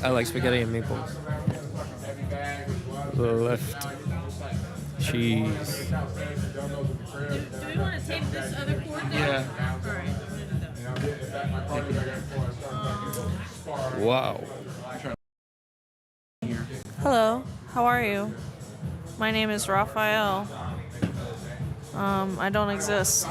I like spaghetti and meatballs. The left cheese. Do we want to tape this other cord down? Yeah. Alright, I'm gonna do that. Wow. Hello, how are you? My name is Raphael. I don't exist.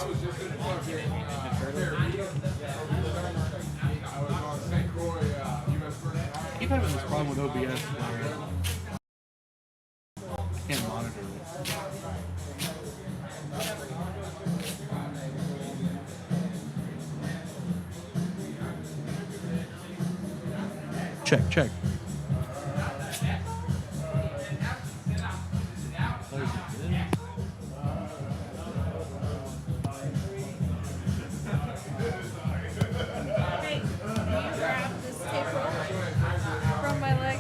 Keep having this problem with OBS where I can't monitor it. Check. Hey, can you grab this tape roll from my leg?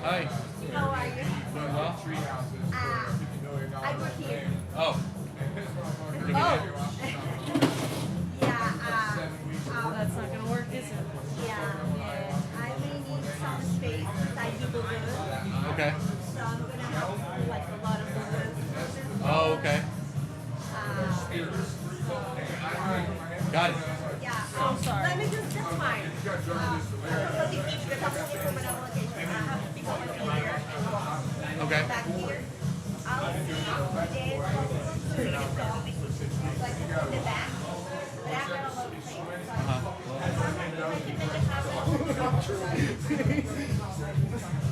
Hi. How are you? Doing well? I work here. Oh. That's not gonna work, is it? I may need some space because I do balloons. Okay. So I'm gonna have like a lot of balloons. Oh, okay. Got it. So sorry. Let me just, that's fine. Because if the couple from another location, I have to pick up my here and Okay. back here. I'll see the days like in the back. But I've got a lot of things.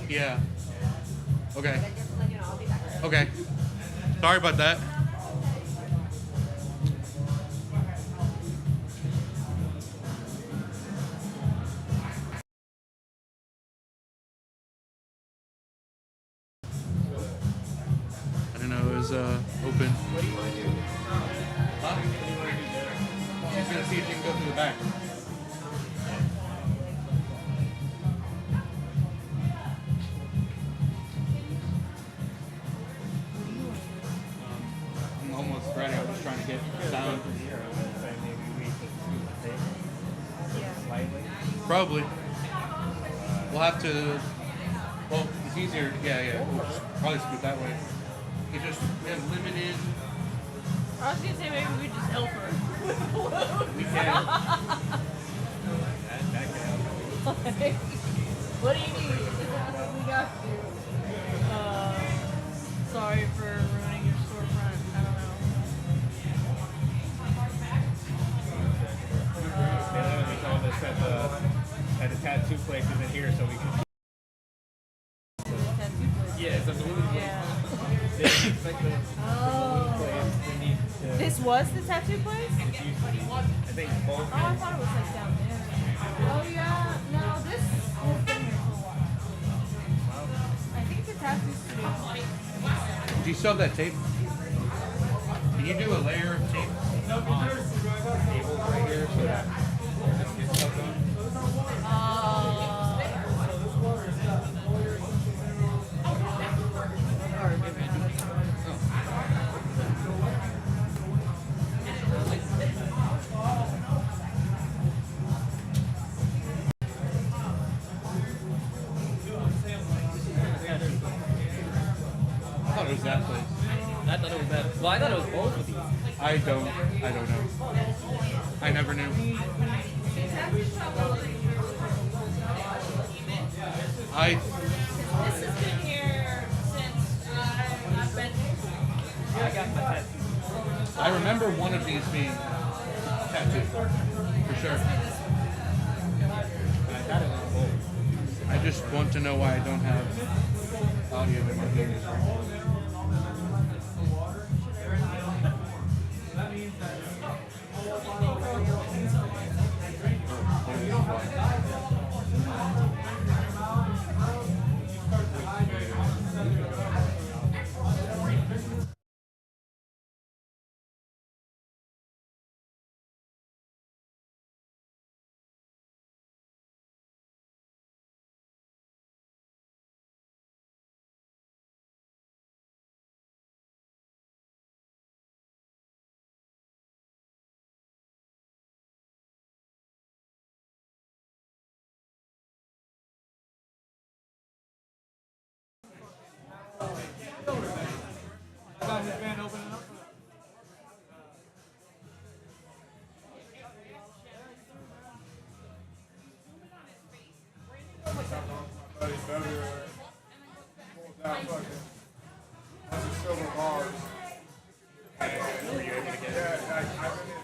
Yeah. Okay. Just let you know, I'll be back. Okay. Sorry about that. I don't know, it was open. What do you want to do? Huh? She's gonna see if she can go through the back. I'm almost ready. I'm just trying to get sound. Probably. We'll have to. Well, it's easier. Yeah. We'll just probably scoot that way. It's just we have limited. I was gonna say maybe we just help her. We can. What do you need? We got you. Sorry for ruining your storefront. I don't know. They literally told us that the tattoo place isn't here, so we can. Tattoo place. Yeah, it's a balloon place. Yeah. They expect the balloon place. They need to. This was the tattoo place? I think both. Oh, I thought it was like down there. Oh yeah. No, this has been here for a while. I think the tattoo studio. Do you still have that tape? Can you do a layer of tape? Tables right here, so that this gets stuff done. I thought it was that place. I thought it was that. Well, I thought it was both of these. I don't know. I never knew. This has been here since I've been here. I got my tattoo. I remember one of these being tattooed. For sure. I thought it was both. I just want to know why I don't have audio in my ears. Silver bars. Were you able to get it? Yeah, I've been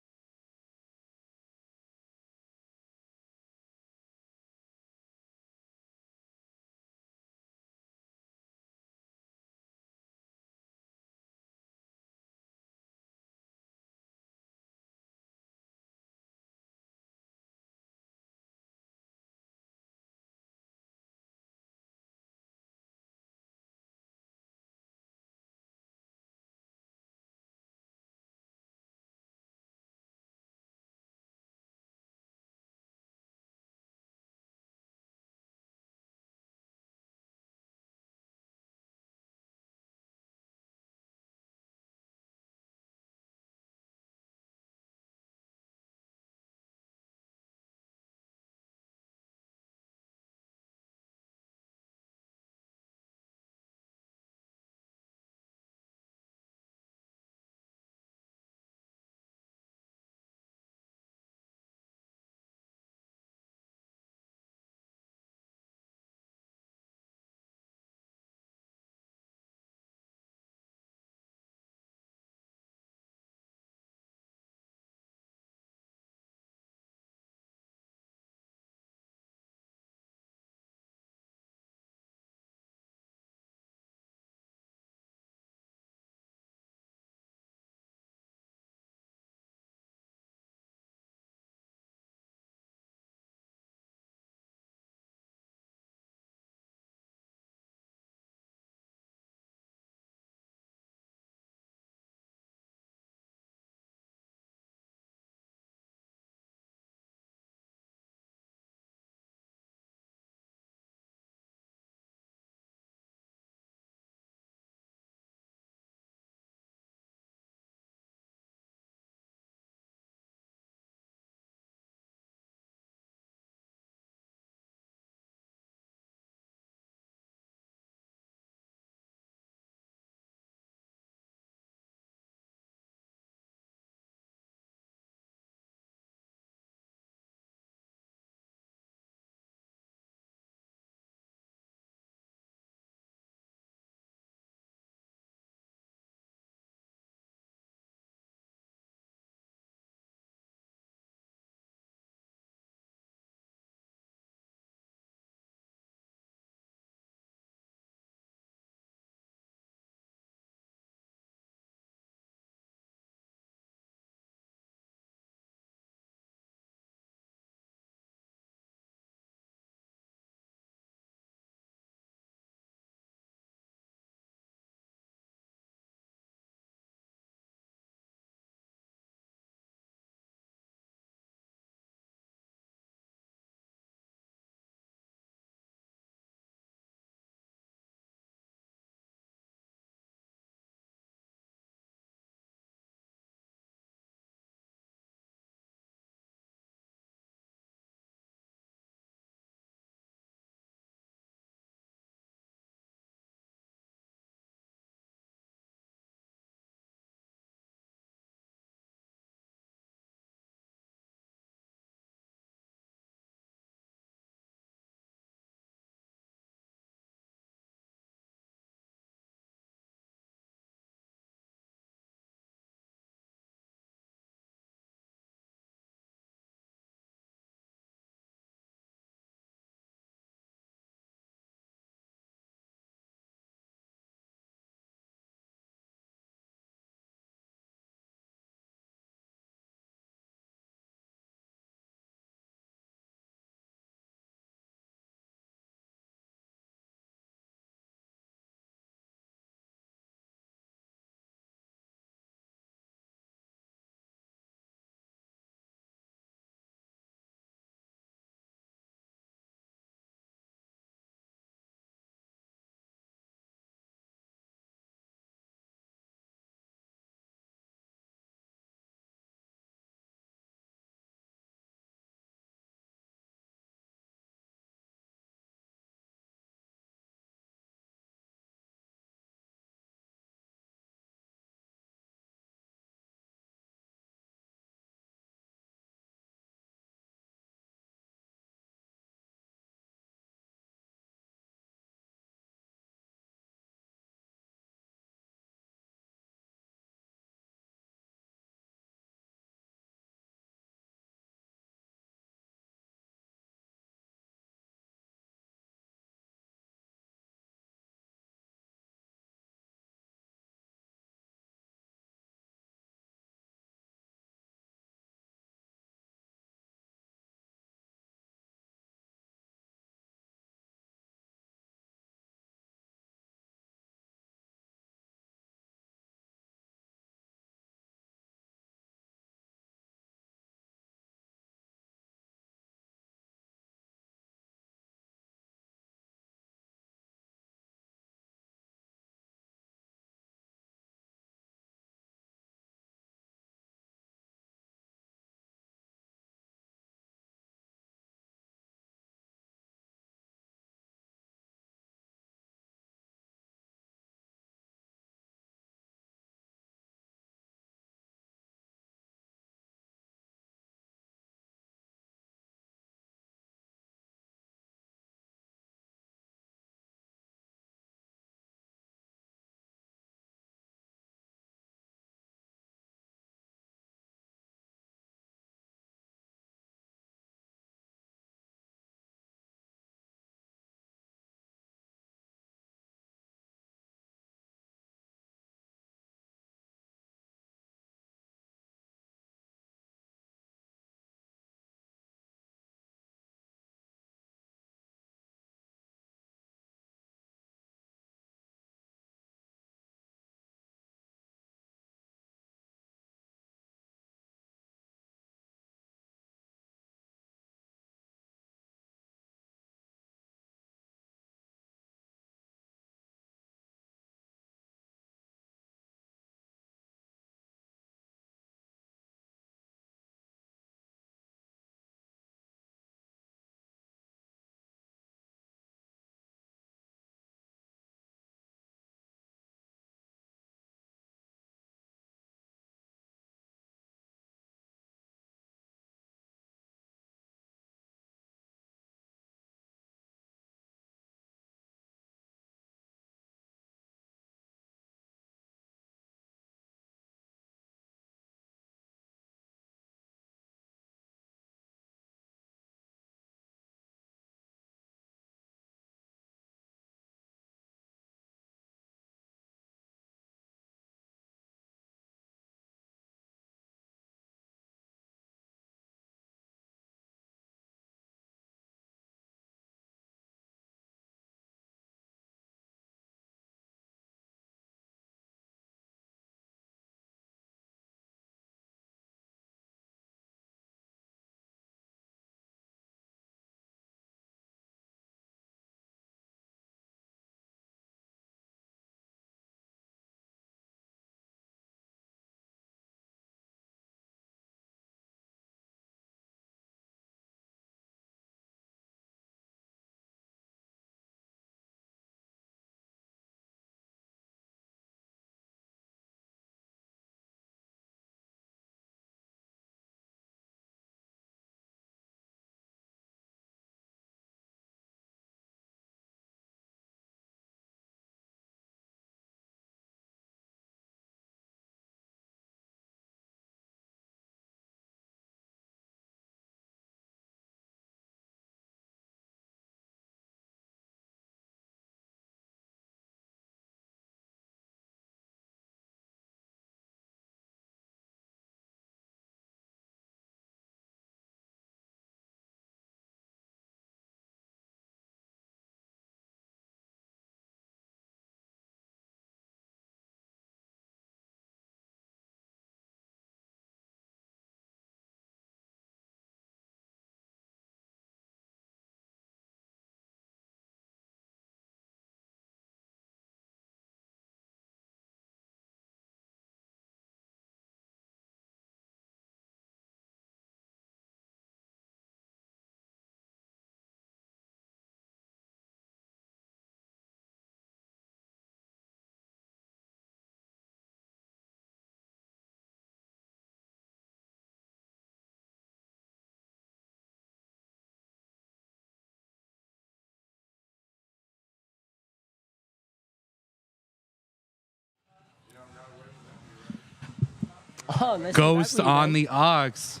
Oh, nice. Ghost on the Ox.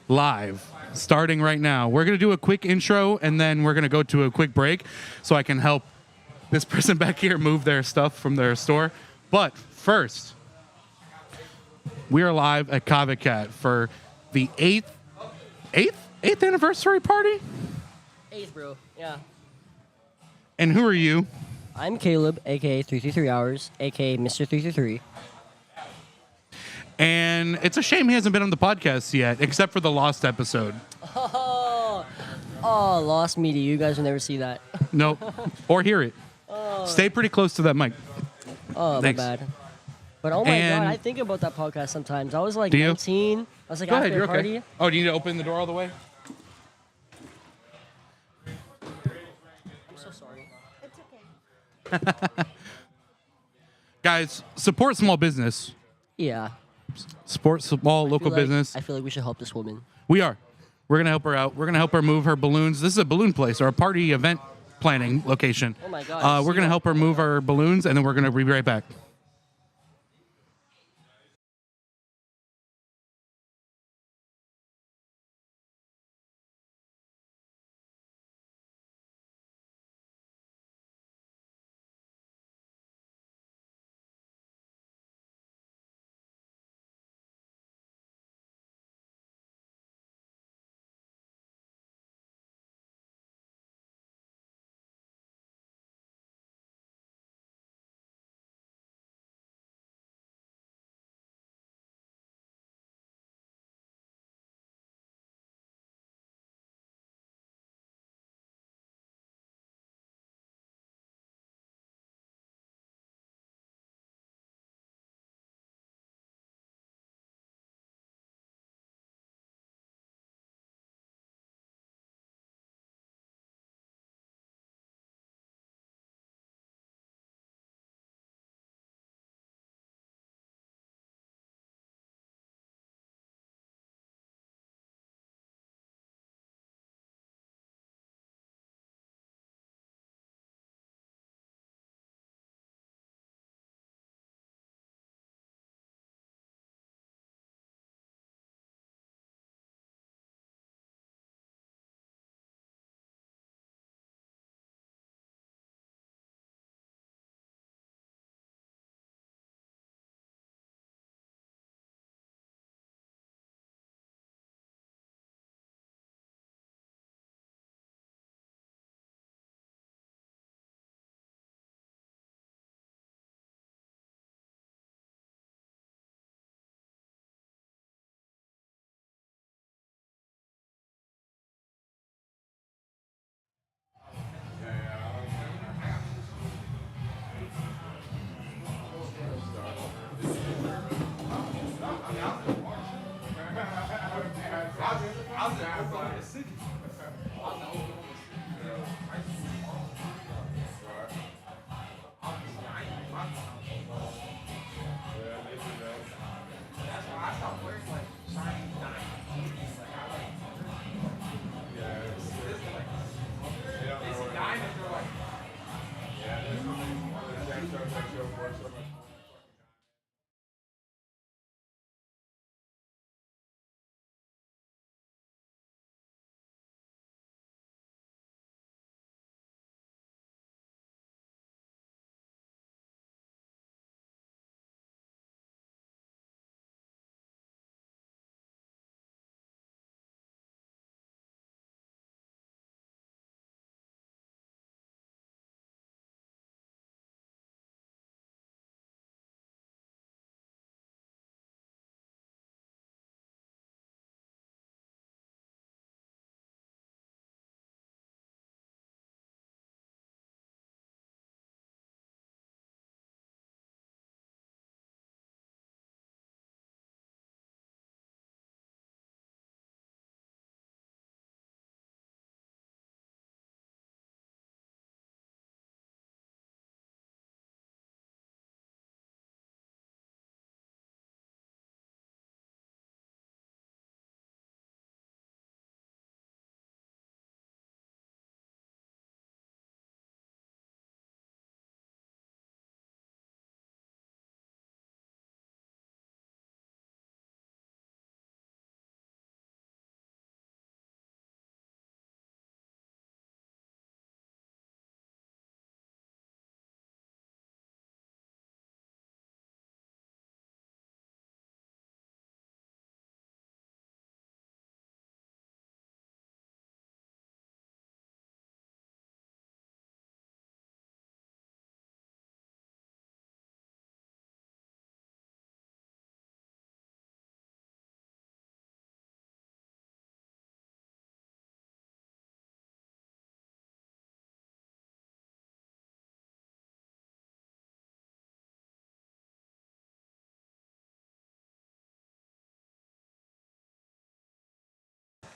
Live. Starting right now. We're going to do a quick intro and then we're going to go to a quick break so I can help this person back here move their stuff from their store. But first, we are live at Kava Cat for the eighth anniversary party. 8th, bro. Yeah. And who are you? I'm Caleb, aka 333 Hours, aka Mr. 333. And it's a shame he hasn't been on the podcast yet, except for the Lost episode. Oh, lost media. You guys will never see that. Nope. Or hear it. Stay pretty close to that mic. Oh, Thanks. my bad. But oh my And- god, I think about that podcast sometimes. I was like Do you? 19. I was like Go after ahead, you're a party. okay. Oh, do you need to open the door all the way? I'm so sorry. It's okay. Guys, support small business. Yeah. Support small local business. I feel like we should help this woman. We are. We're going to help her out. We're going to help her move her balloons. This is a balloon place or a party event planning location. Oh my God, We're going to help her move her balloons, and then we're going to be right back.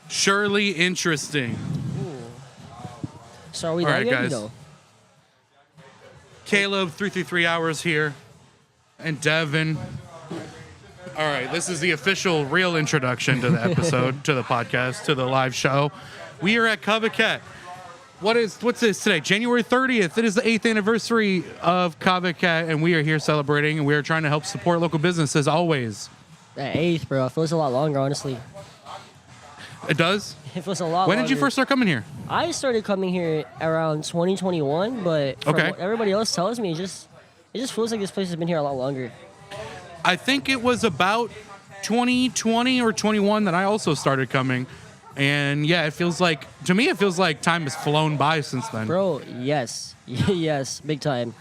Surely interesting. So are we All there right, yet, guys. though? Caleb, 333 hours here, and Devin. All right, this is the official, real introduction to the episode, to the podcast, to the live show. We are at Kava. What's this today? January 30th. It is the 8th anniversary of Kava, and we are here celebrating, and we are trying to help support local business as always. The 8th, bro. It feels a lot longer, honestly. It does? It feels a lot When did you longer. first start coming here? I started coming here around 2021, but from Okay. what everybody else tells me, it just feels like this place has been here a lot longer. I think it was about 2020 or 21 that I also started coming. And yeah, it feels like time has flown by since then. Bro, yes. Yes, big time.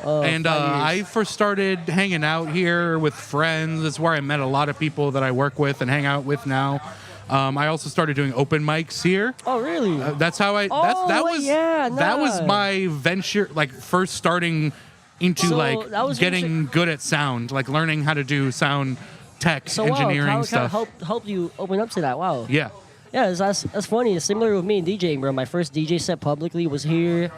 And 5 years. I first started hanging out here with friends. That's where I met a lot of people that I work with and hang out with now. I also started doing open mics here. Oh, really? That's how I. That was nah. my venture. Like first starting into So, like that was getting good at sound, like learning how to do sound tech So engineering wow, stuff. helped you open up to that. Wow. Yeah. Yeah, that's funny. It's similar with me and DJing, bro. My first DJ set publicly was here.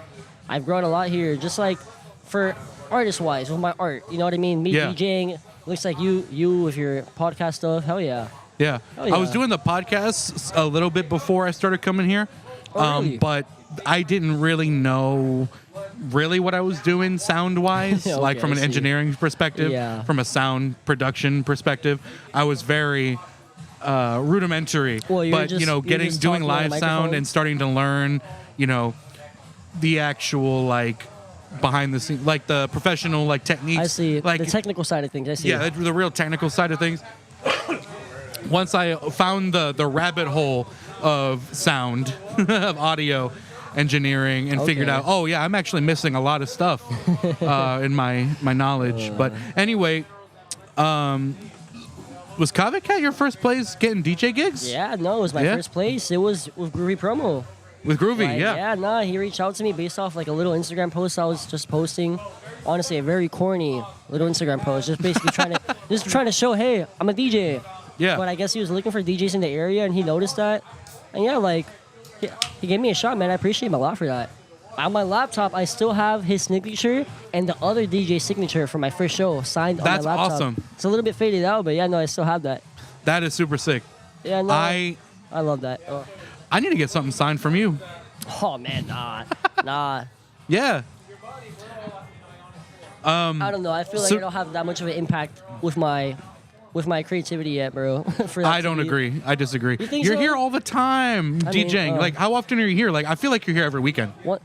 I've grown a lot here, just like for artist-wise with my art. You know what I mean? Me Yeah. DJing looks like you with your podcast stuff. Hell yeah. Yeah. Oh, I was yeah. doing the podcast a little bit before I started coming here. Oh, really? But I didn't really know what I was doing sound-wise, Okay, like from I an see. engineering perspective, Yeah. from a sound production perspective. I was very rudimentary. Well, you were but, just- you know, you were just doing talking on a live sound microphone? and starting to learn, you know, the actual, like, behind the scenes, like the professional, like, techniques. I see. Like, The technical side of things. I see. yeah, the real technical side of things. Once I found the rabbit hole of sound, of audio engineering, and figured Okay. out, oh yeah, I'm actually missing a lot of stuff in my knowledge. But anyway, was Kava your first place getting DJ gigs? Yeah, no, it was my Yeah? first place. It was with Groovy Promo. With Groovy, Like, yeah. nah, he reached out to me based off like a little Instagram post I was just posting. Honestly, a very corny little Instagram post, just basically trying to show, hey, I'm a DJ. Yeah. But I guess he was looking for DJs in the area, and he noticed that. And yeah, like, he gave me a shot, man. I appreciate him a lot for that. On my laptop, I still have his signature and the other DJ signature from my first show signed That's on my laptop. awesome. It's a little bit faded out, but yeah, no, I still have that. That is super sick. Yeah, no, I love that. Oh, need to get something signed from you. oh man, nah. Yeah. I don't know. I feel like so- I don't have that much of an impact with my creativity yet, bro. For that I to don't be- agree. I disagree. You think You're so? here all the time I mean, DJing. Like, how often are you here? Like, I feel like you're here every weekend. What?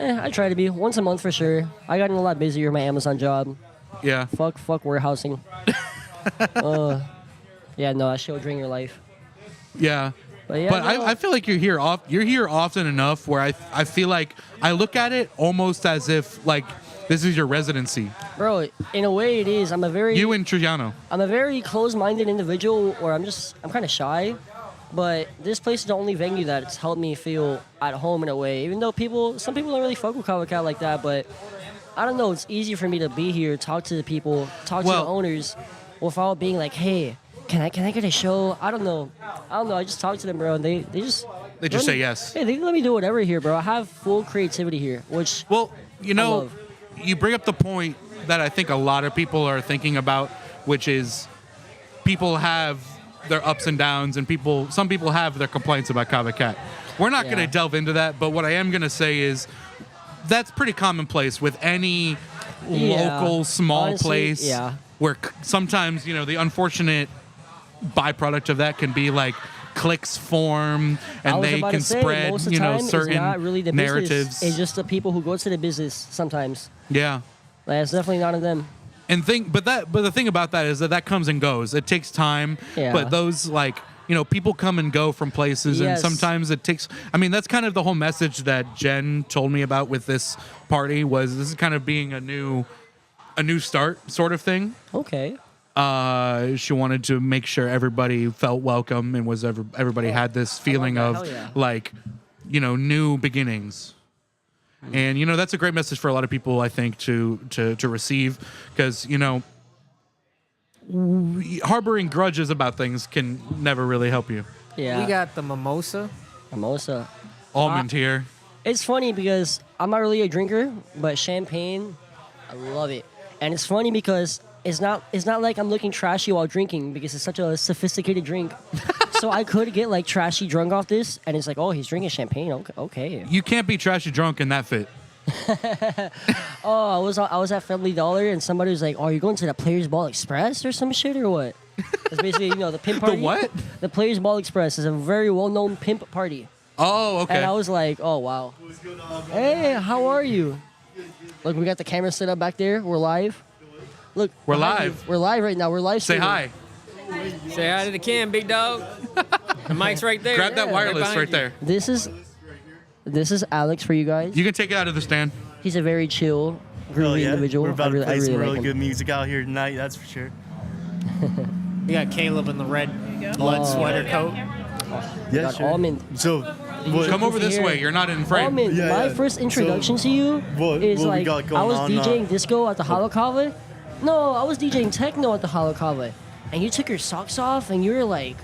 I try to be once a month for sure. I gotten a lot busier with my Amazon job. Yeah. Fuck warehousing. Yeah, no, that shit will drain your life. Yeah. But yeah, But no. I feel like you're here often enough where I feel like I look at it almost as if like this is your residency. Bro, in a way it is. I'm a very Triano. closed-minded individual, or I'm kind of shy. But this place is the only venue that's helped me feel at home in a way. Even though some people don't really fuck with Kava like that, but I don't know. It's easy for me to be here, talk to the people, talk to the owners, without being like, hey, can I get a show? I don't know. I just talk to them, bro, and they just say yes. Hey, they let me do whatever here, bro. I have full creativity here, which Well, you know, love. you bring up the point that I think a lot of people are thinking about, which is people have their ups and downs, and some people have their complaints about Kava Cat. We're not going to Yeah. delve into that, but what I am going to say is that's pretty commonplace with any Yeah. local small Honestly, place yeah. where sometimes, you know, the unfortunate byproduct of that can be like cliques form I and was they about can to say, spread, most of you the know, time, certain it's not really the narratives. business. It's just the people who go to the business sometimes. Yeah. Like, it's definitely not of them. And but the thing about that is that comes and goes. It takes time. Yeah. But those, like, you know, people come and go from places, and Yes. sometimes it takes. I mean, that's kind of the whole message that Jen told me about with this party was this is kind of being a new start sort of thing. Okay. She wanted to make sure everybody felt welcome and everybody had this feeling that. of Hell yeah. like, you know, new beginnings. And you know that's a great message for a lot of people, I think, to receive, because you know harboring grudges about things can never really help you. Yeah. We got the mimosa. mimosa. Almond here. It's funny because I'm not really a drinker, but champagne, I love it. And it's funny because it's not like I'm looking trashy while drinking because it's such a sophisticated drink. So I could get like trashy drunk off this, and it's like, oh, he's drinking champagne. Okay. You can't be trashy drunk in that fit. Oh, I was at Family Dollar, and somebody was like, "Oh, you're going to the Players Ball Express or some shit or what?" It's basically the pimp party. The what? The Players Ball Express is a very well-known pimp party. Oh, okay. And I was like, oh, wow. Hey, how are you? Look, we got the camera set up back there. We're live. Look. We're behind live. you. We're live right now. We're live Say streaming. hi. Say hi to the cam, big dog. The mic's right there. Grab that Yeah, wireless behind right you. there. This is Alex for you guys. You can take it out of the stand. He's a very chill, groovy Oh, yeah. individual. We're about to play some like really him. good music out here tonight, that's for sure. We got Caleb in the red blood sweater coat. Yeah, Got Almond. So, Come over this here. way. You're not in frame. Almond, Yeah, my yeah. first introduction to you what is we like got I going was on, DJing disco at the Kava. No, I was DJing techno at the Kava, and you took your socks off and you were like,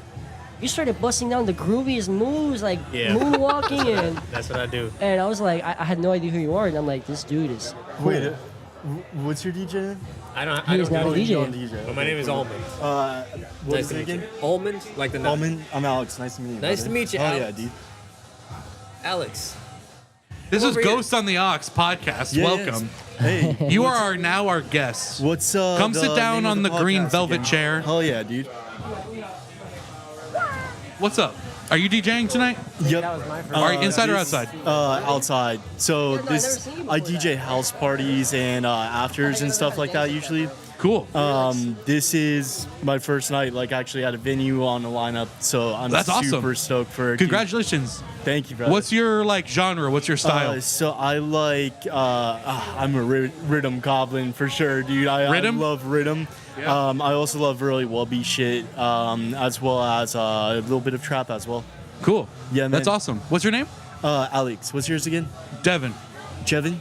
you started busting down the grooviest moves, like Yeah. moonwalking, and That's what I do. I was like, I had no idea who you are, and I'm like, this dude is. Wait, what's your DJ name? I don't He is know. not a You DJ. don't DJ. But my name is Almond. What Nice is to it meet you. again? Almond, like the nut. Almond. I'm Alex. Nice to meet you. Nice brother. to meet you, Oh, Alex. yeah, dude. Alex. This Come is over here. Ghost on the Aux podcast. Yeah, Welcome. Hey, You are now our guest. what's Come the sit down name of on the green podcast velvet again? chair. Hell yeah, dude. What's up? Are you DJing tonight? Yep. That was my first. Are you inside or this- outside? Outside. So Yeah, no, I've this, never seen you I before. DJ house parties and afters and stuff like that usually. Cool. This is my first night, like actually at a venue on the lineup. So I'm That's awesome. super stoked for it. Congratulations. Thank you, brother. What's your genre? What's your style? So I like, I'm a rhythm goblin for sure, dude. I Rhythm? love rhythm. Yeah. I also love really well-beat shit, as well as a little bit of trap as well. Cool. Yeah, man. That's awesome. What's your name? Alex, what's yours again? Devin. Jevin?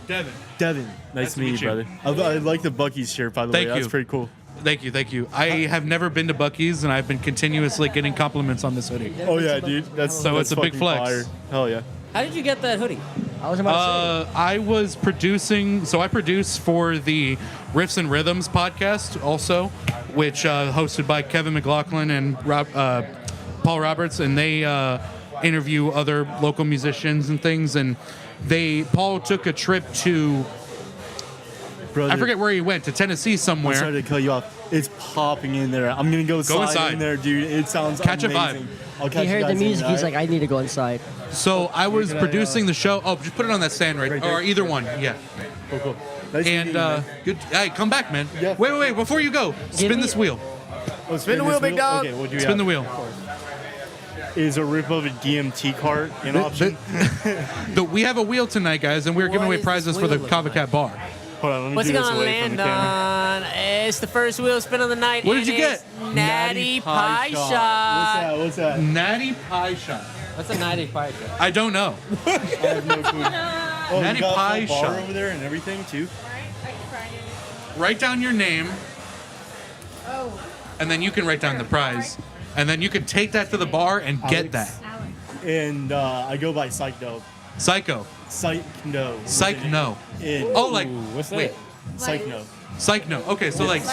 Devin. Devin. Nice to meet you, brother. I like the Buc-ee's shirt, by the Thank way. That's you. pretty cool. Thank you. I have never been to Buc-ee's, and I've been continuously getting compliments on this hoodie. Oh, yeah, dude. That's So it's that's a big fucking flex. Fire. Hell yeah. How did you get that hoodie? I was about to say. I was producing, so I produce for the Riffs and Rhythms podcast also, which hosted by Kevin McLaughlin and Paul Roberts, and they interview other local musicians and things. And Paul took a trip to, Brother, I forget where he went, to Tennessee I'm somewhere. sorry to cut you off. It's popping in there. I'm going to go inside. in there, dude. It sounds Catch a vibe. amazing. I'll catch He you heard the guys in, music. He's alright? like, I need to go inside. So I was gonna, producing the show. Oh, just put it on that stand right, Right there? or either one. Yeah. Cool. Nice to meet And you, man. good. Hey, come back, man. Yeah. Wait. Before you go, spin me- this wheel. Oh, Spin the wheel, this big dog. Okay, what do you Spin have? the wheel. Is a rip of a DMT cart an option? We have a wheel tonight, guys, and we're giving What away is this prizes for wheel the look Kava like? Cat bar. Hold on, let me What's do it this gonna away from land the camera. on? It's the first wheel spin of the night. What did and you get? it's Natty Pie Shot. What's that? Natty Pie Shot. What's a Natty Pie Shot? I don't know. I have no clue. Oh, Natty you got Pie a full bar Shot. over there and everything too. Write down your name, Oh, and then you can write down the prize, and then you can take that to the bar and get that. And I go by Psycho. Psycho. Psycho. Psych no. In Oh, like what's that? wait. Psycho. Psych no. Okay, so like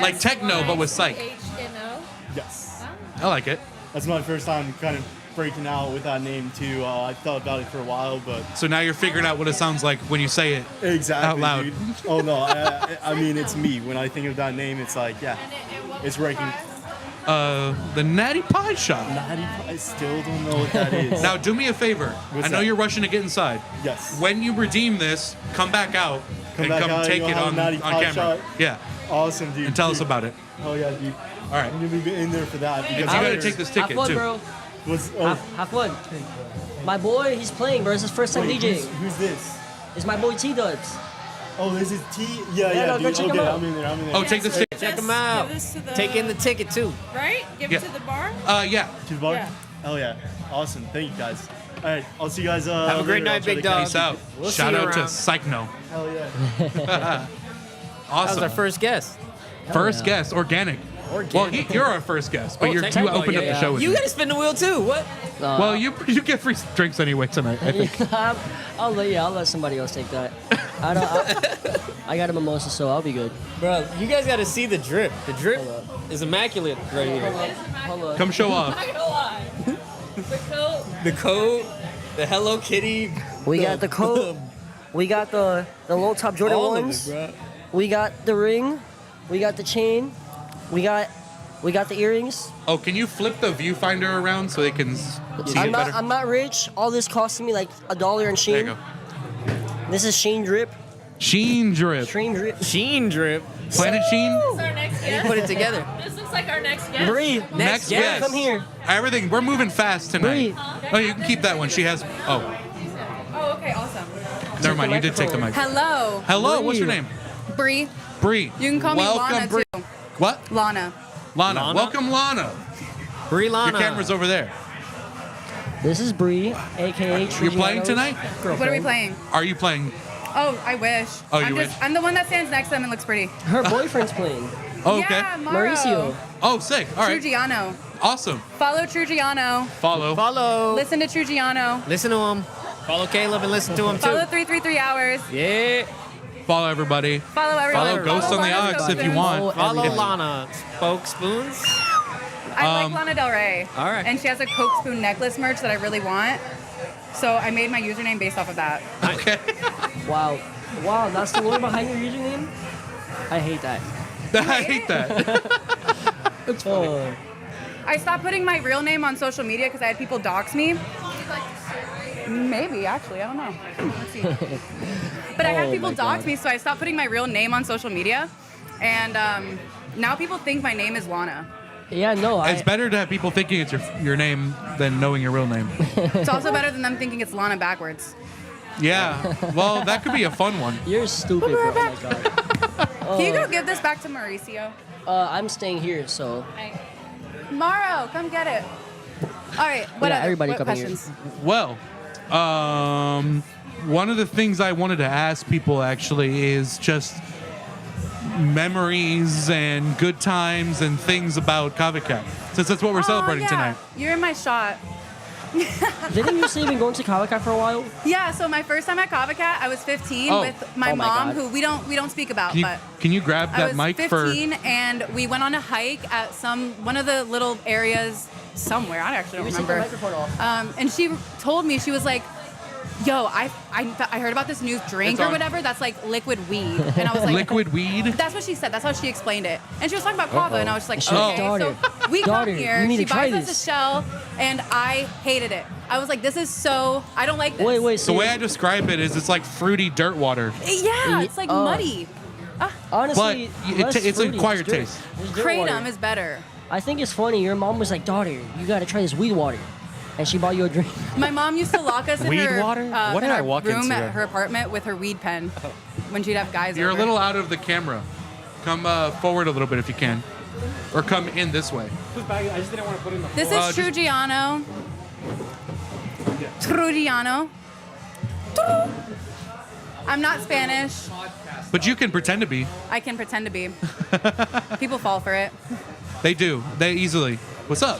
like techno, but with psych. HNO. Yes. I like it. That's my first time kind of breaking out with that name too. I thought about it for a while, but So now you're figuring out what it sounds like when you say it. exactly, Out loud. dude. Oh no, I mean it's me. When I think of that name, it's like yeah, it's ranking. The Natty Pie Shot. I still don't know what that is. Now do me a favor. What's I know that? you're rushing to get inside. Yes. When you redeem this, come back out Come and back come out and take you'll it have a on Natty Pie camera. Shot? Yeah, Awesome, dude. and tell us about it. Oh yeah, dude. All right. I'm gonna be in there for that because You gotta take this Have ticket fun, too. bro. What's, Have fun. My boy, he's playing, bro. It's his first time wait, DJing. who's this? It's my boy T-Dubs. Oh, this is T. Yeah, no, go dude. check him Okay, out. I'm in there. Oh, take this ticket. Check them out. Give this to the, Take in the ticket too. right? Give Yeah. it to the bar. Yeah. To the bar? Yeah. Oh yeah. Awesome. Thank you guys. All right, I'll see you guys. Have a great later. I'll night, try big to dog. Peace out. We'll see Shout you out to around. Psychno. Hell yeah. That was Awesome. our first guest. First guest, organic. Well, you're our first guest, but you technically, opened up the yeah. show with You me. gotta spin the wheel too. What? Well, you get free drinks anyway tonight, I think. I'll let somebody else take that. I got a mimosa, so I'll be good. Bro, you guys gotta see the drip. The drip is immaculate right here. Hold on. Come show off. I'm not gonna lie. The coat. The coat, the Hello Kitty. We got the coat. We got the low top Jordan all of ones. it, bro. We got the ring. We got the chain. We got the earrings. Oh, can you flip the viewfinder around so they can see it better? I'm not rich. All this costing me like $1 in There Sheen. you go. This is Sheen drip. Sheen drip. Sheen drip. Sheen drip. Planet Sheen? This is our next guest. Put it together. This looks like our next guest. Bree. Next guest. guest. Come here. Everything. We're moving fast tonight. Bree. Oh, you can keep that one. She has. Oh, Oh, okay, awesome. never mind. You did take the mic. Hello, Hello. What's your name? Bree. Bree. You can call me Welcome, Lana Bree. too. What? Lana. Lana. Lana? Welcome, Lana. Brie Lana. Your camera's over there. This is Bree, aka You're playing Trigiano's tonight? What are we playing? Are you playing? Oh, I wish. Oh, you I'm wish? I'm the one that stands next to them and looks pretty. Her boyfriend's playing. Oh, okay. Yeah, Mauro. Mauricio. Oh, sick. All right. Trugiano. Awesome. Follow Trugiano. Follow. Follow. Listen to Trugiano. Listen to him. Follow Caleb and listen to him Follow too. 333 hours. Yeah. Follow everybody. Follow everyone. Follow Ghost on the Lana Ox if you Spoken. want. Follow If- Lana. Spokespoons. I like Lana Del Rey. all right. And she has a Coke Spoon necklace merch that I really want. So I made my username based off of that. Okay. Wow. Wow, that's the lore behind your username? I hate that. I hate that. Oh. I stopped putting my real name on social media because I had people dox me. Maybe, actually, I don't know. Let's see. But I had Oh people my dox God. me, so I stopped putting my real name on social media. And now people think my name is Lana. Yeah, no, It's better to have people thinking it's your name than knowing your real name. It's also better than them thinking it's Lana backwards. Yeah. Well, that could be a fun one. you're stupid, bro. Oh my God. Can you go give this back to Mauricio? I'm staying here, so. Morrow, come get it. All right, what Yeah, other everybody what come here. questions? Well, one of the things I wanted to ask people actually is just memories and good times and things about Kava Cat, since that's what we're celebrating yeah. tonight. You're in my shot. Didn't you say you've been going to Kava Cat for a while? Yeah, so my first time at Kava Cat, I was 15 Oh. with my Oh my mom, God. who we don't speak about, but Can you grab I that was mic 15 and we went on a hike at one of the little areas somewhere. I actually don't Take the remember. microphone off. And she told me, she was like, yo, I heard about this new drink It's or on. whatever that's like liquid weed. And I was like, liquid weed? That's what she said. That's how she explained it. And she was talking about Kava, and I was just like, She okay. was So daughter. we Daughter, come here. you need She to try buys us this. a shell, and I hated it. I was like, this is so. I don't like this. Wait, The so way I describe it is it's like fruity dirt water. Yeah, it's like Oh. muddy. honestly, But less it's an fruity, acquired just dirt. taste. Just dirt water. Kratom is better. I think it's funny. Your mom was like, daughter, you gotta try this weed water. And she bought you a drink. My mom used to lock us in Weed her water? What did in I our walk room into? at her apartment with her weed pen when she'd have guys You're a over. little out of the camera. Come forward a little bit if you can. Or come in this way. I just didn't want to put in the This is just- Trugiano. Trugiano. I'm not Spanish. But you can pretend to be. I can pretend to be. People fall for it. They do. They easily. What's up?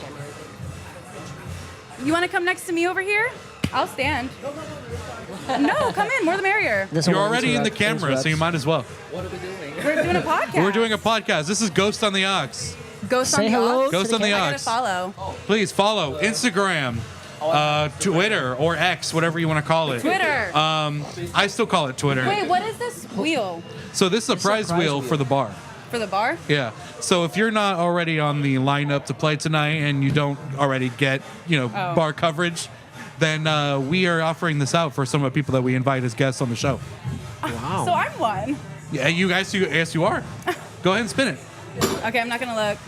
You want to come next to me over here? I'll stand. No, come in. More the merrier. You're already in the camera, so you might as well. We're doing a podcast. We're doing a podcast. This is Ghost on the Ox. Ghost Say on the hello Ox. Ghost on the I gotta Ox. follow. Please follow Instagram, Twitter, or X, whatever you want to call it. Twitter. I still call it Twitter. Wait, what is this wheel So this is a prize wheel for the bar. for the bar? Yeah. So if you're not already on the lineup to play tonight and you don't already get, bar coverage, then we are offering this out for some of the people that we invite as guests on the show. So I'm one. Yeah, you guys, yes, you are. Go ahead and spin it. Okay, I'm not gonna look.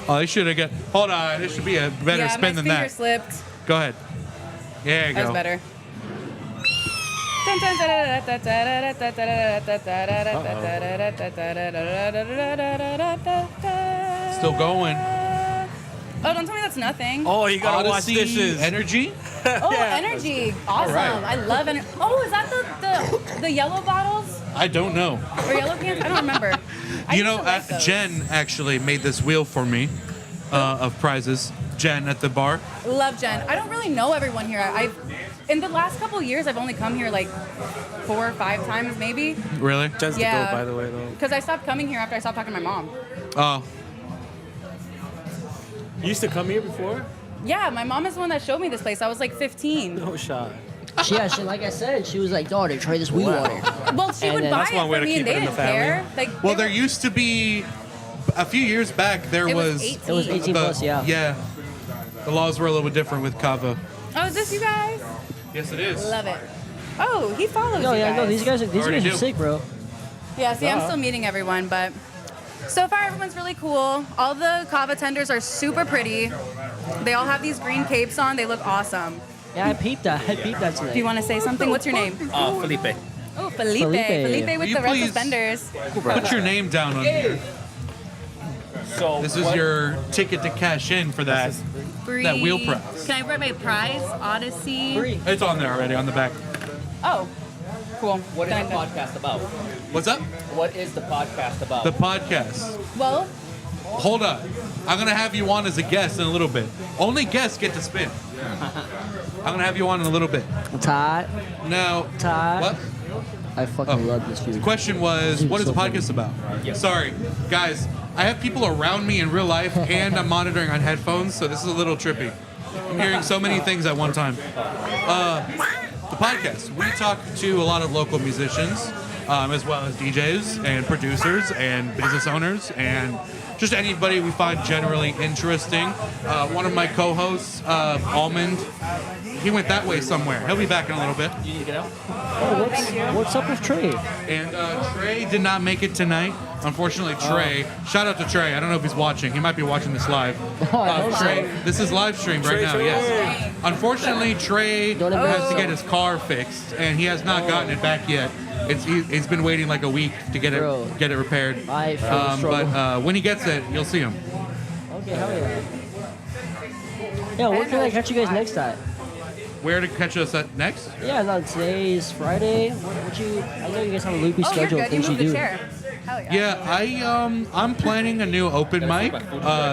Oh, they should have got. Hold on, it should be a better Yeah, spin my than finger that. slipped. Go ahead. There you That was go. better. Still going. Oh, don't tell me that's nothing. Oh, you gotta wash Odyssey dishes. Energy. Oh, energy. Awesome. right. I love energy. Oh, is that the yellow bottles I don't know. or yellow cans? I don't remember. I You used know, to like those. Jen actually made this wheel for me of prizes. Jen at the bar. Love Jen. I don't really know everyone here. In the last couple years, I've only come here like 4 or 5 times, maybe. Really? Jen's Yeah. the goat, by the way, though. Because I stopped coming here after I stopped talking to my mom. Oh, You used to come here before? Yeah, my mom is the one that showed me this place. I was like 15. No shot. Yeah, she, like I said, she was like, daughter, try this weed water. Well, she And would then- buy That's it one way for to me, and keep they it in didn't the family. care. Like, well, they there were- used to be a few years back. There it was was 18. It was 18 the- plus, yeah. Yeah, the laws were a little bit different with Kava. Oh, is this you guys? Yes, it is. Love it. Oh, he follows No, you yeah, guys. no, these guys Already are do. sick, bro. Yeah, see, I'm still meeting everyone, but so far everyone's really cool. All the Kava tenders are super pretty. They all have these green capes on. They look awesome. Yeah, I peeped that. I peeped that today. Do you want to say something? What's your name? Felipe. Oh, Felipe. Felipe. Felipe Will with you the red please- suspenders. Put your name down on here. So This is your ticket to cash in for that. That wheel prize. Can I write my prize? Odyssey. Free. It's on there already on the back. Oh, cool. What is Then the I- podcast about? What's up? What is the podcast about? The podcast. Well, Hold up. I'm gonna have you on as a guest in a little bit. Only guests get to spin. I'm gonna have you on in a little bit. Todd, Now, Todd. what? I fucking love this The dude. question was, Dude, what is so the podcast about? Sorry, guys. I have people around me in real life, and I'm monitoring on headphones, so this is a little trippy. I'm hearing so many things at one time. The podcast. We talk to a lot of local musicians, as well as DJs and producers and business owners and just anybody we find generally interesting. One of my co-hosts, Almond, he went that way somewhere. He'll be back in a little bit. You need to get out? Oh, what's up with Trey? And Trey did not make it tonight. Unfortunately, Trey. Shout out to Trey. I don't know if he's watching. He might be watching this live. Trey, this is live stream right now. Yes. Unfortunately, Trey Don't has embarrass to get him. his car fixed, and he has not gotten it back yet. He's been waiting like a week to get Bro. it repaired. I feel the struggle. But when he gets it, you'll see him. Okay, hell yeah. Yeah, where can I catch you guys next time? Where to catch us at next? Yeah, no, today's Friday. What you? I know you guys have a loopy oh, you're schedule of good. You things you moved the do. chair. Hell yeah. Yeah, I'm planning a new open mic.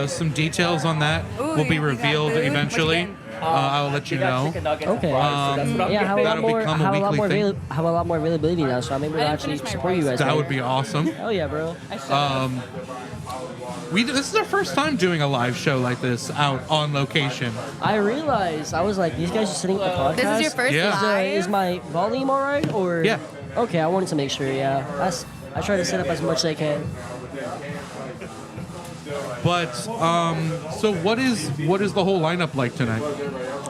Some details on that Ooh, will be you got revealed food? What you eventually. getting? I'll let you We got know. chicken nuggets and Okay. fries, so that's what I'm Yeah, have a getting. lot That'll more. become Have a a lot weekly more. thing. Have a lot more availability now, so I'm able to I didn't actually finish my support you guys. That man. would be awesome. Hell yeah, bro. I should. This is our first time doing a live show like this out on location. I realized I was like, these guys are sitting at the podcast. This is your first Yeah. live? Is my volume all right? Or Yeah. Okay, I wanted to make sure. Yeah, I try to set up as much as I can. But so what is the whole lineup like tonight?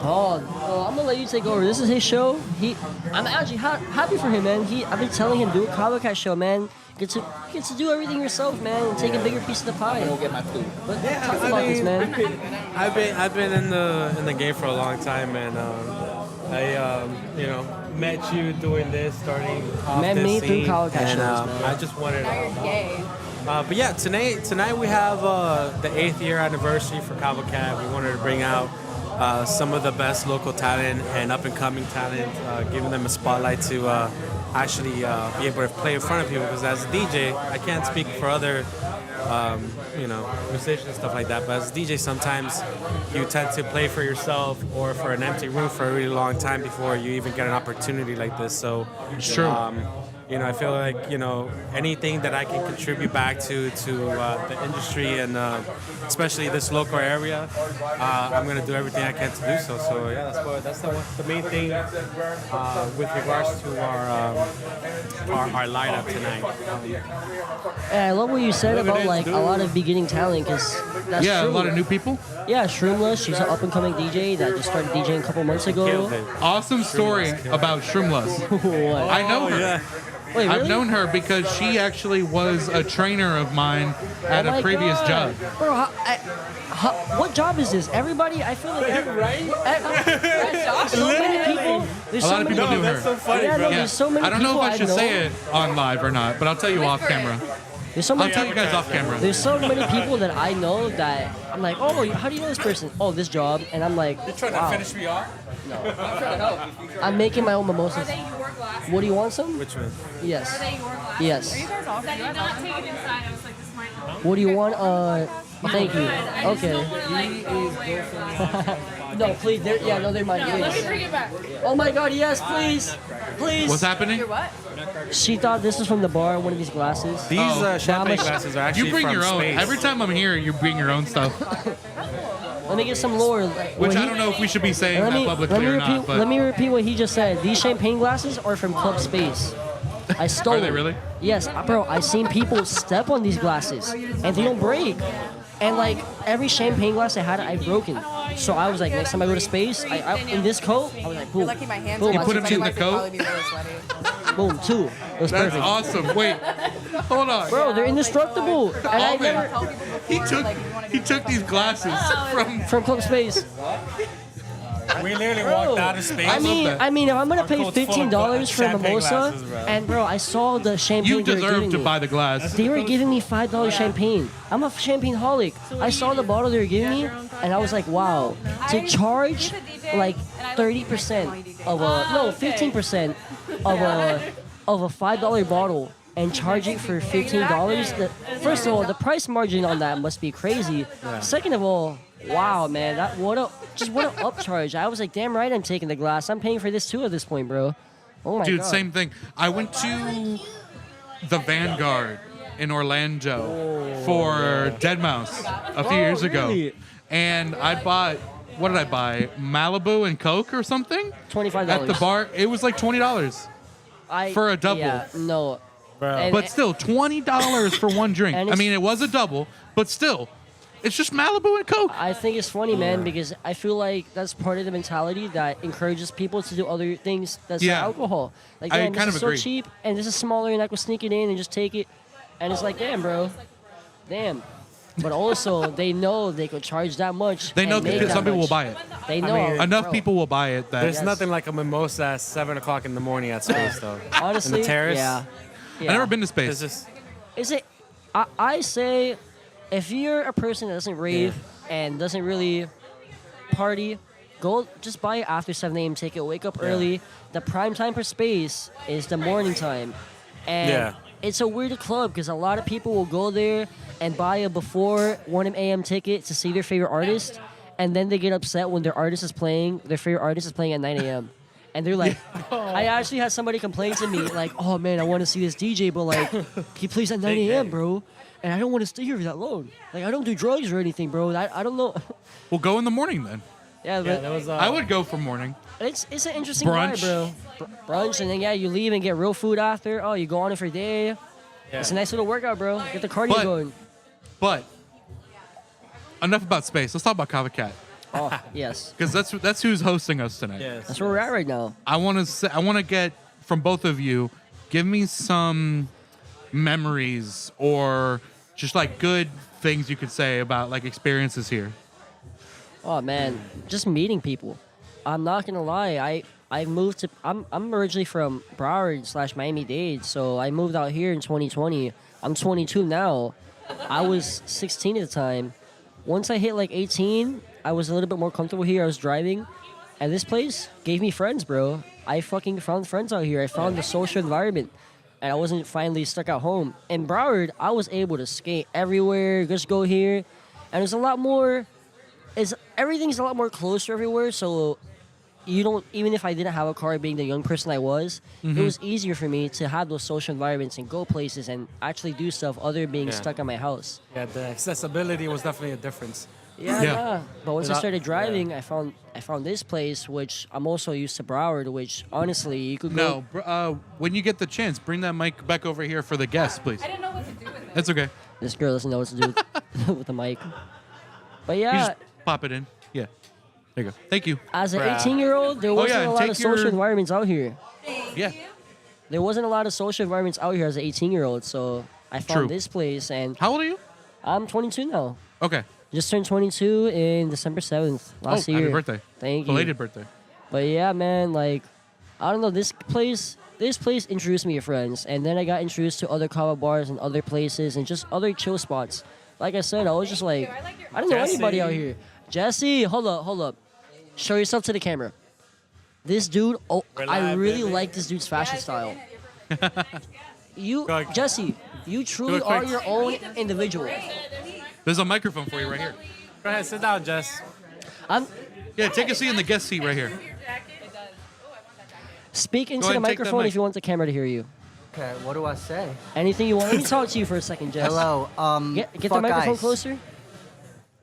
Oh, well, I'm gonna let you take over. This is his show. I'm actually happy for him, man. I've been telling him do a Kava Cat show, man. Get to do everything yourself, man, and take a bigger piece of the pie. Go get my food. But talk about this, man. I've been in the game for a long time, and I met you doing this, starting off Met this me through scene, Kava Cat and shows, man. I just wanted. Now you're gay. But yeah, tonight we have the 8th year anniversary for Kava Cat. We wanted to bring out some of the best local talent and up and coming talent, giving them a spotlight to actually be able to play in front of people. Because as a DJ, I can't speak for other musicians and stuff like that. But as a DJ, sometimes you tend to play for yourself or for an empty room for a really long time before you even get an opportunity like this. So It's true. I feel like anything that I can contribute back to the industry and especially this local area, I'm gonna do everything I can to do so. So yeah, that's the main thing with regards to our lineup tonight. Yeah, I love what you said about like a lot of beginning talent, cause that's Yeah, true. a lot of new people. Yeah, Shroomless. She's an up and coming DJ that just started DJing a couple months ago. Killed it. Awesome story about Shroomless. What? I know her. Yeah. Wait, really? I've known her because she actually was a trainer of mine at Oh my a previous God. job. Bro, what job is this? Everybody, I feel like so many people. There's A so lot of many people knew her. That's so funny, Yeah, bro. no, there's so many I don't know if people I should know. say it on live or not, but I'll tell you off Whisper it. camera. There's so I'll many tell you guys off camera. There's so many people that I know that I'm like, oh, how do you know this person? Oh, this job, and I'm like, You trying wow. to finish me off? I'm making my own mimosas. Are they your glasses? What do you want some? Which one? Yes. Are they your glasses? Yes. Are you guys off? I did not take it inside. I was like, this might help. What do you want? Thank you. I just don't Okay. want to like go away or something. No, please. They're mine. No, let me Please. bring it back. Oh my God, yes, please. Please. What's happening? Your what? She thought this was from the bar, one of these glasses. These champagne Mama- glasses are actually You bring from your own. space. Every time I'm here, you bring your own stuff. Let me get some lore. Which I don't know if we should be saying that publicly or not. But let me repeat what he just said. These champagne glasses are from Club Space. I stole Are they them. really? Yes, bro. I seen people step on these glasses, and they don't break. And like every champagne glass I had, I've broken. So I was like, next time I go to Space, in this coat, I was like, boom. You're lucky my hands boom, are You not put too him sweaty, in the my feet probably coat? be really sweaty. boom, 2. It was that's perfect. awesome. Wait, hold on. Bro, they're indestructible. And I Alvin, never he took these glasses from Club Space. We literally Bro, walked out of space. I mean, if I'm gonna pay coat's full of $15 for a champagne mimosa, glasses, bro. and bro, I saw the champagne. You they were deserve giving to me. buy the glass. They were giving me $5 champagne. I'm a champagne holic. I saw the bottle they were giving me, and I was like, wow. To charge like 30% of a 15% of a $5 bottle and charge it for $15. First of all, the price margin on that must be crazy. Second of all, wow, man, what an upcharge. I was like, damn right, I'm taking the glass. I'm paying for this too at this point, bro. Oh my Dude, God. same thing. I went to the Vanguard in Orlando for Deadmau5 a few years ago. really? And I bought, what did I buy? Malibu and Coke or something? $25. At the bar. It was like $20. for a double. Yeah, no. Bro. And- But still, $20 for one drink. And I it's- mean, it was a double, but still, it's just Malibu and Coke. I think it's funny, man, because I feel like that's part of the mentality that encourages people to do other things that's Yeah. not alcohol. Like, I damn, kind this of is so agree. cheap, and this is smaller, and I could sneak it in and just take it. And it's like, damn, bro. Damn. But also, they know they could charge that much. They know and make that that some people will much. buy it. They know. mean, Enough bro. people will buy it that There's Yes. nothing like a mimosa at 7 o'clock in the morning at space, though. Honestly, in the terrace. yeah. I've never been to space. It's just Is it? I say, if you're a person that doesn't rave and doesn't really party, go just buy it after 7 a.m. ticket. Wake up early. The prime time for space is the morning time, and Yeah. it's a weird club because a lot of people will go there and buy a before 1 a.m. ticket to see their favorite artist, and then they get upset when their artist is playing. Their favorite artist is playing at 9 a.m. And they're like, I actually had somebody complain to me, like, oh man, I want to see this DJ, but like, he plays at 9 a.m., bro. And I don't want to stay here that long. Like, I don't do drugs or anything, bro. I don't know. We'll go in the morning then. Yeah, but that was. I would go for morning. it's an interesting Brunch. vibe, bro. Brunch, and then yeah, you leave and get real food after. Oh, you go on it for a day. It's a nice little workout, bro. Get the cardio But- going. But enough about space. Let's talk about Kava Cat Oh, yes. because that's who's hosting us tonight. Yes. That's where we're at right now. I want to get from both of you. Give me some memories or just like good things you could say about like experiences here. Oh man, just meeting people. I'm not gonna lie. I moved to. I'm originally from Broward / Miami-Dade, so I moved out here in 2020. I'm 22 now. I was 16 at the time. Once I hit like 18, I was a little bit more comfortable here. I was driving, and this place gave me friends, bro. I fucking found friends out here. I found the social environment, and I wasn't finally stuck at home. In Broward, I was able to skate everywhere, just go here, and there's a lot more. Everything's a lot more closer everywhere, so you don't, even if I didn't have a car, being the young person I was, it was easier for me to have those social environments and go places and actually do stuff other than being Yeah. stuck at my house. Yeah, the accessibility was definitely a difference. Yeah. But once I Without- started driving, I found this place, which I'm also used to Broward, which honestly you could go. No, when you get the chance, bring that mic back over here for the guests, please. I didn't know what to do with it. That's okay. This girl doesn't know what to do with, with the mic. But You yeah, just pop it in. Yeah. There you go. Thank you. as an Bruh. 18-year-old, there wasn't yeah, a and lot take of social your- environments out here. Yeah. There wasn't a lot of social environments out here as an 18-year-old, so I found True. this place, and How old are you? I'm 22 now. Okay. Just turned 22 in December 7th last year. Happy birthday. Thank you. Belated birthday. But yeah, man, like, I don't know, this this place introduced me to friends, and then I got introduced to other kava bars and other places and just other chill spots. Like I said, I was just like, I didn't know anybody out here. Jesse, hold up. Show yourself to the camera. This dude, I really like this dude's fashion style. Jesse, you truly are your own individual. There's a microphone for you right here. Go ahead, sit down, Jess. Yeah, take a seat in the guest seat right here. Speak into ahead the and take that microphone mic. if you want the camera to hear you. Okay, what do I say? Anything you want. Let me talk to you for a second, Jess. Hello. Get the fuck microphone ice. closer.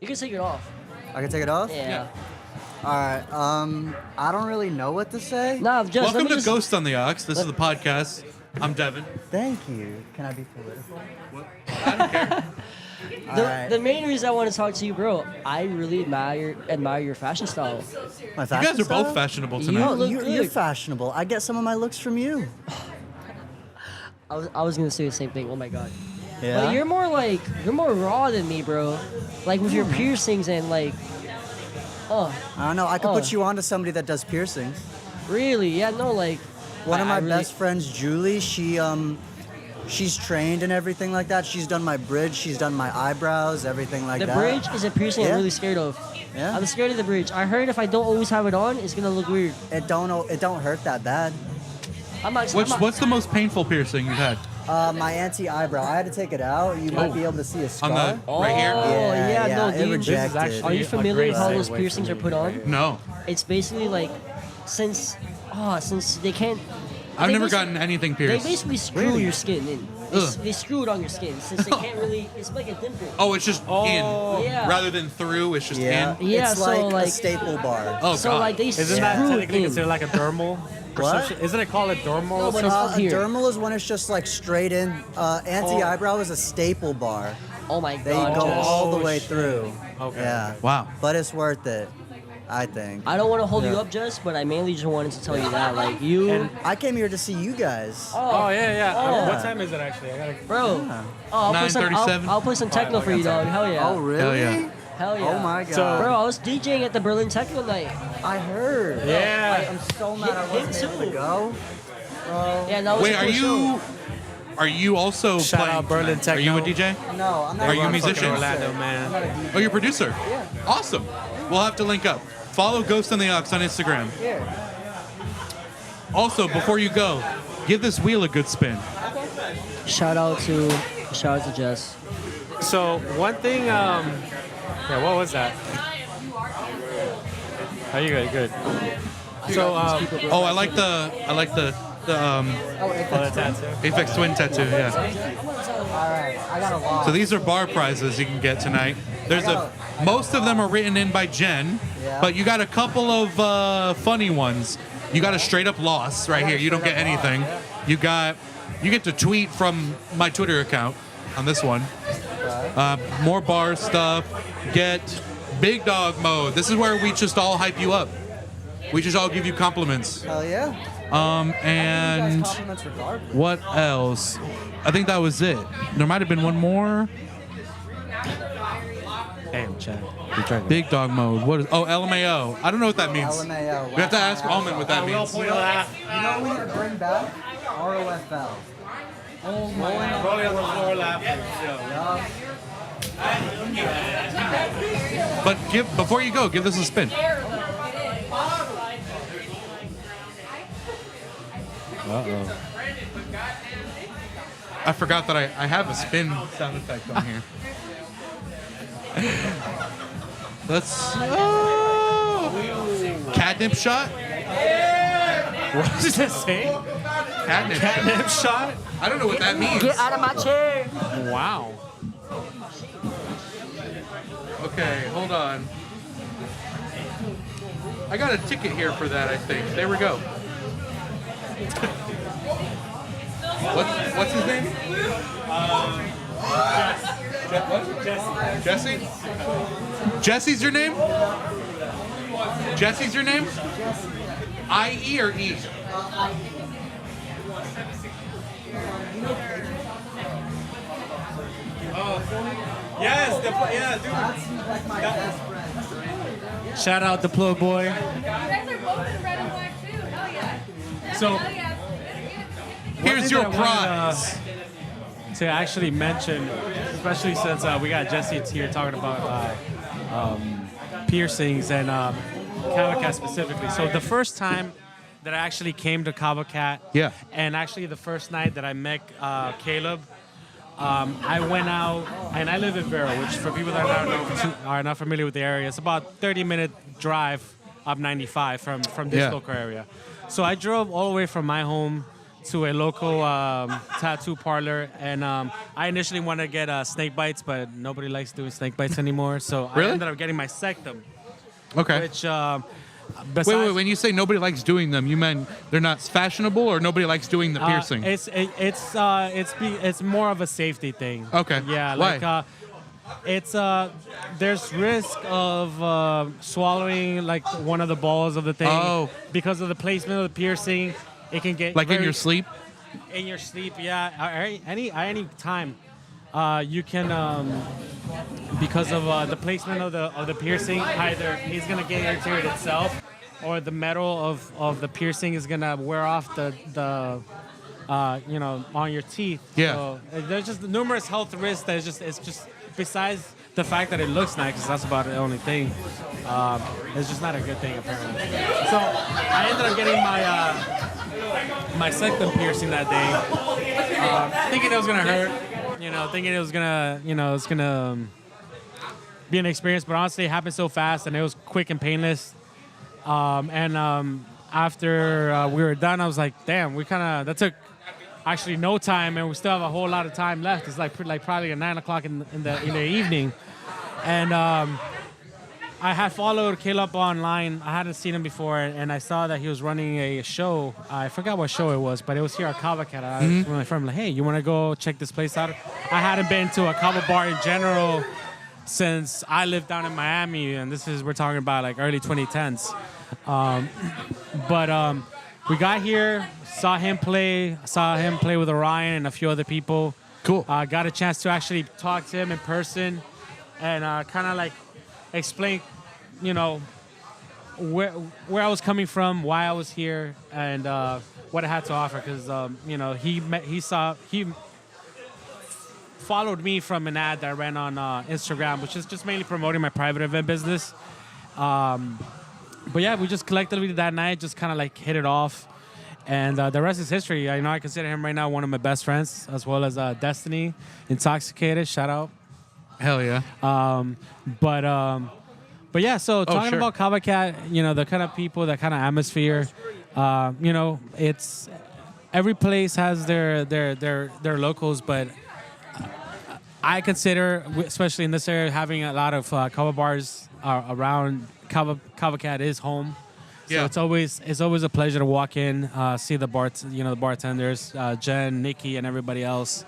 You can take it off. I can take it off? Yeah. All right. I don't really know what to say. Nah, Jess, Welcome to Ghost on the Aux. This is the podcast. I'm Devin. Thank you. Can I be political? I don't care. The main reason I want to talk to you, bro, I really admire your fashion style. My You fashion guys are style? both fashionable tonight. You look You're good. fashionable. I get some of my looks from you. I was gonna say the same thing. Oh my god. Yeah. But you're more raw than me, bro. Like with your piercings and like. I don't know. I could put you on to somebody that does piercings. Really? Yeah. No. Like. One of my I really- best friends, Julie, she's trained and everything like that. She's done my bridge. She's done my eyebrows, everything like The that. bridge is a piercing I'm really scared of. Yeah. I'm scared of the bridge. I heard if I don't always have it on, it's gonna look weird. It don't hurt that bad. What's the most painful piercing you've had? My anti-eyebrow. I had to take it out. You might be able to see a scar. On the right here? Yeah, no, it dude. rejected. Are you familiar with how those piercings are put on? No. It's basically like, since they can't. I've they never basi- gotten anything pierced. They basically screw your skin in. They screw it on your skin since they can't really. It's like a dimple. Oh, it's just in. Yeah. Rather than through, it's just Yeah, in. Yeah, it's so, like a like- staple bar. Oh, So God. like they Isn't that screw it technically in. considered like a dermal? Or What? some shit? Isn't it called a dermal? No, but or it's something? up A here. dermal is when it's just like straight in. Anti-eyebrow is a staple bar. Oh my They god. go Jess. all the way through. Okay. Yeah. Wow. But it's worth it, I think. I don't want to hold you up, Jess, but I mainly just wanted to tell you that, like you, I came here to see you guys. Oh, yeah. Oh. What time is it actually? I gotta. bro. Oh, I'll put some. 9:37. I'll play some techno for you, dog. Hell yeah. Oh, really? Hell yeah. Hell yeah. Oh my god. So- Bro, I was DJing at the Berlin Techno night. I heard. Yeah. I'm so mad I wasn't Him able to too. go. Yeah, that was Wait, a cool show. are you also Shout playing? out Berlin tonight? Are you a DJ? No, I'm not. Are you a I'm musician? fucking Orlando, sick. man. Oh, you're a producer? Yeah. Awesome. We'll have to link up. Follow Ghost on the Aux on Instagram. Yeah. Also, before you go, give this wheel a good spin. Shout out to Jess. So one thing, yeah, what was that? Are you good? Good. So, Oh, I like the oh, the tattoo. Aphex Twin tattoo. Yeah. Alright, I got a lot. So these are bar prizes you can get tonight. Most of them are written in by Jen, Yeah. but you got a couple of funny ones. You got a straight up loss right here. You don't get anything. You get to tweet from my Twitter account on this one. More bar stuff. Get big dog mode. This is where we just all hype you up. We just all give you compliments. Hell yeah. And Compliments regardless. what else? I think that was it. There might have been one more. Damn, Chad. Big dog mode. What is? Oh, LMAO. I don't know what that means. LMAO. We have to ask Almond what that means. You know what we need to bring back? ROFL. Rolling on the floor laughing. But before you go, give this a spin. Uh-oh. I forgot that I have a spin sound effect on here. Let's. Catnip shot? What does it say? Catnip shot? I don't know what that means. Get out of my chair. Wow. Okay, hold on. I got a ticket here for that, I think. There we go. What's his name? Jesse? Jesse's your name? Jesse's your name? I-E or E? Yes, Shout out Deploy Boy. You guys are both in red and black too. Hell yeah. So- Hell yeah. Here's your prize. To actually mention, especially since we got Jesse here talking about piercings and Kava Cat specifically. So the first time that I actually came to Kava Cat, Yeah. and actually the first night that I met Caleb, I went out, and I live in Vero, which for people that are not familiar with the area, it's about 30-minute drive up 95 from this local area. So I drove all the way from my home to a local tattoo parlor, and I initially wanted to get snake bites, but nobody likes doing snake bites anymore, so Really? I ended up getting my sectum. Okay. Which, wait. When you say nobody likes doing them, you meant they're not fashionable, or nobody likes doing the piercing? It's more of a safety thing. Okay. Yeah. Why? Like it's there's risk of swallowing like one of the balls of the thing. Oh. Because of the placement of the piercing, it can get Like in your sleep? In your sleep, yeah. Any time, you can. Because of the placement of the piercing, either he's gonna get irritated itself, or the metal of the piercing is gonna wear off the on your teeth. Yeah. So there's just numerous health risks. It's just besides the fact that it looks nice, 'cause that's about the only thing. It's just not a good thing apparently. So I ended up getting my second piercing that day, thinking it was gonna hurt. Thinking it was gonna be an experience, but honestly, it happened so fast and it was quick and painless. After we were done, I was like, "Damn, that took actually no time, and we still have a whole lot of time left." It's like probably at 9 o'clock in the evening, and I had followed Caleb online. I hadn't seen him before, and I saw that he was running a show. I forgot what show it was, but it was here at Kava Cat. I was with my friend, like, "Hey, you want to go check this place out?" I hadn't been to a Kava bar in general since I lived down in Miami, and we're talking about like early 2010s. But we got here, saw him play with Orion and a few other people. Cool. Got a chance to actually talk to him in person, and kind of like explain, where I was coming from, why I was here, and what I had to offer. Because he followed me from an ad that I ran on Instagram, which is just mainly promoting my private event business. But yeah, we just collectively that night just kind of like hit it off, and the rest is history. I consider him right now one of my best friends, as well as Destiny, Intoxicated. Shout out. Hell yeah. But yeah, so talking sure. about Kava Cat, the kind of people, that kind of atmosphere, it's every place has their locals, but I consider, especially in this area, having a lot of Kava bars around. Kava Cat is home, so Yeah. it's always a pleasure to walk in, see the bartenders, Jen, Nikki, and everybody else.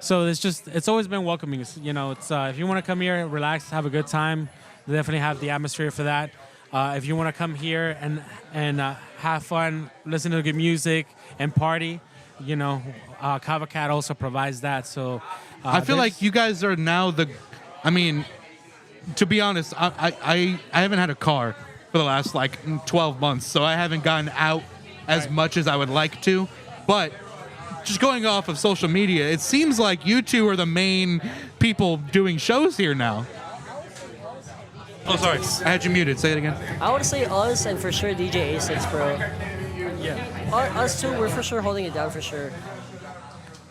So it's always been welcoming. It's if you want to come here, relax, have a good time, they definitely have the atmosphere for that. If you want to come here and have fun, listen to good music and party, Kava Cat also provides that. So I feel like you guys are now to be honest, I haven't had a car for the last 12 months, so I haven't gotten out as much as I would like to. But just going off of social media, it seems like you two are the main people doing shows here now. Oh, sorry. I had you muted. Say it again. I would say us and for sure DJ A6, bro. yeah. Us two, we're for sure holding it down for sure.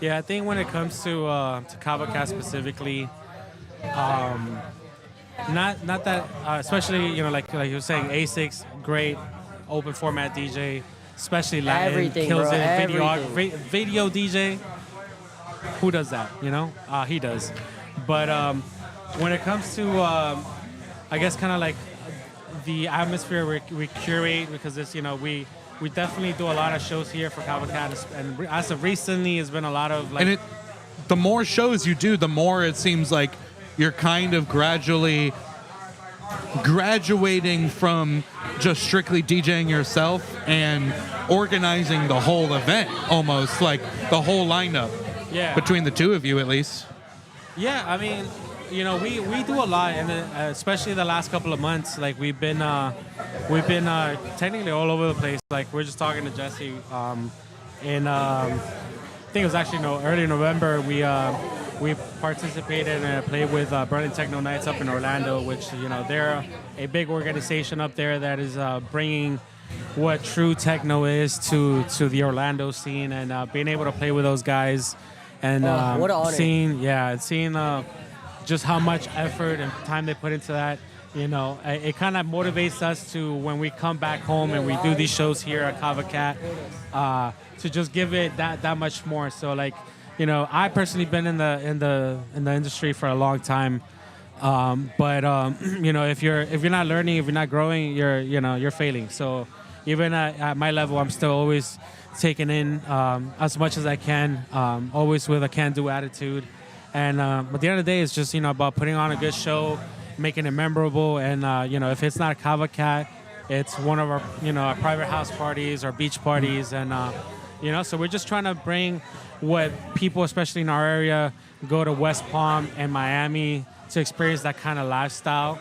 Yeah, I think when it comes to Kava Cat specifically, not that especially like you were saying, A6, great open format DJ, especially Latin, Everything, kills bro, it. Video DJ, who does that? He does. But when it comes to I guess kind of like the atmosphere we curate, because it's we definitely do a lot of shows here for Kava Cat, and as of recently, it's been a lot of like. And the more shows you do, the more it seems like you're kind of gradually graduating from just strictly DJing yourself and organizing the whole event, almost like the whole lineup. Yeah. Between the two of you, at least. Yeah, I mean, we do a lot, and especially the last couple of months, like we've been technically all over the place. Like we're just talking to Jesse. in I think it was actually early November. We participated and played with Berlin Techno Nights up in Orlando, which they're a big organization up there that is bringing what true techno is to the Orlando scene, and being able to play with those guys and what an honor. seeing just how much effort and time they put into that. It kind of motivates us to, when we come back home and we do these shows here at Kava Cat, to just give it that much more. So I personally been in the industry for a long time, but if you're not learning, if you're not growing, you're failing. So even at my level, I'm still always taking in as much as I can, always with a can-do attitude. And at the end of the day, it's just about putting on a good show, making it memorable. And if it's not a Kava Cat, it's one of our our private house parties or beach parties, and so we're just trying to bring what people, especially in our area, go to West Palm and Miami to experience that kind of lifestyle.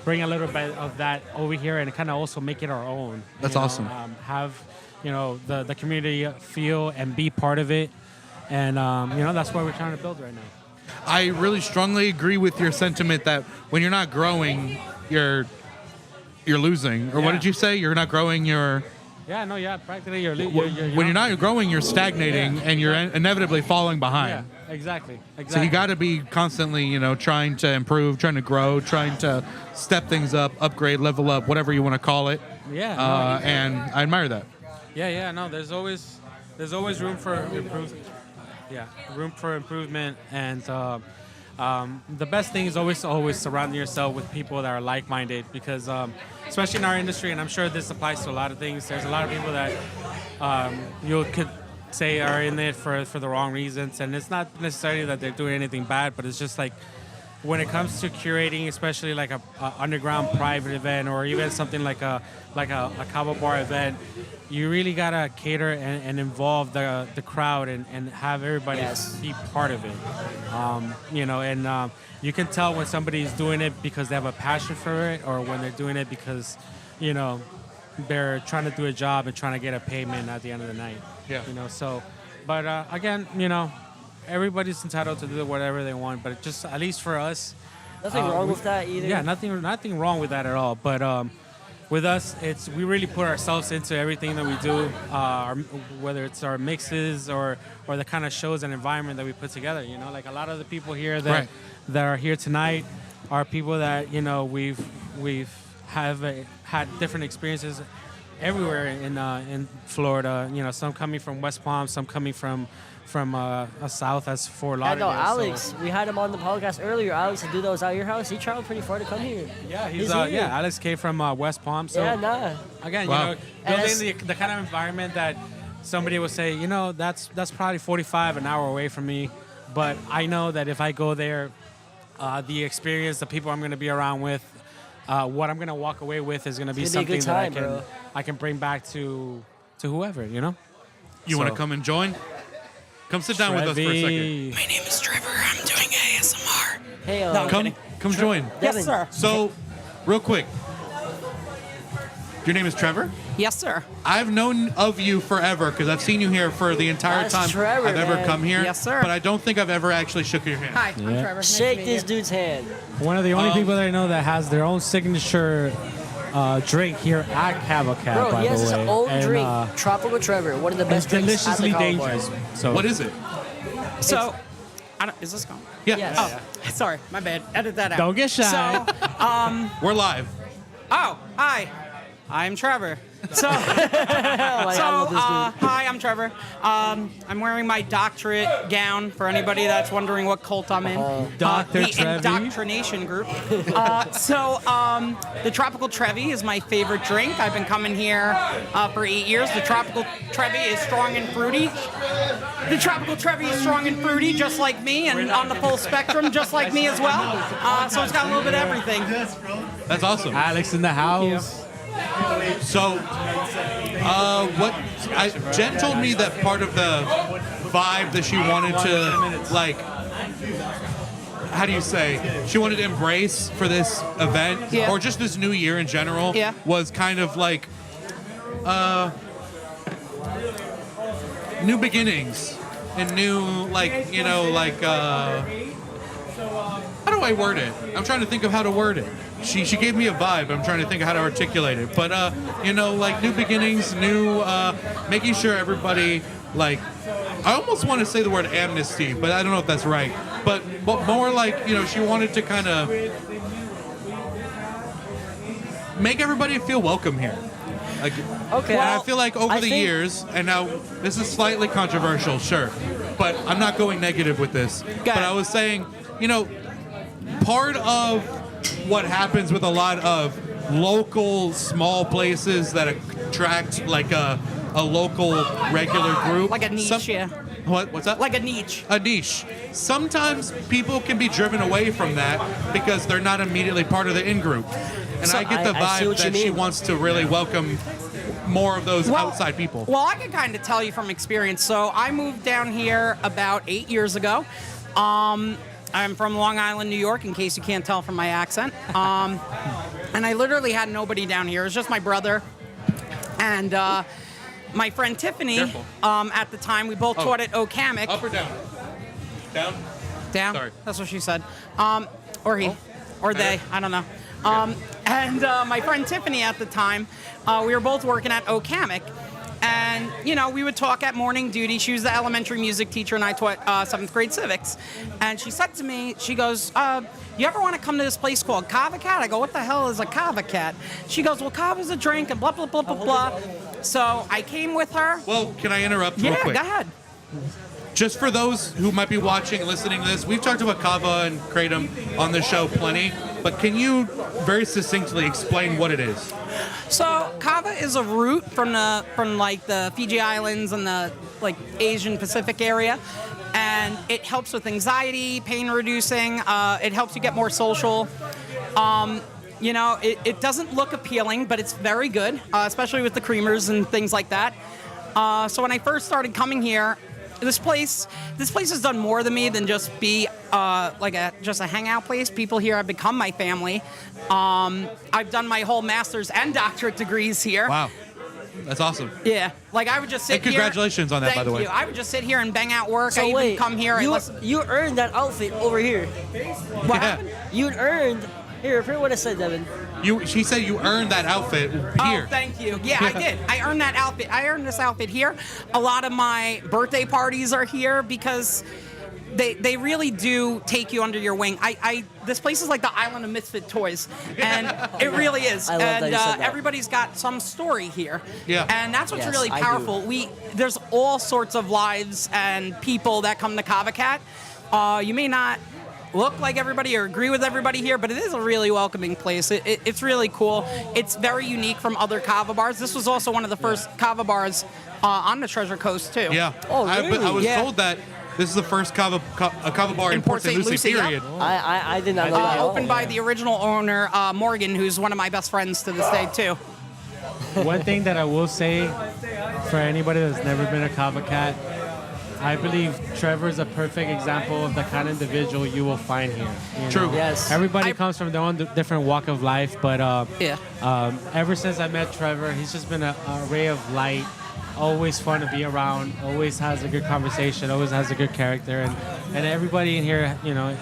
Bring a little bit of that over here and kind of also make it our own. That's awesome. Have the community feel and be part of it, and that's what we're trying to build right now. I really strongly agree with your sentiment that when you're not growing, you're losing. Or what did you say? You're not growing. Practically when you're not growing, you're stagnating, and you're inevitably falling behind. Yeah, exactly. So you got to be constantly, trying to improve, trying to grow, trying to step things up, upgrade, level up, whatever you want to call it. Yeah. And I admire that. Yeah. No, there's always room for improvement. Yeah, room for improvement, and the best thing is always surrounding yourself with people that are like-minded, because especially in our industry, and I'm sure this applies to a lot of things, there's a lot of people that you could say are in it for the wrong reasons, and it's not necessarily that they're doing anything bad, but it's just when it comes to curating, especially like a underground private event, or even something like a Kava bar event, you really gotta cater and involve the crowd and have everybody be part of it. You can tell when somebody's doing it because they have a passion for it, or when they're doing it because they're trying to do a job and trying to get a payment at the end of the night. Yeah. But again, everybody's entitled to do whatever they want, but just at least for us, Nothing wrong with that either. Yeah, nothing wrong with that at all. But with us, we really put ourselves into everything that we do, whether it's our mixes or the kind of shows and environment that we put together. Like a lot of the people here that are here tonight are people that we've had different experiences everywhere in Florida. Some coming from West Palm, some coming from south as Fort Lauderdale. I know Alex. We had him on the podcast earlier. Alex, to do those out your house. He traveled pretty far to come here. Yeah, he's Alex came from West Palm. So again, building the kind of environment that somebody will say, that's probably 45 an hour away from me, but I know that if I go there, the experience, the people I'm going to be around with, what I'm going to walk away with is going to be something that I can bring back to whoever, You want to come and join? Come sit down with us for a second. My name is Trevor. I'm doing ASMR. Hey, come join. Yes, sir. So, real quick, your name is Trevor? Yes, sir. I've known of you forever because I've seen you here for the entire time Trevor, I've ever come here. Yes, sir. But I don't think I've ever actually shook your hand. Hi, I'm Trevor. Nice Shake to meet this you. dude's hand. One of the only people that I know that has their own signature drink here at Kava Cat, Bro, by he has the his way. own drink, Tropical Trevor, one of the best drinks at the deliciously Kava Bar. dangerous. So What is it? So, is this going? Yeah. Yes. Oh, sorry, my bad. Edit that out. Don't get shy. So, We're live. Hi. I'm Trevor. So, I love this dude. hi, I'm Trevor. I'm wearing my doctorate gown for anybody that's wondering what cult I'm in. Dr. The Trevi. indoctrination group. The Tropical Trevi is my favorite drink. I've been coming here for 8 years. The Tropical Trevi is strong and fruity. The Tropical Trevi is strong and fruity, just like me, and on the full spectrum, just like me as well. So it's got a little bit of everything. That's awesome. Alex in the house. So, Jen told me that part of the vibe that she wanted to, like, how do you say, she wanted to embrace for this event, or just this new year in general, was kind of like, new beginnings and new, like, you know, like, how do I word it? I'm trying to think of how to word it. She gave me a vibe. I'm trying to think of how to articulate it. But, you know, like new beginnings, new, making sure everybody, like, I almost want to say the word amnesty, but I don't know if that's right. But more like, you know, she wanted to kind of make everybody feel welcome here. Like, Okay. and Well, I feel like over I the think- years, and now this is slightly controversial, sure, but I'm not going negative with this. But I was saying, you know, part of what happens with a lot of local small places that attract like a local regular group, Like a niche, yeah. What's that? Like a niche. A niche. Sometimes people can be driven away from that because they're not immediately part of the in-group. And So I get the I see vibe what you that she mean. wants to really welcome more of those outside people. Well, I can kind of tell you from experience. So I moved down here about 8 years ago. I'm from Long Island, New York, in case you can't tell from my accent. And I literally had nobody down here. It was just my brother and my friend Tiffany. Careful. At the time, we both taught at Okamic. Up or down? Down? Down. Sorry. That's what she said. Or he. Or they. I don't know. And my friend Tiffany at the time, we were both working at Okamic. And, you know, we would talk at morning duty. She was the elementary music teacher, and I taught 7th grade civics. And she said to me, she goes, you ever want to come to this place called Kava Cat? I go, what the hell is a Kava Cat? She goes, well, Kava's a drink, and blah, blah, blah, blah, blah. So I came with her. Well, can I interrupt real Yeah, quick? go ahead. Just for those who might be watching and listening to this, we've talked about Kava and Kratom on the show plenty, but can you very succinctly explain what it is? So Kava is a root from like the Fiji Islands and the like Asian Pacific area, and it helps with anxiety, pain reducing. It helps you get more social. You know, it doesn't look appealing, but it's very good, especially with the creamers and things like that. So when I first started coming here, this place has done more than me than just be just a hangout place. People here have become my family. I've done my whole master's and doctorate degrees here. Wow. That's awesome. Yeah, like I would just sit And congratulations here. on that, by the way. Thank you. I would just sit here and bang out work. So I wait, even come here and listen. you earned that outfit over here. What happened? You earned. Here, repeat what I said, Devin. She said you earned that outfit here. Oh, thank you. Yeah, I did. I earned that outfit. I earned this outfit here. A lot of my birthday parties are here because they really do take you under your wing. This place is like the island of misfit toys, and it really is. I love that And you said that. everybody's got some story here. Yeah. And that's what's Yes, really I do. powerful. There's all sorts of lives and people that come to Kava Cat. You may not look like everybody or agree with everybody here, but it is a really welcoming place. It's really cool. It's very unique from other kava bars. This was also one of the first kava bars on the Treasure Coast too. Yeah. Oh, I really? was Yeah. told that this is the first kava bar in Port St. Lucie, yeah. period. I did not know that. at all. Opened by the original owner, Morgan, who's one of my best friends to this day too. One thing that I will say for anybody that's never been a Kava Cat, I believe Trevor is a perfect example of the kind of individual you will find here. You True. know? Yes. Everybody comes from their own different walk of life, but Yeah. ever since I met Trevor, he's just been a ray of light. Always fun to be around. Always has a good conversation. Always has a good character, and everybody in here, you know,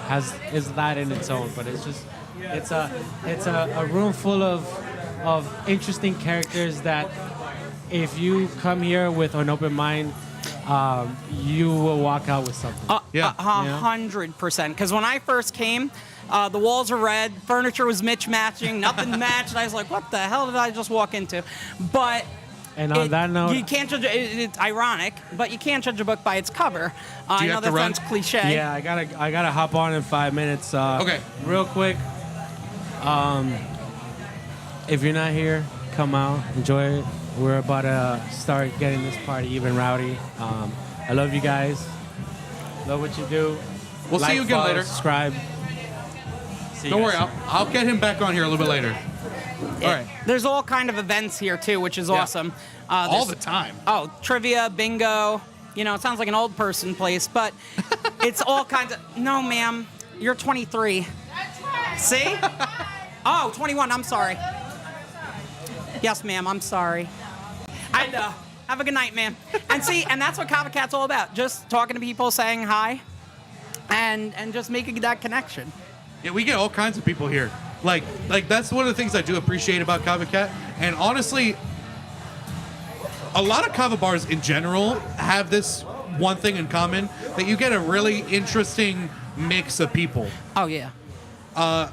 is that in its own. But it's a room full of interesting characters that if you come here with an open mind, you will walk out with something. Yeah. 100%. Because when I first came, the walls were red, furniture was matching, nothing matched. And I was like, what the hell did I just walk into? But And on that note, you can't judge. It's ironic, but you can't judge a book by its cover. Do I you know have that to run? sounds cliche. yeah, I gotta hop on in 5 minutes. Okay. Real quick. If you're not here, come out, enjoy it. We're about to start getting this party even rowdy. I love you guys. Love what you do. We'll see Like, you again follow, later. Subscribe. See you Don't worry, guys. I'll get him back on here a little bit later. All right. There's all kind of events here too, which is awesome. All There's- the time. Oh, trivia, bingo. You know, it sounds like an old person place, but it's all kinds of. No, ma'am, you're 23. See? Oh, 21. I'm sorry. Yes, ma'am. I'm sorry. I know. Have a good night, man. And see, and that's what Kava Cat's all about. Just talking to people, saying hi, and just making that connection. Yeah, we get all kinds of people here. Like that's one of the things I do appreciate about Kava Cat. And honestly, a lot of kava bars in general have this one thing in common, that you get a really interesting mix of people. Oh, yeah. Now,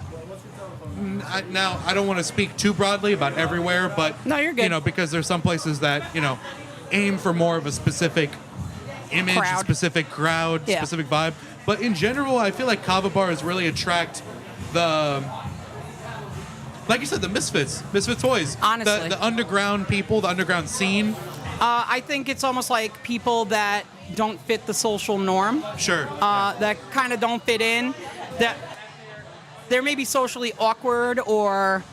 I don't want to speak too broadly about everywhere, but no, you're good. You know, because there's some places that, you know, aim for more of a specific image, Crowd. specific crowd, Yeah. specific vibe. But in general, I feel like kava bars really attract the, like you said, the misfits toys. Honestly. The underground people, the underground scene. I think it's almost like people that don't fit the social norm. Sure. That kind of don't fit in. That they're maybe socially awkward, or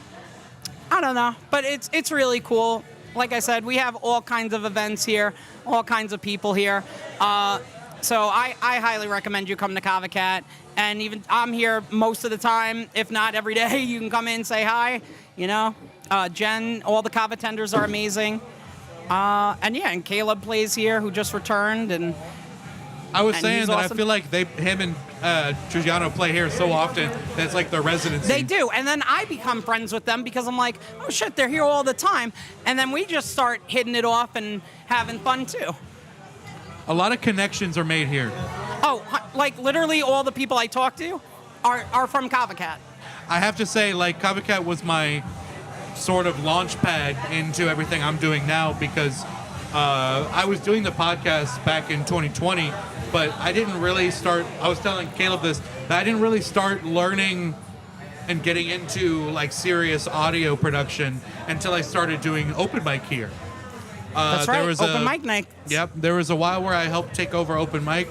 I don't know. But it's really cool. Like I said, we have all kinds of events here, all kinds of people here. So I highly recommend you come to Kava Cat. And even I'm here most of the time, if not every day. You can come in, say hi. You know, Jen, all the Kava tenders are amazing. And Caleb plays here, who just returned, and I was and saying he's that awesome. I feel like him and Trujillo play here so often that it's like their residency. They do, and then I become friends with them because I'm like, oh shit, they're here all the time, and then we just start hitting it off and having fun too. A lot of connections are made here. Oh, like literally all the people I talk to are from Kava Cat. I have to say, like, Kava Cat was my sort of launch pad into everything I'm doing now, because I was doing the podcast back in 2020, but I didn't really start, I was telling Caleb this, that I didn't really start learning and getting into like serious audio production until I started doing open mic here. That's right, open mic night. Yep, there was a while where I helped take over open mic,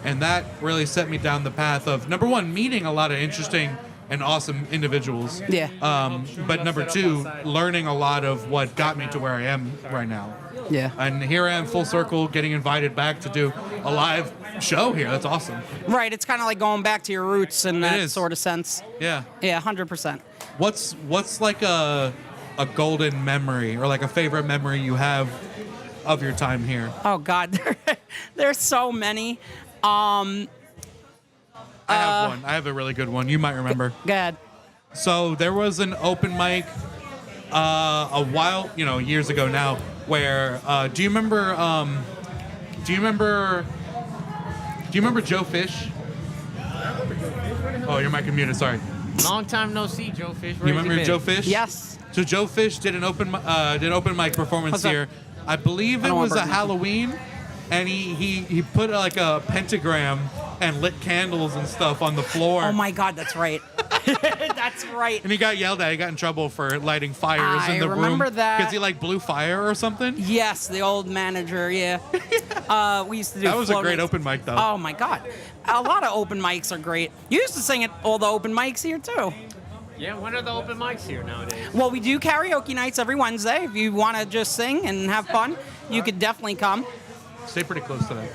and that really set me down the path of, number one, meeting a lot of interesting and awesome individuals. Yeah. But number two, learning a lot of what got me to where I am right now. Yeah. And here I am, full circle, getting invited back to do a live show here. That's awesome. Right, it's kind of like going back to your roots in that sort of sense. Yeah. Yeah, 100%. What's like a golden memory, or like a favorite memory you have of your time here? Oh God, there's so many. I have one. I have a really good one. You might remember. Go ahead. So there was an open mic a while, years ago now, where do you remember Joe Fish? Oh, your mic is muted. Sorry. Long time no see, Joe Fish. You remember Joe Fish? Yes. So Joe Fish did an open mic performance What's that? here. I believe it was a Halloween, and he put like a pentagram and lit candles and stuff on the floor. Oh my God, that's right. That's right. And he got yelled at. He got in trouble for lighting fires in the room. I remember that. Because he like blew fire or something. Yes, the old manager. Yeah. We used to do. That was a great floaters. open mic though. Oh my God, a lot of open mics are great. You used to sing at all the open mics here too. Yeah, when are the open mics here nowadays? Well, we do karaoke nights every Wednesday. If you want to just sing and have fun, you could definitely come. Stay pretty close to that.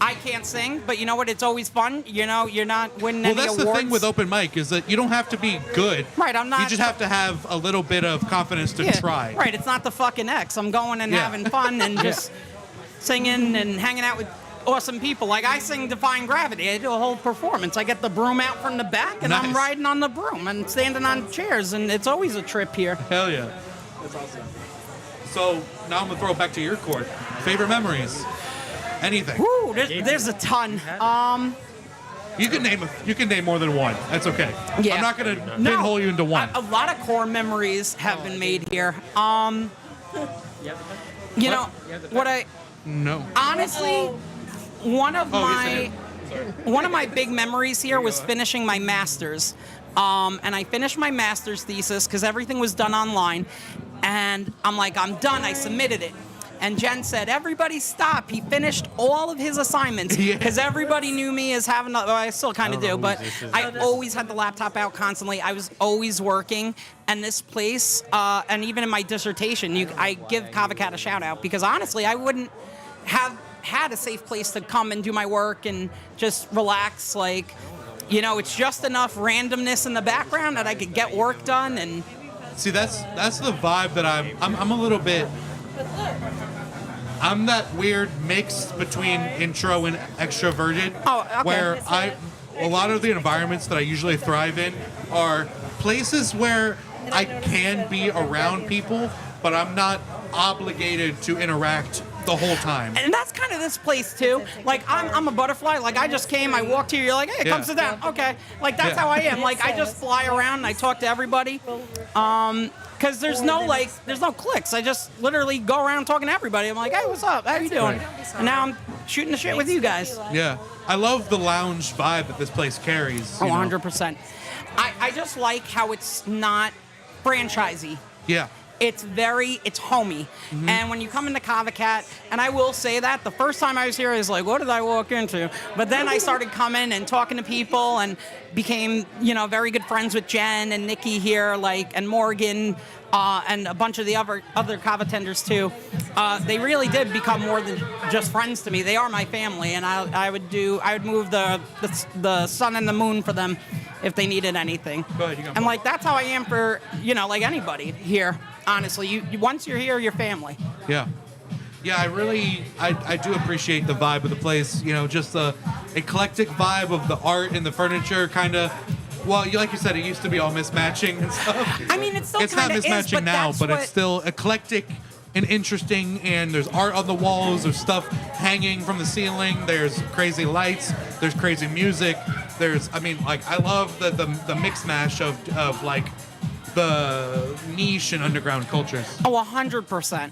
I can't sing, but you know what? It's always fun. You're not winning any Well, awards. that's the thing with open mic, is that you don't have to be good. Right, I'm not. You just have to have a little bit of confidence to try. Right, it's not the fucking X. I'm going and having fun and just singing and hanging out with awesome people. Like I sing Defying Gravity. I do a whole performance. I get the broom out from the back and I'm Nice. riding on the broom and standing on chairs, and it's always a trip here. Hell yeah. That's awesome. So now I'm gonna throw it back to your court. Favorite memories? Anything? Woo, there's a ton. You can name more than one. That's okay. Yeah. I'm not gonna pinhole you into one. A lot of core memories have been made here. No. Honestly, one of my big memories here was finishing my master's. And I finished my master's thesis because everything was done online. And I'm like, I'm done. I submitted it. And Jen said, everybody stop. He finished all of his assignments because everybody knew me as having, well, I still kind of do, but I always had the laptop out constantly. I was always working. And this place, and even in my dissertation, I give Kava Cat a shout out because honestly, I wouldn't have had a safe place to come and do my work and just relax. Like, it's just enough randomness in the background that I could get work done. And See, that's the vibe that I'm a little bit. I'm that weird mix between intro and extroverted. Oh, okay. Where a lot of the environments that I usually thrive in are places where I can be around people, but I'm not obligated to interact the whole time. And that's kind of this place too. Like I'm a butterfly. Like I just came, I walked here. You're like, hey, come sit down. Okay. Like that's how I am. Like I just fly around and I talk to everybody. Because there's no clicks. I just literally go around talking to everybody. I'm like, hey, what's up? How you doing? And now I'm shooting the shit with you guys. Yeah. I love the lounge vibe that this place carries. Oh, 100%. I just like how it's not franchisey. Yeah. It's homey. Mm-hmm. And when you come into Kava Cat, and I will say that, the first time I was here, I was like, what did I walk into? But then I started coming and talking to people and became, very good friends with Jen and Nikki here, and Morgan, and a bunch of the other Kava tenders too. They really did become more than just friends to me. They are my family, and I would move the sun and the moon for them if they needed anything. And that's how I am for anybody here. Honestly, you once you're here, you're family. Yeah. Yeah, I do appreciate the vibe of the place. Just the eclectic vibe of the art and the furniture, kind of. Well, like you said, it used to be all mismatching and stuff. I mean, it's not mismatching now, but it's still eclectic and interesting. And there's art on the walls. There's stuff hanging from the ceiling. There's crazy lights. There's crazy music. I love the mix mash of the niche and underground cultures. Oh, 100%.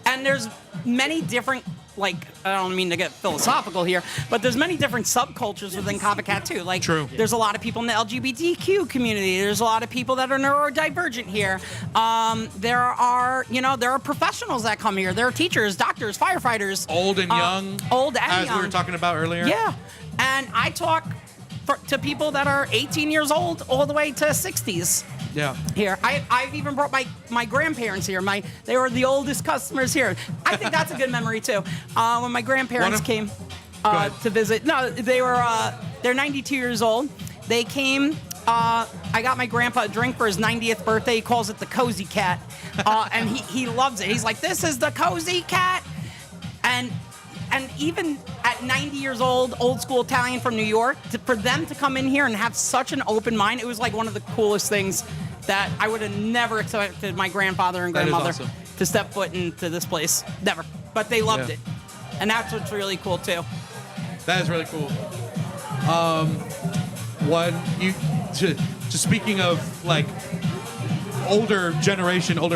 And there's many different, I don't mean to get philosophical here, but there's many different subcultures within Kava Cat too. True. There's a lot of people in the LGBTQ community. There's a lot of people that are neurodivergent here. There are professionals that come here. There are teachers, doctors, firefighters. Old and young. Old and as young. we were talking about earlier. Yeah. And I talk to people that are 18 years old all the way to 60s. Yeah. Here, I've even brought my grandparents here. They were the oldest customers here. I think that's a good memory too. When my grandparents came to visit, they're 92 years old. They came. I got my grandpa a drink for his 90th birthday. He calls it the Cozy Cat, and he loves it. He's like, "This is the Cozy Cat," and even at 90 years old, old school Italian from New York, for them to come in here and have such an open mind, it was like one of the coolest things that I would have never expected my grandfather and grandmother to step foot into this place. Never. But they loved it. And that's what's really cool too. That is really cool. Speaking of older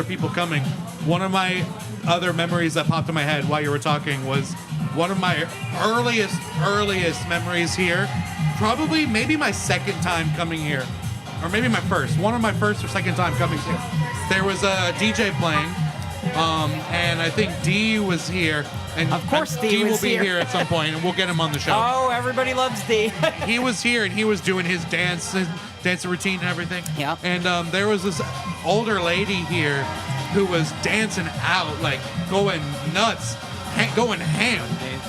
people coming, one of my other memories that popped in my head while you were talking was one of my earliest memories here. Probably maybe my second time coming here, or maybe my first. One of my first or second time coming here. There was a DJ playing, and I think D was here. And of course, D will be here at some point, and we'll get him on the show. Oh, everybody loves D. He was here, and he was doing his dance routine and everything. Yeah. And there was this older lady here who was dancing out, going nuts, going ham.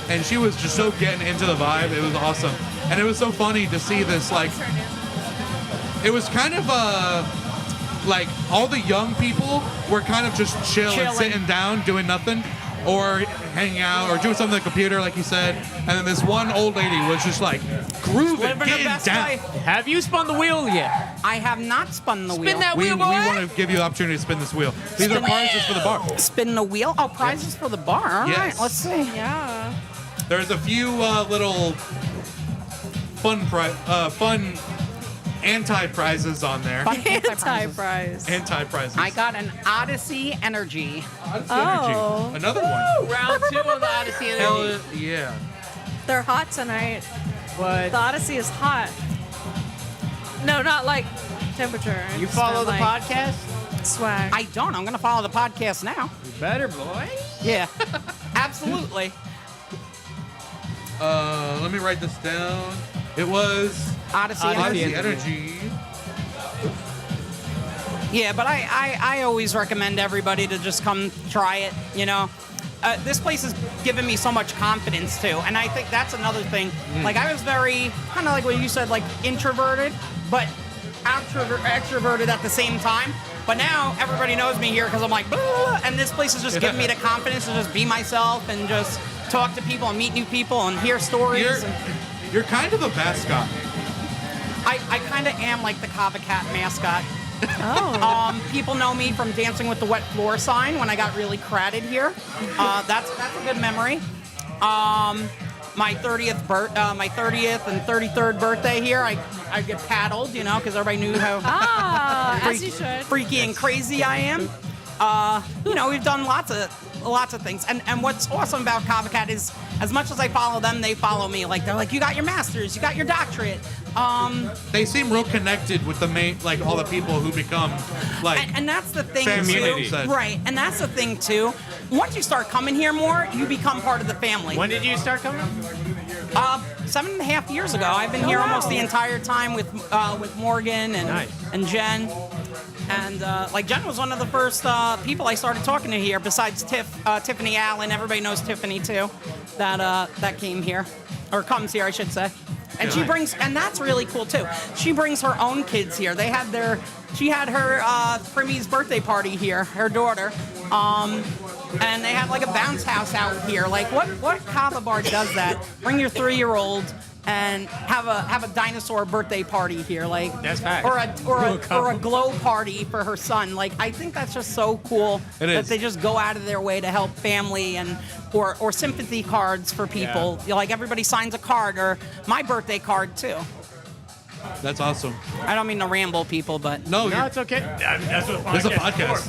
And she was just so getting into the vibe. It was awesome. And it was so funny to see this, it was kind of all the young people were kind of just chilling, sitting down, doing nothing, or hanging out, or doing something on the computer, like you said. And then this one old lady was just grooving, getting down. Have you spun the wheel yet? I have not spun the wheel. Spin that wheel, We boy. want to give you the opportunity to spin this wheel. These are prizes for the bar. Spin the wheel? Oh, prizes for the bar. All right, let's see. Yeah. There's a few little fun anti-prizes on there. Fun Anti-prize. Anti-prizes. I got an Odyssey Energy. Oh. Energy. Another one. Round 2 on the Odyssey Hell Energy. yeah. They're hot tonight. But The Odyssey is hot. No, not temperature. you Just follow the meant, podcast? Swag. I don't. I'm going to follow the podcast now. You better, boy. Yeah, absolutely. Let me write this down. It was Odyssey Odyssey Energy. Energy. Yeah, but I always recommend everybody to just come try it, This place has given me so much confidence, too. And I think that's another thing. I was very, kind of like what you said, introverted, but extroverted at the same time. But now everybody knows me here because I'm like, blah, blah, blah, and this place is just giving me the confidence to just be myself and just talk to people and meet new people and hear stories. You're kind of a mascot. I kind of am like the Kava Cat mascot. Oh. People know me from Dancing with the Wet Floor sign when I got really crowded here. That's a good memory. My 30th and 33rd birthday here, I get paddled, you know, because everybody knew how as you should. freaky and crazy I am. You know, we've done lots of things. And what's awesome about Kava Cat is, as much as I follow them, they follow me. Like, they're like, you got your master's, you got your doctorate. They seem real connected with the main, like all the people who become like. And that's the thing community. too, right? And that's the thing too. Once you start coming here more, you become part of the family. When did you start coming? 7.5 years ago. I've been here almost the entire time with Morgan and Jen. And like Jen was one of the first people I started talking to here, besides Tiffany Allen. Everybody knows Tiffany too. That came here, or comes here, I should say. And she brings, and that's really cool too. She brings her own kids here. She had her Primmy's birthday party here, her daughter. And they had like a bounce house out here. Like what Kava bar does that? Bring your 3-year-old and have a dinosaur birthday party here, like that's fact. or a glow party for her son. Like, I think that's just so cool that they just go out of their way to help family and or sympathy cards for people. Yeah. Like, everybody signs a card, or my birthday card too. That's awesome. I don't mean to ramble, people, but no, it's okay. That's what this is a podcast.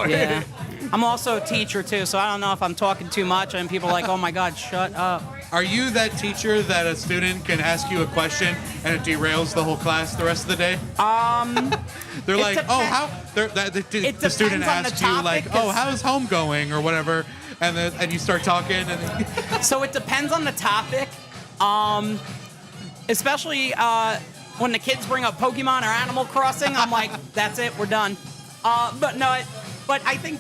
Yeah. I'm also a teacher too, so I don't know if I'm talking too much and people are like, oh my God, shut up. Are you that teacher that a student can ask you a question and it derails the whole class the rest of the day? They're like, the student asks you like, oh, how's home going or whatever, and you start talking and. So it depends on the topic, especially when the kids bring up Pokemon or Animal Crossing. I'm like, that's it, we're done. But I think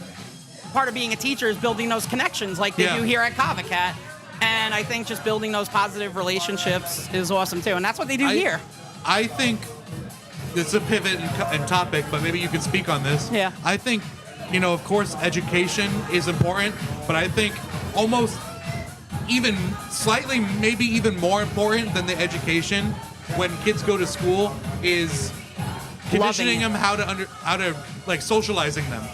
part of being a teacher is building those connections like they do here at Kava Cat. And I think just building those positive relationships is awesome too. And that's what they do here. I think it's a pivot in topic, but maybe you can speak on this. Yeah. I think, of course, education is important, but I think almost even slightly, maybe even more important than the education when kids go to school is conditioning them how to like socializing them.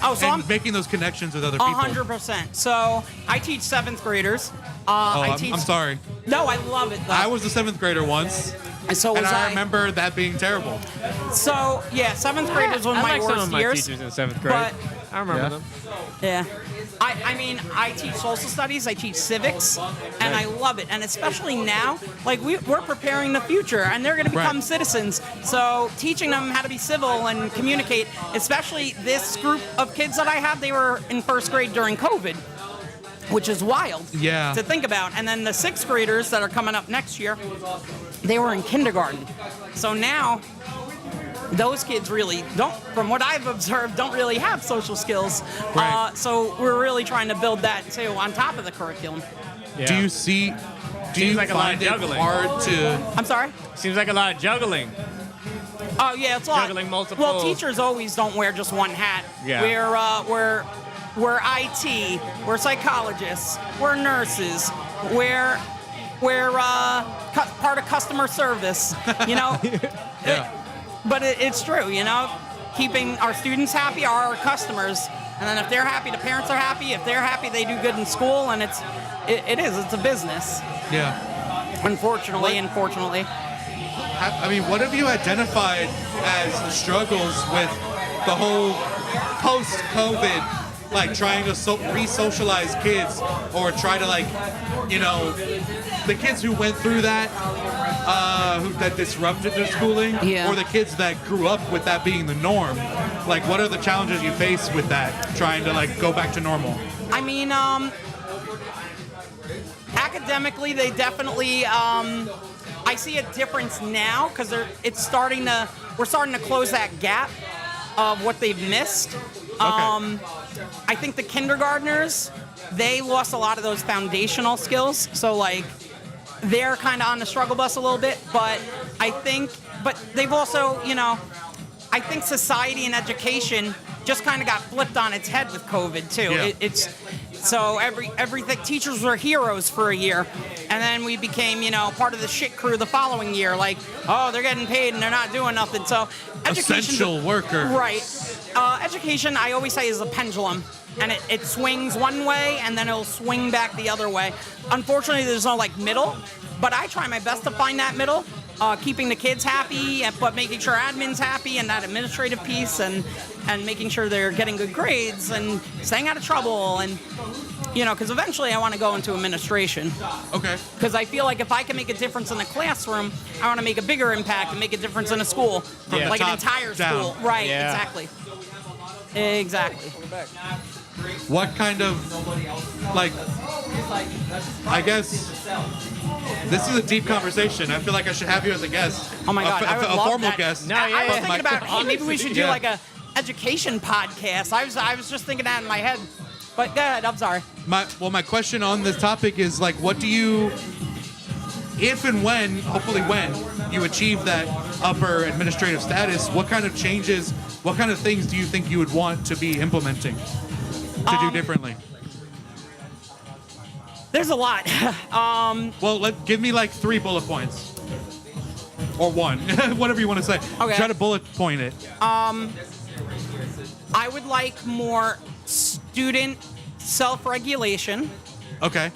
Oh, so I'm making those connections with other people. 100%. So I teach 7th graders. I'm sorry. No, I love it though. I was a 7th grader once. And so was I remember that being terrible. So yeah, 7th grade was one of my worst some of my years. teachers in 7th grade. But I remember them. Yeah. I mean, I teach social studies, I teach civics, and I love it. And especially now, like we're preparing the future, and they're going to become citizens. So teaching them how to be civil and communicate, especially this group of kids that I have, they were in 1st grade during COVID, which is wild to think about. And then the 6th graders that are coming up next year, they were in kindergarten. So now, those kids really don't, from what I've observed, don't really have social skills. Right. So we're really trying to build that too on top of the curriculum. Yeah. Do you like a lot of find it juggling. hard to? I'm sorry? Seems like a lot of juggling. Oh yeah, it's a lot. Juggling multiple. Well, teachers always don't wear just one hat. Yeah. We're IT, we're psychologists, we're nurses, we're part of customer service. But it's true, keeping our students happy are our customers. And then if they're happy, the parents are happy. If they're happy, they do good in school, and it's a business. Yeah. Unfortunately. I mean, what have you identified as struggles with the whole post-COVID, like trying to re-socialize kids, or try to the kids who went through that, that disrupted their schooling, or the kids that grew up with that being the norm? Like, what are the challenges you face with that, trying to go back to normal? I mean, academically, they definitely. I see a difference now because we're starting to close that gap of what they've missed. I think the kindergartners, they lost a lot of those foundational skills. So they're kind of on the struggle bus a little bit, but they've also, I think society and education just kind of got flipped on its head with COVID too. Yeah. It's so everything. Teachers were heroes for a year, and then we became, part of the shit crew the following year. Like, oh, they're getting paid and they're not doing nothing. So, Essential worker. Right. Education, I always say, is a pendulum, and it swings one way and then it'll swing back the other way. Unfortunately, there's no middle, but I try my best to find that middle. Keeping the kids happy, but making sure admin's happy and that administrative piece, and making sure they're getting good grades and staying out of trouble, and because eventually I want to go into administration. Okay. Because I feel like if I can make a difference in the classroom, I want to make a bigger impact and make a difference in a school, From like the an top entire down. school. Right. Yeah. Exactly. Exactly. What kind of, I guess, this is a deep conversation. I feel like I should have you as a guest. Oh my God, I would a love formal that. guest. No, I was yeah. thinking about, hey, maybe we should do Yeah. a education podcast. I was just thinking that in my head. But go ahead, I'm sorry. My question on this topic is what do you, if and when, hopefully when, you achieve that upper administrative status, what kind of changes, what kind of things do you think you would want to be implementing to do differently? There's a lot. Well, give me 3 bullet points. Or 1, whatever you want to say. Okay. Try to bullet point it. I would like more student self-regulation, Okay.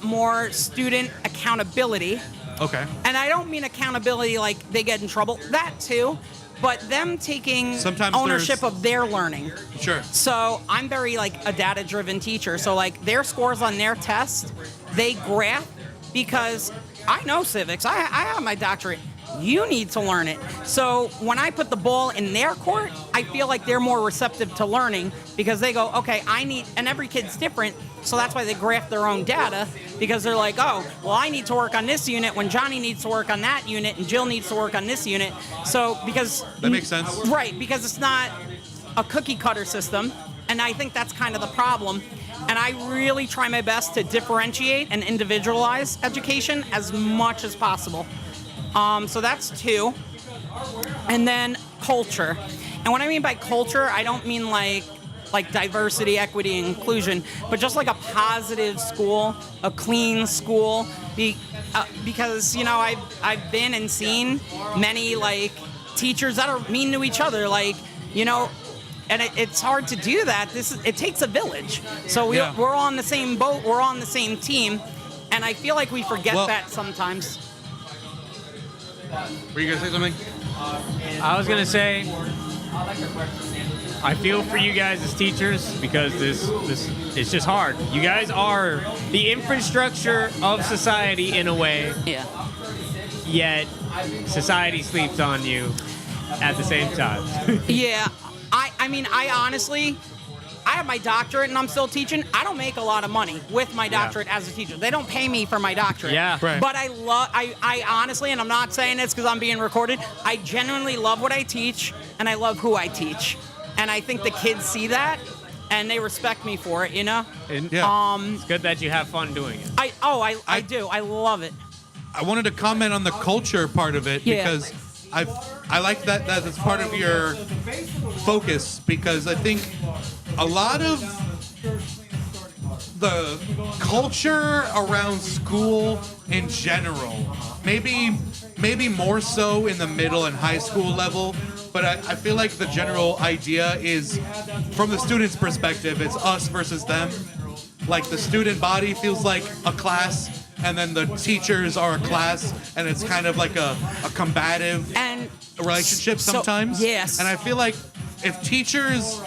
more student accountability. Okay. And I don't mean accountability like they get in trouble, that too, but them taking Sometimes ownership there's- of their learning. Sure. So I'm very a data-driven teacher. So their scores on their test, they graph because I know civics. I have my doctorate. You need to learn it. So when I put the ball in their court, I feel like they're more receptive to learning because they go, okay, and every kid's different. So that's why they graph their own data, because they're like, oh, well, I need to work on this unit when Johnny needs to work on that unit and Jill needs to work on this unit. So because That makes sense. Right, because it's not a cookie cutter system, and I think that's kind of the problem. And I really try my best to differentiate and individualize education as much as possible. So that's 2. And then culture. And what I mean by culture, I don't mean like diversity, equity, and inclusion, but just a positive school, a clean school. Because I've been and seen many teachers that are mean to each other, and it's hard to do that. It takes a village. So we're on the same boat, we're on the same team, and I feel like we forget that sometimes. Were you going to say something? I was gonna say, I feel for you guys as teachers because this it's just hard. You guys are the infrastructure of society in a way. Yeah. Yet society sleeps on you at the same time. Yeah. I honestly, I have my doctorate and I'm still teaching. I don't make a lot of money with my doctorate as a teacher. They don't pay me for my doctorate. Yeah. Right. But I honestly, and I'm not saying this because I'm being recorded, I genuinely love what I teach and I love who I teach. And I think the kids see that and they respect me for it, And, it's good that you have fun doing it. I do. I love it. I wanted to comment on the culture part of it because I like that that's part of your focus, because I think a lot of the culture around school in general, maybe more so in the middle and high school level, but I feel like the general idea is, from the student's perspective, it's us versus them. Like the student body feels like a class, and then the teachers are a class, and it's kind of like a combative relationship sometimes. Yes. And I feel like if teachers,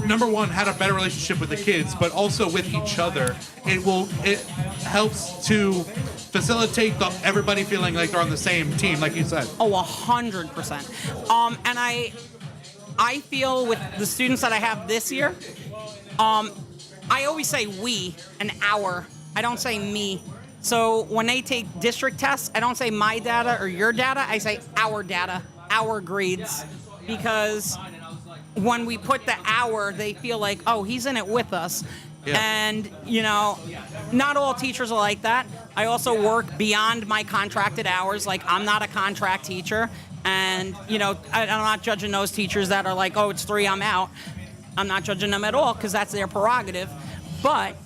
number one, had a better relationship with the kids, but also with each other, it helps to facilitate everybody feeling like they're on the same team, like you said. Oh, 100%. And I feel with the students that I have this year, I always say we and our. I don't say me. So when they take district tests, I don't say my data or your data. I say our data, our grades. Because when we put the our, they feel like, oh, he's in it with us. Yeah. And, not all teachers are like that. I also work beyond my contracted hours. Like, I'm not a contract teacher. And And, I'm not judging those teachers that are like, oh, it's 3, I'm out. I'm not judging them at all because that's their prerogative. But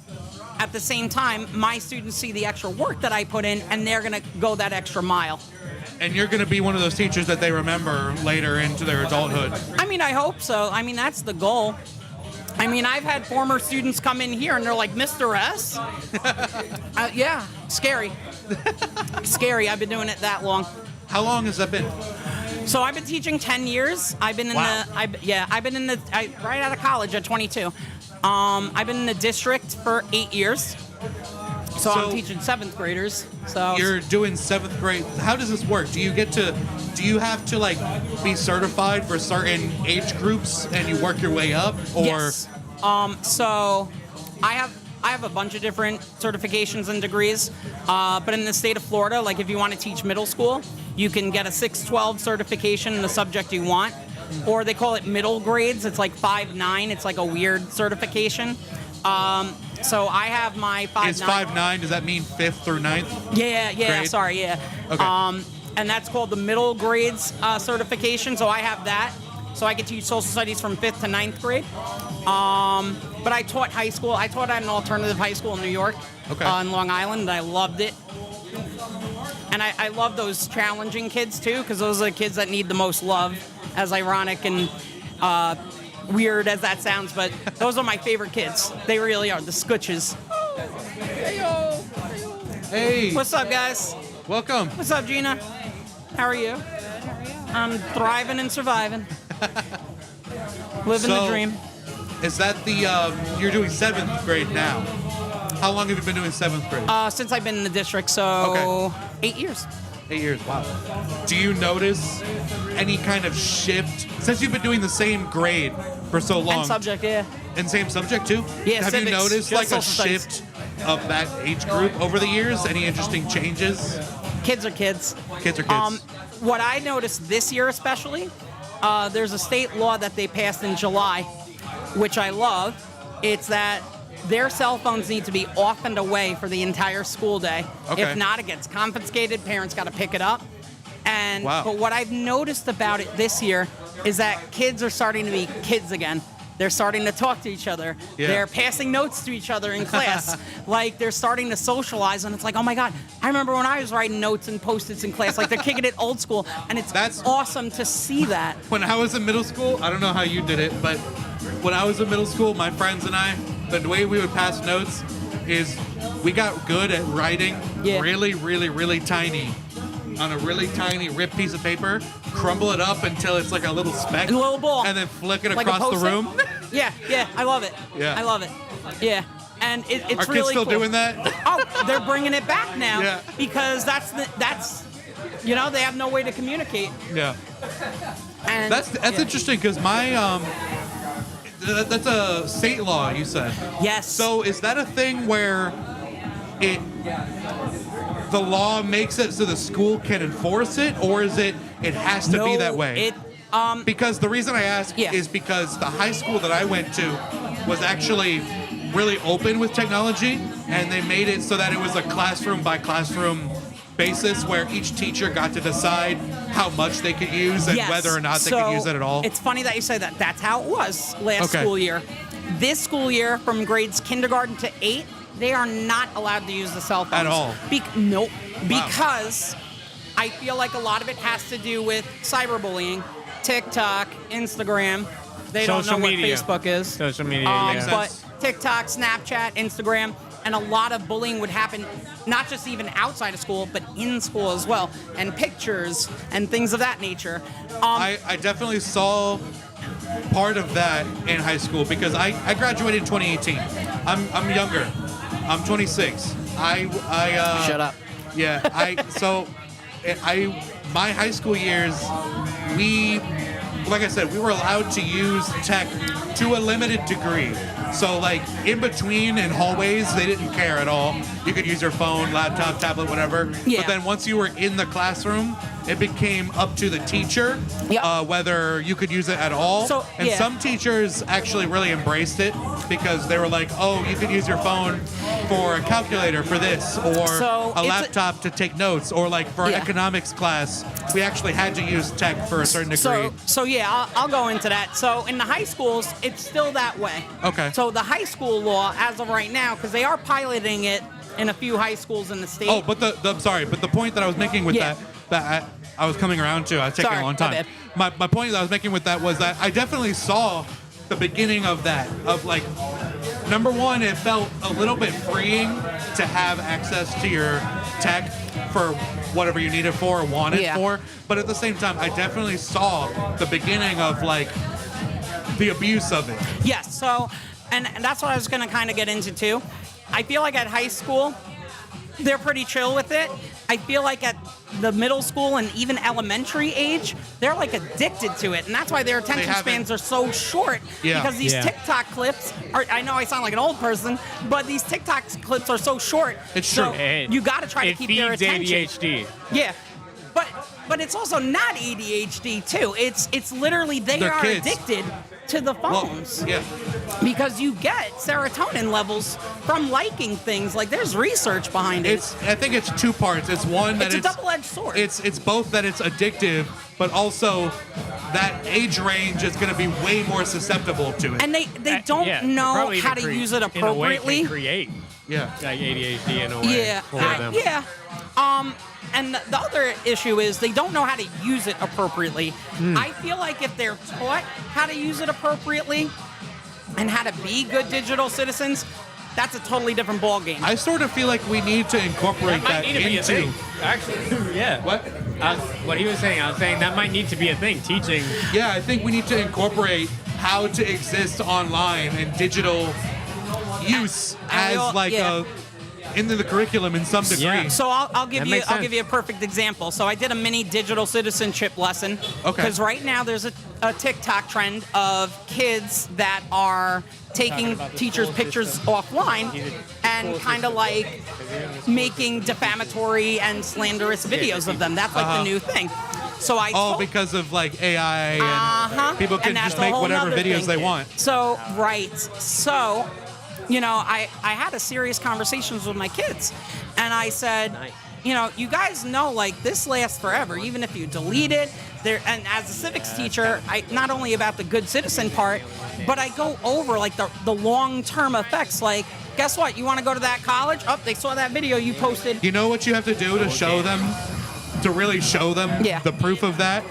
at the same time, my students see the extra work that I put in, and they're going to go that extra mile. And you're going to be one of those teachers that they remember later into their adulthood. I mean, I hope so. I mean, that's the goal. I mean, I've had former students come in here and they're like, Mr. S? Yeah, scary. Scary. I've been doing it that long. How long has that been? So I've been teaching 10 years. I've been in right out of college at 22. I've been in the district for 8 years. So I'm teaching 7th graders. So you're doing 7th grade. How does this work? Do you have to like be certified for certain age groups and you work your way up, or? Yes. So I have a bunch of different certifications and degrees, but in the state of Florida, like if you want to teach middle school, you can get a 612 certification in the subject you want, or they call it middle grades. It's like 5.9. It's like a weird certification. So I have my 5.9. Is 5.9? Does that mean 5th or 9th? Yeah. Grade? Sorry, yeah. Okay. And that's called the middle grades certification. So I have that. So I can teach social studies from 5th to 9th grade. But I taught high school. I taught at an alternative high school in New York, in Long Island, and I loved it. And I love those challenging kids, too, because those are the kids that need the most love, as ironic and weird as that sounds. But those are my favorite kids. They really are, the scooches. Hey. What's up, guys? Welcome. What's up, Gina? How are you? I'm thriving and surviving. Living the dream. Is that the, you're doing 7th grade now? How long have you been doing 7th grade? Since I've been in the district, so 8 years. 8 years, wow. Do you notice any kind of shift, since you've been doing the same grade for so long? And subject, yeah. And same subject too? Yeah, Have civics, you noticed just like a social studies. shift of that age group over the years? Any interesting changes? Kids are kids. Kids are kids. What I noticed this year especially, there's a state law that they passed in July, which I love. It's that their cell phones need to be off and away for the entire school day. Okay. If not, it gets confiscated. Parents got to pick it up. And Wow. But what I've noticed about it this year is that kids are starting to be kids again. They're starting to talk to each other. Yeah. They're passing notes to each other in class. Like, they're starting to socialize, and it's like, oh my God, I remember when I was writing notes and Post-its in class. Like, they're kicking it old school, and that's awesome to see that. When I was in middle school, I don't know how you did it, but when I was in middle school, my friends and I, the way we would pass notes is we got good at writing really, really, really tiny on a really tiny ripped piece of paper, crumble it up until it's like a little speck, and a little ball, and then flick it like a across the Post-it? room. Yeah, I love it. Yeah. I love it. Yeah. And it's Are kids really still cool. doing that? Oh, they're bringing it back now Yeah. because that's they have no way to communicate. Yeah. And That's interesting because my that's a state law, you said. Yes. So is that a thing where the law makes it so the school can enforce it, or is it has to be that way? Because the reason I ask is because the high school that I went to was actually really open with technology, and they made it so that it was a classroom by classroom basis where each teacher got to decide how much they could use and whether or not they could use it at all. It's funny that you say that. That's how it was last school year. This school year, from grades kindergarten to 8, they are not allowed to use the cell phones. At all? Nope. Wow. Because I feel like a lot of it has to do with cyberbullying, TikTok, Instagram. They don't know what Facebook is. Social media, yeah. But TikTok, Snapchat, Instagram, and a lot of bullying would happen, not just even outside of school, but in school as well, and pictures and things of that nature. I definitely saw part of that in high school because I graduated in 2018. I'm younger. I'm 26. Shut up. Yeah. My high school years, like I said, we were allowed to use tech to a limited degree. So like in between in hallways, they didn't care at all. You could use your phone, laptop, tablet, whatever. Yeah. But then once you were in the classroom, it became up to the teacher Yep. whether you could use it at all. So, and yeah. some teachers actually really embraced it because they were like, oh, you could use your phone for a calculator for this, or So, a it's laptop to take notes, or like for Yeah. economics class, we actually had to use tech for a certain degree. So yeah, I'll go into that. So in the high schools, it's still that way. Okay. So the high school law, as of right now, because they are piloting it in a few high schools in the state. Oh, but I'm sorry, but the point that I was making with Yeah. that I was coming around to, I was taking Sorry, a long my time. bad. My point that I was making with that was that I definitely saw the beginning of that, of like, number one, it felt a little bit freeing to have access to your tech for whatever you need it for or want it Yeah. for. But at the same time, I definitely saw the beginning of like the abuse of it. Yes. So, and that's what I was going to kind of get into too. I feel like at high school, they're pretty chill with it. I feel like at the middle school and even elementary age, they're like addicted to it. And that's why their attention haven't- spans are so short. Yeah. Because these Yeah. TikTok clips are, I know I sound like an old person, but these TikTok clips are so short. It's so true. And you got to try to it keep their feeds attention. ADHD. Yeah. But it's also not ADHD too. It's literally they They're are kids. addicted to the Well, phones. yeah. Because you get serotonin levels from liking things. Like there's research behind it. I think it's two parts. It's one that It's a double-edged sword. It's both that it's addictive, but also that age range is going to be way more susceptible to it. And they don't Yeah, know probably how even to use it in a way appropriately. can create yeah. like ADHD in a way. Yeah, for them. yeah. And the other issue is they don't know how to use it appropriately. I feel like if they're taught how to use it appropriately and how to be good digital citizens, that's a totally different ballgame. I sort of feel like we need to incorporate That might need to be a into. thing. Actually, yeah. What? What he was saying, I was saying that might need to be a thing. Teaching. Yeah, I think we need to incorporate how to exist online and digital use And we as all- like yeah. into the curriculum in some degree. Yeah. So I'll give That you makes I'll sense. give you a perfect example. So I did a mini digital citizenship lesson. Okay. Because right now there's a TikTok trend of kids that are taking teachers' pictures offline and kind of like making defamatory and slanderous videos of them. That's like the new thing. So I Oh, told- because of like AI Uh-huh. and people can And that's just a make whole whatever nother videos thing. they want. So, right. So, you know, I had a serious conversations with my kids. And I said, you know, you guys know, like, this lasts forever, even if you delete it. There, and as a civics teacher, I not only about the good citizen part, but I go over, like, the long-term effects. Like, guess what? You want to go to that college? Oh, they saw that video you posted. You know what you have to do to show them, to really show them Yeah. the proof of that?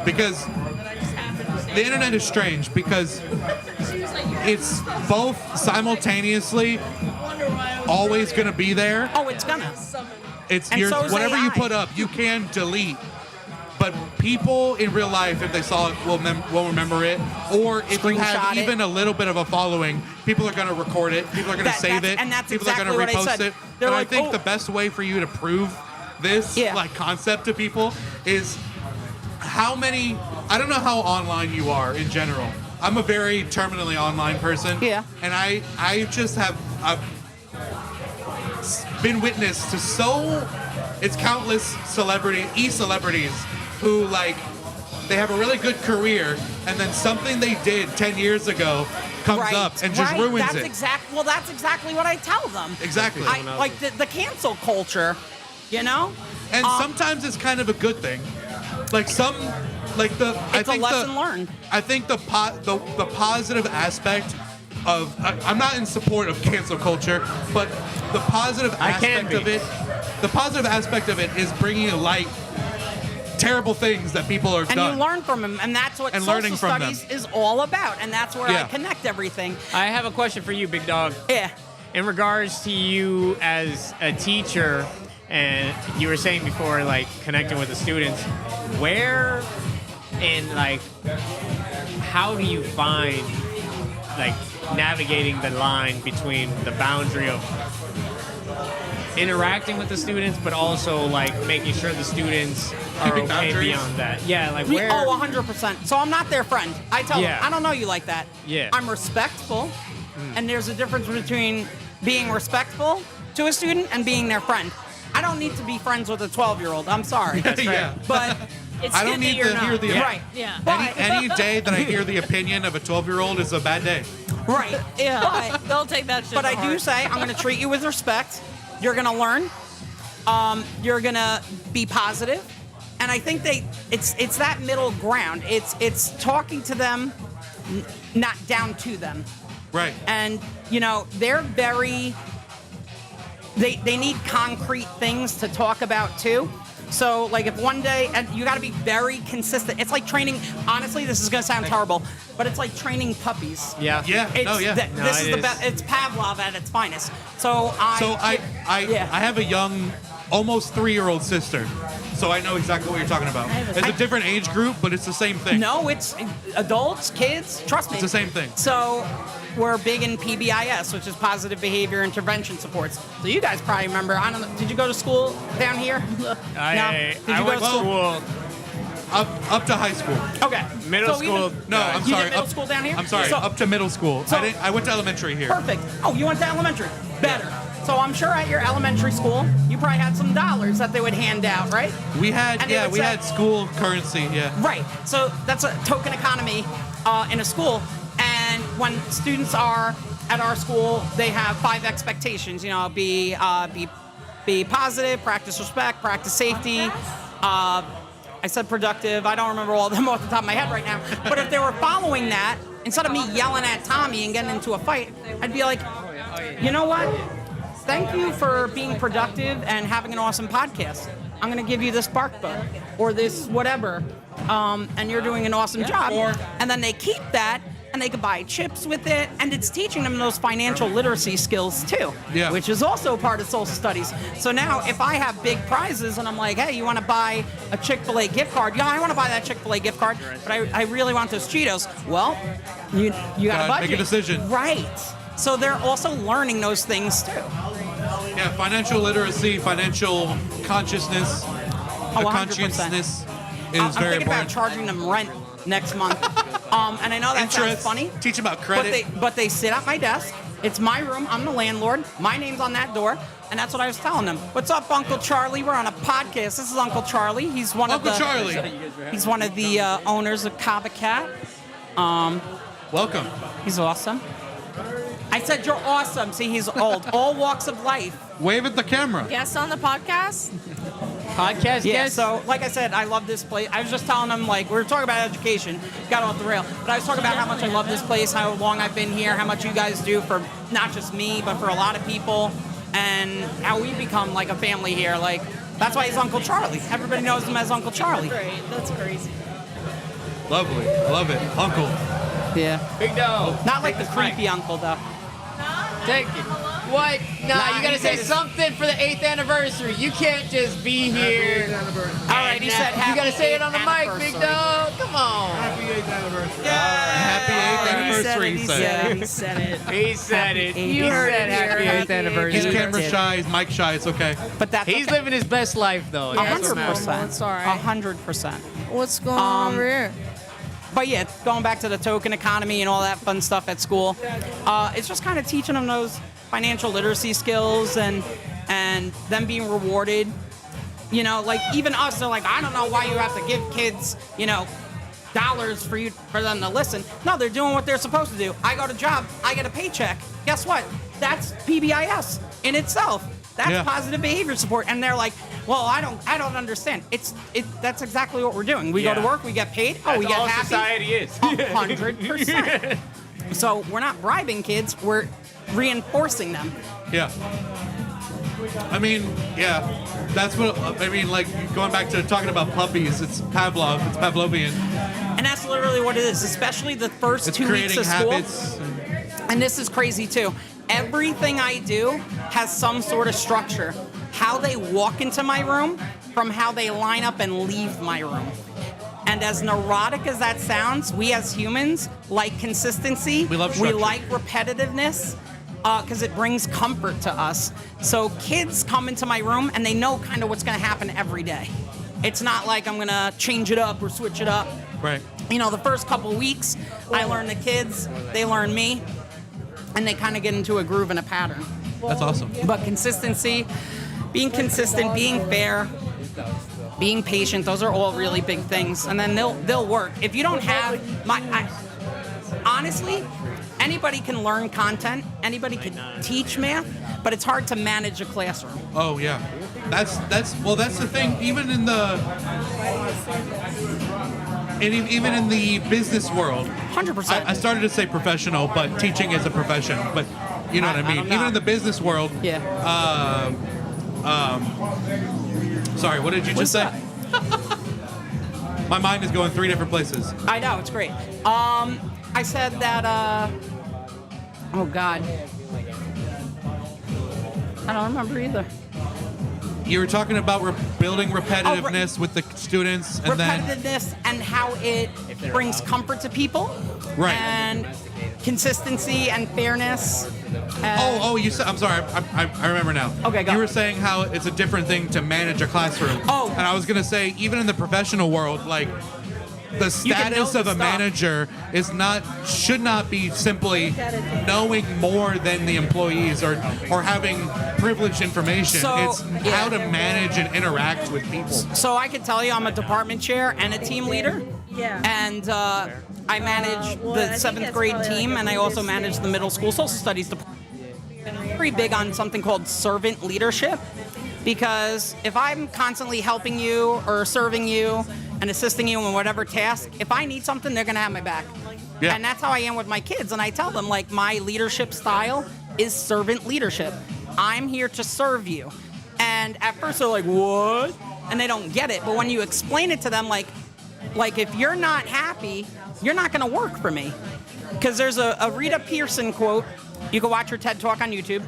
Because the internet is strange because it's both simultaneously always going to be there. Oh, it's gonna. It's And so is whatever you AI. put up, you can delete. But people in real life, if they saw it, will remember it. Or if you have Screenshot it. even a little bit of a following, people are going to record it. People are going to save that's- it. and that's people exactly are what going I to repost said. it. They're And like, I think "Oh." the best way for you to prove this Yeah. like concept to people is how many. I don't know how online you are in general. I'm a very terminally online person. Yeah. And I just have I've been witness to it's countless celebrities who like they have a really good career and then something they did 10 years ago comes Right, up and just right. ruins That's it. Well, that's exactly what I tell them. Exactly. Like the cancel culture, you know? And sometimes it's kind of a good thing. Like I It's a think lesson learned. I think the positive aspect of I'm not in support of cancel culture, but the positive aspect of it, the positive aspect of it is bringing to light terrible things that people have And done. you learn from them, and that's what And social learning from them. studies is all about, and that's where I Yeah. connect everything. I have a question for you, Big Dog. Yeah. In regards to you as a teacher, and you were saying before, like connecting with the students, where and like how do you find like navigating the line between the boundary of interacting with the students, but also like making sure the students are Keeping okay boundaries? beyond that? Yeah, like where? Oh, 100%. So I'm not their friend. I tell Yeah. them, I don't know you like that. Yeah. I'm respectful, and there's a difference between being respectful to a student and being their friend. I don't need to be friends with a 12-year-old. I'm sorry. Yeah. But It's I don't good need that you're to hear not. the right. Yeah. any day that I hear the opinion of a 12-year-old is a bad day. Right. Yeah. But Don't take that shit. But to I do heart. say I'm going to treat you with respect. You're going to learn. You're going to be positive. And I think it's that middle ground. It's talking to them, not down to them. Right. And they're very. They need concrete things to talk about too. So, like, if one day, and you got to be very consistent. It's like training. Honestly, this is gonna sound terrible, but it's like training puppies. Yeah. Yeah. It's, No, yeah. This is the best. It's Pavlov at its finest. So I have a young, almost 3-year-old sister, so I know exactly what you're talking about. It's a different age group, but it's the same thing. No, it's adults, kids. Trust me. It's the same thing. So we're big in PBIS, which is Positive Behavior Intervention Supports. So you guys probably remember. I don't know. Did you go to school down here? I Did you go went to to school. Up to high school. Okay. Middle school. No, I'm You sorry. did middle school down here? I'm sorry. So- Up to middle school. So- I went to elementary here. Perfect. Oh, you went to elementary. Better. So I'm sure at your elementary school, you probably had some dollars that they would hand out, right? We had And they would say- school currency. Yeah. Right. So that's a token economy in a school. And when students are at our school, they have 5 expectations. Be positive, practice respect, practice safety. I said productive. I don't remember all of them off the top of my head right now. But if they were following that, instead of me yelling at Tommy and getting into a fight, I'd be like, you know what? Thank you for being productive and having an awesome podcast. I'm going to give you this bark book or this whatever, and you're doing an awesome job. And then they keep that, and they can buy chips with it, and it's teaching them those financial literacy skills too, Yeah. which is also part of social studies. So now if I have big prizes and I'm like, hey, you want to buy a Chick-fil-A gift card? Yeah, I want to buy that Chick-fil-A gift card, but I really want those Cheetos. Well, you got to Gotta budget. make a decision. Right. So they're also learning those things too. Yeah. Financial literacy, financial consciousness, Oh, 100%. conscientiousness is I'm very thinking about important. charging them rent next month. And I know that sounds Interest. funny. Teach them about But credit. they sit at my desk. It's my room. I'm the landlord. My name's on that door. And that's what I was telling them. What's up, Uncle Charlie? We're on a podcast. This is Uncle Charlie. He's one Uncle of the Charlie. He's one of the owners of Kava Cat. Welcome. He's awesome. I said you're awesome. See, he's old. All walks of life. Wave at the camera. Guests on the podcast. Podcast Yeah, guest. so like I said, I love this place. I was just telling them, like, we were talking about education, got off the rail, but I was talking about how much I love this place, how long I've been here, how much you guys do for not just me, but for a lot of people, and how we become like a family here. Like, that's why he's Uncle Charlie. Everybody knows him as Uncle Charlie. Great. That's crazy. Lovely. I love it. Uncle. Yeah. Big dog. Not like the creepy uncle, though. Take it. What? Nah, Nah, you gotta he say said- something for the 8th anniversary. You can't just be here. All right, he said You gotta say it on the mic, anniversary. big dog. Come on. Happy 8th anniversary. He said it. He said it. Happy You 8th heard it. here. Happy 8th Happy He's anniversary. camera shy. He's mic shy. It's okay. But that's He's living his best life though. Yeah, That's what matters. 100%. It's all right. 100%. What's going on over here? But yeah, going back to the token economy and all that fun stuff at school, it's just kind of teaching them those financial literacy skills and them being rewarded. Like even us, they're like, I don't know why you have to give kids, dollars for them to listen. No, they're doing what they're supposed to do. I go to job, I get a paycheck. Guess what? That's PBIS in itself. That's Yeah. positive behavior support. And they're like, well, I don't understand. That's exactly what we're doing. We go to Yeah. work, we get paid, That's we get all happy. society is. 100%. So we're not bribing kids, we're reinforcing them. Yeah. I mean, yeah. That's what I mean. Like going back to talking about puppies, it's Pavlov. It's Pavlovian. And that's literally what it is, especially the first It's 2 weeks creating of school. habits. And this is crazy too. Everything I do has some sort of structure. How they walk into my room from how they line up and leave my room. And as neurotic as that sounds, we as humans like consistency. We love We structure. like repetitiveness because it brings comfort to us. So kids come into my room and they know kind of what's going to happen every day. It's not like I'm going to change it up or switch it up. Right. The first couple weeks, I learn the kids, they learn me, and they kind of get into a groove and a pattern. That's awesome. But consistency, being consistent, being fair, being patient. Those are all really big things, and then they'll work. If you don't have honestly, anybody can learn content, anybody can teach math, but it's hard to manage a classroom. Oh yeah, that's the thing. Even in the even in the business world, 100%. I started to say professional, but teaching is a profession. But you know what I mean. don't know. Even in the business world. Yeah. Sorry, what did you just say? My mind is going 3 different places. I know, it's great. I said that, oh God. I don't remember either. You were talking about building repetitiveness with the students, and repetitiveness and how it brings comfort to people. Right. And consistency and fairness. You said. I'm sorry. I remember now. Okay, go. You were saying how it's a different thing to manage a classroom. Oh. And I was gonna say, even in the professional world, like the status of a manager should not be simply knowing more than the employees or having privileged information. It's how to manage and interact with people. So I can tell you, I'm a department chair and a team leader. Yeah. And I manage the 7th grade team, and I also manage the middle school social studies department. Pretty big on something called servant leadership, because if I'm constantly helping you or serving you and assisting you in whatever task, if I need something, they're gonna have my back. Yeah. And that's how I am with my kids, and I tell them, like, my leadership style is servant leadership. I'm here to serve you. And at first they're like, what? And they don't get it, but when you explain it to them, like if you're not happy, you're not gonna work for me. Because there's a Rita Pearson quote. You can watch her TED Talk on YouTube.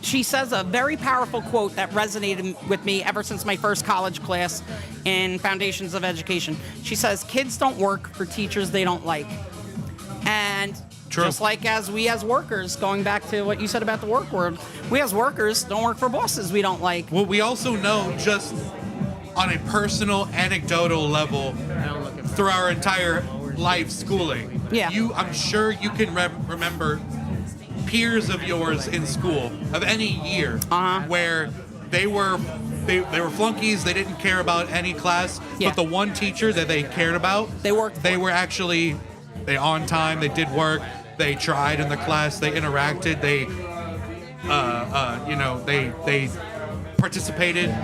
She says a very powerful quote that resonated with me ever since my first college class in Foundations of Education. She says, kids don't work for teachers they don't like. And True. just like as we as workers, going back to what you said about the work world, we as workers don't work for bosses we don't like. Well, we also know, just on a personal, anecdotal level, through our entire life schooling, I'm sure you can remember peers of yours in school of any year where they were flunkies. They didn't care about any class, but the one teacher that they cared about, they were actually on time. They did work. They tried in the class. They interacted. They they participated.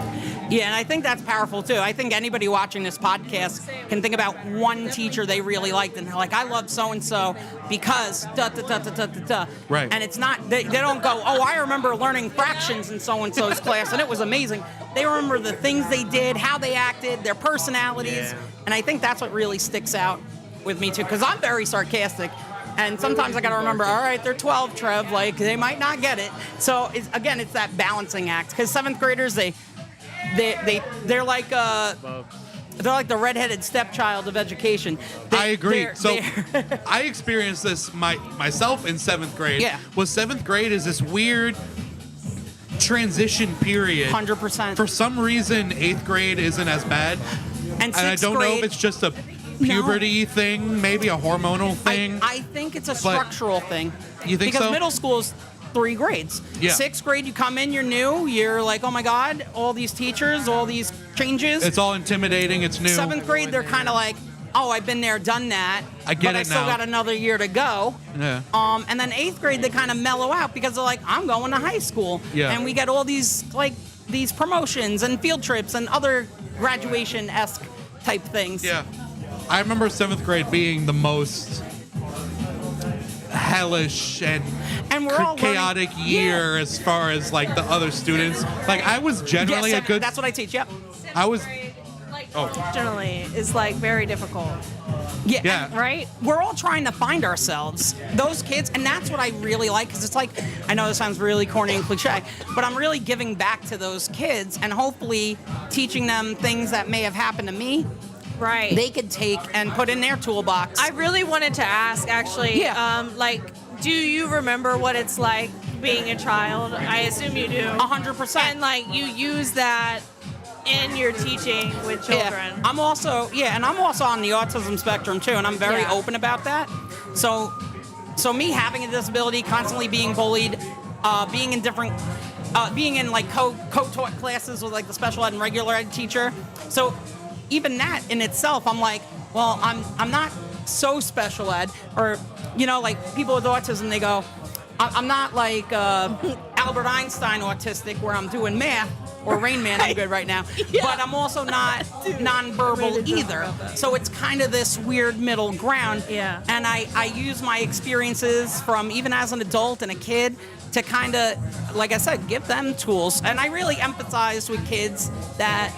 Yeah, and I think that's powerful too. I think anybody watching this podcast can think about one teacher they really liked, and they're like, I love so and so because da da da da da da da. Right. And it's not they don't go, oh, I remember learning fractions in so and so's class, and it was amazing. They remember the things they did, how they acted, their personalities, and I think that's what really sticks out with me too, because I'm very sarcastic. And sometimes I got to remember, all right, they're 12, Trev, like they might not get it. So it's that balancing act, because 7th graders, they're like the redheaded stepchild of education. I agree. I experienced this myself in 7th grade. Yeah. Was 7th grade is this weird transition period. 100%. For some reason, 8th grade isn't as bad. And I don't know if it's just a puberty thing, maybe a hormonal thing. I think it's a structural thing. You think because so? Middle school is 3 grades. Yeah. 6th grade, you come in, you're new, you're like, oh my God, all these teachers, all these changes. It's all intimidating. It's new. 7th grade, they're kind of like, oh, I've been there, done that. I get but it I still now. got another year to go. Yeah. And then 8th grade, they kind of mellow out because they're like, I'm going to high school. Yeah. And we get all these promotions and field trips and other graduation-esque type things. Yeah. I remember 7th grade being the most hellish and we're all chaotic year as far as like the other students. Like I was generally a good. That's what I teach. Yep. I was. Generally is like very difficult. Yeah. Right? We're all trying to find ourselves. Those kids, and that's what I really like, because it's like, I know this sounds really corny and cliche, but I'm really giving back to those kids and hopefully teaching them things that may have happened to me. Right. They could take and put in their toolbox. I really wanted to ask, actually, do you remember what it's like being a child? I assume you do. 100%. And like you use that in your teaching with children. Yeah. I'm also on the autism spectrum too, and I'm very open about that. So me having a disability, constantly being bullied, being in different being in like co-taught classes with like the special ed and regular ed teacher. So even that in itself, I'm like, well, I'm not so special ed, or like people with autism, they go, I'm not like Albert Einstein autistic where I'm doing math. Or Rain Man, I'm good right now. Yeah. But I'm also not nonverbal either. So it's kind of this weird middle ground. Yeah. And I use my experiences from even as an adult and a kid to kind of, like I said, give them tools. And I really empathize with kids that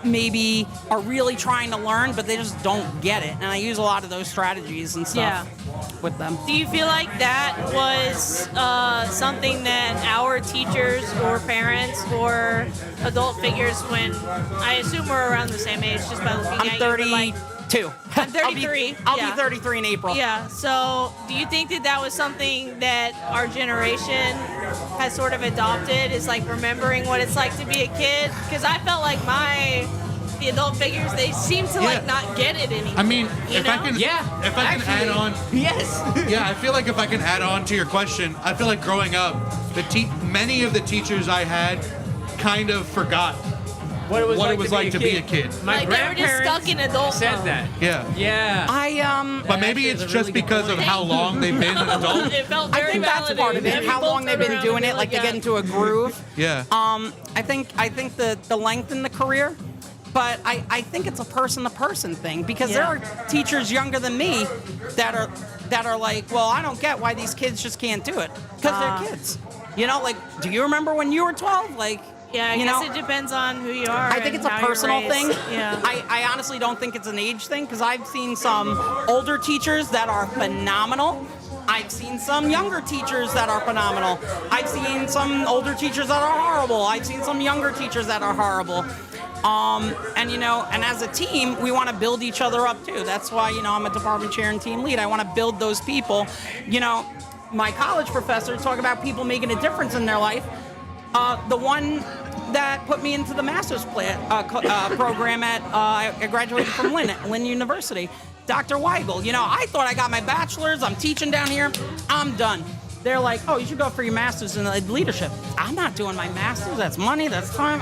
maybe are really trying to learn, but they just don't get it. And I use a lot of those strategies and stuff with them. Do you feel like that was something that our teachers or parents or adult figures, when I assume we're around the same age just by looking I'm at 32. you, I'm 33. I'll be 33 in April. Yeah. So, do you think that that was something that our generation has sort of adopted? Is like remembering what it's like to be a kid? Because I felt like the adult figures, they seem to like not get it anymore. I mean, you if know? I can add on. Yes. Yeah, I feel like if I can add on to your question, I feel like growing up, many of the teachers I had kind of forgot what it was like to be a kid. My like they were just stuck in adult said mode. that. Yeah. Yeah. But maybe it's just because of how long they've been an adult. It felt I very think that's part of it. validating. How long they've been doing it, like they get into a groove. Yeah. I think the length in the career, but I think it's a person-to-person thing, because there are teachers younger than me that are like, well, I don't get why these kids just can't do it, because they're kids. Like, do you remember when you were 12? Like, Yeah, I guess it depends on who you are. I think it's a and how you're personal raised. thing. Yeah. I honestly don't think it's an age thing, because I've seen some older teachers that are phenomenal. I've seen some younger teachers that are phenomenal. I've seen some older teachers that are horrible. I've seen some younger teachers that are horrible. And as a team, we want to build each other up too. That's why, I'm a department chair and team lead. I want to build those people. My college professor talk about people making a difference in their life. The one that put me into the master's program I graduated from Lynn University, Dr. Weigel. I thought I got my bachelor's. I'm teaching down here. I'm done. They're like, oh, you should go for your master's in leadership. I'm not doing my master's. That's money. That's time.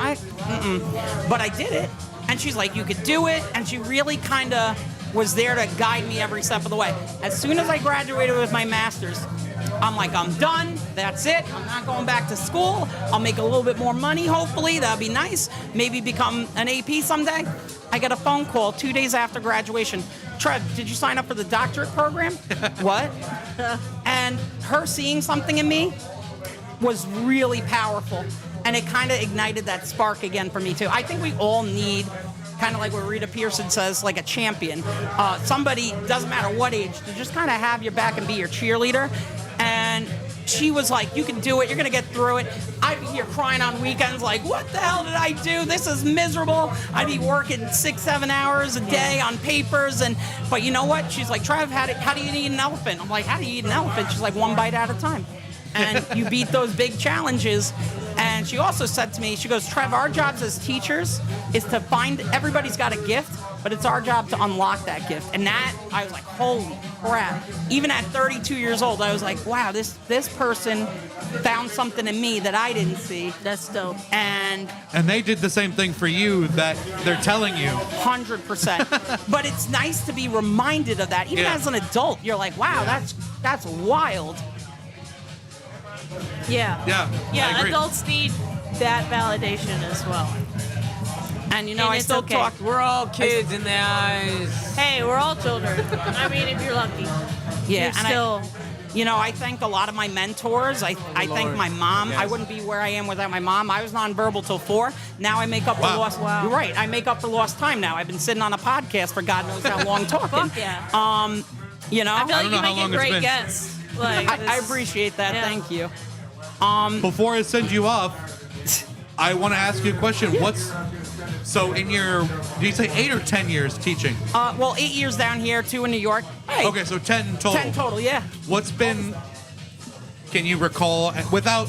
But I did it. And she's like, you could do it. And she really kind of was there to guide me every step of the way. As soon as I graduated with my master's, I'm like, I'm done. That's it. I'm not going back to school. I'll make a little bit more money, hopefully. That'd be nice. Maybe become an AP someday. I get a phone call 2 days after graduation. Trev, did you sign up for the doctorate program? What? And her seeing something in me was really powerful. And it kind of ignited that spark again for me, too. I think we all need, kind of like what Rita Pearson says, like a champion. Somebody, doesn't matter what age, to just kind of have your back and be your cheerleader. And she was like, you can do it. You're going to get through it. I'd be here crying on weekends like, what the hell did I do? This is miserable. I'd be working 6-7 hours a day on papers. But you know what? She's like, Trev, how do you eat an elephant? I'm like, how do you eat an elephant? She's like, one bite at a time. And you beat those big challenges. And she also said to me, she goes, Trev, our jobs as teachers is to find, everybody's got a gift, but it's our job to unlock that gift. And that, I was like, holy crap. Even at 32 years old, I was like, wow, this person found something in me that I didn't see. That's dope. And they did the same thing for you that they're telling you. 100%. But it's nice to be reminded of that. Even as an adult, you're like, wow, that's wild. Yeah. I agree. Adults need that validation as well. And I still talk. We're all kids in the eyes. Hey, we're all children. I mean, if you're lucky. Yeah, You're still. I thank a lot of my mentors. I thank my mom. Yes. I wouldn't be where I am without my mom. I was nonverbal till 4. Now I make up for lost. Wow. You're right. I make up for lost time now. I've been sitting on a podcast for God knows how long talking. Fuck yeah. I I feel like know you how make long a it's great been. guest. Like, I appreciate that. Yeah. Thank you. Before I send you off, I want to ask you a question. So in your, do you say 8 or 10 years teaching? 8 years down here, 2 in New York. Hey, Okay, so 10 total. 10 total, yeah. What's been, can you recall, without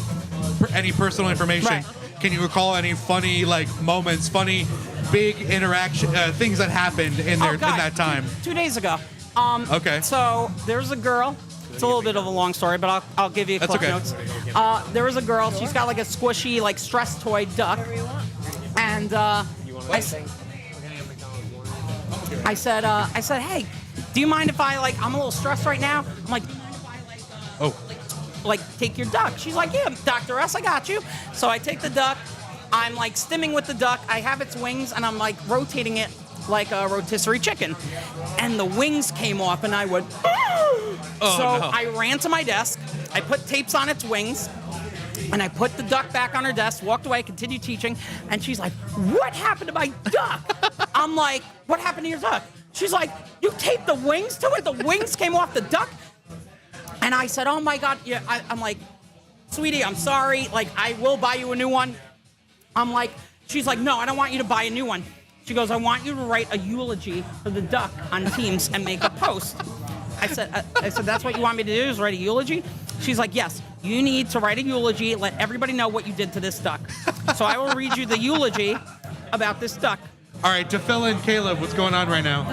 any personal information, Right. can you recall any funny moments, funny big interaction, things that happened in God. that time? 2 days ago. Okay. So there's a girl. It's a little bit of a long story, but I'll give you That's clip okay. notes. There was a girl. She's got like a squishy, like stress toy duck, and I said, hey, do you mind if I'm a little stressed right now? I'm like, take your duck. She's like, yeah, Dr. S, I got you. So I take the duck. I'm like stimming with the duck. I have its wings, and I'm like rotating it like a rotisserie chicken. And the wings came off, and I would. I ran to my desk. I put tapes on its wings, and I put the duck back on her desk, walked away, continued teaching, and she's like, what happened to my duck? I'm like, what happened to your duck? She's like, you taped the wings to it? The wings came off the duck? And I said, oh my God, yeah. I'm like, sweetie, I'm sorry. Like, I will buy you a new one. I'm like, she's like, no, I don't want you to buy a new one. She goes, I want you to write a eulogy for the duck on Teams and make a post. I said, that's what you want me to do is write a eulogy? She's like, yes, you need to write a eulogy, let everybody know what you did to this duck. So I will read you the eulogy about this duck. All right, to fill in Caleb, what's going on right now?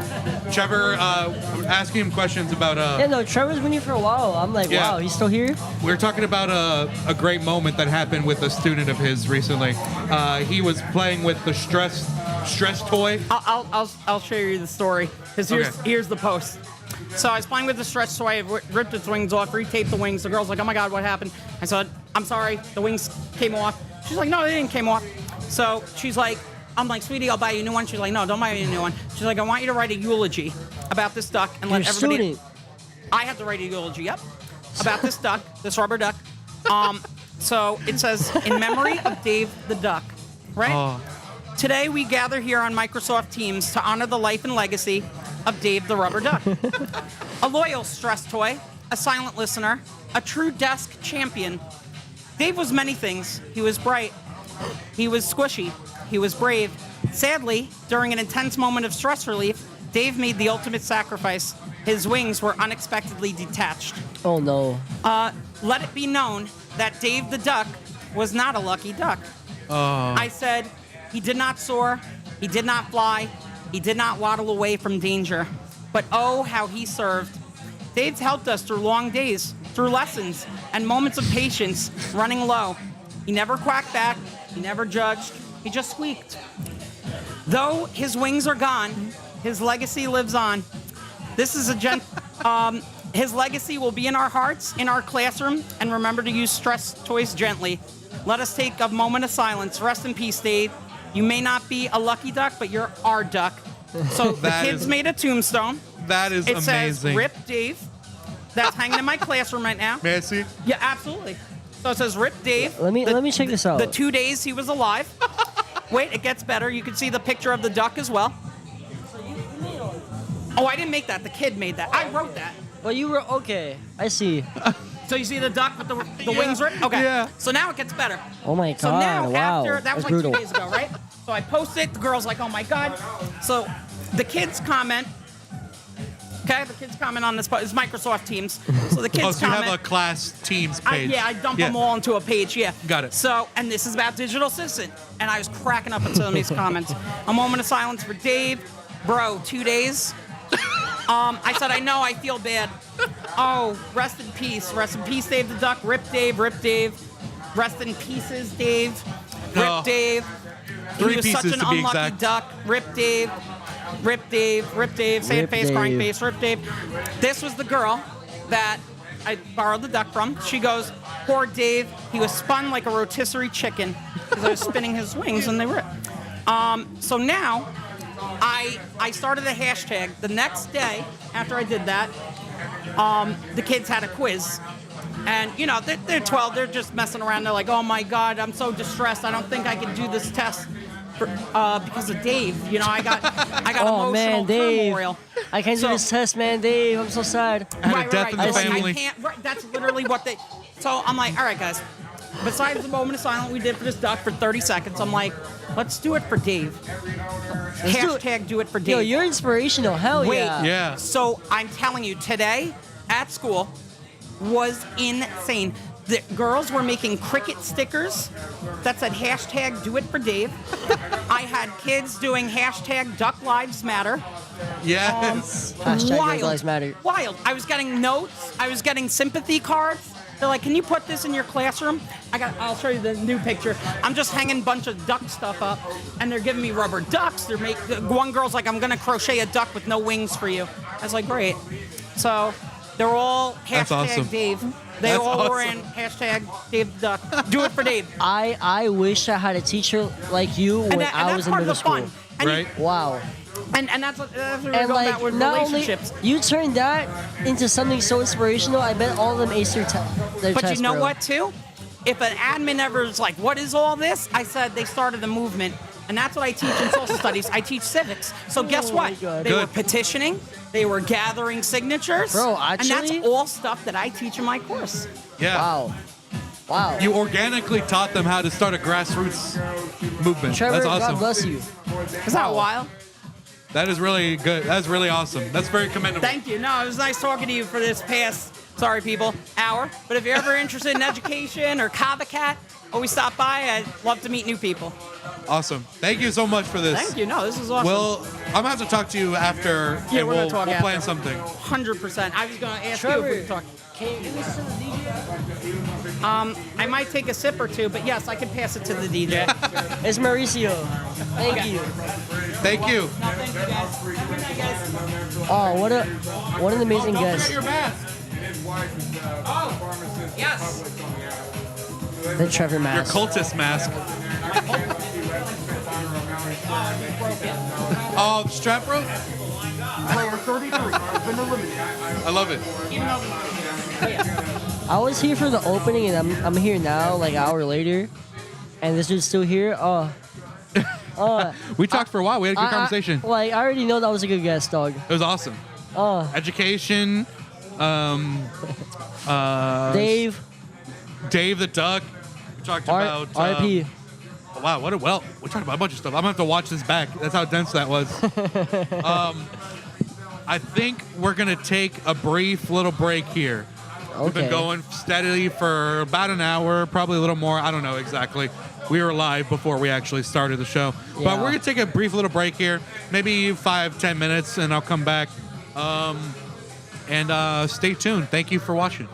Trevor, asking him questions about. Yeah, no, Trevor's been here for a while. I'm like, wow, he's still here? We're talking about a great moment that happened with a student of his recently. He was playing with the stress toy. I'll show you the story, because here's the post. So I was playing with the stretch toy, I ripped its wings off, retaped the wings. The girl's like, oh my God, what happened? I said, I'm sorry, the wings came off. She's like, no, they didn't came off. So she's like, I'm like, sweetie, I'll buy you a new one. She's like, no, don't buy me a new one. She's like, I want you to write a eulogy about this duck and let everybody. Student. I have to write a eulogy, yep, about this duck, this rubber duck. So it says, in memory of Dave the duck, right? Oh. Today we gather here on Microsoft Teams to honor the life and legacy of Dave the rubber duck. A loyal stress toy, a silent listener, a true desk champion. Dave was many things. He was bright. He was squishy. He was brave. Sadly, during an intense moment of stress relief, Dave made the ultimate sacrifice. His wings were unexpectedly detached. Oh, no. Let it be known that Dave the duck was not a lucky duck. I said, he did not soar, he did not fly, he did not waddle away from danger. But oh, how he served. Dave's helped us through long days, through lessons, and moments of patience, running low. He never quacked back, he never judged, he just squeaked. Though his wings are gone, his legacy lives on. This is his legacy will be in our hearts, in our classroom, and remember to use stress toys gently. Let us take a moment of silence. Rest in peace, Dave. You may not be a lucky duck, but you're our duck. So the kids made a tombstone. That is amazing. It says, Rip Dave. That's hanging in my classroom right now. May I see? Yeah, absolutely. So it says, Rip Dave. Let me check this out. The 2 days he was alive. Wait, it gets better. You can see the picture of the duck as well. Oh, I didn't make that. The kid made that. I wrote that. Well, you were, okay. I see. So you see the duck with the wings ripped? Okay. Yeah. So now it gets better. Oh, my God. So now wow. after, that That's was like brutal. 2 days ago, right? So I post it. The girl's like, oh, my God. So the kids comment. Okay, the kids comment on this. It's Microsoft Teams. So the kids so you comment. have a class Teams page. I dump them all into a page, yeah. Got it. So, and this is about digital assistant. And I was cracking up at some of these comments. A moment of silence for Dave. Bro, 2 days. I said, I know, I feel bad. Oh, rest in peace. Rest in peace, Dave the Duck. Rip Dave, Rip Dave. Rest in pieces, Dave. Rip Dave. 3 he was pieces such an to be unlucky exact. duck. Rip Dave. Rip Dave, Rip Dave, sad Rip face, crying Dave. face, Rip Dave. This was the girl that I borrowed the duck from. She goes, poor Dave, he was spun like a rotisserie chicken because I was spinning his wings and they ripped. So now, I started a hashtag. The next day, after I did that, the kids had a quiz. And, you know, they're 12, they're just messing around. They're like, oh my God, I'm so distressed. I don't think I can do this test. Because of Dave, you know, I got Oh, emotional man, Dave. turmoil. I can't do this test, man, Dave. I'm so sad. I had a death in the family. I can't. Right, that's literally what they. So I'm like, all right, guys. Besides the moment of silence we did for this duck for 30 seconds, I'm like, let's do it for Dave. Hashtag do it for Dave. Yo, you're inspirational. Hell Wait, yeah. Yeah. So I'm telling you, today at school was insane. The girls were making cricket stickers that said hashtag do it for Dave. I had kids doing hashtag Duck Lives Matter. Yes. Hashtag Wild. Black Lives Matter. Wild. I was getting notes. I was getting sympathy cards. They're like, can you put this in your classroom? I'll show you the new picture. I'm just hanging a bunch of duck stuff up, and they're giving me rubber ducks. One girl's like, I'm gonna crochet a duck with no wings for you. I was like, great. So they're all That's hashtag awesome. Dave. They That's all were awesome. in hashtag Dave Duck. Do it for Dave. I wish I had a teacher like you when And I that's was in part of middle the school. fun. And Right? Wow. And that's what we're And going like, about with not only relationships. you turned that into something so inspirational, I bet all of them aced their But test, you know bro. what, too? If an admin ever is like, what is all this? I said they started a movement. And that's what I teach in social studies. I teach civics. So guess my what? God. They were Good. petitioning. They were gathering signatures. Bro, and actually- that's all stuff that I teach in my course. Yeah. Wow. Wow. You organically taught them how to start a grassroots movement. Trevor, That's awesome. God bless you. Is that wild? That is really good. That's really awesome. That's very commendable. Thank you. No, it was nice talking to you for this past, sorry people, hour. But if you're ever interested in education or Kava Cat, always stop by. I'd love to meet new people. Awesome. Thank you so much for this. Thank you. No, this is awesome. Well, I'm gonna have to talk to you after. Yeah, and we're we'll, gonna talk we'll after. plan something. 100%. I was going to ask you Trevor, if we could talk. can you give this to the DJ? I might take a sip or two, but yes, I can pass it to the DJ. It's Mauricio. Thank you. Thank you. Oh, what an amazing guest. Yes. The Trevor Your mask. cultist mask. Oh, the strap broke? I love it. I was here for the opening, and I'm here now, like an hour later, and this dude's still here. We talked for a while. We had a good conversation. I already know that was a good guest, dog. It was awesome. Education. Dave. Dave the Duck. We talked about RP. Wow, we talked about a bunch of stuff. I'm gonna have to watch this back. That's how dense that was. I think we're gonna take a brief little break here. We've been Okay. going steadily for about an hour, probably a little more. I don't know exactly. We were live before we actually started the show. But Yeah. we're gonna take a brief little break here, maybe 5-10 minutes, and I'll come back. And stay tuned. Thank you for watching.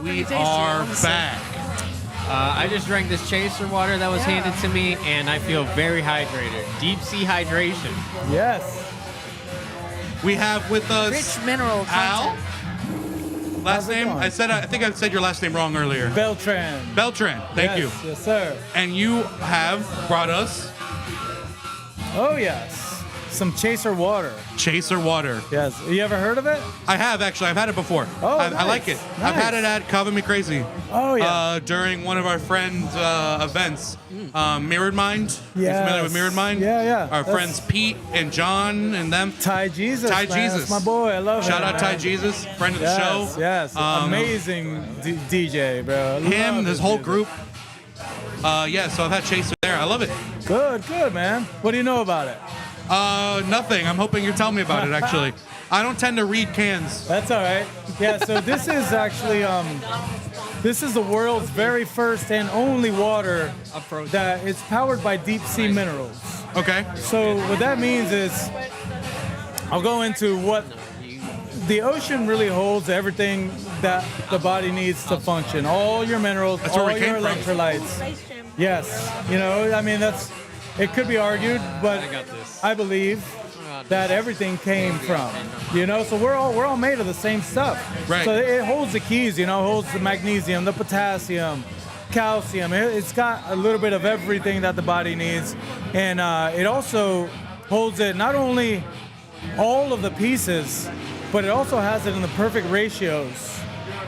We are back. I just drank this chaser water that was handed to me, and I feel very hydrated. Deep sea hydration. Yes. We have with us Rich mineral Al. content. Last name? I think I said your last name wrong earlier. Beltran. Beltran. Thank you. Yes, sir. And you have brought us Oh, yes. Some chaser water. Chaser water. Yes. You ever heard of it? I have, actually. I've had it before. Oh, I nice. like it. I've had it at Kava Me Crazy. Oh, yeah. During one of our friends' events. Mirrored Mind. You familiar with Mirrored Mind? Yeah, yeah. Our That's- friends Pete and John and them. Ty Jesus. Ty man. Jesus. That's my boy. I love him. Shout out man. Ty Jesus, friend of the show. Yes. Amazing DJ, bro. Him, Love his whole group. So I've had Chaser there. I love it. Good, man. What do you know about it? Nothing. I'm hoping you tell me about it, actually. I don't tend to read cans. That's all right. Yeah, so this is actually this is the world's very first and only water that it's powered by deep sea minerals. Okay. So what that means is I'll go into what the ocean really holds everything that the body needs to function. All your minerals, That's where all we came your from. electrolytes. Yes. You know, I mean it could be argued, but I believe that everything came from, you know, so we're all made of the same stuff. Right. So it holds the keys, you know, holds the magnesium, the potassium, calcium. It's got a little bit of everything that the body needs, and it also holds it not only all of the pieces, but it also has it in the perfect ratios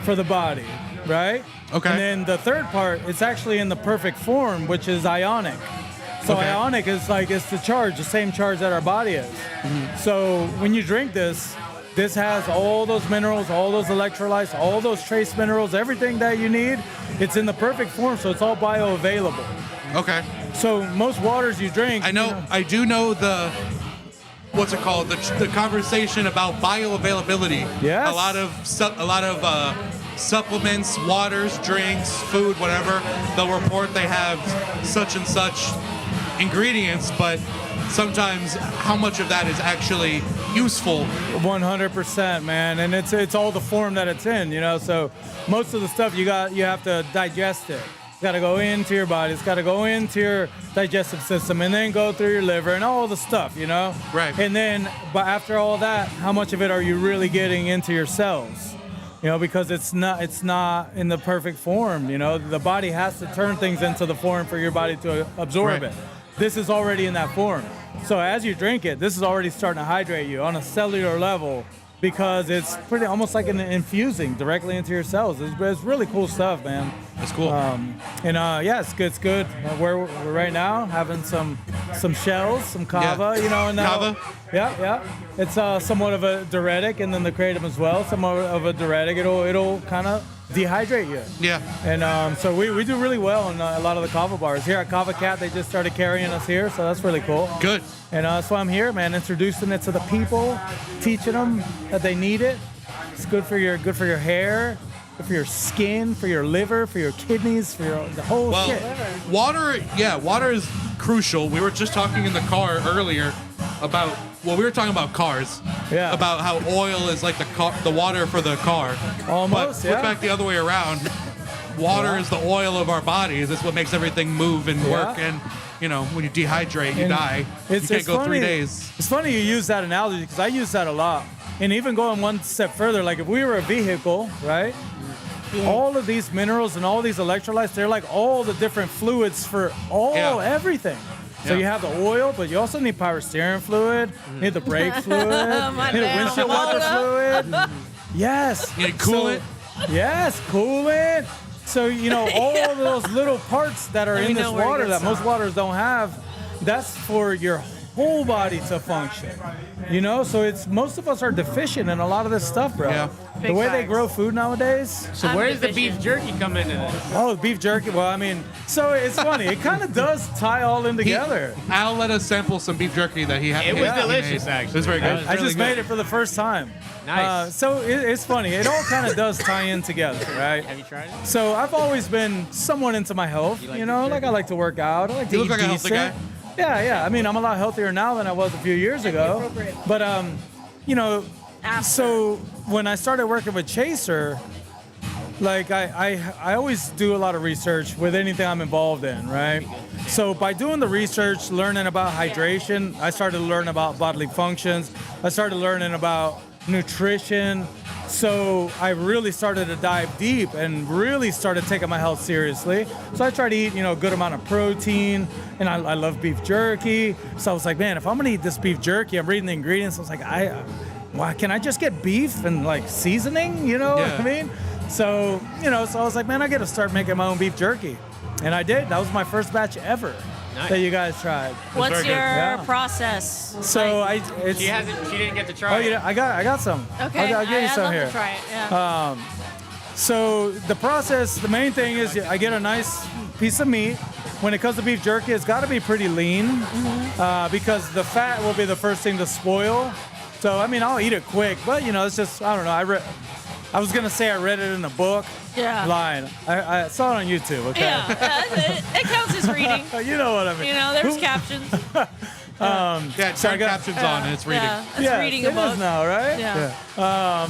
for the body, right? Okay. And then the third part, it's actually in the perfect form, which is ionic. So Okay. ionic is like it's the same charge that our body is. So when you drink this has all those minerals, all those electrolytes, all those trace minerals, everything that you need. It's in the perfect form, so it's all bioavailable. Okay. So most waters you drink, I do know the what's it called? The conversation about bioavailability. Yes. A lot of supplements, waters, drinks, food, whatever. They'll report they have such and such ingredients, but sometimes how much of that is actually useful? 100%, man, and it's all the form that it's in, you know. So most of the stuff you have to digest it. It's got to go into your body. It's got to go into your digestive system, and then go through your liver and all the stuff, you know. Right. And then, but after all that, how much of it are you really getting into your cells? You know, because it's not in the perfect form. You know, the body has to turn things into the form for your body to absorb Right. it. This is already in that form. So as you drink it, this is already starting to hydrate you on a cellular level, because it's pretty almost like an infusing directly into your cells. It's really cool stuff, man. That's cool. Yeah, it's good. It's good. We're right now having some shells, some kava, Yeah. you know, and Kava? Yeah. It's somewhat of a diuretic, and then the kratom as well. Somewhat of a diuretic. It'll kind of dehydrate you. Yeah. And so we do really well in a lot of the kava bars here at Kava Cat. They just started carrying us here, so that's really cool. Good. And so I'm here, man, introducing it to the people, teaching them that they need it. It's good for your hair, good for your skin, for your liver, for your kidneys, for the whole shit. Water is crucial. We were just talking in the car earlier about, we were talking about cars. Yeah. About how oil is like the water for the car. Almost, but yeah. flip back the other way around. Water is the oil of our bodies. It's what makes everything move and work. And, you know, when you dehydrate, you And die. You can't go 3 days. It's funny you use that analogy, because I use that a lot. And even going one step further, like if we were a vehicle, right? All of these minerals and all these electrolytes, they're like all the different fluids for everything. So you have the oil, but you also need power steering fluid, you need the brake fluid, you need the windshield wiper fluid. Yes. You need coolant. Yes, coolant. So, you know, all of those little parts that are in this water that most waters don't have, that's for your whole body to function. You know, so it's most of us are deficient in a lot of this stuff, bro. Yeah. The way they grow food nowadays. So where does the beef jerky come into this? Oh, beef jerky. Well, I mean, so it's funny. It kind of does tie all in together. Al let us sample some beef jerky that he had. It was delicious, actually. It was very good. I just made it for the first time. Nice. So it's funny. It all kind of does tie in together, right? Have you tried it? So I've always been somewhat into my health. You know, like I like to work out. I like to You eat look like a healthy decent. guy. Yeah. I mean, I'm a lot healthier now than I was a few years ago. But you know, so when I started working with Chaser, like I always do a lot of research with anything I'm involved in, right? So by doing the research, learning about hydration, I started to learn about bodily functions. I started learning about nutrition. So I really started to dive deep and really started taking my health seriously. So I tried to eat, a good amount of protein, and I love beef jerky. So I was like, man, if I'm gonna eat this beef jerky, I'm reading the ingredients. I was like, why can I just get beef and like seasoning? You know what I mean? So, so I was like, man, I got to start making my own beef jerky. And I did. That was my first batch ever that you guys tried. What's your process? So She didn't get to try. Oh, yeah, I got some. Okay, I'll give you some love here. to try it. Yeah. So the process, the main thing is I get a nice piece of meat. When it comes to beef jerky, it's got to be pretty lean because the fat will be the first thing to spoil. So, I mean, I'll eat it quick, but, it's just, I don't know. I was going to say I read it in a book. Yeah. Lying. I saw it on YouTube, okay? Yeah, it counts as reading. You know what I mean. There's captions. Turn captions on and it's reading. Yeah, it's reading a it book. is now, right? Yeah.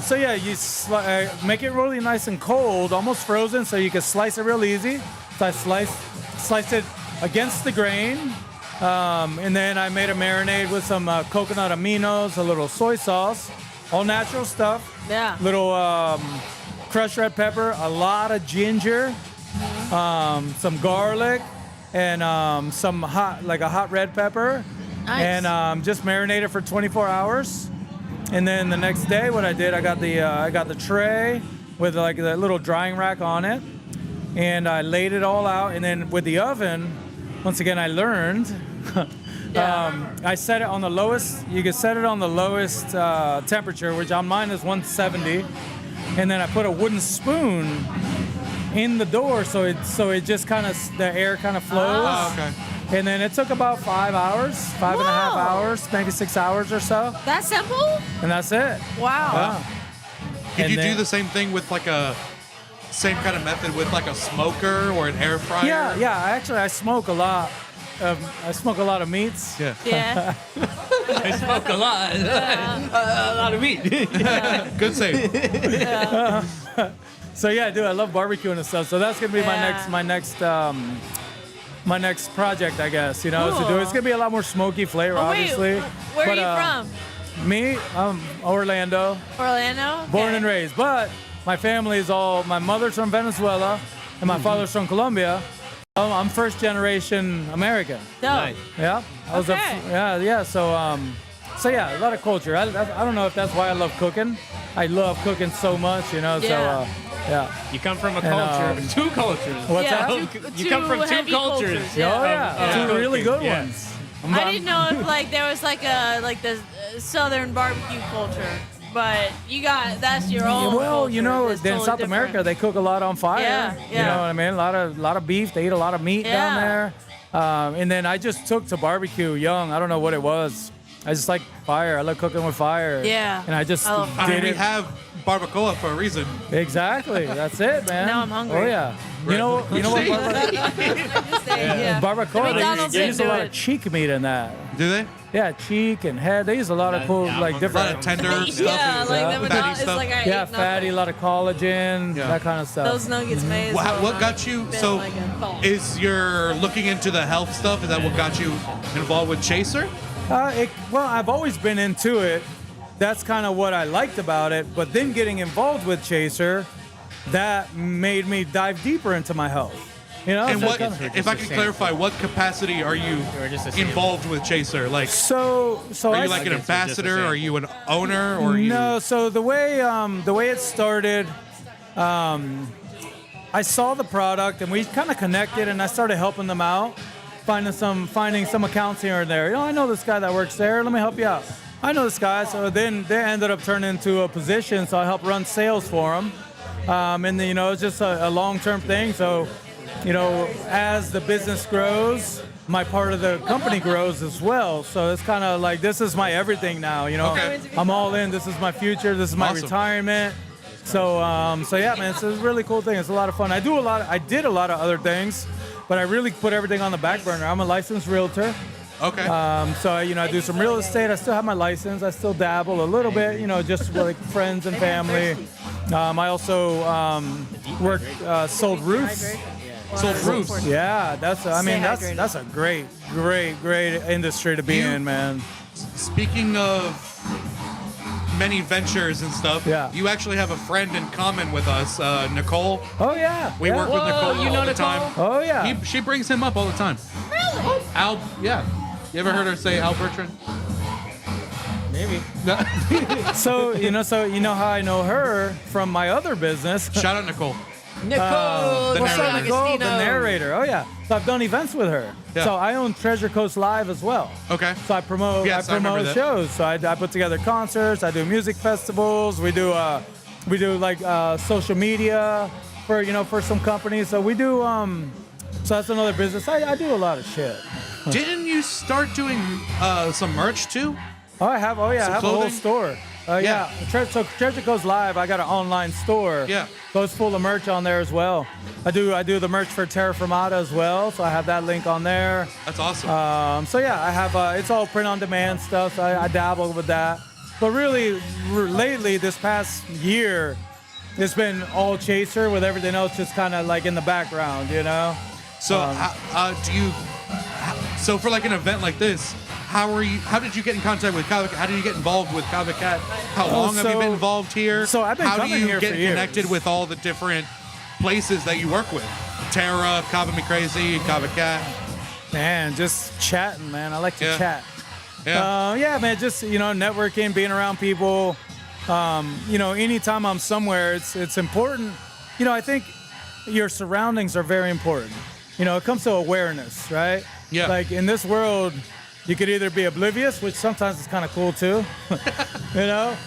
So yeah, you make it really nice and cold, almost frozen, so you can slice it real easy. So I sliced it against the grain, and then I made a marinade with some coconut aminos, a little soy sauce, all natural stuff. Yeah. Little crushed red pepper, a lot of ginger, some garlic, and some hot red pepper. Nice. And just marinate it for 24 hours. And then the next day, what I did, I got the tray with like the little drying rack on it, and I laid it all out. And then with the oven, once again, I learned. I set it on the lowest. You can set it on the lowest temperature, which on mine is 170. And then I put a wooden spoon in the door, so it just kind of the air kind of flows. Oh, okay. And then it took about 5 hours, 5.5 hours, maybe 6 hours or so. That simple? And that's it. Wow. Could you do the same thing with like same kind of method with like a smoker or an air fryer? Yeah. I smoke a lot. I smoke a lot of meats. Yeah. Yeah. I smoke a lot. A lot of meat. Good save. So yeah, dude, I love barbecuing and stuff. So that's gonna be my next project, I guess. To do. It's gonna be a lot more smoky flavor, obviously. Where are you from? Me, Orlando. Orlando. Okay. Born and raised, but my family is all. My mother's from Venezuela, and my father's from Colombia. I'm first generation American. Nice. Yeah. I was So yeah, a lot of culture. I don't know if that's why I love cooking. I love cooking so much, So yeah. You come from a culture, two cultures. What's that? You come from two cultures. Oh yeah, two really good ones. I didn't know if there was the southern barbecue culture, but that's your own. Well, culture. in That's South totally America, different. they cook a lot on fire. Yeah. You know what I mean? A lot of beef. They eat a lot of meat down there. And then I just took to barbecue young. I don't know what it was. I just like fire. I love cooking with fire. Yeah. And I just did we have barbacoa for a reason. Exactly. That's it, man. Now I'm hungry. Oh yeah. You know what? Barbacoa. They use a lot of cheek meat in that. Do they? Yeah, cheek and head. They use a lot of cool, different. A lot of tender stuff. Yeah, fatty it's stuff. like I Yeah, ate fatty, a lot of collagen, that kind of stuff. Those nuggets may as well What got you? been So, like a thought. is your looking into the health stuff? Is that what got you involved with Chaser? Well, I've always been into it. That's kind of what I liked about it. But then getting involved with Chaser, that made me dive deeper into my health. And what, if I can clarify, what capacity are you involved with Chaser? Like, so are you like an ambassador? Are you an owner? Or are you? No. So the way it started, I saw the product and we kind of connected, and I started helping them out, finding some accounts here and there. I know this guy that works there. Let me help you out. I know this guy. So then they ended up turning into a position. So I helped run sales for them, and then, it's just a long-term thing. So, as the business grows, my part of the company grows as well. So it's kind of like, this is my everything now. Okay. I'm all in. This is my future. This is my retirement. So yeah, man, it's a really cool thing. It's a lot of fun. I did a lot of other things, but I really put everything on the back burner. I'm a licensed realtor. Okay. So I do some real estate. I still have my license. I still dabble a little bit, just with like friends and family. I also sold roofs. Sold roofs. Yeah, that's a great industry to be in, man. Speaking of many ventures and stuff, you actually have a friend in common with us, Nicole. Oh yeah, we work with Nicole all the time. Oh yeah, she brings him up all the time. Really? Al, yeah. You ever heard her say Al Bertrand? Maybe. So you know how I know her from my other business. Shout out Nicole. Nicole, the what's up, narrator. Nicole, the narrator. Oh yeah. So I've done events with her. Yeah. So I own Treasure Coast Live as well. Okay. So I promote Yes, I remember that. shows. So I put together concerts. I do music festivals. We do like social media for some companies. So we do so that's another business. I do a lot of shit. Didn't you start doing some merch too? Oh, I have. Oh, yeah, Some I have a whole clothing? store. Yeah. So Treasure Coast Live, I got an online store. Yeah. So it's full of merch on there as well. I do the merch for Terra Firmata as well. So I have that link on there. That's awesome. So yeah, I have. It's all print on demand stuff. So I dabble with that. But really, lately, this past year, it's been all Chaser with everything else just kind of like in the background, you know. So so for like an event like this, how did you get in contact with Kava? How did you get involved with Kava Cat? How long have you been involved here? So I've been how coming do you here get for years. connected with all the different places that you work with? Terra, Kava Me Crazy, Kava Cat. Man, just chatting, man. I like to chat. Yeah. Yeah, man. Just networking, being around people. Anytime I'm somewhere, it's important. I think your surroundings are very important. It comes to awareness, right? Yeah. Like in this world, you could either be oblivious, which sometimes is kind of cool too.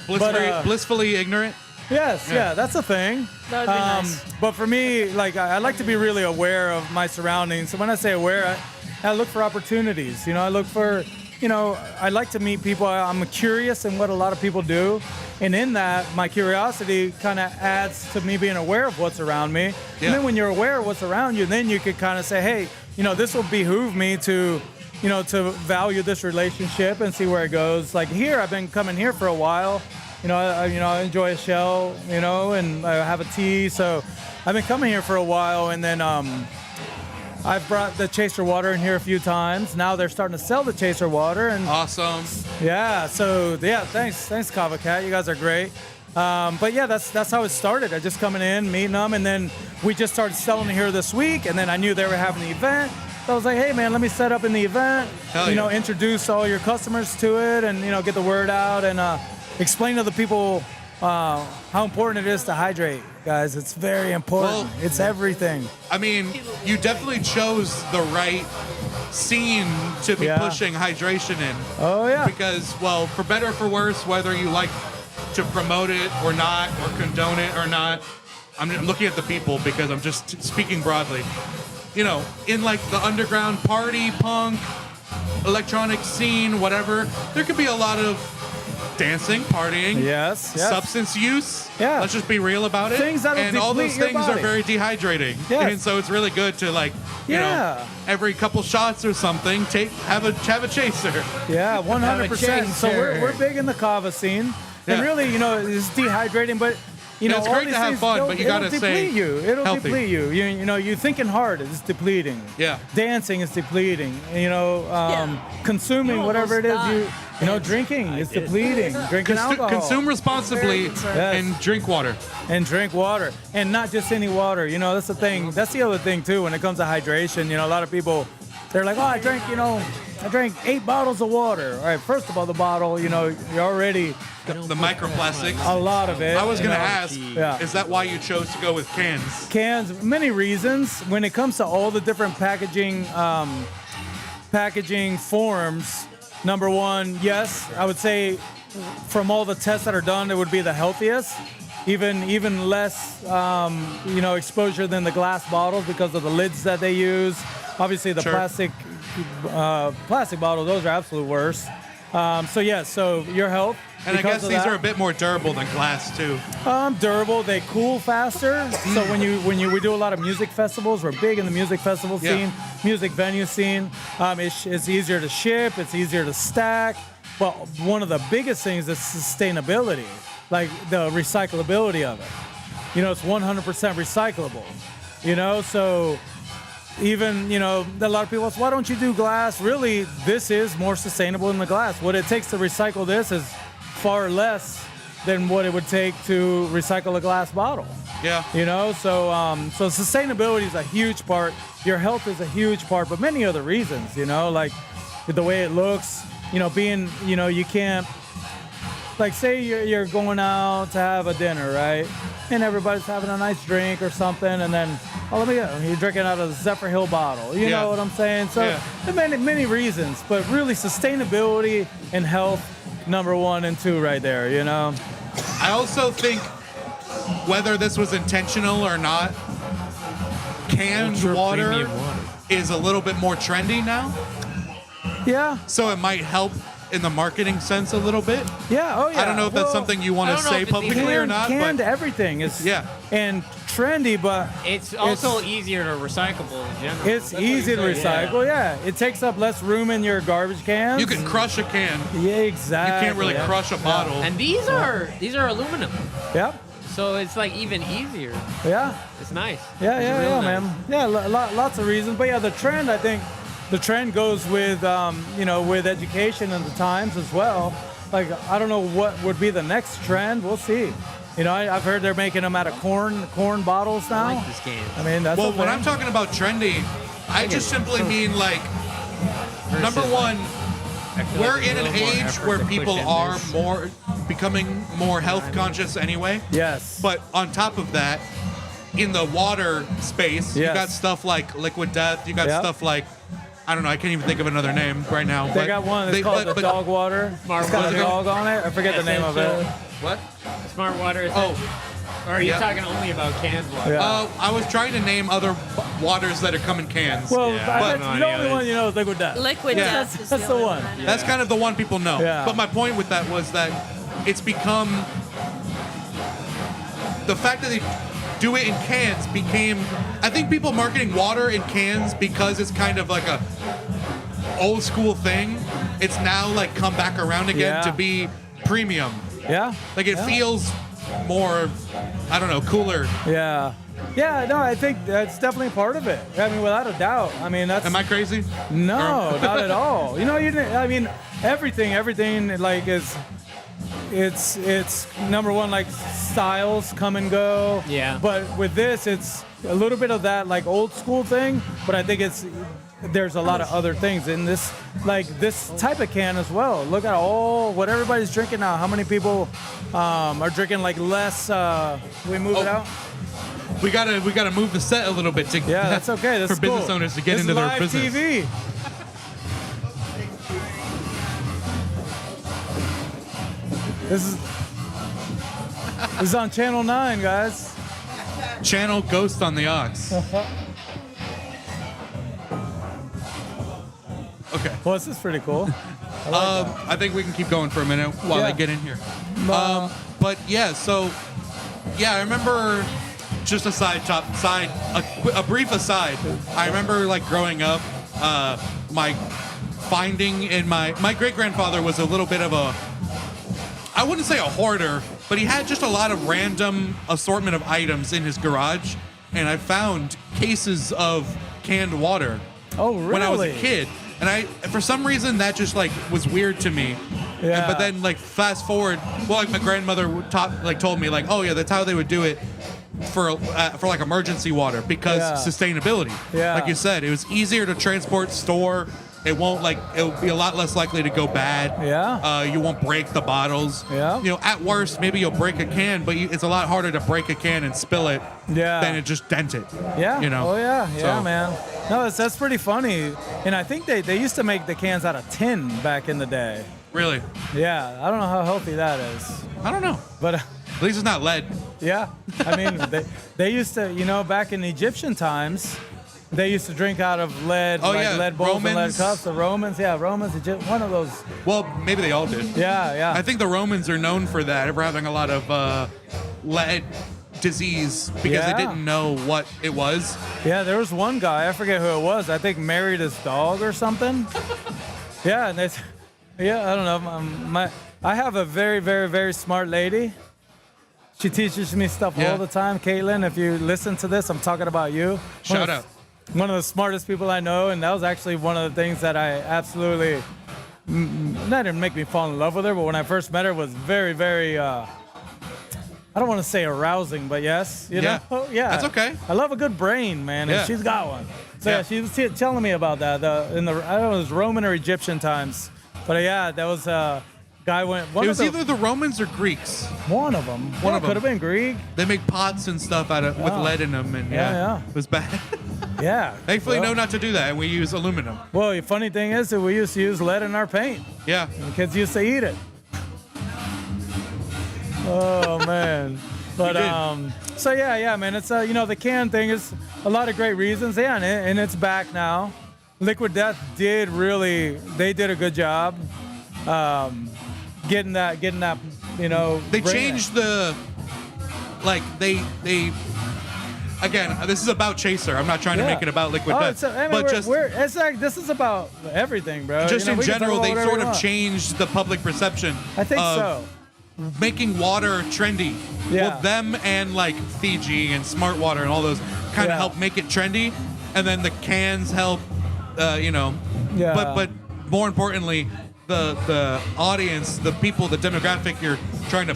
Blissfully ignorant. Yes, yeah, that's a thing. That would be nice. But for me, like I like to be really aware of my surroundings. So when I say aware, I look for opportunities. I look for, I like to meet people. I'm curious in what a lot of people do. And in that, my curiosity kind of adds to me being aware of what's around me. Yeah. And then when you're aware of what's around you, then you could kind of say, hey, this will behoove me to value this relationship and see where it goes. Like here, I've been coming here for a while. I enjoy a shell, and I have a tea. So I've been coming here for a while, and then I've brought the Chaser water in here a few times. Now they're starting to sell the Chaser water, and awesome. Yeah. So yeah, thanks Kava Cat. You guys are great. But yeah, that's how it started. I just coming in, meeting them, and then we just started selling it here this week. And then I knew they were having the event. So I was like, hey man, let me set up in the event. Introduce all your customers to it, and get the word out, and explain to the people how important it is to hydrate, guys. It's very important. It's everything. I mean, you definitely chose the right scene to be pushing hydration in. Oh yeah. Because, well, for better or for worse, whether you like to promote it or not, or condone it or not, I'm looking at the people because I'm just speaking broadly. In like the underground party, punk, electronic scene, whatever, there could be a lot of dancing, partying, yes, substance use. Yeah. Let's just be real about it. Things that'll and all those deplete your things are body. very dehydrating. Yes. And so it's really good to every couple shots or something, have a chaser. Yeah, 100%. So we're big in the Kava scene, and really, it's dehydrating, but. It's all great these to have things, fun, but you gotta it'll stay deplete you. It'll healthy. deplete you. You're thinking hard. It's depleting. Yeah. Dancing is depleting. Consuming whatever it is drinking is depleting. Drinking alcohol. Consume responsibly and drink water. And drink water, and not just any water. That's the thing. That's the other thing too. When it comes to hydration, a lot of people, they're like, oh, I drank 8 bottles of water. All right, first of all, the bottle, you're already the microplastics. A lot of it. I was gonna ask, is that why you chose to go with cans? Cans, many reasons. When it comes to all the different packaging forms, number one, yes, I would say from all the tests that are done, it would be the healthiest. Even less, exposure than the glass bottles because of the lids that they use. Obviously, the plastic bottles, those are absolute worst. So your health. And I guess these are a bit more durable than glass too. Durable. They cool faster. So we do a lot of music festivals. We're big in the music festival scene, music venue scene. It's easier to ship. It's easier to stack. But one of the biggest things is sustainability, like the recyclability of it. it's 100% recyclable. So even, a lot of people say, why don't you do glass? Really, this is more sustainable than the glass. What it takes to recycle this is far less than what it would take to recycle a glass bottle. Yeah. So sustainability is a huge part. Your health is a huge part, but many other reasons, like the way it looks, being, you can't, like say you're going out to have a dinner, right? And everybody's having a nice drink or something, and then, you're drinking out of the Zephyr Hill bottle. You know what I'm saying? So there are many reasons, but really sustainability and health, number 1 and 2 right there, I also think whether this was intentional or not, canned water premium water. is a little bit more trendy now. Yeah. So it might help in the marketing sense a little bit. Yeah. Oh, yeah. I don't know if that's something you want to say publicly or not. Canned but everything is and trendy, but It's also easier to recyclable in general. it's easy to recycle. Yeah. It takes up less room in your garbage cans. you can crush a can. Yeah, exactly. You can't really crush a bottle. And these are aluminum. Yep. So it's like even easier. Yeah. It's nice. Yeah, It's really nice. man. Yeah, lots of reasons. But yeah, the trend, I think, the trend goes with, with education and the times as well. Like, I don't know what would be the next trend. We'll see. I've heard they're making them out of corn bottles now. I like this can. I mean, that's Well, when I'm talking about trendy, I just simply mean like, number one, we're in an age where people are becoming more health conscious anyway. Yes. But on top of that, in the water space, you got stuff like Liquid Death. You got stuff like, I don't know, I can't even think of another name right now. They got one that's called the dog water. Smart It's got water. a dog on it. I forget the name of it. What? Smart water. Or are you talking only about canned water? I was trying to name other waters that are come in cans. Well, but the only one you know is Liquid Death. Liquid Yeah. Death is That's the one. That's kind of the one people know. Yeah. But my point with that was that it's become the fact that they do it in cans became, I think people marketing water in cans because it's kind of like a old school thing. It's now like come back around again to be premium. Yeah. Like it feels more, I don't know, cooler. Yeah. Yeah, no, I think that's definitely part of it. I mean, without a doubt. I mean, that's. Am I crazy? No, not at all. Everything like is. It's number one, like styles come and go. Yeah. But with this, it's a little bit of that like old school thing. But I think there's a lot of other things in this, like this type of can as well. Look at what everybody's drinking now. How many people are drinking like less? We move it out. We gotta move the set a little bit to that's okay. That's for business cool. owners to get This into is their live business. TV. This is on Channel 9, guys. Channel Ghost on the Ox. Okay. Well, this is pretty cool. I think we can keep going for a minute while they get in here. But yeah, so I remember. Just a a brief aside. I remember like growing up, my finding in my great grandfather was a little bit of a, I wouldn't say a hoarder, but he had just a lot of random assortment of items in his garage, and I found cases of canned water. Oh, really? When I was a kid, and for some reason that just like was weird to me. Yeah. But then like fast forward, like my grandmother told me like, oh yeah, that's how they would do it. For like emergency water because sustainability. Yeah. Like you said, it was easier to transport, store. It'll be a lot less likely to go bad. Yeah. You won't break the bottles. Yeah. At worst, maybe you'll break a can, but it's a lot harder to break a can and spill it than it just dent it. Yeah. Oh yeah. Yeah, So- man. No, that's pretty funny. And I think they used to make the cans out of tin back in the day. Really? Yeah. I don't know how healthy that is. I don't know. But at least it's not lead. Yeah. I mean, they used to, back in Egyptian times, they used to drink out of lead, lead bowls and lead Romans. cups. The Romans, one of those. Well, maybe they all did. Yeah. I think the Romans are known for that, for having a lot of lead disease because they didn't know what it was. Yeah, there was one guy, I forget who it was, I think married his dog or something. Yeah, and I don't know. I have a very, very, very smart lady. She teaches me stuff Yeah. all the time. Caitlin, if you listen to this, I'm talking about you. Shout out. One of the smartest people I know, and that was actually one of the things that I absolutely, that didn't make me fall in love with her, but when I first met her was very, very, I don't want to say arousing, but yes, you know? Yeah. That's okay. I love a good brain, man, and Yeah. she's got one. So yeah, she was telling me about that in the, I don't know, it was Roman or Egyptian times. But yeah, that was, guy went, It was either the Romans or Greeks. one of them. One of them. Could have been Greek. They make pots and stuff out of with Oh. lead in them, and Yeah. it was bad. Yeah. Thankfully, Well- no, not to do that, and we use aluminum. Well, the funny thing is that we used to use lead in our paint. Yeah. The kids used to eat it. Oh man. But so yeah, man. It's you know, the can thing is a lot of great reasons. Yeah, and it's back now. Liquid Death did a good job getting that you know. They changed the they again, this is about Chaser. I'm not trying to make it about Liquid Death. It's like this is about everything, bro. Just You know, in we can talk general, about they whatever sort we of want. changed the public perception. I think of so. Making water trendy. Yeah. Well, them and like Fiji and Smart Water and all those kind of help make it trendy, and then the cans help, you know. Yeah. But more importantly, the audience, the people, the demographic you're trying to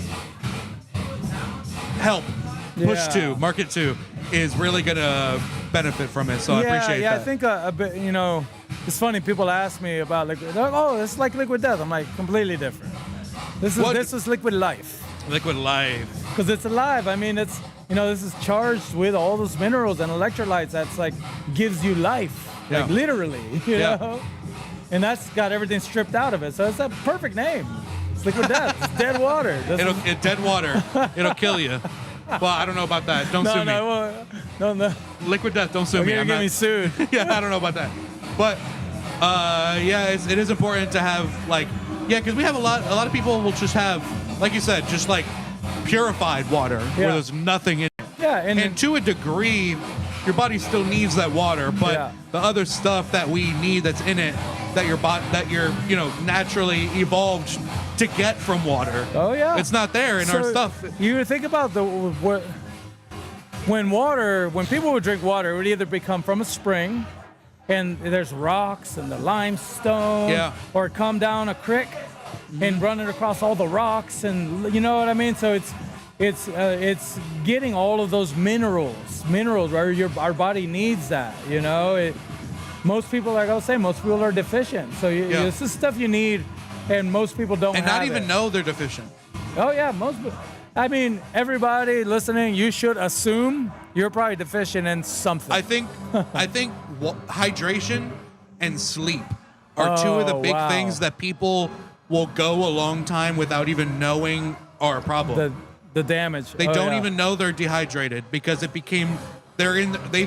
help push Yeah. to, market to, is really gonna benefit from it. So I appreciate that. I think a bit, you know, it's funny. People ask me about Liquid. They're like, oh, it's like Liquid Death. I'm like, completely different. This is Liquid Life. Liquid Life. Because it's alive. I mean, it's, you know, this is charged with all those minerals and electrolytes that's like gives you life, like literally, you know. And that's got everything stripped out of it. So it's a perfect name. It's Liquid Death. It's dead water. Dead water. It'll kill you. Well, I don't know about that. Don't sue me. No. Liquid Death. Don't sue me. You're I'm gonna not- get me sued. Yeah, I don't know about that. But yeah, it is important to have like because we have a lot of people will just have, like you said, just like purified water where there's nothing in it. Yeah, and to a degree, your body still needs that water, but the other stuff that we need that's in it that you're you know naturally evolved to get from water. Oh yeah, it's not there in our stuff. You think about when people would drink water, it would either become from a spring, and there's rocks and the limestone, or come down a creek and run it across all the rocks, and you know what I mean. So it's getting all of those minerals where our body needs that. You know, most people, like I was saying, most people are deficient. So this is stuff you need, and most people don't. And have not even know they're deficient. Oh yeah, I mean, everybody listening, you should assume you're probably deficient in something. I think hydration and sleep are two of the big things that people will go a long time without even knowing are a problem. The damage. They don't even know they're dehydrated because they've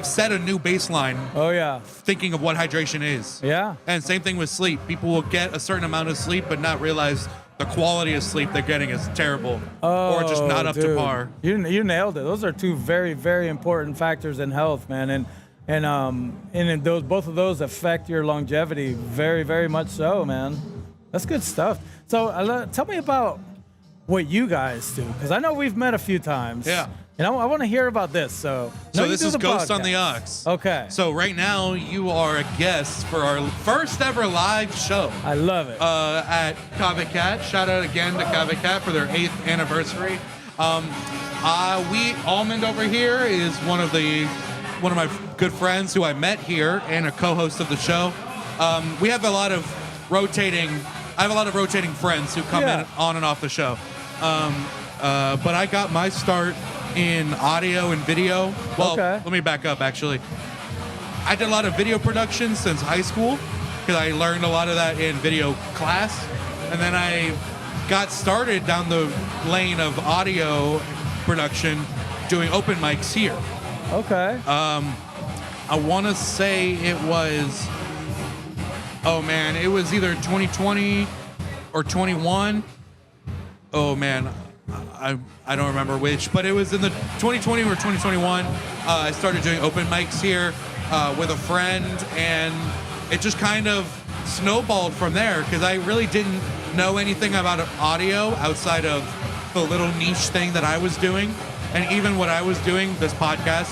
set a new baseline. Oh yeah. Thinking of what hydration is. Yeah. And same thing with sleep. People will get a certain amount of sleep but not realize the quality of sleep they're getting is terrible or just not up to par. You nailed it. Those are two very, very important factors in health, man. And both of those affect your longevity very, very much so, man. That's good stuff. So tell me about what you guys do, because I know we've met a few times. Yeah. And I want to hear about this. So this is Ghost on the Ox. Okay. So right now you are a guest for our first ever live show. I love it. At Kava Cat. Shout out again to Kava Cat for their 8th anniversary. Almond over here is one of my good friends who I met here and a co-host of the show. We have a lot of rotating friends who come in on and off the show. But I got my start in audio and video. Well, let me back up, actually. I did a lot of video production since high school because I learned a lot of that in video class. And then I got started down the lane of audio production doing open mics here. Okay. I want to say it was either 2020 or 21. Oh man, I don't remember which, but it was in the 2020 or 2021. I started doing open mics here with a friend, and it just kind of snowballed from there because I really didn't know anything about audio outside of the little niche thing that I was doing. And even what I was doing, this podcast,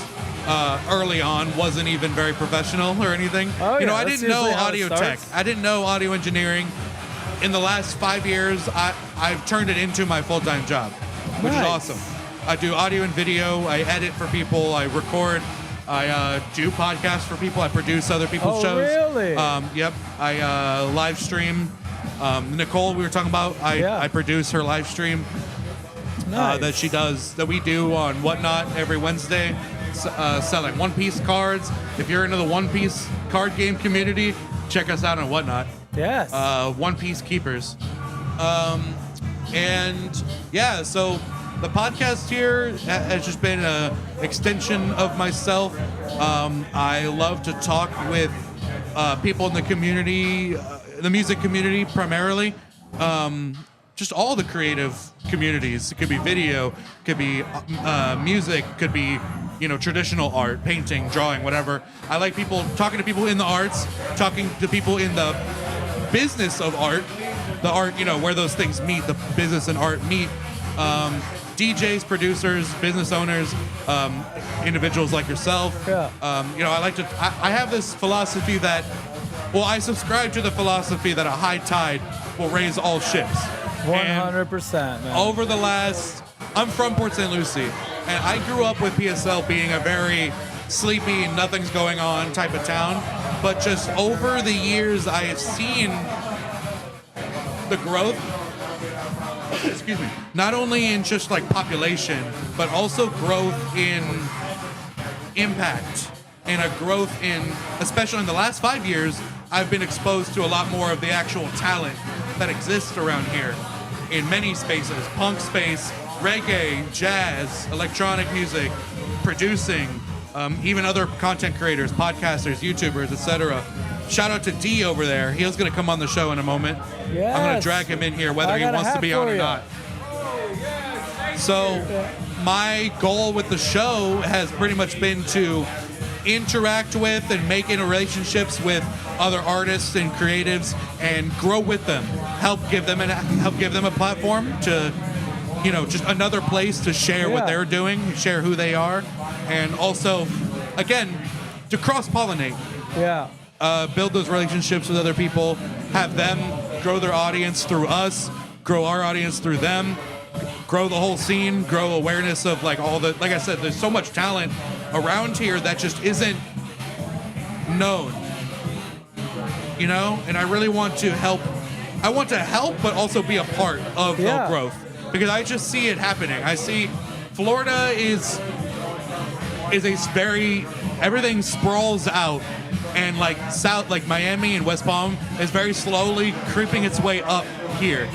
early on wasn't even very professional or anything. Oh, you know, yeah, I that's didn't know usually how it audio tech. starts. I didn't know audio engineering. In the last 5 years, I've turned it into my full-time job, which is Nice. awesome. I do audio and video. I edit for people. I record. I do podcasts for people. I produce other people's Oh, shows. really? Yep. I live stream. Nicole, we were talking about. I produce her live stream Nice. that she does, that we do on Whatnot every Wednesday, selling One Piece cards. If you're into the One Piece card game community, check us out on Whatnot. Yes. One Piece Keepers. And yeah, so the podcast here has just been an extension of myself. I love to talk with people in the community, the music community primarily. Just all the creative communities. It could be video, could be music, could be, you know, traditional art, painting, drawing, whatever. I like talking to people in the arts, talking to people in the business of art, the art, you know, where those things meet, the business and art meet. DJs, producers, business owners, individuals like yourself. Yeah. You know, I have this philosophy that, well, I subscribe to the philosophy that a high tide will raise all ships. 100%, man. Over the I'm from Port St. Lucie, and I grew up with PSL being a very sleepy, nothing's going on type of town. But just over the years, I have seen the growth, excuse me, not only in just like population, but also growth in impact and a growth in, especially in the last 5 years, I've been exposed to a lot more of the actual talent that exists around here in many spaces, punk space, reggae, jazz, electronic music, producing, even other content creators, podcasters, YouTubers, etc. Shout out to D over there. He was going to come on the show in a moment. Yes. I'm going to drag him in here, whether I he got a wants to hat be on for or you. not. So my goal with the show has pretty much been to interact with and make into relationships with other artists and creatives and grow with them, help give them a platform to, you know, just another place to share what they're doing, share who they are, and also, again, to cross-pollinate. Yeah. Build those relationships with other people, have them grow their audience through us, grow our audience through them, grow the whole scene, grow awareness of like like I said, there's so much talent around here that just isn't known, you know? And I really want to help. I want to help, but also be a part of the growth, because I just see it happening. I see Florida is a everything sprawls out, and like south, like Miami and West Palm is very slowly creeping its way up here,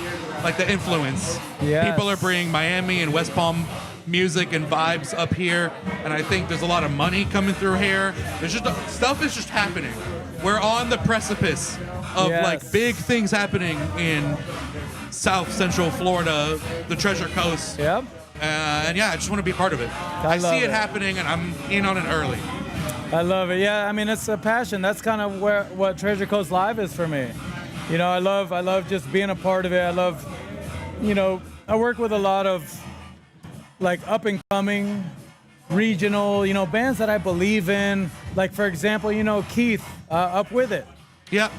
like the influence. Yes. People are bringing Miami and West Palm music and vibes up here, and I think there's a lot of money coming through here. There's just stuff is just happening. We're on the precipice of like big things happening in South Central Florida, the Treasure Coast. Yep. And yeah, I just want to be a part of it. I see it happening, and I'm in on it early. I love it. Yeah, I mean, it's a passion. That's kind of what Treasure Coast Live is for me. You know, I love just being a part of it. I love, you know, I work with a lot of like up and coming, regional, you know, bands that I believe in. Like, for example, you know, Keith, Up With It. Yeah,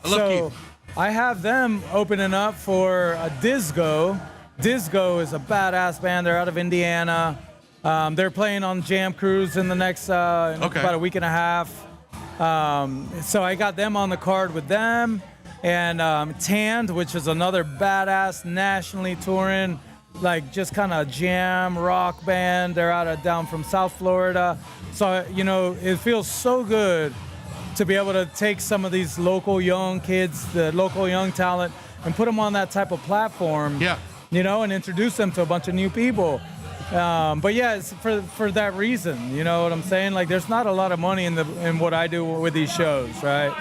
I love Keith. I have them opening up for Disco. Disco is a badass band. They're out of Indiana. They're playing on Jam Cruise in the next about a week and a half. So I got them on the card with them. And Tanned, which is another badass nationally touring, like just kind of jam rock band. They're down from South Florida. So, you know, it feels so good to be able to take some of these local young kids, the local young talent, and put them on that type of platform. Yeah. You know, and introduce them to a bunch of new people. But yeah, it's for that reason. You know what I'm saying? Like, there's not a lot of money in what I do with these shows, right?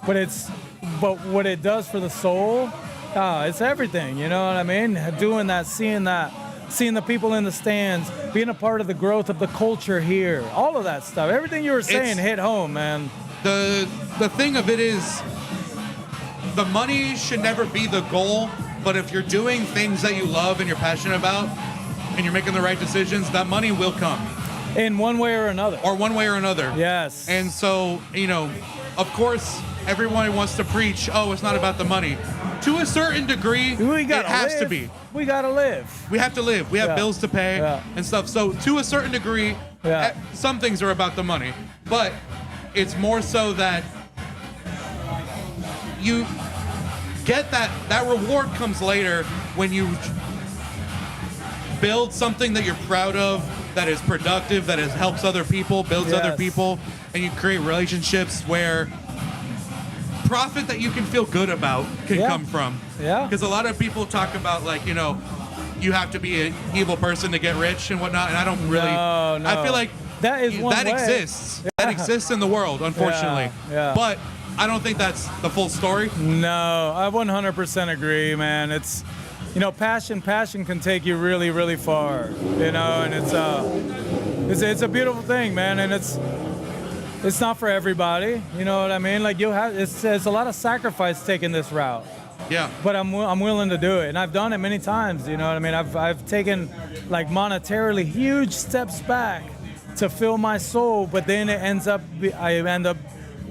But what it does for the soul, it's everything. You know what I mean? Doing that, seeing the people in the stands, being a part of the growth of the culture here, all of that stuff. Everything you were saying hit home, man. The thing of it is, the money should never be the goal. But if you're doing things that you love and you're passionate about, and you're making the right decisions, that money will come. In one way or another. Or one way or another. Yes. And so, you know, of course, everyone wants to preach, oh, it's not about the money. To a certain degree, it has to be. We gotta live. We have to live. We have bills to pay and stuff. So to a certain degree, some things are about the money. But it's more so that you get that reward comes later when you build something that you're proud of, that is productive, that helps other people, builds other people, and you create relationships where profit that you can feel good about can come from. Yeah. Because a lot of people talk about, like, you know, you have to be an evil person to get rich and whatnot, and I don't really. No. I feel like that is one that way. exists. That exists in the world, unfortunately. Yeah. But I don't think that's the full story. No, I 100% agree, man. It's, you know, passion can take you really, really far. You know, and it's a beautiful thing, man, and it's not for everybody. You know what I mean? Like it's a lot of sacrifice taking this route. Yeah. But I'm willing to do it, and I've done it many times. You know what I mean? I've taken like monetarily huge steps back to fill my soul, but then I end up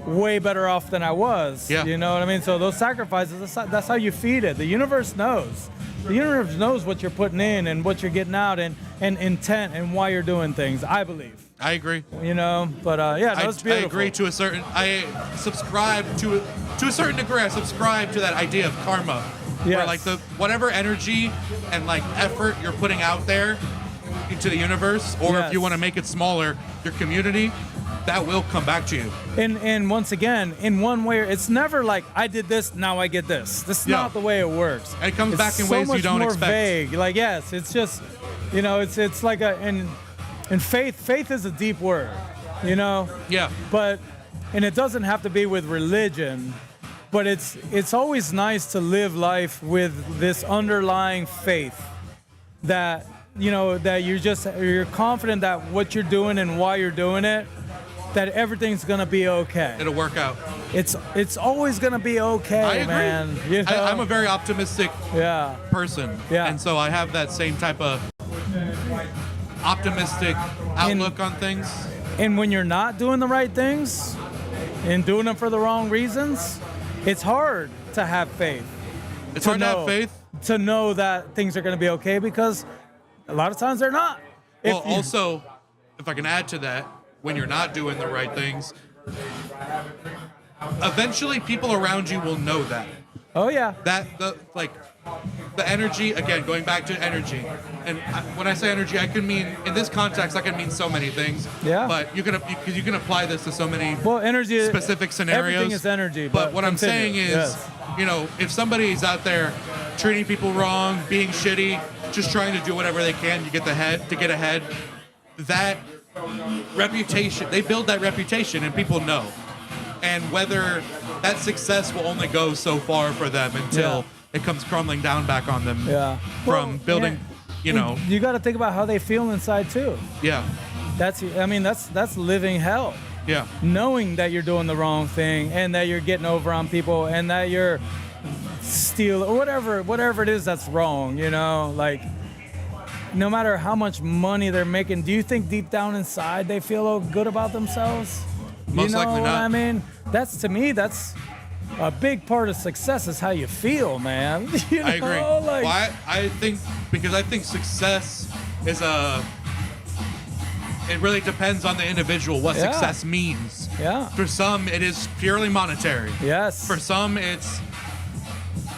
way better off than I was. Yeah. You know what I mean? So those sacrifices, that's how you feed it. The universe knows. The universe knows what you're putting in and what you're getting out, and intent and why you're doing things, I believe. I agree. You know, but it's beautiful. I agree to a certain. I subscribe to a certain degree. I subscribe to that idea of karma, Yes. where like whatever energy and like effort you're putting out there into the universe, or if you want to make it smaller, your community, that will come back to you. And once again, in one way, it's never like I did this, now I get this. This is not the way it works. It comes back in so ways you much don't more expect. Vague. Like yes, it's just, you know, it's like and faith is a deep word, you know. Yeah. And it doesn't have to be with religion, but it's always nice to live life with this underlying faith that, you know, that you're confident that what you're doing and why you're doing it, that everything's gonna be okay. It'll work out. It's always gonna be okay, I agree. man. You know? I'm a very optimistic person, and so I have that same type of optimistic outlook on things. And when you're not doing the right things and doing them for the wrong reasons, it's hard to have faith. It's hard to have faith? To know that things are going to be okay, because a lot of times they're not. Well, also, if I can add to that, when you're not doing the right things, eventually people around you will know that. Oh, yeah. The energy, again, going back to energy. And when I say energy, I can mean, in this context, I can mean so many things. Yeah. But you can apply this to so many energy, specific scenarios. Everything is energy. But what I'm saying is, you know, if somebody's out there treating people wrong, being shitty, just trying to do whatever they can to get ahead, that reputation, they build that reputation and people know. And whether that success will only go so far for them until it comes crumbling down back on them from building, you know. You got to think about how they feel inside too. Yeah. That's living hell. Yeah. Knowing that you're doing the wrong thing and that you're getting over on people and that you're stealing or whatever it is that's wrong, you know, like no matter how much money they're making, do you think deep down inside they feel good about themselves? Most likely not. You know what I mean? To me, that's a big part of success is how you feel, man. You know? I agree. Like, well, I think success is it really depends on the individual what success means. Yeah. For some, it is purely monetary. Yes. For some, it's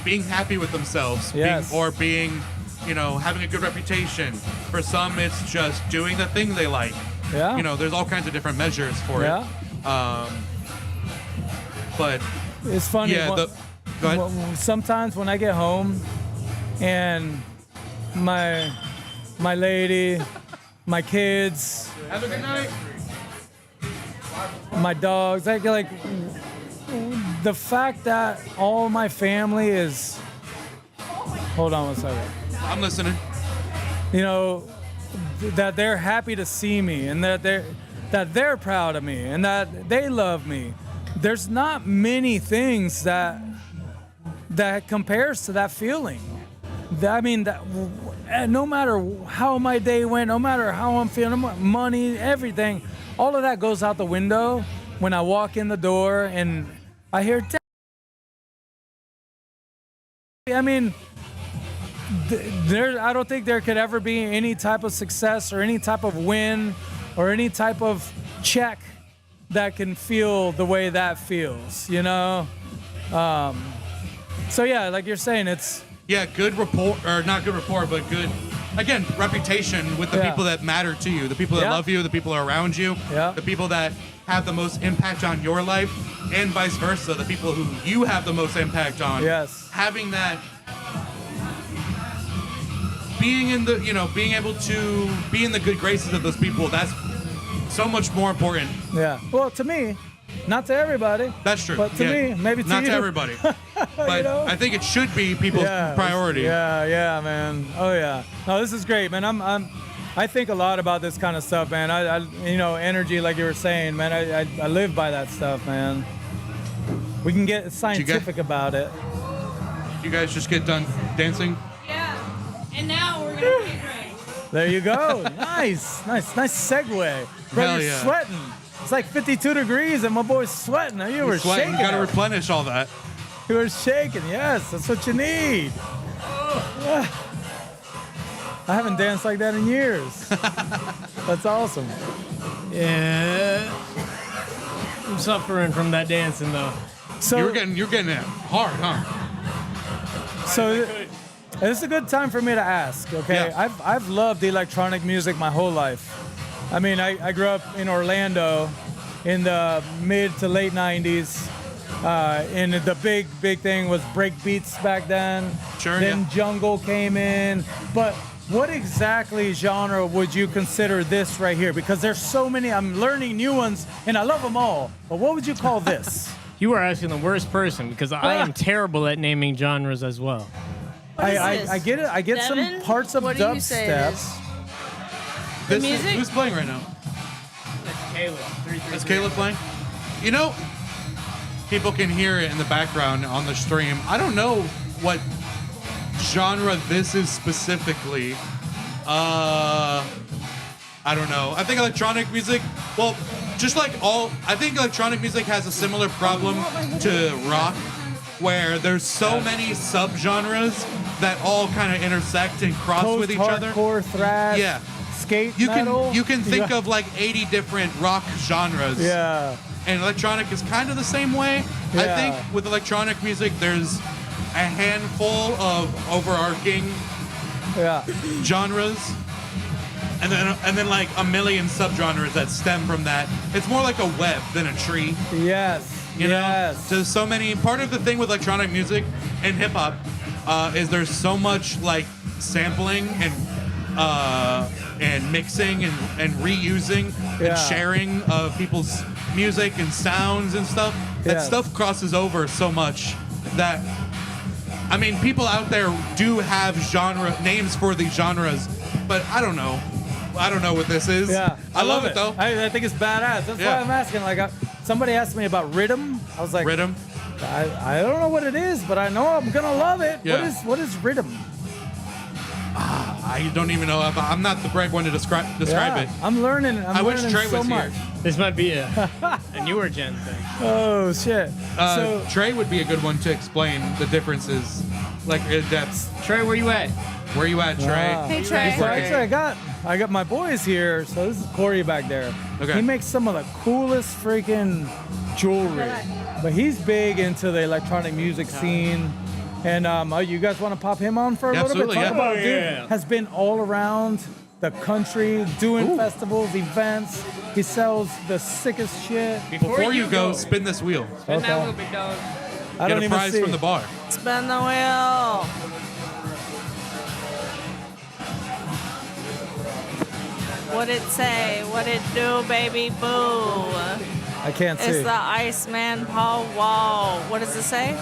being happy with themselves. Yes. Being, you know, having a good reputation. For some, it's just doing the thing they like. Yeah. You know, there's all kinds of different measures for it. But it's funny. Yeah. Go ahead. Sometimes when I get home and my lady, my kids, have a good night. My dogs, like the fact that all my family is. Hold on one second. I'm listening. You know, that they're happy to see me and that they're proud of me and that they love me. There's not many things that compares to that feeling. I mean, no matter how my day went, no matter how I'm feeling, money, everything, all of that goes out the window when I walk in the door and I hear. I mean, I don't think there could ever be any type of success or any type of win or any type of check that can feel the way that feels, you know? So yeah, like you're saying, it's... Yeah, good rapport, or not good rapport, but good, again, reputation with the people that matter to you, the people that love you, the people around you, the people that have the most impact on your life, and vice versa, the people who you have the most impact on. Yes. Having that, being in the, being able to be in the good graces of those people, that's so much more important. Yeah. Well, to me, not to everybody. That's true. But to me, maybe to not you. to everybody. But I think it should be people's priority. Yeah, man. Oh yeah. No, this is great, man. I think a lot about this kind of stuff, man. I energy, like you were saying, man. I live by that stuff, man. We can get scientific about it. You guys just get done dancing? Yeah. And now we're gonna get ready. There you go. Nice segue. Bro, Hell you're yeah. sweating. It's like 52 degrees and my boy's sweating. You were shaking. You got to it. replenish all that. You were shaking. Yes, that's what you need. I haven't danced like that in years. That's awesome. Yeah. I'm suffering from that dancing though. So you're getting it hard, huh? So this is a good time for me to ask. Okay, Yeah. I've loved electronic music my whole life. I mean, I grew up in Orlando in the mid to late 90s. And the big thing was break beats back then. Sure. Then jungle came in. But what exactly genre would you consider this right here? Because there's so many. I'm learning new ones, and I love them all. But what would you call this? You are asking the worst person because I am terrible at naming genres as well. I get it. I get Devin? some parts of What do you say it dubstep. is? This music? Who's playing right now? Caleb. Is Caleb playing? People can hear it in the background on the stream. I don't know what genre this is specifically. I don't know. I think electronic music, well, I think electronic music has a similar problem to rock, where there's so many subgenres that all kind of intersect and cross with each other. Hardcore, thrash, Yeah. skate, You metal. can think of like 80 different rock genres. Yeah. And electronic is kind of the same way. I Yeah. think with electronic music, there's a handful of overarching genres, and then like a million subgenres that stem from that. It's more like a web than a tree. Yes. You know, there's so many. Part of the thing with electronic music and hip hop is there's so much like sampling and mixing and reusing and sharing of people's music and sounds and stuff. That stuff crosses over so much that, I mean, people out there do have genre names for these genres, but I don't know. I don't know what this is. Yeah, I love it though. I think it's badass. That's why I'm asking. Like, somebody asked me about rhythm. I was like, rhythm. I don't know what it is, but I know I'm gonna love it. Yeah. What is rhythm? I don't even know. I'm not the right one to describe it. I'm learning. I wish learning Trey so was much. here. This might be a newer gen thing. Oh shit. So Trey would be a good one to explain the differences, like in depth. Trey, where you at? Where you at, Trey? Hey, Trey. So actually, I got my boys here. So this is Corey back there. Okay. He makes some of the coolest freaking jewelry, but he's big into the electronic music scene. And you guys want to pop him on for a little bit? Absolutely, Talk yeah. about dude has been all around the country doing festivals, events. He sells the sickest shit. Before you go, spin this wheel. Spin that little big dog. I Get don't a even prize see. from the bar. Spin the wheel. What it say? What it do, baby boo? I can't see. It's the Iceman Paul Wall. What does it say?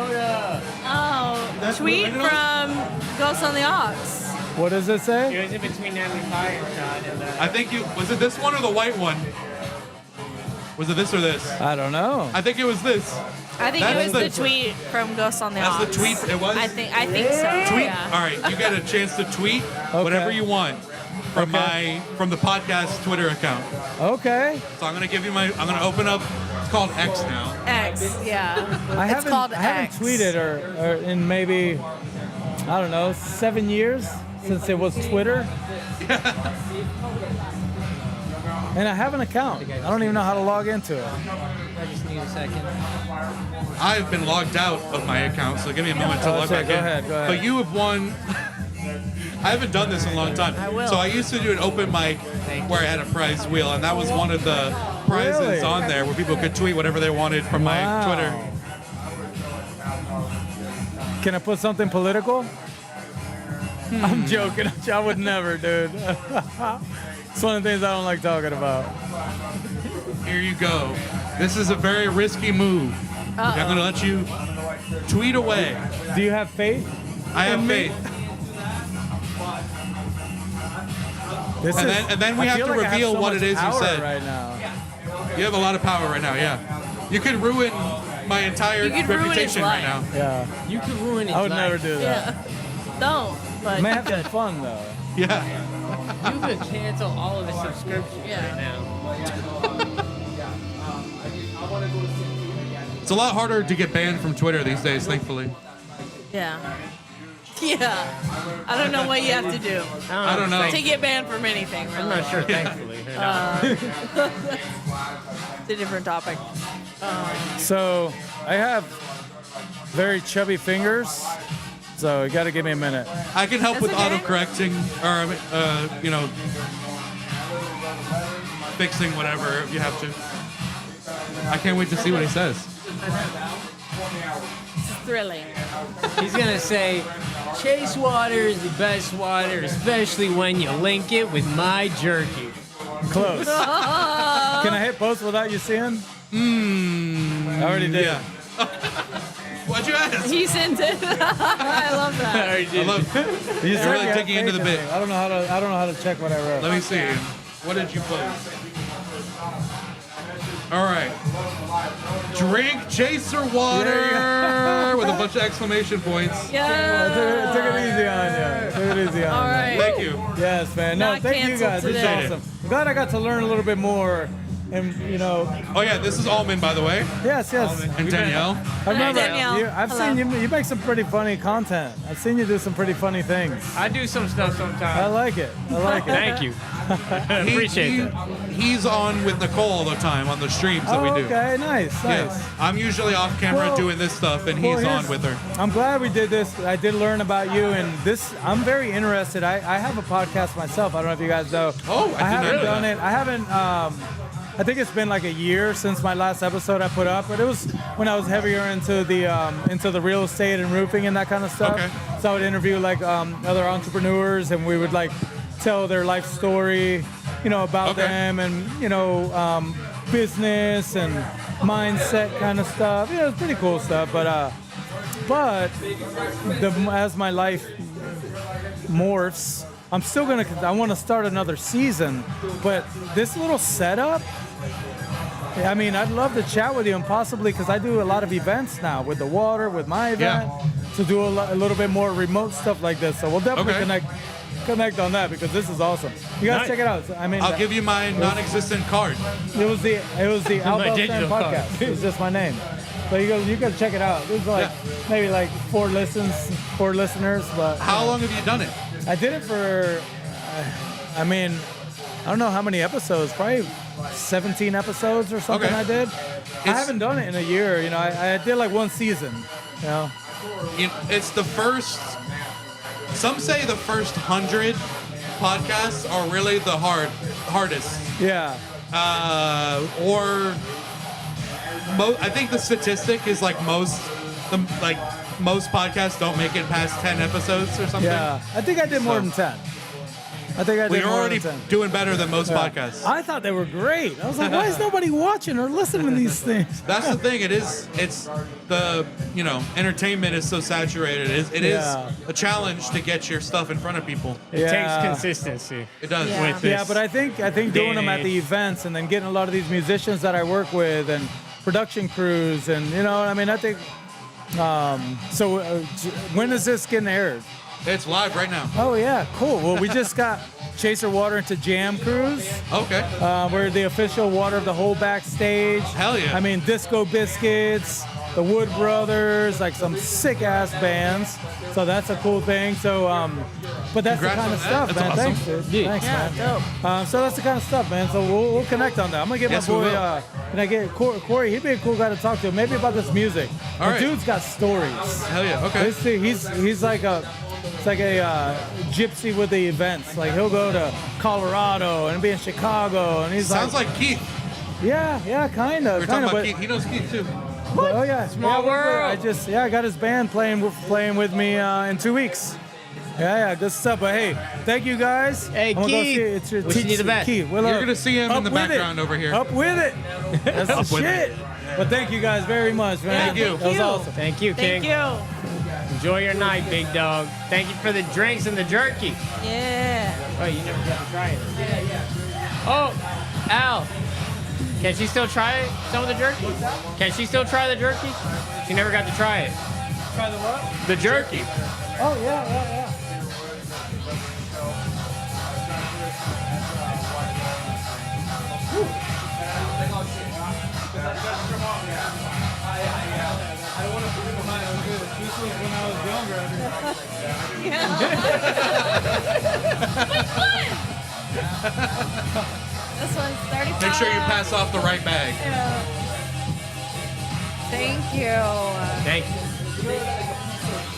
Oh, tweet from Ghost on the Ox. What does it say? It was in between Natalie Fireshot and I think was it this one or the white one? Was it this or this? I don't know. I think it was this. I think That's it was the tweet from Ghost on the That's the Ox. tweet. It was. I think so. Tweet. Yeah. All right, you get a chance to tweet whatever you want from from the podcast Twitter account. Okay. So I'm gonna give you I'm gonna open up. It's called X now. X, yeah. I It's haven't, called I haven't X. tweeted or in maybe, I don't know, 7 years since it was Twitter. And I have an account. I don't even know how to log into it. I just need a second. I've been logged out of my account, so give me a moment to log sorry, back go in. ahead, go ahead. But you have won. I haven't done this in a long time. I will. So I used to do an open mic where I had a prize wheel, and that was one of the prizes Really? on there where people could tweet whatever they wanted from my Twitter. Can I put something political? I'm joking. I would never, dude. It's one of the things I don't like talking about. Here you go. This is a very risky move. I'm going to let you tweet away. Do you have faith? I have in me? faith. This And then we I have feel to like I have reveal so what much it is you power said. right now. You have a lot of power right now, yeah. You could ruin my entire You could ruin his reputation right now. life. Yeah. You could ruin his I would life. never do that. Yeah. Don't. But May have some fun though. Yeah. You could cancel all of his subscriptions right now. It's a lot harder to get banned from Twitter these days, thankfully. Yeah. Yeah. I don't know what you have to do. I don't know. To get banned from anything, really. I'm not sure, thankfully. It's a different topic. So I have very chubby fingers, so you got to give me a minute. I can help That's with okay. auto-correcting or, fixing whatever if you have to. I can't wait to see what he says. It's thrilling. He's gonna say, Chase water is the best water, especially when you link it with my jerky. Close. Can I hit post without you seeing? I already did. Yeah. Why'd you ask? He sent it. I love that. I love. You You're said really you had digging into the faith in bit. me. I don't know how to check what I wrote. Let me see. What did you put? All right. Drink chaser water with a bunch of exclamation points. Yeah. Took it easy on you. Took it easy on All you. right. Thank you. Yes, man. No, Not thank you canceled guys. This is today. awesome. I'm glad I got to learn a little bit more. And Oh yeah, this is Almond, by the way, yes. and Danielle. I remember Danielle. I've seen you make some pretty funny content. I've seen you do some pretty funny things. I do some stuff I sometimes. like it. I like it. Thank you. I appreciate that. He's on with Nicole all the time on the streams that we do. Okay, nice. Yeah. I'm usually off camera Well- doing this stuff, and he's Well, on here's- with her. I'm glad we did this. I did learn about you, and this. I'm very interested. I have a podcast myself. I don't know if you guys know. Oh, I did not haven't know done that. it. I haven't. I think it's been like a year since my last episode I put up, but it was when I was heavier into the real estate and roofing and that kind of stuff. Okay. So I would interview like other entrepreneurs, and we would like tell their life story, about Okay. them, and business and mindset kind of stuff. It's pretty cool stuff. But as my life morphs, I'm still I want to start another season, but this little setup, I mean, I'd love to chat with you, and possibly because I do a lot of events now with the water, with my event, to do a little bit more remote stuff like this. So we'll definitely Okay. connect on that, because this is awesome. You guys Nice. check it out. I mean, I'll give you my non-existent card. it was the Outbound Fan digital card. podcast. It was just my name. So you gotta check it out. There's maybe like 4 listeners, but How long have you done it? I did it for, I don't know how many episodes, probably 17 episodes or something. Okay. I did. I haven't done it in a year. I did like 1 season. It's the first. Some say the first 100 podcasts are really the hardest. Yeah. I think the statistic is like most podcasts don't make it past 10 episodes or something. Yeah. I think I did more than 10. I think I did We're more already than 10. doing better than most Yeah. podcasts. I thought they were great. I was like, why is nobody watching or listening to these things? That's the thing. It's the entertainment is so saturated. It is Yeah. a challenge to get your stuff in front of people. It takes consistency. It does. With Yeah, this but I think day doing and them at the age. events, and then getting a lot of these musicians that I work with and production crews, and I mean, I think. When is this getting aired? It's live right now. Oh yeah, cool. Well, we just got Chaser Water into Jam Cruise. Okay. We're the official Water of the Hole backstage. Hell yeah. I mean, Disco Biscuits, the Wood Brothers, like some sick ass bands. So that's a cool thing. So, but that's Congrats the kind on of that. stuff, That's man. awesome. Thanks, dude. Thanks, man. So that's the kind of stuff, man. So we'll connect on that. I'm gonna get Yes, my we boy. will. Can I get Corey? He'd be a cool guy to talk to. Maybe about this music. All The right. dude's got stories. Hell yeah. Okay. This dude, he's like a. It's like a gypsy with the events. Like he'll go to Colorado and be in Chicago, and he's Sounds like Keith. yeah, kind of. We're talking about Keith. He knows Keith too. Oh yeah, Small world. I got his band playing with me in 2 weeks. Yeah, good stuff. But hey, thank you guys. Hey, I'm gonna go Keith. see it's your Wishing you the best. Keith, You're gonna see him in the background over here. Up with it. That's Up the with shit. it. But thank you guys very much, man. Thank you. That was awesome. Thank you, King. Thank you. Enjoy your night, big dog. Thank you for the drinks and the jerky. Yeah. Oh, you never got to try it. Oh, Al. Can she still try some of the jerky? Can she still try the jerky? She never got to try it. Try the what? The jerky. Oh yeah. This one's 35. Make sure you pass off the right bag. Yeah. Thank you. Thank you.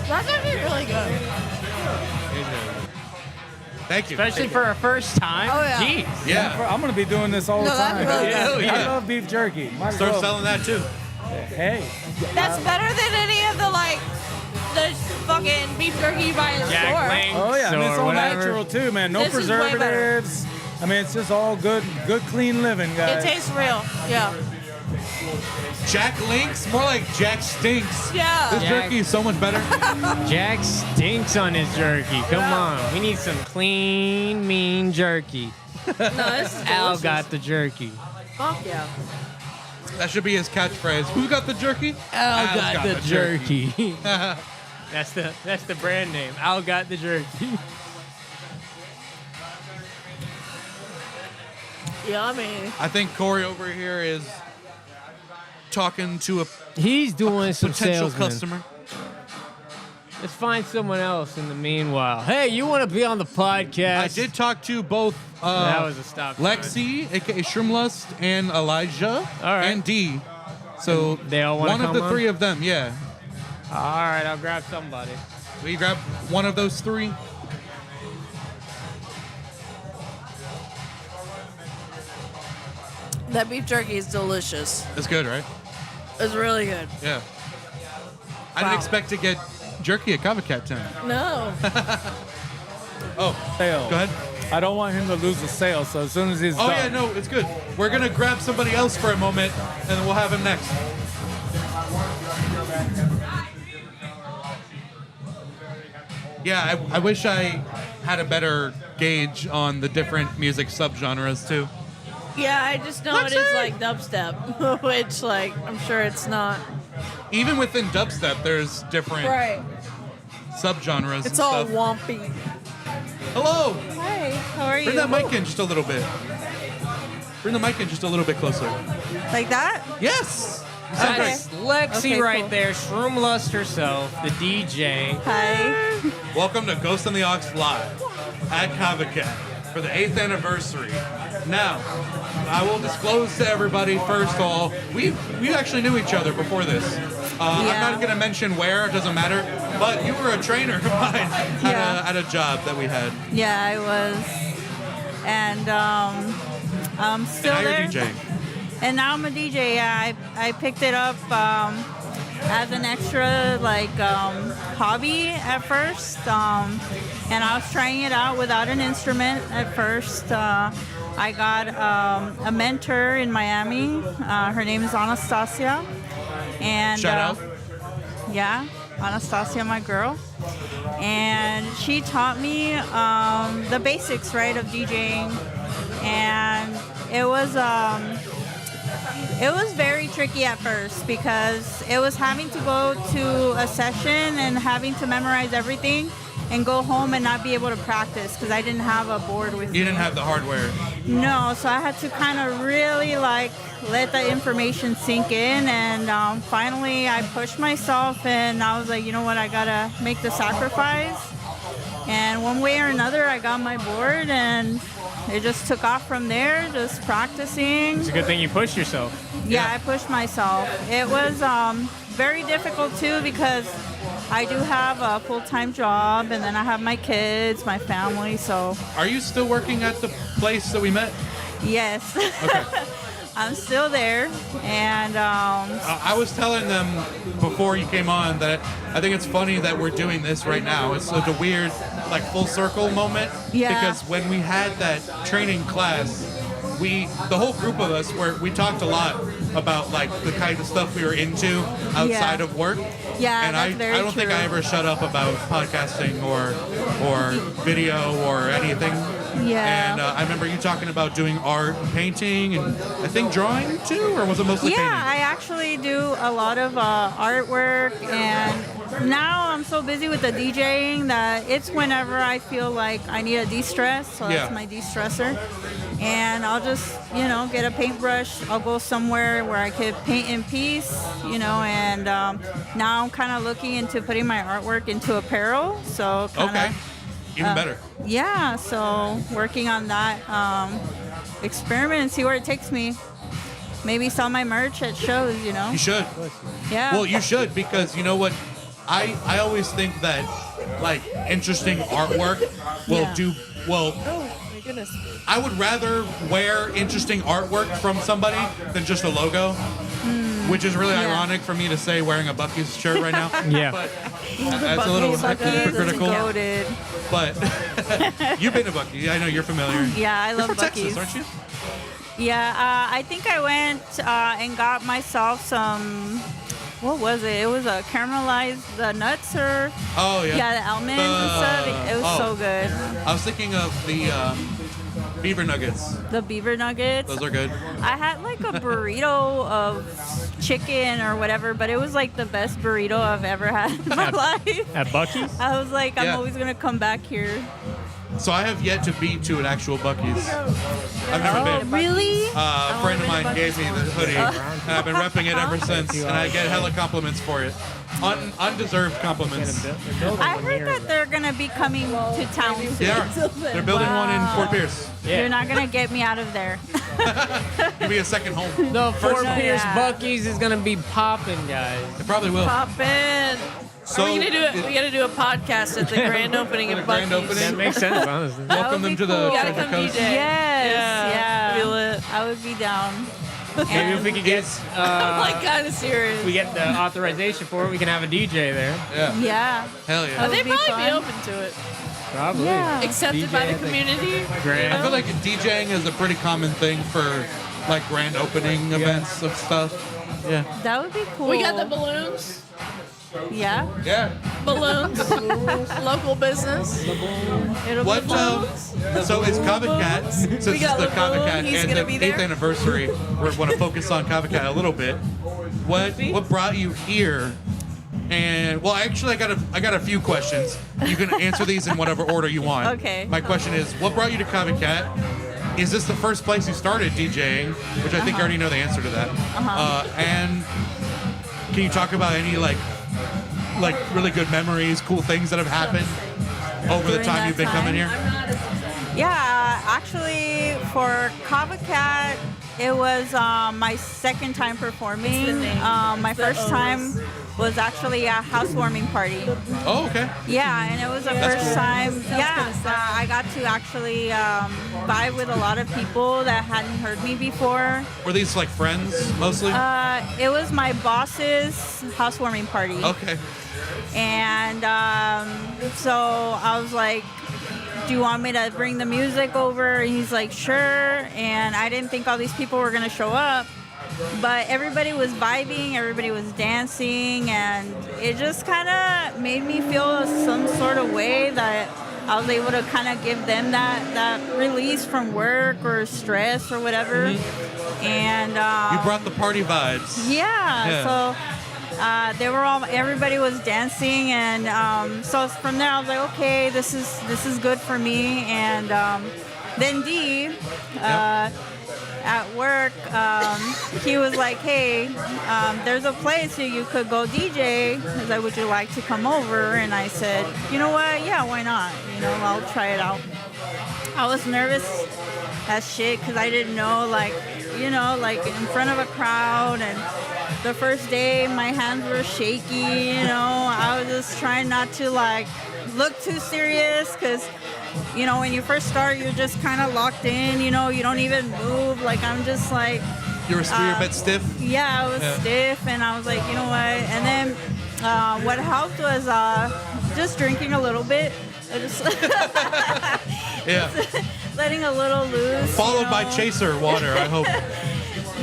That's actually really good. Thank you. Especially for our first time. Oh, yeah. Jeez. Yeah. I'm gonna be doing this all the No, that's time. really good. Hell yeah. I love beef jerky. Might as Start well. selling that too. Hey. That's better than any of the fucking beef jerky you buy in the Jack store. Links Oh yeah, and it's or all whatever. natural too, man. No This is way better. preservatives. I mean, it's just all good, clean living, It guys. tastes real. Yeah. Jack Links, more like Jack Stinks. Yeah. This Jack- jerky is so much better. Jack stinks on his jerky. Come on. We need some clean, mean jerky. No, this is Al delicious. got the jerky. Fuck yeah. That should be his catchphrase. Who got the jerky? Al Al's got the jerky. That's the brand name. Al got the jerky. Yummy. I think Corey over here is talking to a He's doing some potential salesman. customer. Let's find someone else in the meanwhile. Hey, you want to be on the podcast? I did talk to both That was a stop sign. Lexi, aka Shrimlust, and Elijah, All right. and D. So They all wanna one of come the on? three of them, yeah. All right, I'll grab somebody. Will you grab one of those three? That beef jerky is delicious. That's good, right? It's really good. Yeah. I Wow. didn't expect to get jerky at Kava Cat tonight. No. Oh, Sale. go ahead. I don't want him to lose the sale, so as soon as he's Oh done. yeah, no, it's good. We're gonna grab somebody else for a moment, and then we'll have him next. Yeah, I wish I had a better gauge on the different music subgenres too. Yeah, I just know it is like dubstep, which like I'm sure it's not. Even within dubstep, there's different Right. subgenres. It's and all stuff. wompy. Hello. Hi. How are you? Bring that mic in just a little bit. Bring the mic in just a little bit closer. Like that? Yes. That's Lexi Okay, right cool. there, Shroomlust herself, the DJ. Hi. Welcome to Ghost on the Aux Live at Kava Cat for the 8th anniversary. Now, I will disclose to everybody first of all, we actually knew each other before this. I'm not going to mention where, it doesn't matter, but you were a trainer of mine at a job that we had. Yeah, I was. And I'm still And now there. you're DJing. And now I'm a DJ. Yeah, I picked it up as an extra hobby at first, and I was trying it out without an instrument at first. I got a mentor in Miami. Her name is Anastasia, And Shout out. yeah, Anastasia, my girl. And she taught me the basics, right, of DJing. And it was very tricky at first because it was having to go to a session and having to memorize everything and go home and not be able to practice because I didn't have a board with me. You didn't have the hardware. No, so I had to kind of really like let the information sink in, and finally I pushed myself and I was like, you know what, I gotta make the sacrifice. And one way or another, I got my board, and it just took off from there, just practicing. It's a good thing you pushed yourself. Yeah, I pushed myself. It was very difficult too because I do have a full-time job, and then I have my kids, my family, so. Are you still working at the place that we met? Yes. Okay. I'm still there, and I was telling them before you came on that I think it's funny that we're doing this right now. It's a weird, like, full circle moment. Yeah. Because when we had that training class, the whole group of us, we talked a lot about like the kind of stuff we were into outside of work. Yeah, and that's very I don't think true. I ever shut up about podcasting or video or anything. Yeah. And I remember you talking about doing art, painting, and I think drawing too, or was it mostly yeah, painting? I actually do a lot of artwork, and now I'm so busy with the DJing that it's whenever I feel like I need a de-stress, so that's my de-stressor. And I'll just, get a paintbrush. I'll go somewhere where I could paint in peace, and now I'm kind of looking into putting my artwork into apparel, so kinda, Even better. Yeah, so working on that experiment and see where it takes me. Maybe sell my merch at shows, You should. Yeah. Well, you should, because you know what? I always think that like interesting artwork will do well. Oh my goodness. I would rather wear interesting artwork from somebody than just a logo, which is really ironic for me to say wearing a Buc-ee's shirt right now. Yeah. But that's a little hypocritical. Goated. But you've been to Buc-ee's. I know you're familiar. Yeah, I love You're from Buc-ee's. Texas, aren't you? Yeah, I think I went and got myself some. What was it? It was a caramelized nuts or. Oh yeah. Yeah, the almonds and stuff. It was so good. I was thinking of the beaver nuggets. The beaver nuggets. Those are good. I had like a burrito of chicken or whatever, but it was like the best burrito I've ever had in my life. At Buc-ee's? I was like, I'm Yeah. always gonna come back here. So I have yet to be to an actual Buc-ee's. I've never been. Really? A friend of mine gave me the hoodie, and I've been repping it ever since, and I get hella compliments for it. Undeserved compliments. I heard that they're gonna be coming to town soon. They're building one in Fort Pierce. You're not gonna get me out of there. Give me a second home. The Fort home. Pierce Yeah. Buc-ee's is gonna be popping, guys. It probably will. Pop in. So we gotta do a podcast at the grand opening of grand Buc-ee's. opening? That makes sense, honestly. Welcome them to the You gotta Treasure come Coast. DJ. Yes, yeah. Be lit. I would be down. Maybe if we could get I'm like kind of serious. we get the authorization for it, we can have a DJ there. Yeah. Yeah. Hell yeah. That They'd would be probably be fun. open to it. Probably. Yeah. Accepted by the community. Grand. I feel like DJing is a pretty common thing for like grand opening events of stuff. Yeah. That would be cool. We got the balloons. Yeah. Yeah. Balloons. Local business. It'll What? be balloons. So it's Kava Cat. Since We it's got the the Kava balloon. Cat He's and gonna the be 8th there. anniversary, we want to focus on Kava Cat a little bit. What brought you here? And well, actually, I got a few questions. You can answer these in whatever order you want. Okay. My question is, what brought you to Kava Cat? Is this the first place you started DJing? Which I think I already know the answer to that. And can you talk about any like really good memories, cool things that have happened over the During time that you've been coming here? Yeah, actually, for Kava Cat, it was my second time performing. My first time was actually a housewarming party. Oh, okay. Yeah, and it was the That's first cool. time. Yeah, I got to actually vibe with a lot of people that hadn't heard me before. Were these like friends mostly? It was my boss's housewarming party. Okay. And so I was like, do you want me to bring the music over? And he's like, sure. And I didn't think all these people were going to show up. but everybody was vibing, everybody was dancing, and it just kind of made me feel some sort of way that I was able to kind of give them that release from work or stress or whatever. And You brought the party vibes. yeah. So everybody was dancing, and so from there I was like, okay, this is good for me. And then D, at work, he was like, hey, there's a place that you could go DJ. He's like, would you like to come over? And I said, you know what? Yeah, why not? You know, I'll try it out. I was nervous as shit because I didn't know, like, you know, like in front of a crowd. And the first day my hands were shaky, you know. I was just trying not to like look too serious because, you know, when you first start, you're just kind of locked in, you know, you don't even move. Like, I'm just like... You're a bit stiff? Yeah, I was stiff, and I was like, you know what? And then what helped was just drinking a little bit. I just letting a little loose. Followed by chaser water, I hope.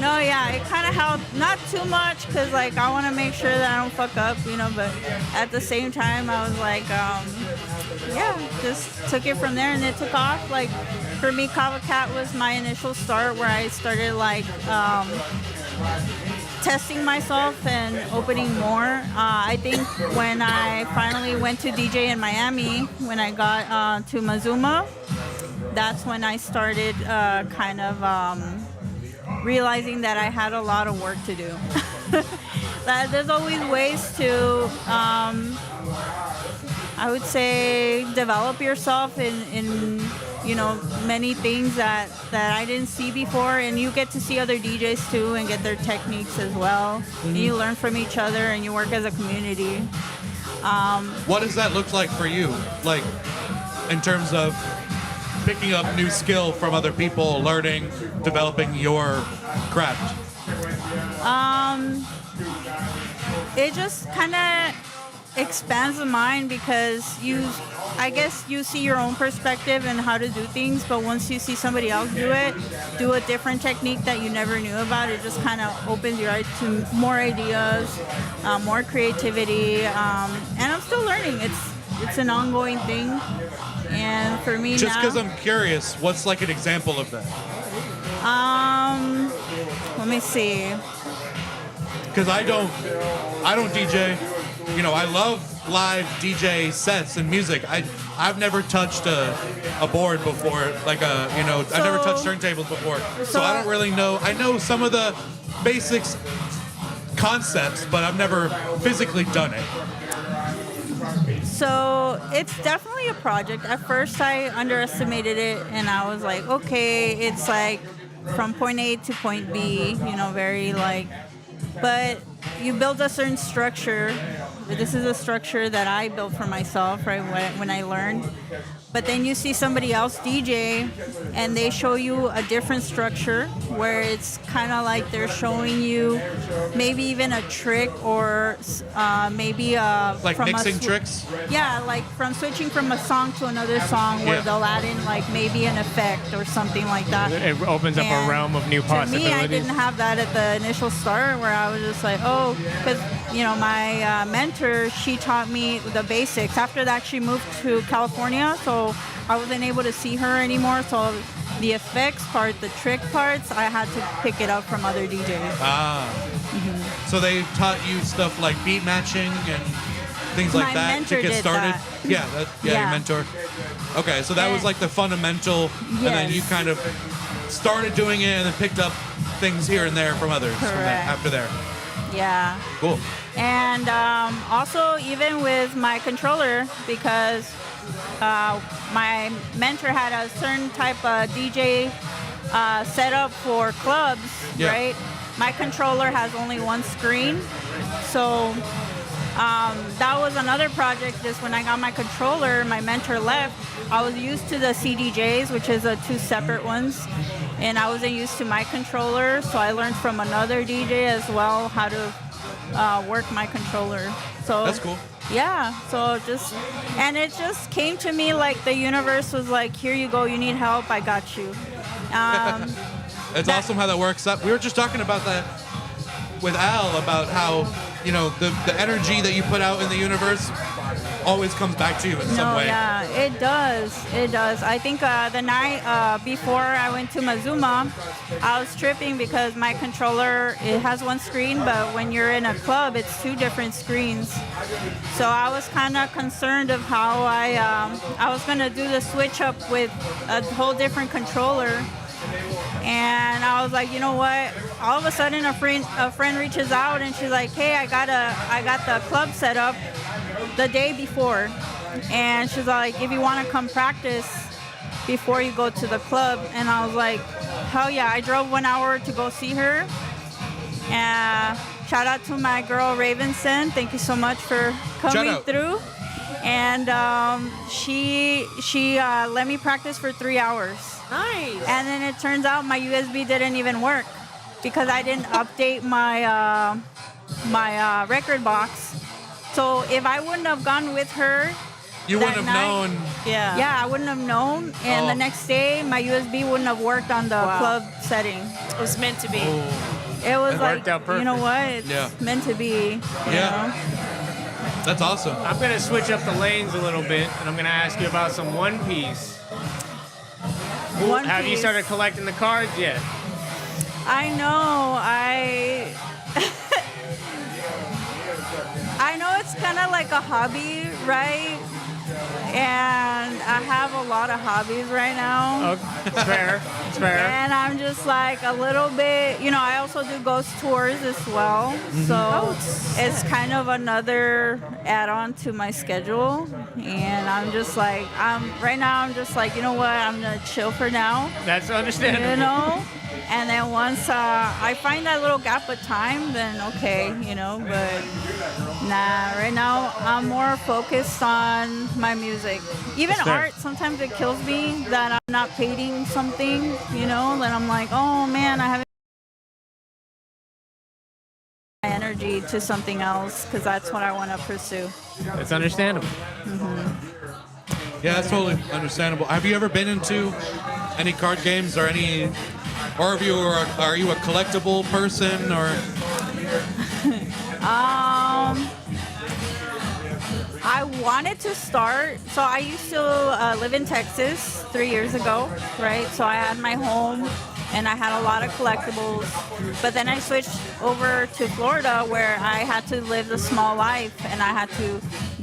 No, yeah, it kind of helped. Not too much, because, like, I want to make sure that I don't fuck up, you know, but at the same time, I was like, just took it from there, and it took off. Like, for me, Kava Cat was my initial start, where I started, like, testing myself and opening more. I think when I finally went to DJ in Miami, when I got to Mazuma, that's when I started kind of... realizing that I had a lot of work to do. That there's always ways to, I would say, develop yourself in you know, many things that I didn't see before, and you get to see other DJs too and get their techniques as well. And you learn from each other and you work as a community. What does that look like for you? Like, in terms of picking up new skill from other people, learning, developing your craft? It just kind of expands the mind because I guess you see your own perspective and how to do things, but once you see somebody else do a different technique that you never knew about, it just kind of opens your eyes to more ideas, more creativity, and I'm still learning. It's an ongoing thing. And for me just now... because I'm curious, what's like an example of that? Let me see. Because I don't DJ. You know, I love live DJ sets and music. I've never touched a board before, like I've never touched turntables before. So I don't really know. I know some of the basics concepts, but I've never physically done it. So it's definitely a project. At first I underestimated it, and I was like, okay, it's like from point A to point B, you know, very like, but you build a certain structure. This is a structure that I built for myself, right, when I learned. But then you see somebody else DJ, and they show you a different structure where it's kind of like they're showing you maybe even a trick or maybe like from mixing tricks? Yeah, like from switching from a song to another song where they'll add in like maybe an effect or something like that. It opens up a realm of new possibilities. To me, I didn't have that at the initial start where I was just like, oh, because, you know, my mentor, she taught me the basics. After that, she moved to California, so I wasn't able to see her anymore. So the effects part, the trick parts, I had to pick it up from other DJs. So they taught you stuff like beat matching and things like that to get started? That. Yeah, your mentor. Okay, so that was like the fundamental, and then you kind of started doing it and then picked up things here and there from others after there. Yeah. Cool. And also even with my controller, because my mentor had a certain type of DJ setup for clubs, right? My controller has only one screen. So that was another project. Just when I got my controller, my mentor left. I was used to the CDJs, which is two separate ones. And I wasn't used to my controller. So I learned from another DJ as well how to work my controller. So that's cool. Yeah, so it just came to me like the universe was like, here you go, you need help, I got you. It's awesome how that works up. We were just talking about that with Al, about how, the energy that you put out in the universe always comes back to you in some way. Yeah, it does. It does. I think the night before I went to Mazuma, I was tripping because my controller, it has one screen, but when you're in a club, it's two different screens. So I was kind of concerned of how I was going to do the switch up with a whole different controller. And I was like, you know what? All of a sudden, a friend reaches out and she's like, hey, I got the club set up the day before, and she's like, if you want to come practice before you go to the club. And I was like, hell yeah. I drove 1 hour to go see her. Shout out to my girl Ravenson. Thank you so much for coming through. And she let me practice for 3 hours. Nice. And then it turns out my USB didn't even work because I didn't update my my record box. So if I wouldn't have gone with her, you wouldn't have known. Yeah, I wouldn't have known. And the next day, my USB wouldn't have worked on the club setting. It was meant to be. It was It like, worked out perfect. you know what? It's meant to be. You know? That's awesome. I'm going to switch up the lanes a little bit, and I'm going to ask you about some One Piece. Have you started collecting the cards yet? I know. I know it's kind of like a hobby, right? And I have a lot of hobbies right now. Okay. It's fair. It's fair. And I'm just like a little bit, I also do ghost tours as well. So it's kind of another add-on to my schedule. And I'm just like, right now I'm just like, you know what? I'm going to chill for now. That's understandable. And then once I find that little gap of time, then okay, but nah, right now I'm more focused on my music. Even art, sometimes it kills me that I'm not painting something, then I'm like, oh man, I haven't my energy to something else because that's what I want to pursue. That's understandable. Yeah, that's totally understandable. Have you ever been into any card games or any... Or are you a collectible person, or? I wanted to start. So I used to live in Texas 3 years ago, right? So I had my home, and I had a lot of collectibles. But then I switched over to Florida, where I had to live the small life, and I had to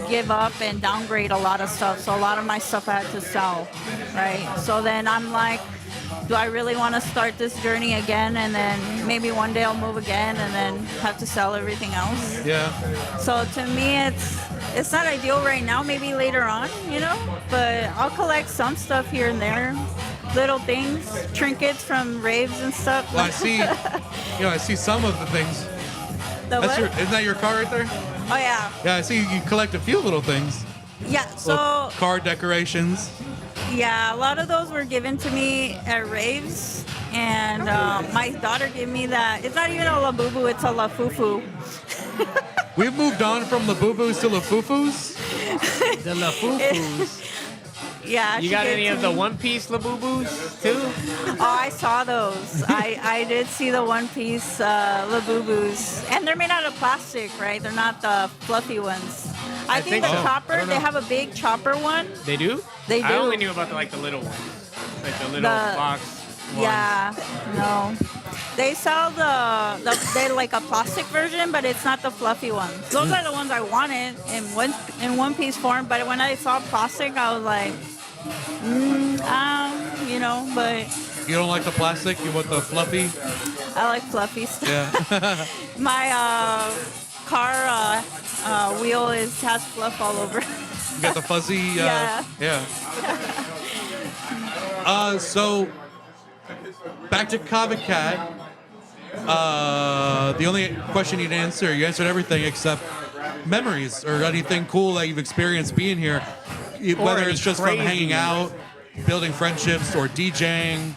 give up and downgrade a lot of stuff. So a lot of my stuff I had to sell, right? So then I'm like, do I really want to start this journey again, and then maybe one day I'll move again and then have to sell everything else? Yeah. So to me, it's not ideal right now, maybe later on, but I'll collect some stuff here and there, little things, trinkets from raves and stuff. Well, I see some of the things. Isn't that your car right there? Oh yeah. Yeah, I see you collect a few little things. Yeah, so little card decorations. Yeah, a lot of those were given to me at raves, and my daughter gave me that. It's not even a Labubu, it's a Lafufu. We've moved on from Labubus to Lafufus. The Lafufus. Yeah. You got any of the One Piece Labubus too? Oh, I saw those. I did see the One Piece Labubus, and they're made out of plastic, right? They're not the fluffy ones. I think the so. chopper, they have a big chopper one. They do? They do. I only knew about the little ones, like the little box ones. Yeah, no. They sell they like a plastic version, but it's not the fluffy ones. Those are the ones I wanted in one piece form. But when I saw plastic, I was like, but. You don't like the plastic? You want the fluffy? I like fluffy stuff. Yeah. My car wheel has fluff all over. You got the fuzzy. Yeah. So back to Kava Cat. The only question you answered everything except memories or anything cool that you've experienced being here, whether it's just from hanging out, building friendships, or DJing.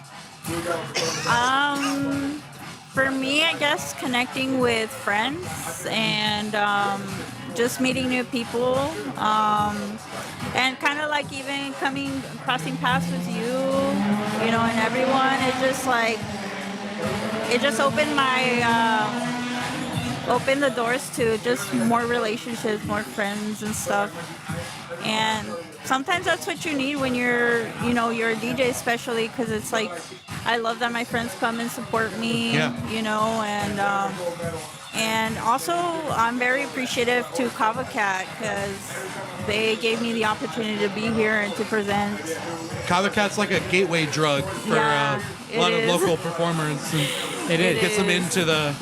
For me, I guess connecting with friends and just meeting new people, and kind of like even crossing paths with you, and everyone. It's just like it just opened opened the doors to just more relationships, more friends and stuff. And sometimes that's what you need when you're a DJ, especially because it's like I love that my friends come and support me, and also I'm very appreciative to Kava Cat because they gave me the opportunity to be here and to present. Kava Cat's like a gateway drug for Yeah, a lot of it is. local performers. And It gets them into the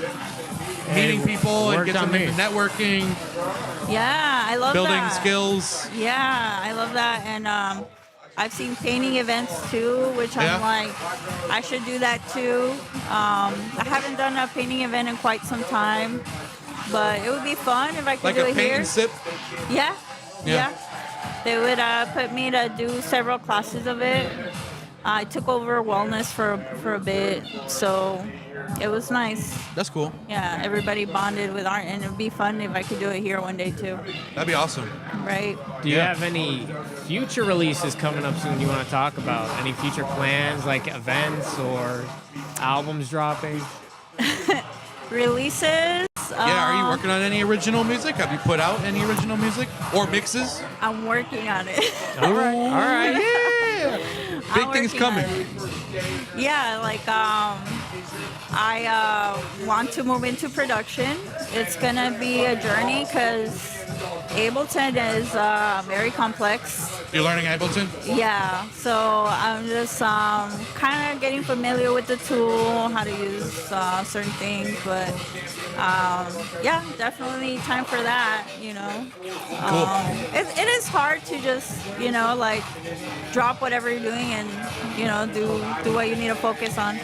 meeting people and worked gets on them me. into networking, Yeah, I love building that. skills. Yeah, I love that. And I've seen painting events too, which Yeah. I'm like, I should do that too. I haven't done a painting event in quite some time, but it would be fun if I could Like do a it paint here. and sip. Yeah, Yeah. yeah. They would put me to do several classes of it. I took over wellness for a bit, so it was nice. That's cool. Yeah, everybody bonded with art, and it'd be fun if I could do it here one day too. That'd be awesome. Right. Do you have any future releases coming up soon you want to talk about? Any future plans, like events or albums dropping? Releases. Yeah, are you working on any original music? Have you put out any original music or mixes? I'm working on it. All right, yeah. Big I'm things working on coming. it. Yeah, like I want to move into production. It's gonna be a journey because Ableton is very complex. You're learning Ableton? Yeah, so I'm just kind of getting familiar with the tool, how to use certain things, but yeah, definitely time for that, It is hard to just, like drop whatever you're doing and, do what you need to focus on.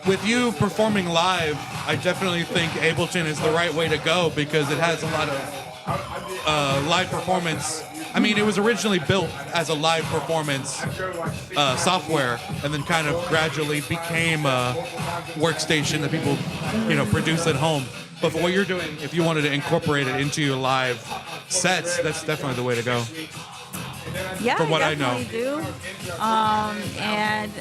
With you performing live, I definitely think Ableton is the right way to go because it has a lot of live performance. I mean, it was originally built as a live performance software, and then kind of gradually became a workstation that people, produce at home. But for what you're doing, if you wanted to incorporate it into your live sets, that's definitely the way to go. Yeah, From what I know. definitely do. And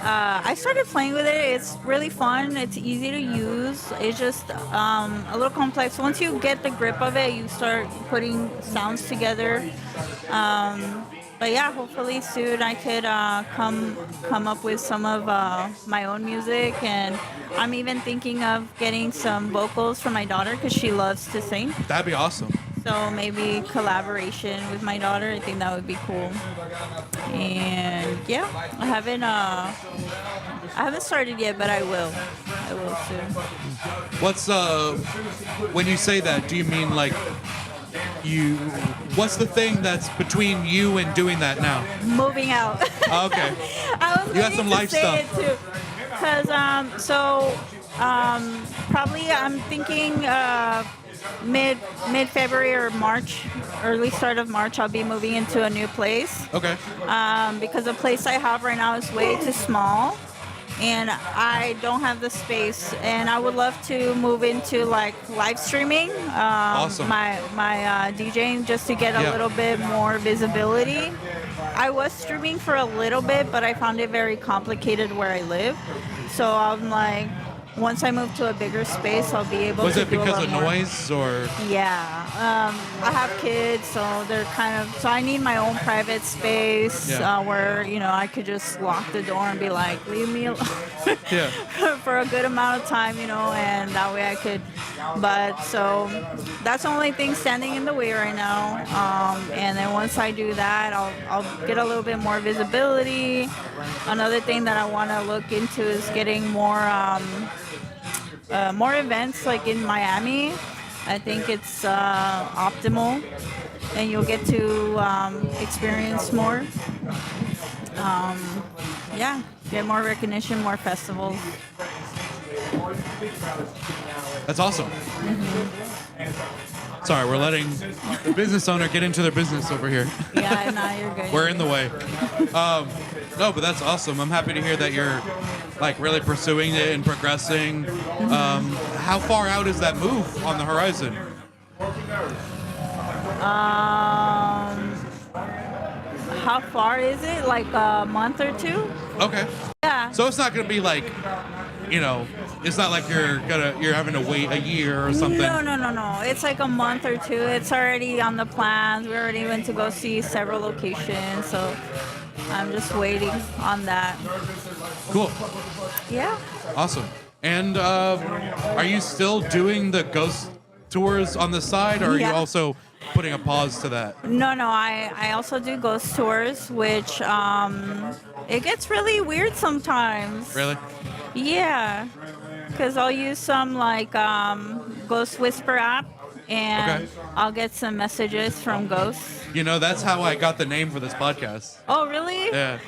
I started playing with it. It's really fun. It's easy to use. It's just a little complex. Once you get the grip of it, you start putting sounds together. But yeah, hopefully soon I could come up with some of my own music, and I'm even thinking of getting some vocals from my daughter because she loves to sing. That'd be awesome. So maybe collaboration with my daughter. I think that would be cool. And yeah, I haven't started yet, but I will. I will soon. What's when you say that, do you mean like what's the thing that's between you and doing that now? Moving out. Oh, okay. I was You got some waiting life to say stuff. it too. Because probably I'm thinking mid February or March, early start of March, I'll be moving into a new place. Okay. Because the place I have right now is way too small, and I don't have the space. And I would love to move into like live streaming. Awesome. My DJing just to get a Yeah. little bit more visibility. I was streaming for a little bit, but I found it very complicated where I live. So I'm like, once I move to a bigger space, I'll be able Was to it do a because lot of more. noise or? Yeah, I have kids, so they're so I need my own private space Yeah. where I could just lock the door and be like, leave me alone Yeah. for a good amount of time, and that way I could. But so that's the only thing standing in the way right now. And then once I do that, I'll get a little bit more visibility. Another thing that I want to look into is getting more events like in Miami. I think it's optimal, and you'll get to experience more. Yeah, get more recognition, more festivals. That's awesome. Sorry, we're letting the business owner get into their business over here. Yeah, no, you're good. We're in the way. No, but that's awesome. I'm happy to hear that you're like really pursuing it and progressing. How far out is that move on the horizon? How far is it? Like a month or two? Okay. Yeah. So it's not going to be like, It's not like you're having to wait a year or something. No. It's like a month or two. It's already on the plans. We already went to go see several locations, so I'm just waiting on that. Cool. Yeah. Awesome. And are you still doing the ghost tours on the side, or are you Yeah. also putting a pause to that? No. I also do ghost tours, which it gets really weird sometimes. Really? Yeah, because I'll use some like Ghost Whisper app, and Okay. I'll get some messages from ghosts. You know, that's how I got the name for this podcast. Oh, really? Yeah.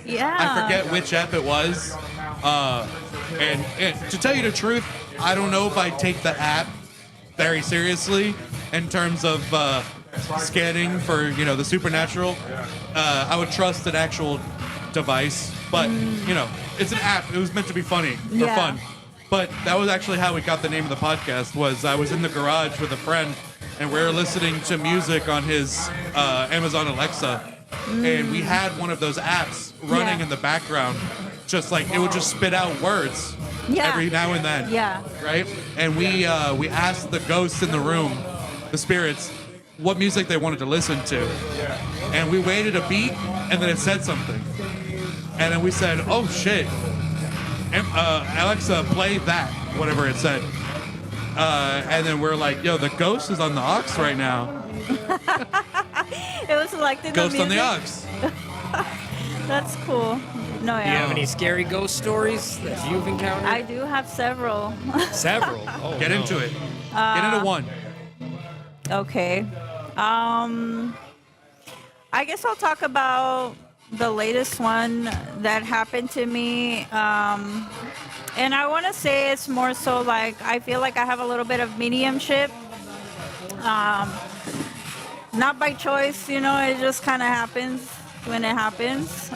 Yeah. I forget which app it was. And to tell you the truth, I don't know if I take the app very seriously in terms of scanning for, the supernatural. I would trust an actual device, but, it's an app. It was meant to be funny or Yeah. fun. But that was actually how we got the name of the podcast. Was I was in the garage with a friend, and we were listening to music on his Amazon Alexa, and we had one of those apps running Yeah. in the background, just like it would just spit out words Yeah. every now and then. Yeah. Right? And we asked the ghosts in the room, the spirits, what music they wanted to listen to. And we waited a beat, and then it said something. And then we said, oh shit, Alexa, play that, whatever it said. And then we're like, yo, the ghost is on the aux right now. It was selected. Ghost on the aux. That's cool. No, Do you have yeah. any scary ghost stories that you've encountered? I do have several. Several. Oh, Get no. into it. Get into one. Okay. I guess I'll talk about the latest one that happened to me. And I want to say it's more so like I feel like I have a little bit of mediumship. Not by choice, it just kind of happens when it happens.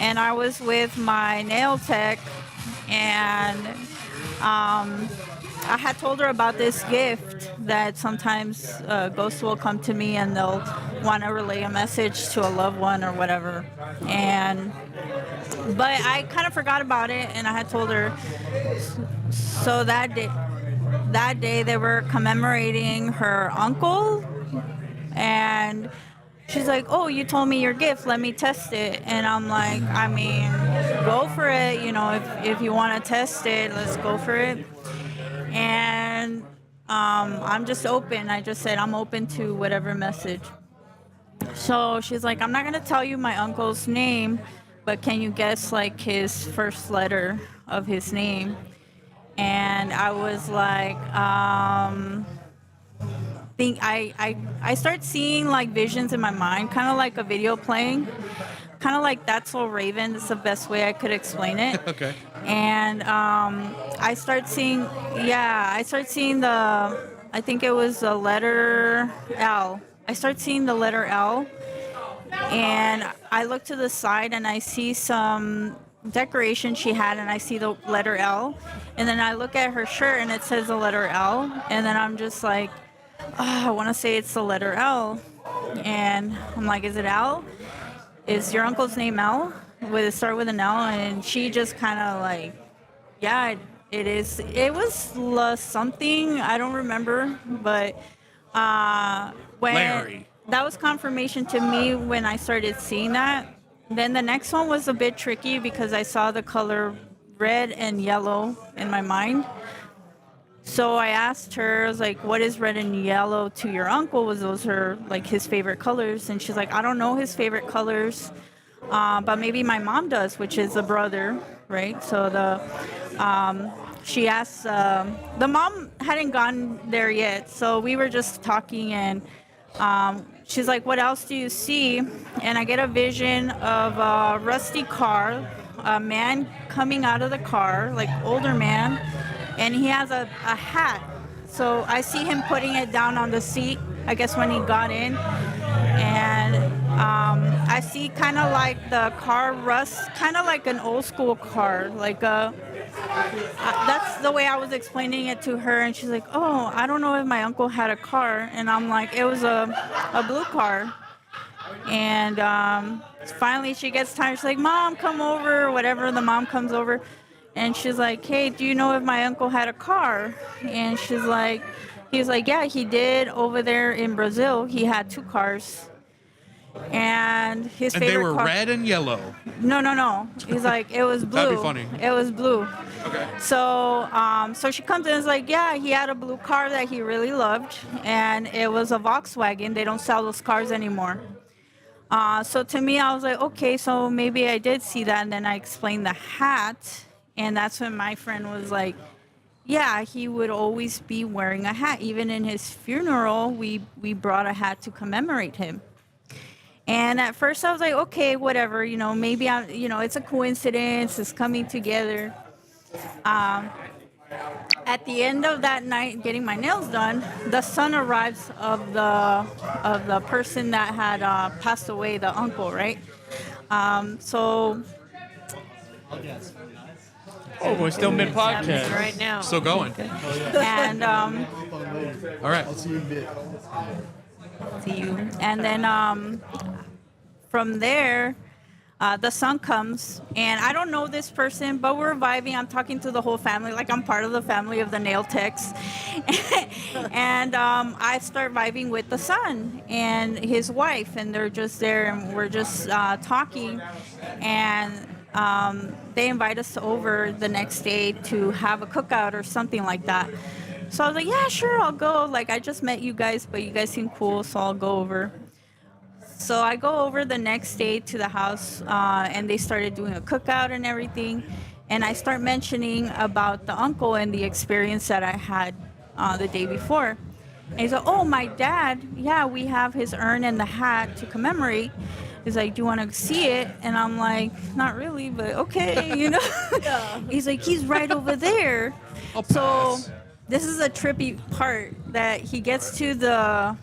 And I was with my nail tech, and I had told her about this gift that sometimes ghosts will come to me and they'll want to relay a message to a loved one or whatever. But I kind of forgot about it, and I had told her. So that day they were commemorating her uncle, and she's like, oh, you told me your gift, let me test it. And I'm like, I mean, go for it. If you want to test it, let's go for it. And I'm just open. I just said I'm open to whatever message. So she's like, I'm not going to tell you my uncle's name, but can you guess like his first letter of his name? And I was like, I start seeing like visions in my mind, kind of like a video playing, kind of like That's So Raven. It's the best way I could explain it. Okay. And I start seeing I think it was the letter L. I start seeing the letter L, and I look to the side and I see some decoration she had, and I see the letter L, and then I look at her shirt and it says the letter L, and then I'm just like, I want to say it's the letter L, and I'm like, is it L? Is your uncle's name L? Would it start with an L? And she just kind of like, yeah, it is. It was something, I don't remember, but when Larry. that was confirmation to me when I started seeing that. Then the next one was a bit tricky because I saw the color red and yellow in my mind. So I asked her, I was like, what is red and yellow to your uncle? Was those her, like, his favorite colors? And she's like, I don't know his favorite colors, but maybe my mom does, which is a brother, right? So she asked, the mom hadn't gone there yet, so we were just talking, and she's like, what else do you see? And I get a vision of a rusty car, a man coming out of the car, like older man, and he has a hat. So I see him putting it down on the seat, I guess when he got in. And I see kind of like the car rust, kind of like an old school car, like that's the way I was explaining it to her. And she's like, oh, I don't know if my uncle had a car. And I'm like, it was a blue car. And finally she gets tired. She's like, Mom, come over, whatever. The mom comes over. and she's like, hey, do you know if my uncle had a car? And he's like, yeah, he did over there in Brazil. He had 2 cars. And his And favorite they were car- red and yellow. No. He's like, it was blue. That'd be funny. It was blue. Okay. So, so she comes in and is like, yeah, he had a blue car that he really loved, and it was a Volkswagen. They don't sell those cars anymore. So to me, I was like, okay, so maybe I did see that, and then I explained the hat, and that's when my friend was like, yeah, he would always be wearing a hat. Even in his funeral, we brought a hat to commemorate him. And at first I was like, okay, whatever, maybe it's a coincidence, it's coming together. At the end of that night, getting my nails done, the son arrives of the person that had passed away, the uncle, right? So. Oh, we're still mid podcast right now. Still going. And all right. I'll see you in a bit. See you. And then from there, the son comes, and I don't know this person, but we're vibing. I'm talking to the whole family, like I'm part of the family of the nail techs. And I start vibing with the son and his wife, and they're just there, and we're just talking. And they invite us over the next day to have a cookout or something like that. So I was like, yeah, sure, I'll go. Like, I just met you guys, but you guys seem cool, so I'll go over. So I go over the next day to the house, and they started doing a cookout and everything. And I start mentioning about the uncle and the experience that I had the day before. And he's like, oh, my dad, yeah, we have his urn and the hat to commemorate. He's like, do you want to see it? And I'm like, not really, but okay, Yeah. He's like, he's right over there. So this is a trippy part that he gets to the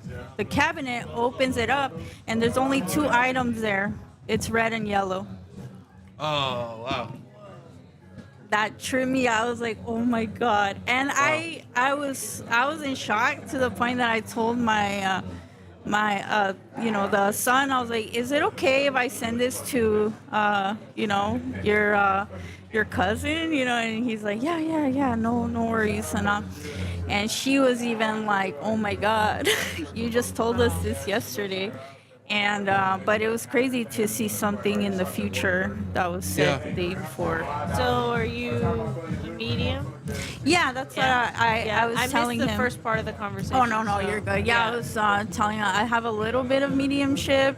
cabinet, opens it up, and there's only 2 items there. It's red and yellow. Oh, wow. That tripped me. I was like, oh my God. And wow. I was in shock to the point that I told my the son, I was like, is it okay if I send this to your cousin, and he's like, yeah, no worries. And she was even like, oh my God, you just told us this yesterday. And but it was crazy to see something in the future that was said the day before. So are you medium? Yeah, that's what I was telling him. I missed the first part of the conversation. Oh, no, you're good. Yeah, I was telling him I have a little bit of mediumship.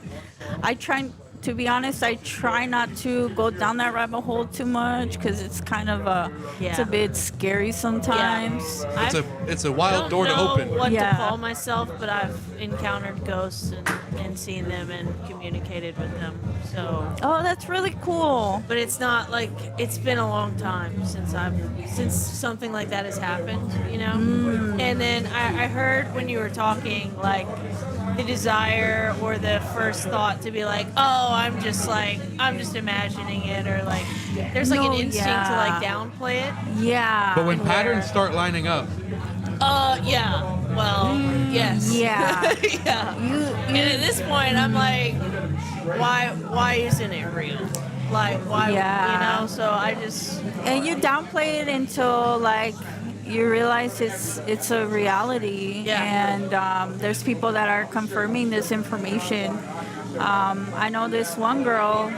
To be honest, I try not to go down that rabbit hole too much because it's kind of it's a bit scary sometimes. Yeah. It's a wild door to open. I don't know what to call myself, but I've encountered ghosts and seen them and communicated with them. So. Oh, that's really cool. But it's not like it's been a long time since something like that has happened, And then I heard when you were talking, like, the desire or the first thought to be like, oh, I'm just imagining it, or like there's like an instinct to like downplay it. Yeah. But when patterns start lining up. Yeah. Well, yes. Yeah. Yeah. And at this point, I'm like, why isn't it real? Like, why? Yeah. So I just. And you downplay it until like you realize it's a reality. Yeah. And there's people that are confirming this information. I know this one girl,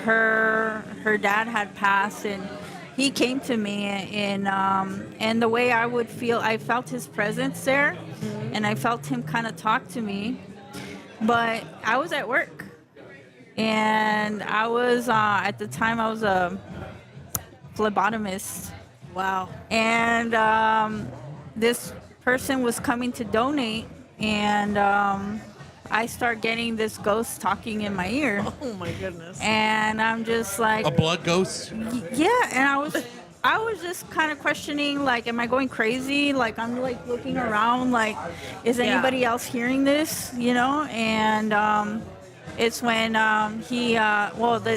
her dad had passed, and he came to me, and the way I would feel, I felt his presence there, and I felt him kind of talk to me, but I was at work, and I was at the time I was a phlebotomist. Wow. And this person was coming to donate, and I start getting this ghost talking in my ear. Oh my goodness. And I'm just like, a blood ghost? Yeah, and I was just kind of questioning, like, am I going crazy? Like, I'm like looking around, like, is anybody else hearing this? And it's when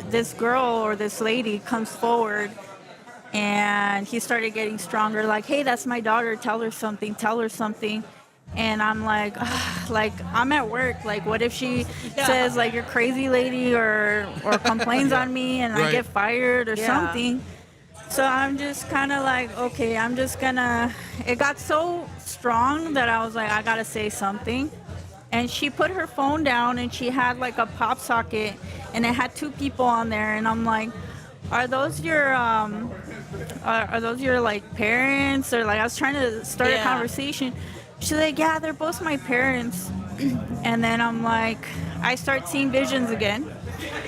this girl or this lady comes forward, and he started getting stronger, like, hey, that's my daughter, tell her something. And I'm like, I'm at work. Like, what if she says, like, you're crazy lady, or complains on me, and I get fired or something? So I'm just kind of like, okay, I'm just gonna. It got so strong that I was like, I gotta say something. And she put her phone down and she had like a pop socket and it had two people on there. And I'm like, are those your are those your like parents? Or like I was trying to start a conversation. She's like, yeah, they're both my parents. And then I'm like, I start seeing visions again.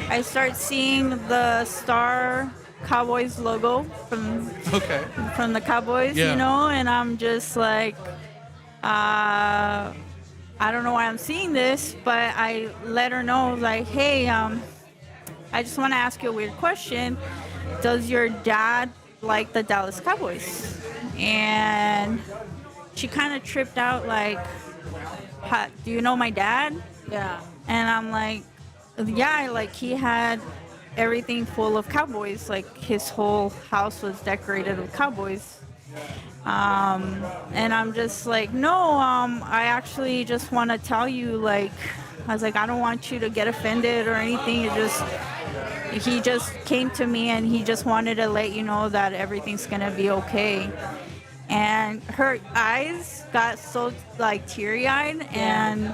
I start seeing the Star Cowboys logo from the Cowboys, Yeah. you know, and I'm just like, I don't know why I'm seeing this, but I let her know, like, hey, I just want to ask you a weird question. Does your dad like the Dallas Cowboys? And she kind of tripped out, like, do you know my dad? Yeah. And I'm like, yeah, like he had everything full of cowboys. Like his whole house was decorated with cowboys. And I'm just like, no, I actually just want to tell you, like, I was like, I don't want you to get offended or anything. He just came to me and he just wanted to let you know that everything's gonna be okay. And her eyes got so like teary-eyed, and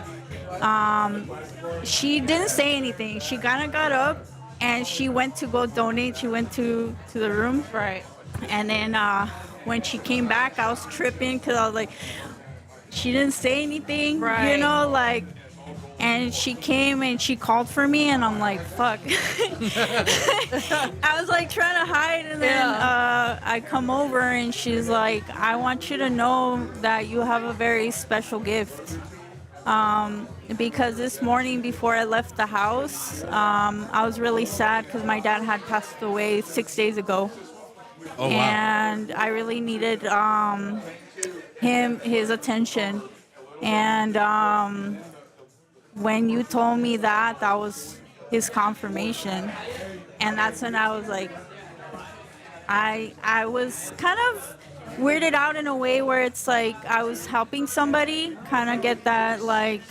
she didn't say anything. She kind of got up and she went to go donate. She went to the room. Right. And then when she came back, I was tripping because I was like, she didn't say anything, Right. you know, like, and she came and she called for me, and I'm like, fuck. I was like trying to hide, and then I come over and she's like, I want you to know that you have a very special gift. Because this morning before I left the house, I was really sad because my dad had passed away 6 days ago. Oh, wow. And I really needed his attention. And when you told me that was his confirmation. And that's when I was like, I was kind of weirded out in a way where it's like I was helping somebody kind of get that like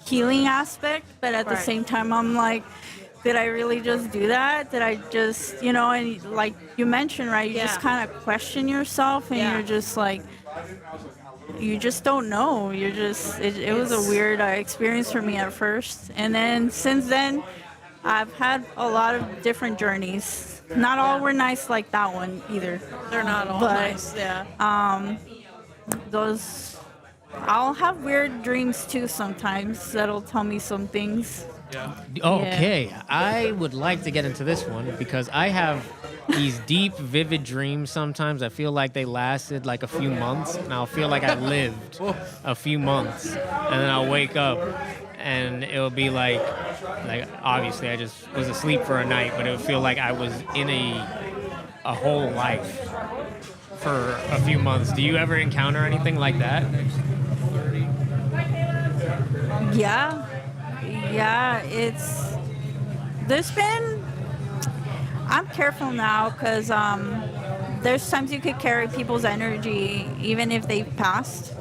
healing aspect, but at the Right. same time I'm like, did I really just do that? Did I just, you know, and like you mentioned, right, you just kind of question yourself, and you're just like, you just don't know. You're just, it was a weird experience for me at first. And then since then, I've had a lot of different journeys. Not all were nice like that one either. They're not all But, nice, yeah. Those, I'll have weird dreams too sometimes that'll tell me some things. Okay, I would like to get into this one because I have these deep, vivid dreams sometimes. I feel like they lasted like a few months, and I'll feel like I lived a few months, and then I'll wake up, and it'll be like obviously I just was asleep for a night, but it would feel like I was in a whole life for a few months. Do you ever encounter anything like that? Yeah, I'm careful now because there's times you could carry people's energy even if they've passed.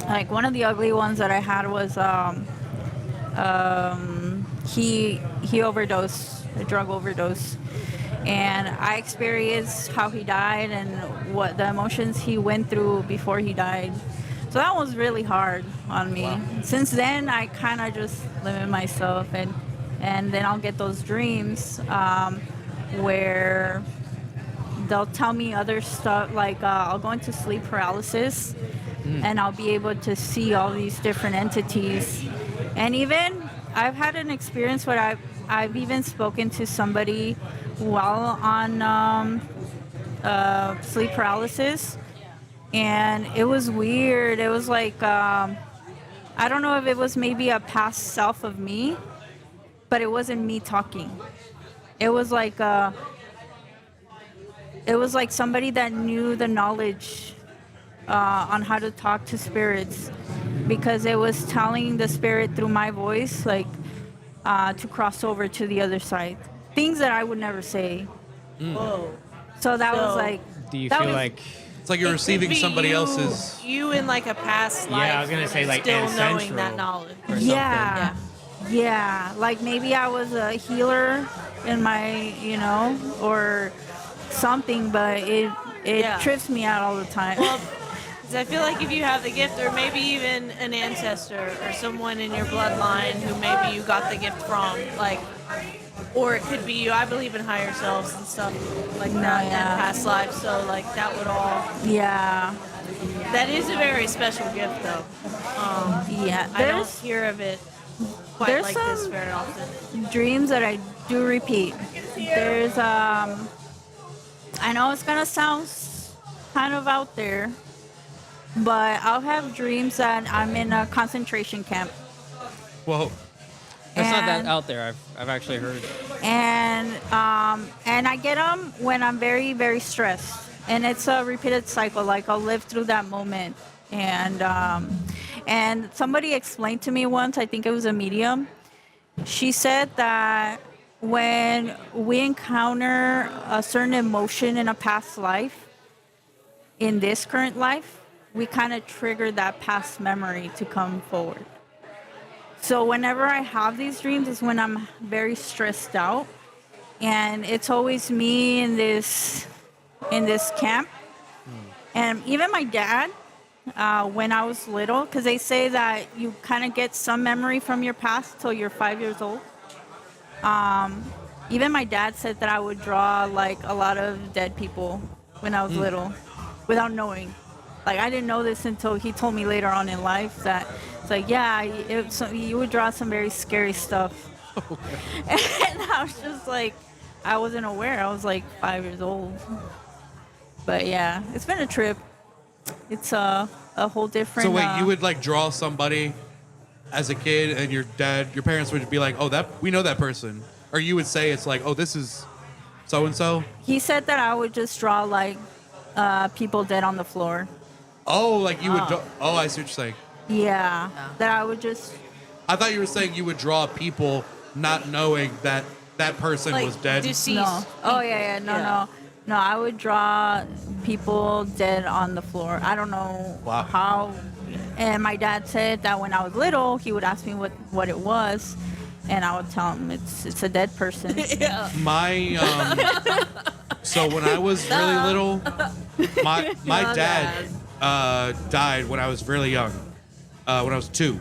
Like one of the ugly ones that I had was he overdosed, a drug overdose. And I experienced how he died and what the emotions he went through before he died. So that was really hard on me. Wow. Since then, I kind of just limit myself, and then I'll get those dreams where they'll tell me other stuff, like I'll go into sleep paralysis, and I'll be able to see all these different entities. And even I've had an experience where I've even spoken to somebody while on sleep paralysis. And it was weird. It was like, I don't know if it was maybe a past self of me, but it wasn't me talking. It was like somebody that knew the knowledge on how to talk to spirits, because it was telling the spirit through my voice, like to cross over to the other side. Things that I would never say. Whoa. So that was like. Do you feel like? It's like you're receiving somebody else's. You in like a past life. Yeah, I was gonna say like still ancestral knowing that knowledge. or Yeah. Like maybe I was a healer in my, or something, but it trips me out all the time. Well, 'cause I feel like if you have the gift, or maybe even an ancestor or someone in your bloodline who maybe you got the gift from, like, or it could be you. I believe in higher selves and stuff like that, and past lives. So like that would all. Yeah. That is a very special gift, though. Yeah. I don't hear of it quite there's like this very often. dreams that I do repeat. There's I know it's gonna sound kind of out there, but I'll have dreams that I'm in a concentration camp. Whoa. That's not that And- out there. I've actually heard. and I get them when I'm very, very stressed, and it's a repeated cycle. Like I'll live through that moment, and somebody explained to me once. I think it was a medium. She said that when we encounter a certain emotion in a past life, in this current life, we kind of trigger that past memory to come forward. So whenever I have these dreams is when I'm very stressed out, and it's always me in this camp. And even my dad, when I was little, because they say that you kind of get some memory from your past till you're 5 years old. Even my dad said that I would draw like a lot of dead people when I was little, without knowing. Like I didn't know this until he told me later on in life that it's like, yeah, you would draw some very scary stuff. And I was just like, I wasn't aware. I was like 5 years old. But yeah, it's been a trip. It's a whole different. So wait, you would like draw somebody as a kid, and your parents would be like, "Oh, we know that person," or you would say it's like, "Oh, this is so and so." He said that I would just draw like people dead on the floor. Oh, like you would. Oh, I see what you're saying. Yeah, that I would just. I thought you were saying you would draw people not knowing that that person Like was dead. No. Oh yeah. No. I would draw people dead on the floor. I don't know how. And my dad said that when I was little, he would ask me what it was, and I would tell him it's a dead person. Yeah. So when I was really little, my dad died when I was really young, when I was 2.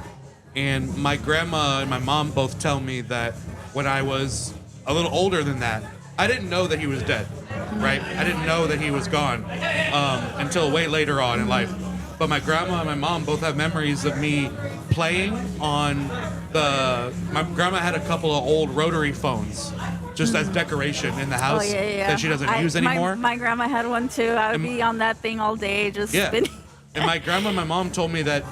And my grandma and my mom both tell me that when I was a little older than that, I didn't know that he was dead, right? I didn't know that he was gone until way later on in life. But my grandma and my mom both have memories of me playing on my grandma had a couple of old rotary phones just as decoration in the house that she doesn't use anymore. My grandma had one too. I would be on that thing all day just spinning. And my grandma and my mom told me that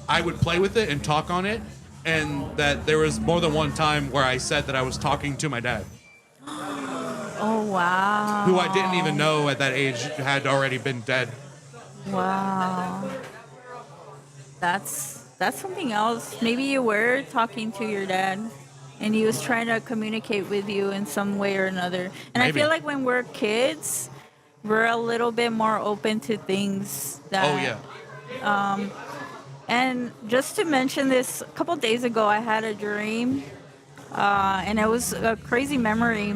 I would play with it and talk on it, and that there was more than one time where I said that I was talking to my dad. Oh wow. Who I didn't even know at that age had already been dead. Wow. That's something else. Maybe you were talking to your dad and he was trying to communicate with you in some way or another. And Maybe. I feel like when we're kids, we're a little bit more open to things that Oh yeah. And just to mention this, a couple days ago I had a dream, and it was a crazy memory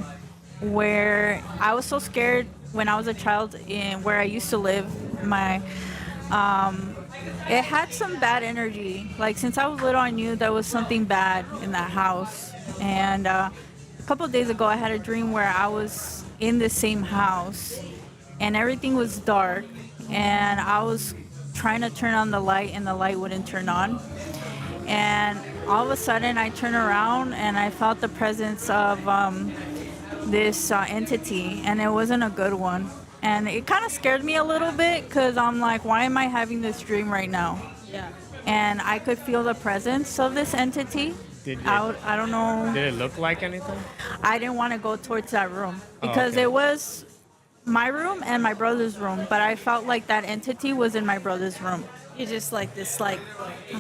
where I was so scared when I was a child in where I used to live. It had some bad energy. Like since I was little, I knew there was something bad in that house. And a couple of days ago, I had a dream where I was in the same house, and everything was dark, and I was trying to turn on the light, and the light wouldn't turn on. And all of a sudden, I turned around, and I felt the presence of this entity, and it wasn't a good one. And it kind of scared me a little bit because I'm like, why am I having this dream right now? Yeah. And I could feel the presence of this entity. I don't know. Did it look like anything? I didn't want to go towards that room Oh, because okay. it was my room and my brother's room, but I felt like that entity was in my brother's room. You just like this like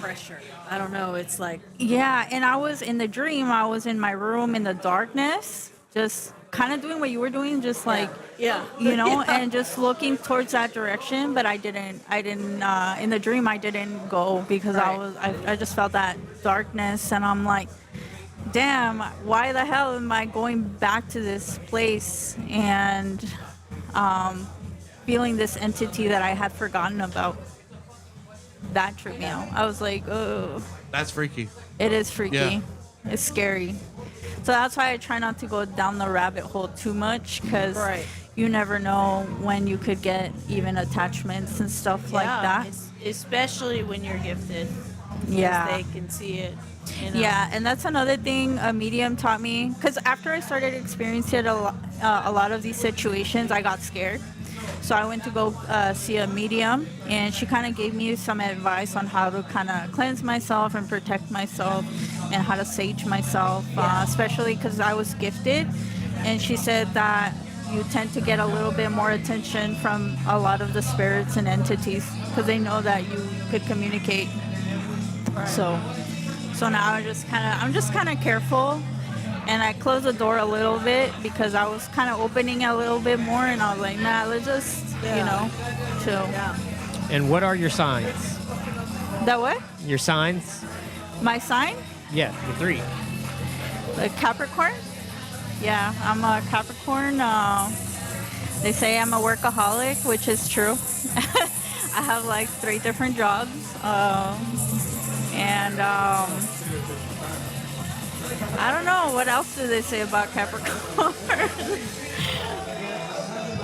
pressure. I don't know. It's like Yeah, and I was in the dream. I was in my room in the darkness, just kind of doing what you were doing, just like yeah. and just looking towards that direction. But I didn't. In the dream, I didn't go because I just felt that darkness, and I'm like, damn, why the hell am I going back to this place and feeling this entity that I had forgotten about? That tripped me out. I was like, oh, That's freaky. it is freaky. Yeah. It's scary. So that's why I try not to go down the rabbit hole too much, because Right. you never know when you could get even attachments and stuff like that. Especially when you're gifted. 'Cause Yeah. They can see it. You know? Yeah, and that's another thing a medium taught me. Because after I started experiencing a lot of these situations, I got scared. So I went to go see a medium, and she kind of gave me some advice on how to kind of cleanse myself and protect myself, and how to sage myself, especially because I was gifted. And she said that you tend to get a little bit more attention from a lot of the spirits and entities because they know that you could communicate. So now I'm just kind of careful, and I closed the door a little bit because I was kind of opening it a little bit more, and I was like, nah, let's just chill. And what are your signs? That what? Your signs? My sign? Yeah, the 3. The Capricorn? Yeah, I'm a Capricorn. They say I'm a workaholic, which is true. I have like 3 different jobs. And I don't know, what else do they say about Capricorn?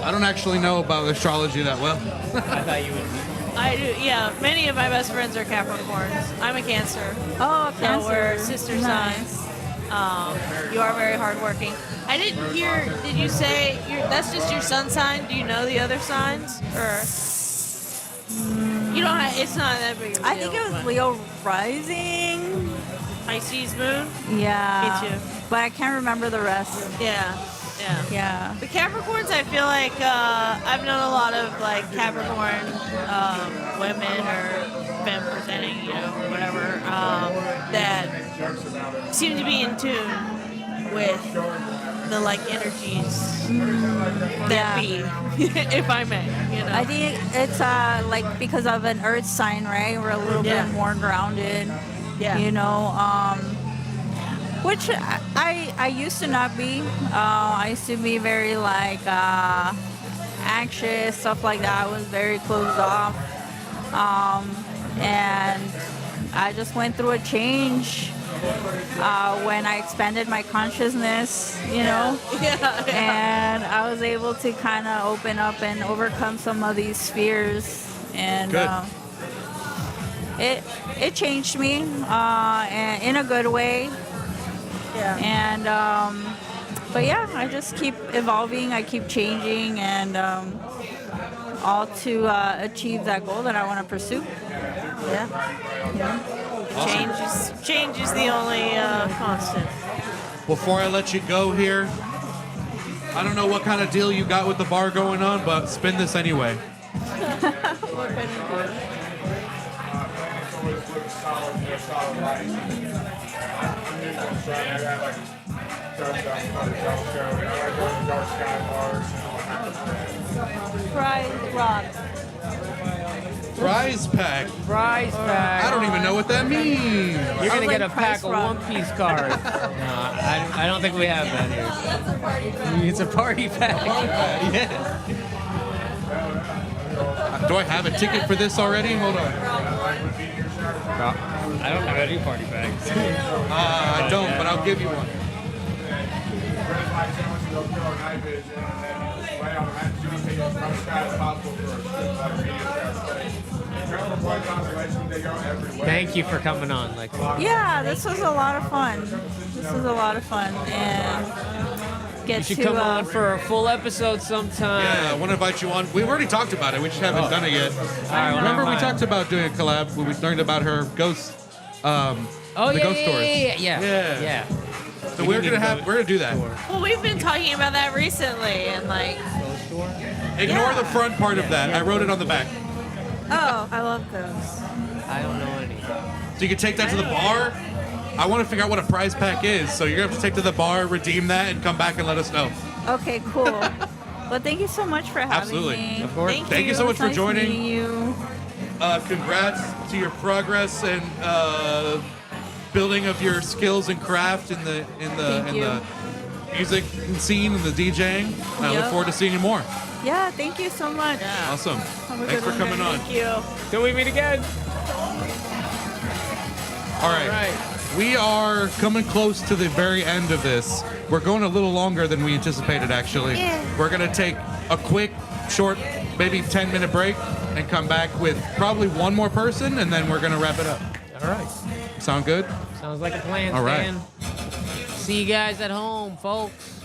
I don't actually know about astrology that well. I thought you would. I do, yeah. Many of my best friends are Capricorns. I'm a Cancer. Oh, So Cancer. we're sister Nice. signs. You are very hardworking. I didn't hear, did you say, that's just your sun sign? Do you know the other signs? Or you don't have, it's not that big of a I deal, think it was but- Leo rising. Pisces moon? Yeah. Me too. But I can't remember the rest. Yeah. Yeah. Yeah. The Capricorns, I feel like I've known a lot of like Capricorn women or femme presenting, whatever, that seem to be in tune with the like energies that be, if I may. I think it's like because of an earth sign, right? We're a little Yeah. bit more grounded. Yeah. Which I used to not be. I used to be very like anxious, stuff like that. I was very closed off. And I just went through a change when I expanded my consciousness, and I was able to kind of open up and overcome some of these fears. And it changed me and in a good way. Yeah. And but yeah, I just keep evolving. I keep changing, and all to achieve that goal that I want to pursue. Change is the only constant. Before I let you go here, I don't know what kind of deal you got with the bar going on, but spin this anyway. Prize rock. Prize pack. Prize pack. I don't even know what that means. You're gonna get a pack of One Piece cards. No, I don't think we have that here. It's a party pack. Yeah. Do I have a ticket for this already? Hold on. I don't have any party packs. I don't, but I'll give you one. Thank you for coming on. Like, Yeah, this was a lot of fun. And get you should to come on for a full episode sometime. Yeah, I want to invite you on. We've already talked about it. We just haven't done it yet. right, Remember, we well, talked about doing a collab when we learned about her ghost. The ghost stories. Yeah. So we're gonna do that. Well, we've been talking about that recently, and like, Ignore the front part of that. I wrote it on the back. oh, I love those. I don't know any. So you can take that to the bar. I want to figure out what a prize pack is. So you're gonna have to take to the bar, redeem that, and come back and let us know. Okay, cool. Well, thank you so much for having Absolutely. me. Of course. Thank you so much It's for nice joining. meeting you. Congrats to your progress and building of your skills and craft in the Thank you. the music scene and the DJing. I look Yep. forward to seeing you more. Yeah, thank you so much. Awesome. Have a Thanks good for one, coming guys. on. Thank you. Till we meet again. All right. We are coming close to the very end of this. We're going a little longer than we anticipated, actually. Yeah. We're going to take a quick, short, maybe 10-minute break and come back with probably one more person, and then we're going to wrap it up. All right. Sound good? Sounds like a plan, All right. Stan. See you guys at home, folks.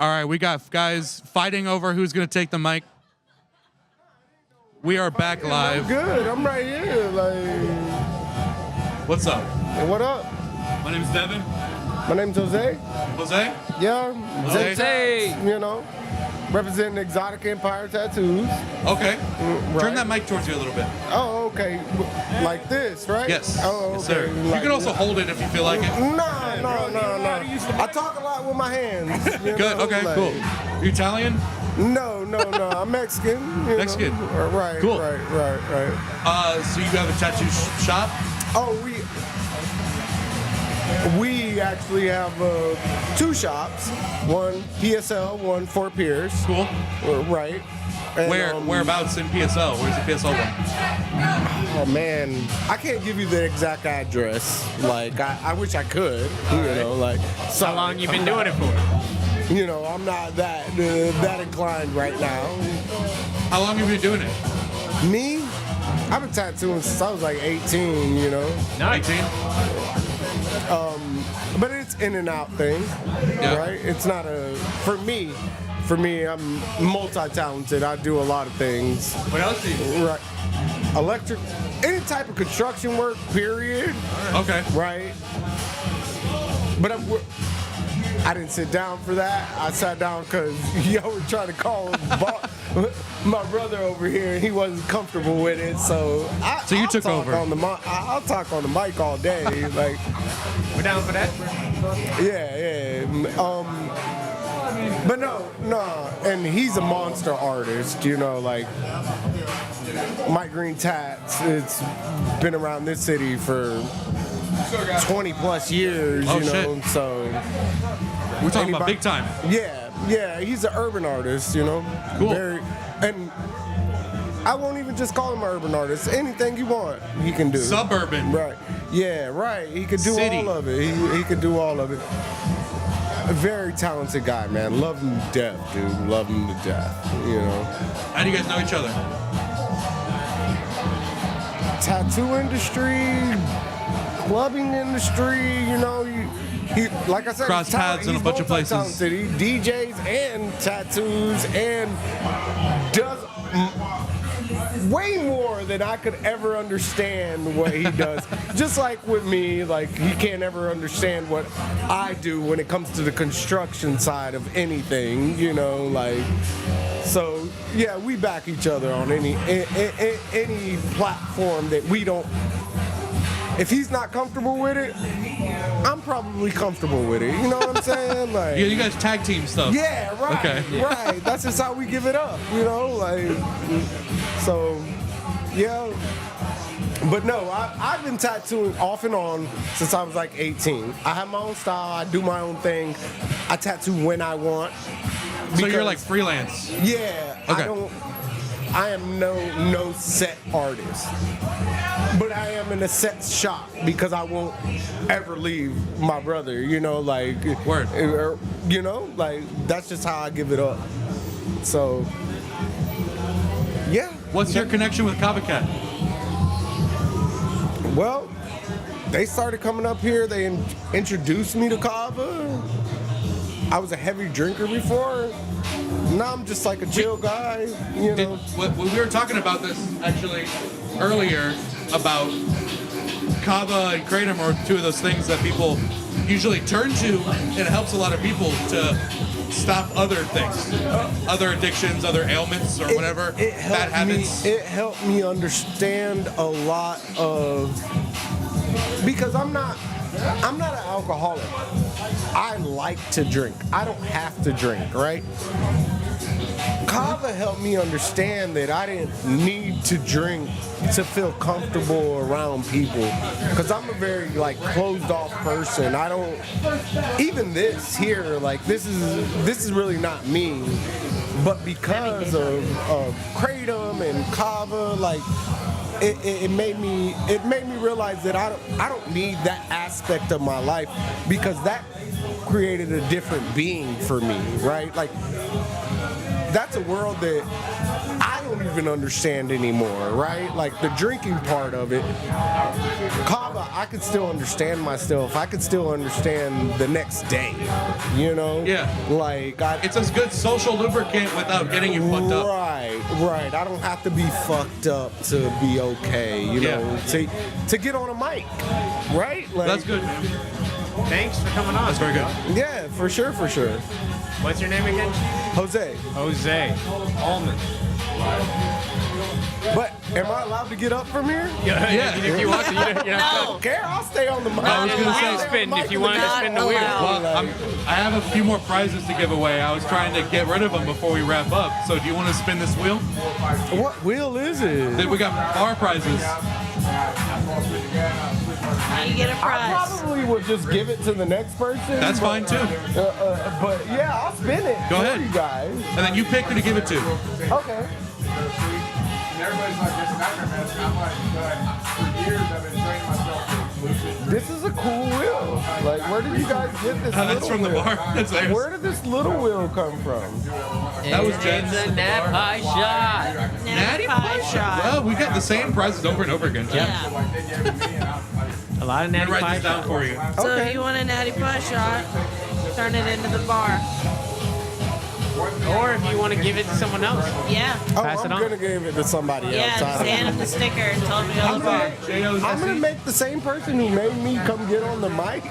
All right, we got guys fighting over who's going to take the mic. We are back live. Good. I'm right here. Like, what's up? What up? My name's Devin. My name's Jose. Jose? Yeah. Jose. You know, representing Exotic Empire Tattoos. Okay. Right. Turn that mic towards you a little bit. Oh, okay. Like this, right? Yes. Oh, okay. Yes, sir. You Like, can also hold it if you feel like it. No. I talk a lot with my hands. You Good. know, Okay. like- Cool. You Italian? No. I'm Mexican. you Mexican. know. Right. Cool. Right. So you have a tattoo shop? Oh, we actually have 2 shops. One PSL, one Fort Pierce. Cool. Right. And, Whereabouts in PSL? Where's the PSL one? Oh man, I can't give you the exact address. Like I wish I could. You know, like. So How long you been doing it for? You know, I'm not that inclined right now. How long have you been doing it? Me? I've been tattooing since I was like 18. You know. 19. But it's in and out thing, right? It's not for me, I'm multi-talented. I do a lot of things. What else do you do? Right. Electric, any type of construction work, period. Okay. Right. But I didn't sit down for that. I sat down because y'all were trying to call my brother over here, and he wasn't comfortable with it. So you took over. I'll talk on the mic all day. Like, We're down for that? yeah. But no. And he's a monster artist, you know, like Mike Green Tats. It's been around this city for 20 plus years, Oh, you know. shit. So we're talking about big time. Yeah. He's an urban artist, you know. Cool. And I won't even just call him an urban artist. Anything you want, he can do. Suburban. Right. Yeah, right. He could do City. all of it. He could do all of it. A very talented guy, man. Love him to death, dude. Love him to death, you know. How do you guys know each other? Tattoo industry, clubbing industry, you know. He like I said, Cross he's paths in a he's bunch of places. multi-talented. He DJs and tattoos and does way more than I could ever understand what he does. Just like with me, like he can't ever understand what I do when it comes to the construction side of anything, you know, like. So yeah, we back each other on any platform that we don't. If he's not comfortable with it, I'm probably comfortable with it. You know what I'm saying? Like, Yeah, you guys tag team stuff. yeah, right. Okay. Right. That's just how we give it up, you know? Like, so, yeah. But no, I've been tattooing off and on since I was like 18. I have my own style. I do my own thing. I tattoo when I want. So you're like freelance? Yeah. Okay. I am no set artist. But I am in a set shop because I won't ever leave my brother, you know, like. Word. You know, like, that's just how I give it up. So, yeah. What's your connection with Kava Cat? Well, they started coming up here. They introduced me to Kava. I was a heavy drinker before. Now I'm just like a chill guy, you know. We were talking about this actually earlier about Kava and Kratom are two of those things that people usually turn to, and it helps a lot of people to stop other things, other addictions, other ailments, or whatever, bad habits. It helped me understand a lot of, because I'm not an alcoholic. I like to drink. I don't have to drink, right? Kava helped me understand that I didn't need to drink to feel comfortable around people, because I'm a very like closed off person. I don't even this here, like this is really not me, but because of Kratom and Kava, like it made me realize that I don't need that aspect of my life, because that created a different being for me, right? Like that's a world that I don't even understand anymore, right? Like the drinking part of it. Kava, I could still understand myself. I could still understand the next day, you know? Yeah. Like, it's a good social lubricant without getting you fucked up. Right. I don't have to be fucked up to be okay, you know, to get on a mic, right? Like, That's good, man. Thanks for coming on. That's very good. Yeah, for sure. What's your name again? Jose. Allman. But am I allowed to get up from here? Yeah. If you want to. I don't care. I'll stay on the mic. I was gonna say, spin if you wanted to spin the wheel. Well, I have a few more prizes to give away. I was trying to get rid of them before we wrap up. So do you want to spin this wheel? What wheel is it? We got bar prizes. You get a I prize. probably would just give it to the next person. That's fine too. But yeah, I'll spin it. Go for ahead. you guys. And then you pick who to give it to. Okay. Everybody's like, this is acrobats. I'm like, for years I've been training myself to exclusive. This is a cool wheel. Like, where did you guys get this That's little from the wheel? bar. That's nice. Where did this little wheel come from? That was Jen's. It's a nap pie shot. Natty pie shot. Well, we got the same prizes over and over again. Yeah. A lot of I'm natty gonna write pie this down for you. So if you want a natty pie shot, turn it into the bar. Or if you want to give it to someone else. Yeah. Oh, Pass it I'm on. gonna give it to somebody Yeah, else. just hand him the sticker and tell him to go to the bar. I'm gonna make the same person who made me come get on the mic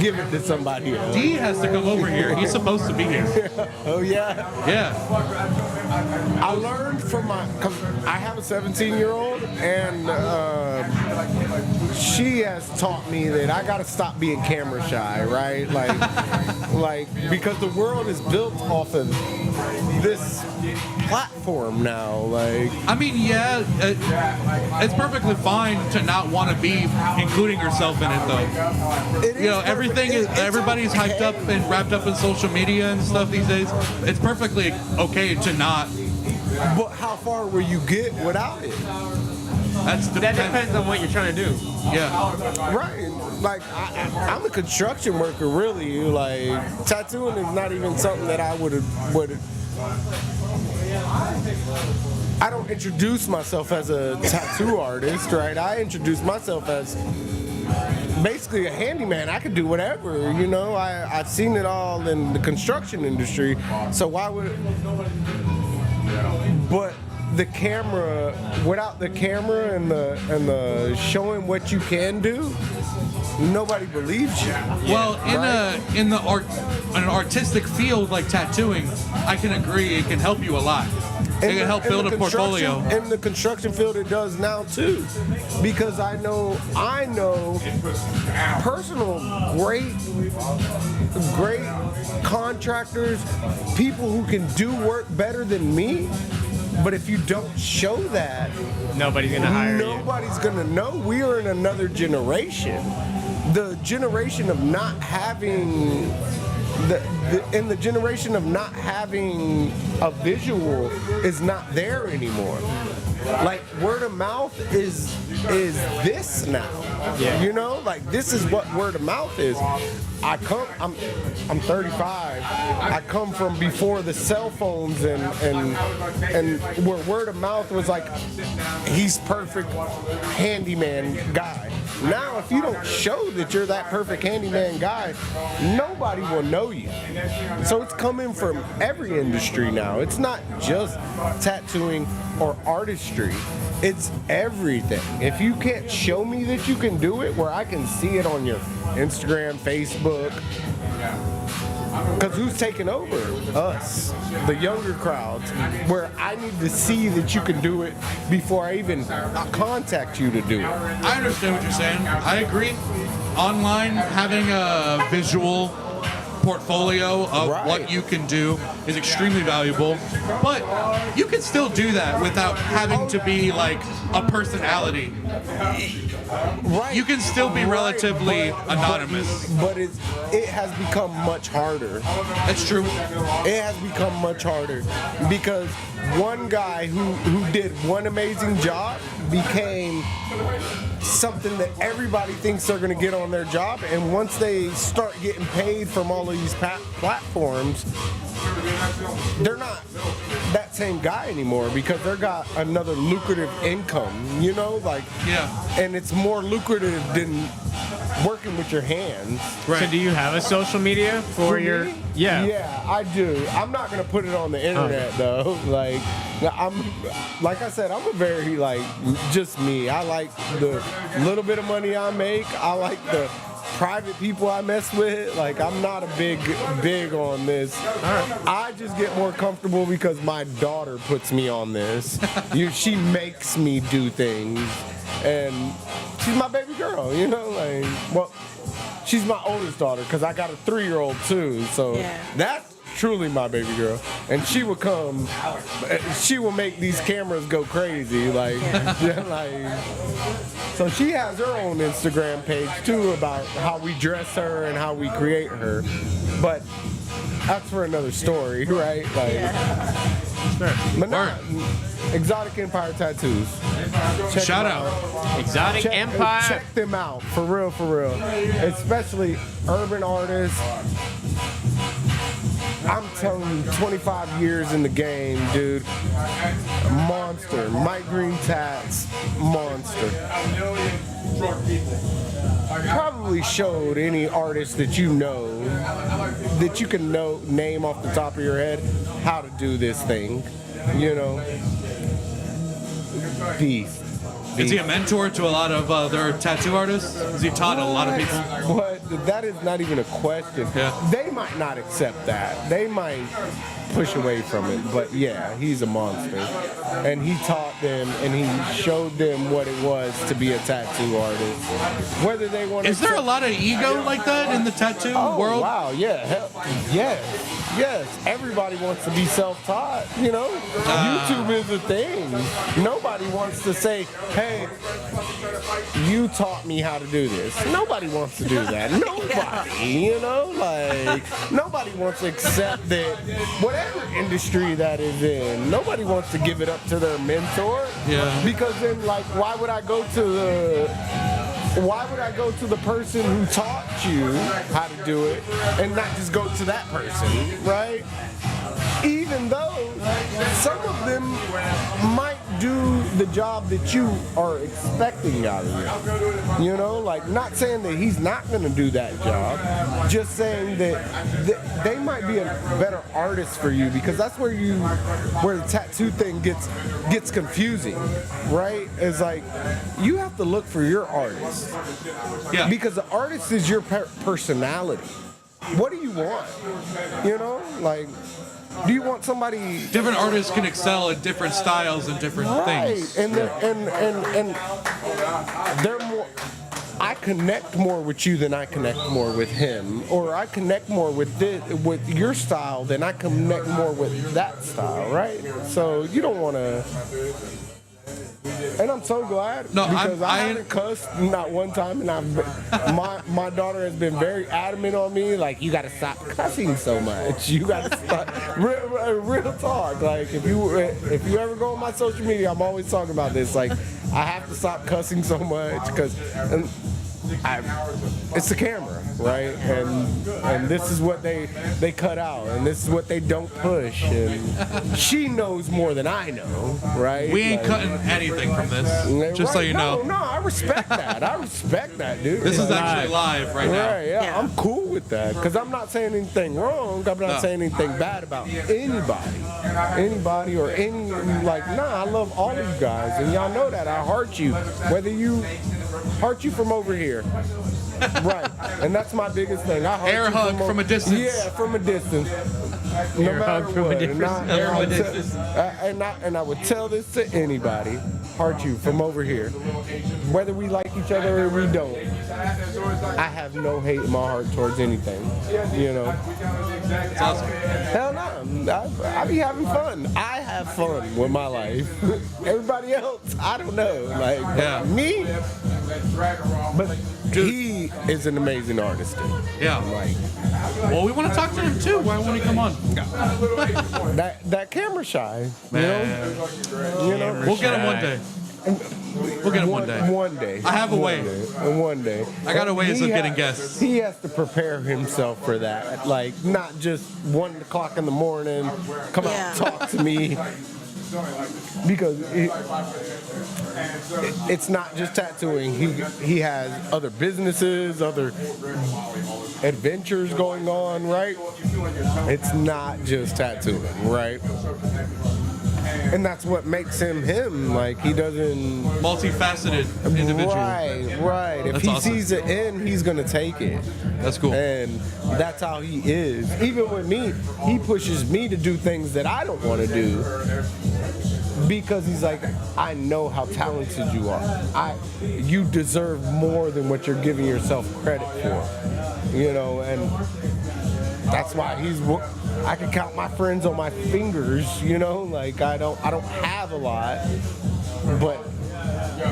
give it to somebody else. D has to come over here. He's supposed to be here. Oh yeah. Yeah. I learned from cause I have a 17-year-old and she has taught me that I gotta stop being camera shy, right? Like because the world is built off of this platform now. Like, I mean, yeah, it's perfectly fine to not want to be including yourself in it, though. You know, everybody's hyped up and wrapped up in social media and stuff these days. It's perfectly okay to not. But how far will you get without it? That depends on what you're trying to do. Yeah. Right. Like, I'm a construction worker, really. Like, tattooing is not even something that I would. I don't introduce myself as a tattoo artist, right? I introduce myself as basically a handyman. I could do whatever, you know. I've seen it all in the construction industry, so why would? But the camera, without the camera and the showing what you can do, nobody believes you. Well, in an artistic field like tattooing, I can agree it can help you a lot. It can help build a portfolio. In the construction field, it does now too, because I know personal great contractors, people who can do work better than me. But if you don't show that, nobody's gonna hire you. Nobody's gonna know. We are in another generation. The generation of not having in the generation of not having a visual is not there anymore. Like, word of mouth is this now. Yeah. You know, like, this is what word of mouth is. I'm 35. I come from before the cell phones and where word of mouth was like, he's perfect handyman guy. Now, if you don't show that you're that perfect handyman guy, nobody will know you. So it's coming from every industry now. It's not just tattooing or artistry. It's everything. If you can't show me that you can do it, where I can see it on your Instagram, Facebook, because who's taking over? Us, the younger crowds, where I need to see that you can do it before I even contact you to do it. I understand what you're saying. I agree. Online, having a visual portfolio of what you can do is extremely valuable, but you can still do that without having to be like a personality. Right. You can still be relatively anonymous. But it has become much harder. That's true. It has become much harder because one guy who did one amazing job became something that everybody thinks they're going to get on their job, and once they start getting paid from all of these platforms, they're not that same guy anymore because they're got another lucrative income, you know, like, and it's more lucrative than working with your hands. So do you have a social media for your? Me? Yeah. Yeah, I do. I'm not gonna put it on the internet though. Like I said, I'm a very just me. I like the little bit of money I make. I like the private people I mess with. Like, I'm not a big on this. I just get more comfortable because my daughter puts me on this. She makes me do things, and she's my baby girl, you know, she's my oldest daughter because I got a 3-year-old too, so that's truly my baby girl. And she will make these cameras go crazy, so she has her own Instagram page too about how we dress her and how we create her, but that's for another story, right? But no, Exotic Empire Tattoos. Shout out. Exotic Empire. Check them out, for real. Especially urban artists. I'm telling you, 25 years in the game, dude. Monster. Mike Green Tats, monster. Probably showed any artist that you know, that you can name off the top of your head, how to do this thing, you know. Beast. Is he a mentor to a lot of other tattoo artists? Has he taught a lot of people? But that is not even a question. They might not accept that. They might push away from it. But yeah, he's a monster. And he taught them and he showed them what it was to be a tattoo artist. Whether they want to. Is there a lot of ego like that in the tattoo world? Wow, yeah. Yes, everybody wants to be self-taught, you know? YouTube is a thing. Nobody wants to say, hey, you taught me how to do this. Nobody wants to do that. Nobody, you know? Nobody wants to accept that whatever industry that is in, nobody wants to give it up to their mentor. Yeah. Because then, why would I go to the person who taught you how to do it and not just go to that person, right? Even though some of them might do the job that you are expecting out of them. You know, not saying that he's not going to do that job, just saying that they might be a better artist for you, because that's where the tattoo thing gets confusing, right? It's you have to look for your artist. Yeah. Because the artist is your personality. What do you want? You know, do you want somebody? Different artists can excel in different styles and different things. And they're more. I connect more with you than I connect more with him, or I connect more with your style than I connect more with that style, right? So you don't want to. And I'm so glad because I haven't cussed not one time, and my daughter has been very adamant on me. You got to stop cussing so much. You got to stop. Real talk. If you ever go on my social media, I'm always talking about this. I have to stop cussing so much because it's the camera, right? And this is what they cut out, and this is what they don't push. And she knows more than I know, right? We ain't cutting anything from this, just so you know. No, I respect that. I respect that, dude. This is actually live right now. Right, yeah, I'm cool with that because I'm not saying anything wrong. I'm not saying anything bad about anybody or any. I love all of you guys, and y'all know that I heart you, whether you heart you from over here. Right, and that's my biggest thing. I air hug from a distance. Yeah, from a distance. No air matter hug from what. a distance. And I would tell this to anybody. Heart you from over here. Whether we like each other or we don't, I have no hate in my heart towards anything. You know. It's awesome. Hell no. I be having fun. I have fun with my life. Everybody else, I don't know. Me. But he is an amazing artist. Yeah. Well, we want to talk to him too. Why won't he come on? that camera shy. Man. You know. We'll get him one day. We'll get him one day. One day. I have a way. One day. I got a way He of getting ha- guests. He has to prepare himself for that. Like, not just 1 o'clock in the morning, come out and talk to me. Because it's not just tattooing. He has other businesses, other adventures going on, right? It's not just tattooing, right? And that's what makes him him. Like, he doesn't... Multifaceted individual. Right. If That's he awesome. sees it in, he's going to take it. That's cool. And that's how he is. Even with me, he pushes me to do things that I don't want to do. Because he's like, I know how talented you are. You deserve more than what you're giving yourself credit for. You know, and that's why I can count my friends on my fingers, you know, like I don't have a lot, but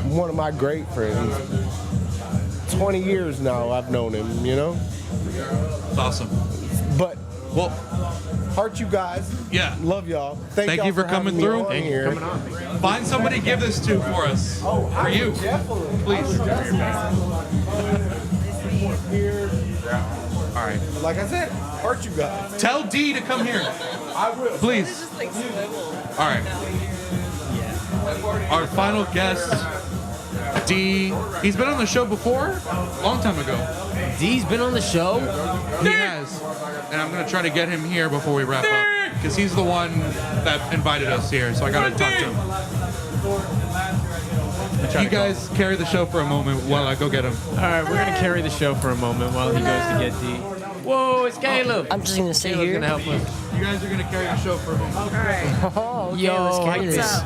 one of my great friends, 20 years now I've known him, you know. It's awesome. But heart you guys. Yeah. Love y'all. Thank y'all you for coming having me through. on Thank you here. for coming on. Find somebody to give this to for us. For you. Please. All right. Like I said, heart you guys. Tell D to come here. I will. Please. All right. Our final guest, D. He's been on the show before, long time ago. D's been on the show? He has. And I'm going to try to get him here before we wrap up. Because he's the one that invited us here, so I got to talk to him. You guys carry the show for a moment while I go get him. All right, we're gonna carry the show for a moment while he goes to get D. Whoa, it's Caleb. I'm just gonna stay Caleb's here. gonna help us. You guys are going to carry the show for a moment. All right. Oh, okay, Yo, let's carry what's this. up?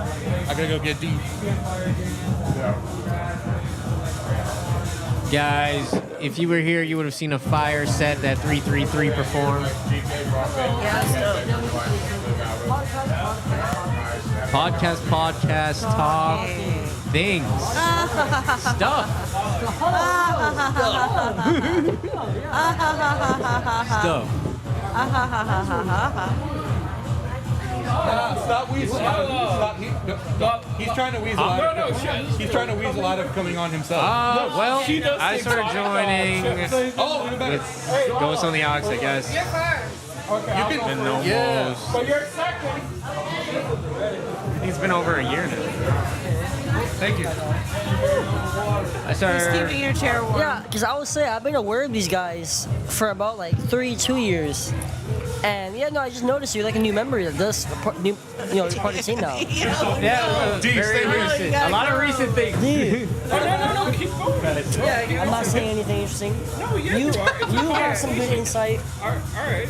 I got to go get D. Guys, if you were here, you would have seen a fire set that 333 performed. Podcast, talk things, stuff. Stuff. Stop weaseling. Stop. He's trying to weasel out. He's trying to weasel out of coming on himself. Well, I started joining. Oh, even better. It's Ghost on the Ox, I guess. You can. And no Yeah. But you're second. It's been over a year now. Thank you. I Just started. keeping your chair warm. Yeah, because I would say I've been aware of these guys for about like 2 years. And yeah, no, I just noticed you're like a new member that does, you're part of the team now. Yeah, D, very stay here. recent. A lot of recent things. Dude, No, keep going. I'm not saying anything interesting. No, yeah, You are. have some good insight. All right.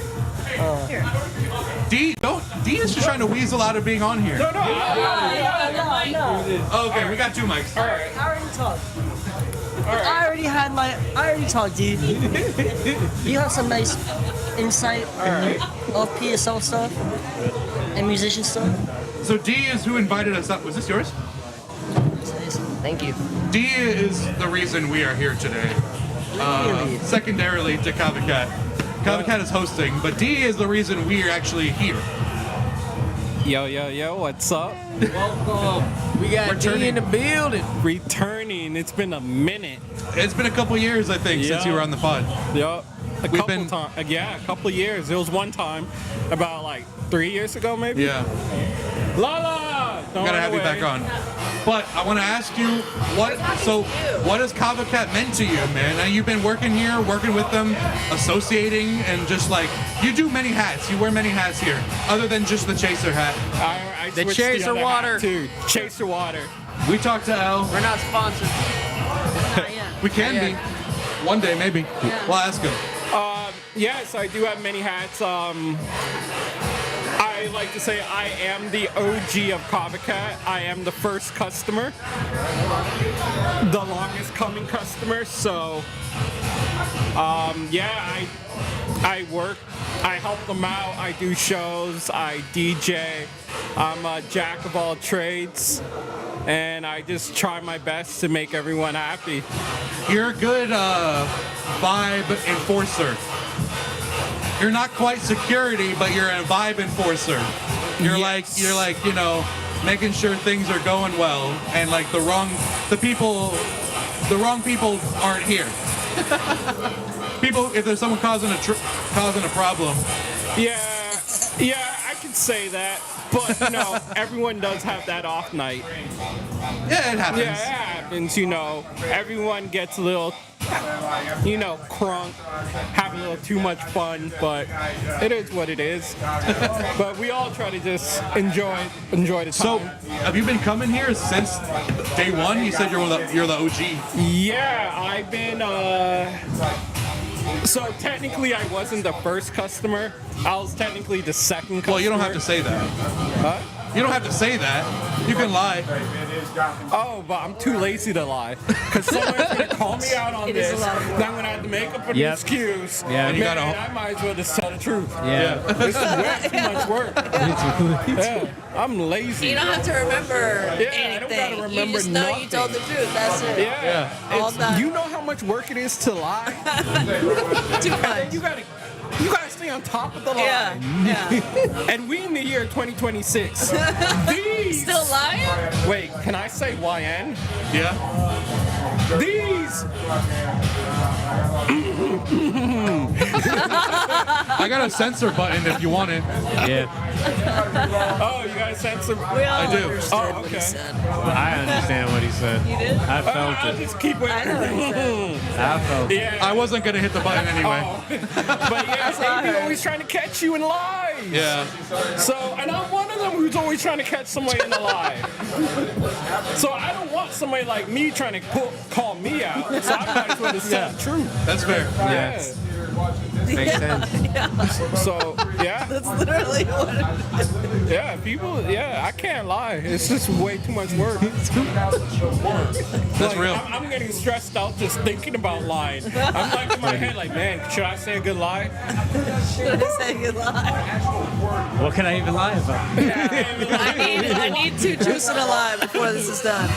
D is just trying to weasel out of being on here. No. Okay, we got two mics. All right. I already talked. I already talked, dude. You have some nice insight of PSL stuff and musician stuff. So D is who invited us up. Was this yours? Thank you. D is the reason we are here today. Really? Secondarily to Kava Cat. Kava Cat is hosting, but D is the reason we are actually here. Yo, what's up? Welcome. We got D in the building. Returning. It's been a minute. It's been a couple years, I think, since you were on the pod. Yup. A We've couple been- times. Yeah, a couple years. It was one time, about like 3 years ago, maybe. Yeah. Lala! We gotta have you back on. But I want to ask you, what has Kava Cat meant to you, man? Now you've been working here, working with them, associating, and just like, you do many hats. You wear many hats here, other than just the chaser hat. I The switched Chaser other hat, Water. too. Chaser Water. We talked to Al. We're not sponsored. We can be. One day, maybe. We'll ask him. Yes, I do have many hats. I like to say I am the OG of Kava Cat. I am the first customer, the longest coming customer. So, I work, I help them out. I do shows, I DJ. I'm a jack of all trades, and I just try my best to make everyone happy. You're a good vibe enforcer. You're not quite security, but you're a vibe enforcer. You're like, making sure things are going well, and like the wrong people aren't here. People, if there's someone causing a problem. Yeah, I can say that. But, you know, everyone does have that off night. Yeah, it happens. Yeah, it happens, you know. Everyone gets a little, you know, crunk, having a little too much fun, but it is what it is. But we all try to just enjoy the time. So, have you been coming here since day one? You said you're the OG. Yeah, I've been, so technically I wasn't the first customer. I was technically the second customer. Well, you don't have to say that. Huh? You don't have to say that. You can lie. Oh, but I'm too lazy to lie. Because someone's going to call me out on this. Then I'm going to have to make up an excuse. Yeah, and you Man, gotta. I might as well just tell the truth. Yeah. This is way too much work. Yeah, I'm lazy. You don't have to remember I don't anything. gotta remember You just know you told the truth. That's it. Yeah. All It's- done. You know how much work it is to lie? Too much. And you gotta stay on top of the lie. Yeah. And we in the year 2026. These. Still lying? Wait, can I say YN? Yeah. These. I got a censor button if you want it. Yeah. Oh, you got a censor? We all I do. understood Oh, what he okay. said. I understand what he said. You did? I felt I'll it. just keep it. I know what he said. I felt it. Yeah. I wasn't gonna hit the button anyway. But yeah, they're always trying to catch you in lies. Yeah. So, and I'm one of them who's always trying to catch somebody in a lie. So I don't want somebody like me trying to call me out. So I might as well just tell the truth. That's fair. Yeah. Makes sense. So yeah. That's literally what it is. Yeah, people. Yeah, I can't lie. It's just way too much work. That's real. I'm getting stressed out just thinking about lying. I'm like in my head, like, man, should I say a good lie? Should I say good lie? What can I even lie about? I need 2 truths and a lie before this is done.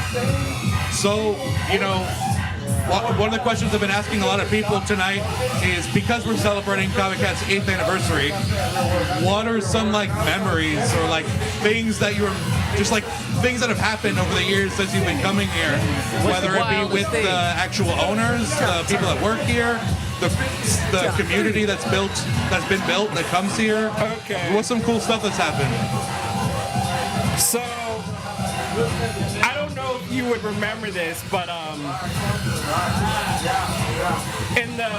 So, you know, one of the questions I've been asking a lot of people tonight is, because we're celebrating Kava Cat's 8th anniversary, what are some like memories or like things that you're just like things that have happened over the years since you've been coming here, whether it be with the actual owners, the people that work here, the community that's been built that comes here. Okay. What's some cool stuff that's happened? So, I don't know if you would remember this, but in the,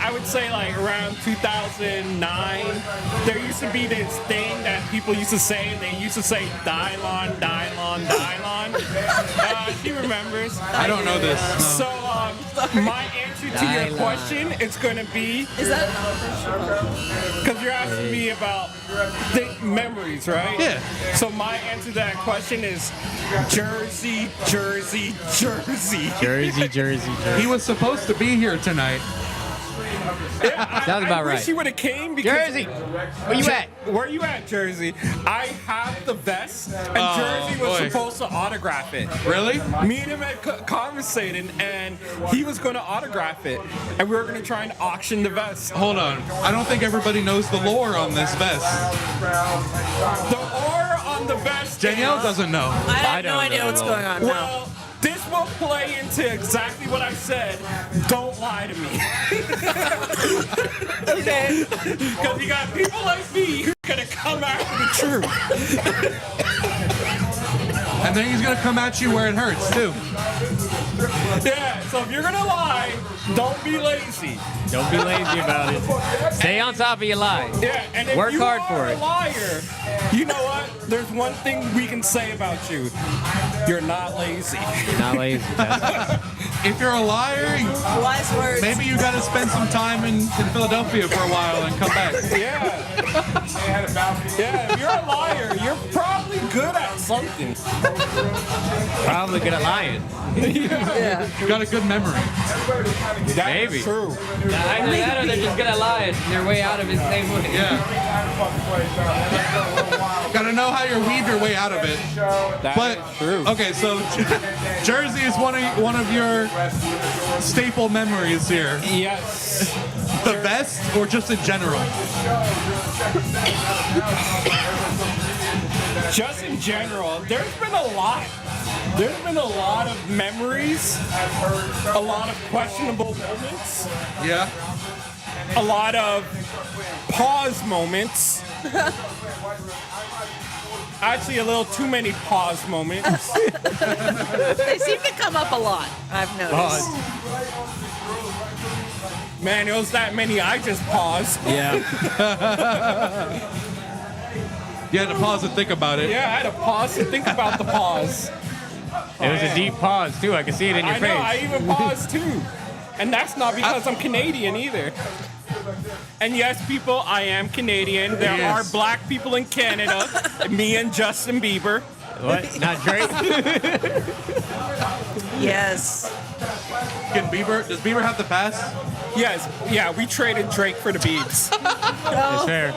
I would say like around 2009, there used to be this thing that people used to say. They used to say Dylon, Dylon, Dylon. She remembers. I don't know this. No. So, my answer to your question is going to be, Is that because you're asking me about the memories, right? Yeah. So my answer to that question is Jersey, Jersey, Jersey. Jersey, Jersey, Jersey. He was supposed to be here tonight. Yeah, Sounds about I wish right. he would have came because Jersey, where you at? Where you at, Jersey? I have the vest, and Jersey was boy. supposed to autograph it. Really? Me and him had conversated, and he was going to autograph it, and we were going to try and auction the vest. Hold on. I don't think everybody knows the lore on this vest. The aura on the vest. Danielle doesn't know. I have no idea what's going on now. Well, this will play into exactly what I said. Don't lie to me. Okay. Because you got people like me who's going to come after the truth. And then he's gonna come at you where it hurts too. Yeah, so if you're going to lie, don't be lazy. Don't be lazy about it. Stay on top of your lie. Yeah, and if Work you hard are for a it. liar, you know what? There's one thing we can say about you. You're not lazy. Not lazy. If you're a liar, Wise words. maybe you gotta spend some time in Philadelphia for a while and come back. Yeah. Yeah, if you're a liar, you're probably good at something. Probably good at lying. Yeah. You got a good memory. Maybe. That's true. Either that or they're just good at lying. Their way out of it same way. Yeah. Gotta know how you weave your way out of it. But true. okay, so Jersey is one of your staple memories here. Yes. The vest or just in general? Just in general, there's been a lot. There's been a lot of memories, a lot of questionable moments. Yeah. A lot of pause moments. Actually, a little too many pause moments. They seem to come up a lot, I've noticed. Man, it was that many, I just paused. Yeah. You had to pause and think about it. Yeah, I had to pause to think about the pause. It was a deep pause too. I can see it in your I face. know, I even paused too. And that's not because I'm Canadian either. And yes, people, I am Canadian. There are black people in Canada. Me and Justin Bieber. What? Not Drake? Yes. Does Bieber have the pass? Yes. Yeah, we traded Drake for the Biebs. That's fair.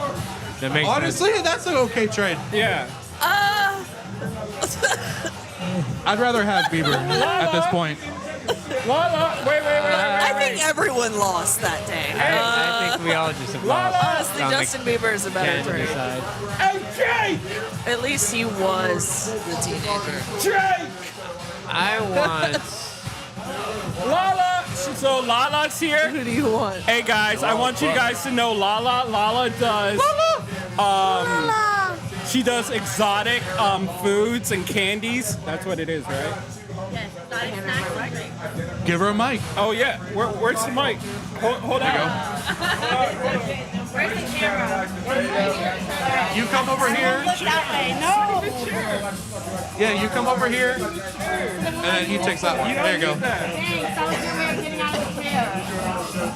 That makes Honestly, sense. that's an okay trade. Yeah. I'd rather have Bieber at this point. Wait. I think everyone lost that day. I think we all just have lost. Honestly, Sound like Justin Bieber is a better Canada drink. side. Hey, At least he was the teenager. Drake! I want. Lala! So Lala's here. Who do you want? Hey guys, I want you guys to know Lala does she does exotic foods and candies. That's what it is, right? Give her a mic. Oh yeah. Where's the mic? Hold on. Where's the camera? You come over here. Look that way. No. Yeah, you come over here. And then he takes that one. There you go. Thanks. I was getting out of the chair.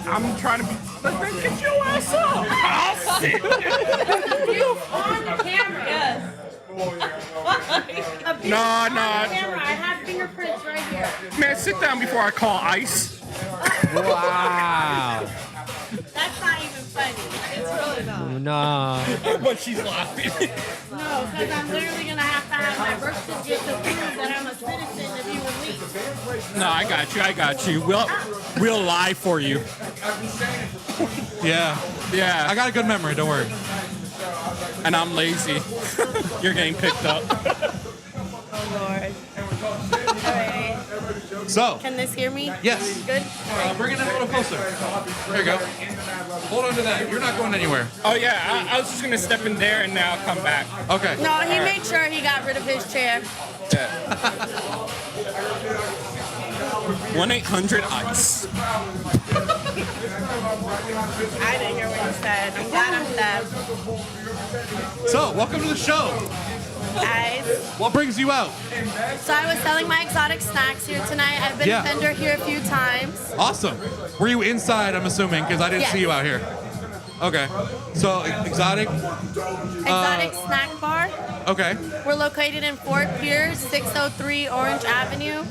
I'm trying to be. Get your ass up. I'll sit. On the camera. Yes. No. Camera. I have fingerprints right here. Man, sit down before I call ice. Wow. That's not even funny. It's really not. No. But she's laughing. No, because I'm literally going to have my birth certificate to prove that I'm a citizen to be released. No, I got you. We'll lie for you. Yeah. Yeah. I got a good memory, don't worry. And I'm lazy. You're getting picked up. Oh, Lord. All right. So. Can this hear me? Yes. Good? Bring it in a little closer. There you go. Hold on to that. You're not going anywhere. Oh, yeah. I was just going to step in there and now come back. Okay. No, he made sure he got rid of his chair. 1-800-ICE. I didn't hear what you said. I'm glad I'm deaf. So, welcome to the show. Guys. What brings you out? So I was selling my exotic snacks here tonight. I've been a vendor here a few times. Awesome. Were you inside, I'm assuming, because I didn't see you out here. Okay. So, exotic? Exotic snack bar. Okay. We're located in Fort Pierce, 603 Orange Avenue.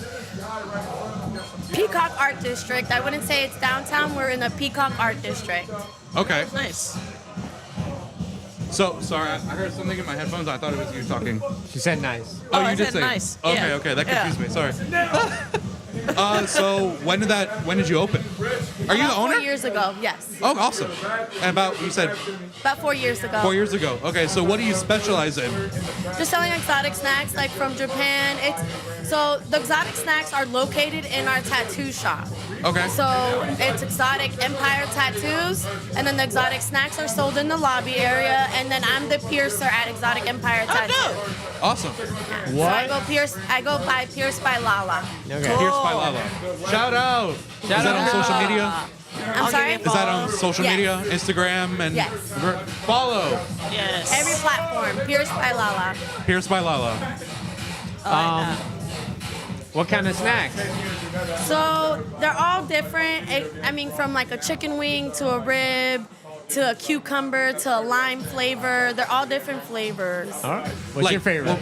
Peacock Art District. I wouldn't say it's downtown. We're in the Peacock Art District. Okay. Nice. So, sorry, I heard something in my headphones. I thought it was you talking. She said nice. Oh, I you did said say nice. Okay, Yeah. okay, that Yeah. confused me. Sorry. So when did you open? Are you the About owner? 4 years ago, yes. Oh, awesome. And you said About 4 years ago. 4 years ago. Okay, so what do you specialize in? Just selling exotic snacks like from Japan. So the exotic snacks are located in our tattoo shop. Okay. So it's exotic Empire tattoos, and then the exotic snacks are sold in the lobby area, and then I'm the piercer at Exotic Empire Tattoo. Awesome. So I go by Pierce by Lala. Okay. Pierce by Lala. Shout out. Is that on social media? I'm sorry? Is that on social Yes. media? Instagram and Yes. Follow. Yes. Every platform, Pierce by Lala. Pierce by Lala. What kind of snacks? So they're all different. From like a chicken wing to a rib to a cucumber to a lime flavor. They're all different flavors. All right. What's your favorite?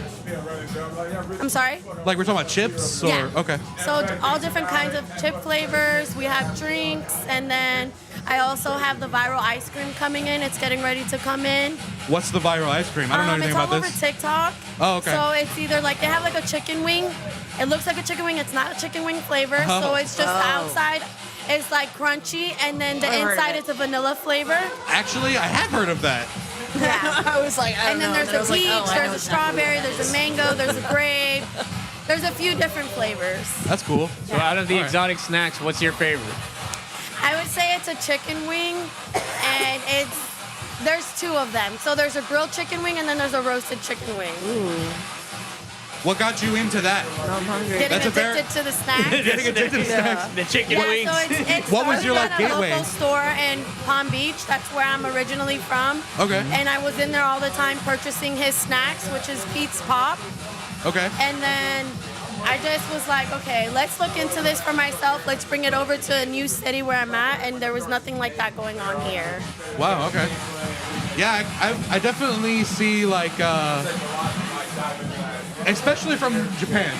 I'm sorry? Like we're talking about chips or Yeah. okay. So all different kinds of chip flavors. We have drinks, and then I also have the viral ice cream coming in. It's getting ready to come in. What's the viral ice cream? I don't know anything it's about all this. over TikTok. Oh, okay. So it's either like they have like a chicken wing. It looks like a chicken wing. It's not a chicken wing flavor. Oh. So it's just Oh. outside. It's like crunchy, and then the I've heard of inside it. is a vanilla flavor. Actually, I have heard of that. Yeah. I was like, I don't And then know. there's And I a was like, peach, oh, I know there's a it's not strawberry, there's a mango, there's a grape. There's a few different flavors. That's cool. So out of the exotic snacks, what's your favorite? I would say it's a chicken wing, and there's two of them. So there's a grilled chicken wing, and then there's a roasted chicken wing. What got you into that? I'm hungry. Getting That's a very- addicted to the snacks. Getting addicted to snacks. The chicken Yeah, wings. so it's What was your, started like, at a gateway? local store in Palm Beach. That's where I'm originally from. Okay. And I was in there all the time purchasing his snacks, which is Pete's Pop. Okay. And then I just was like, okay, let's look into this for myself. Let's bring it over to a new city where I'm at. And there was nothing like that going on here. Wow. Okay. Yeah, I definitely see like, especially from Japan,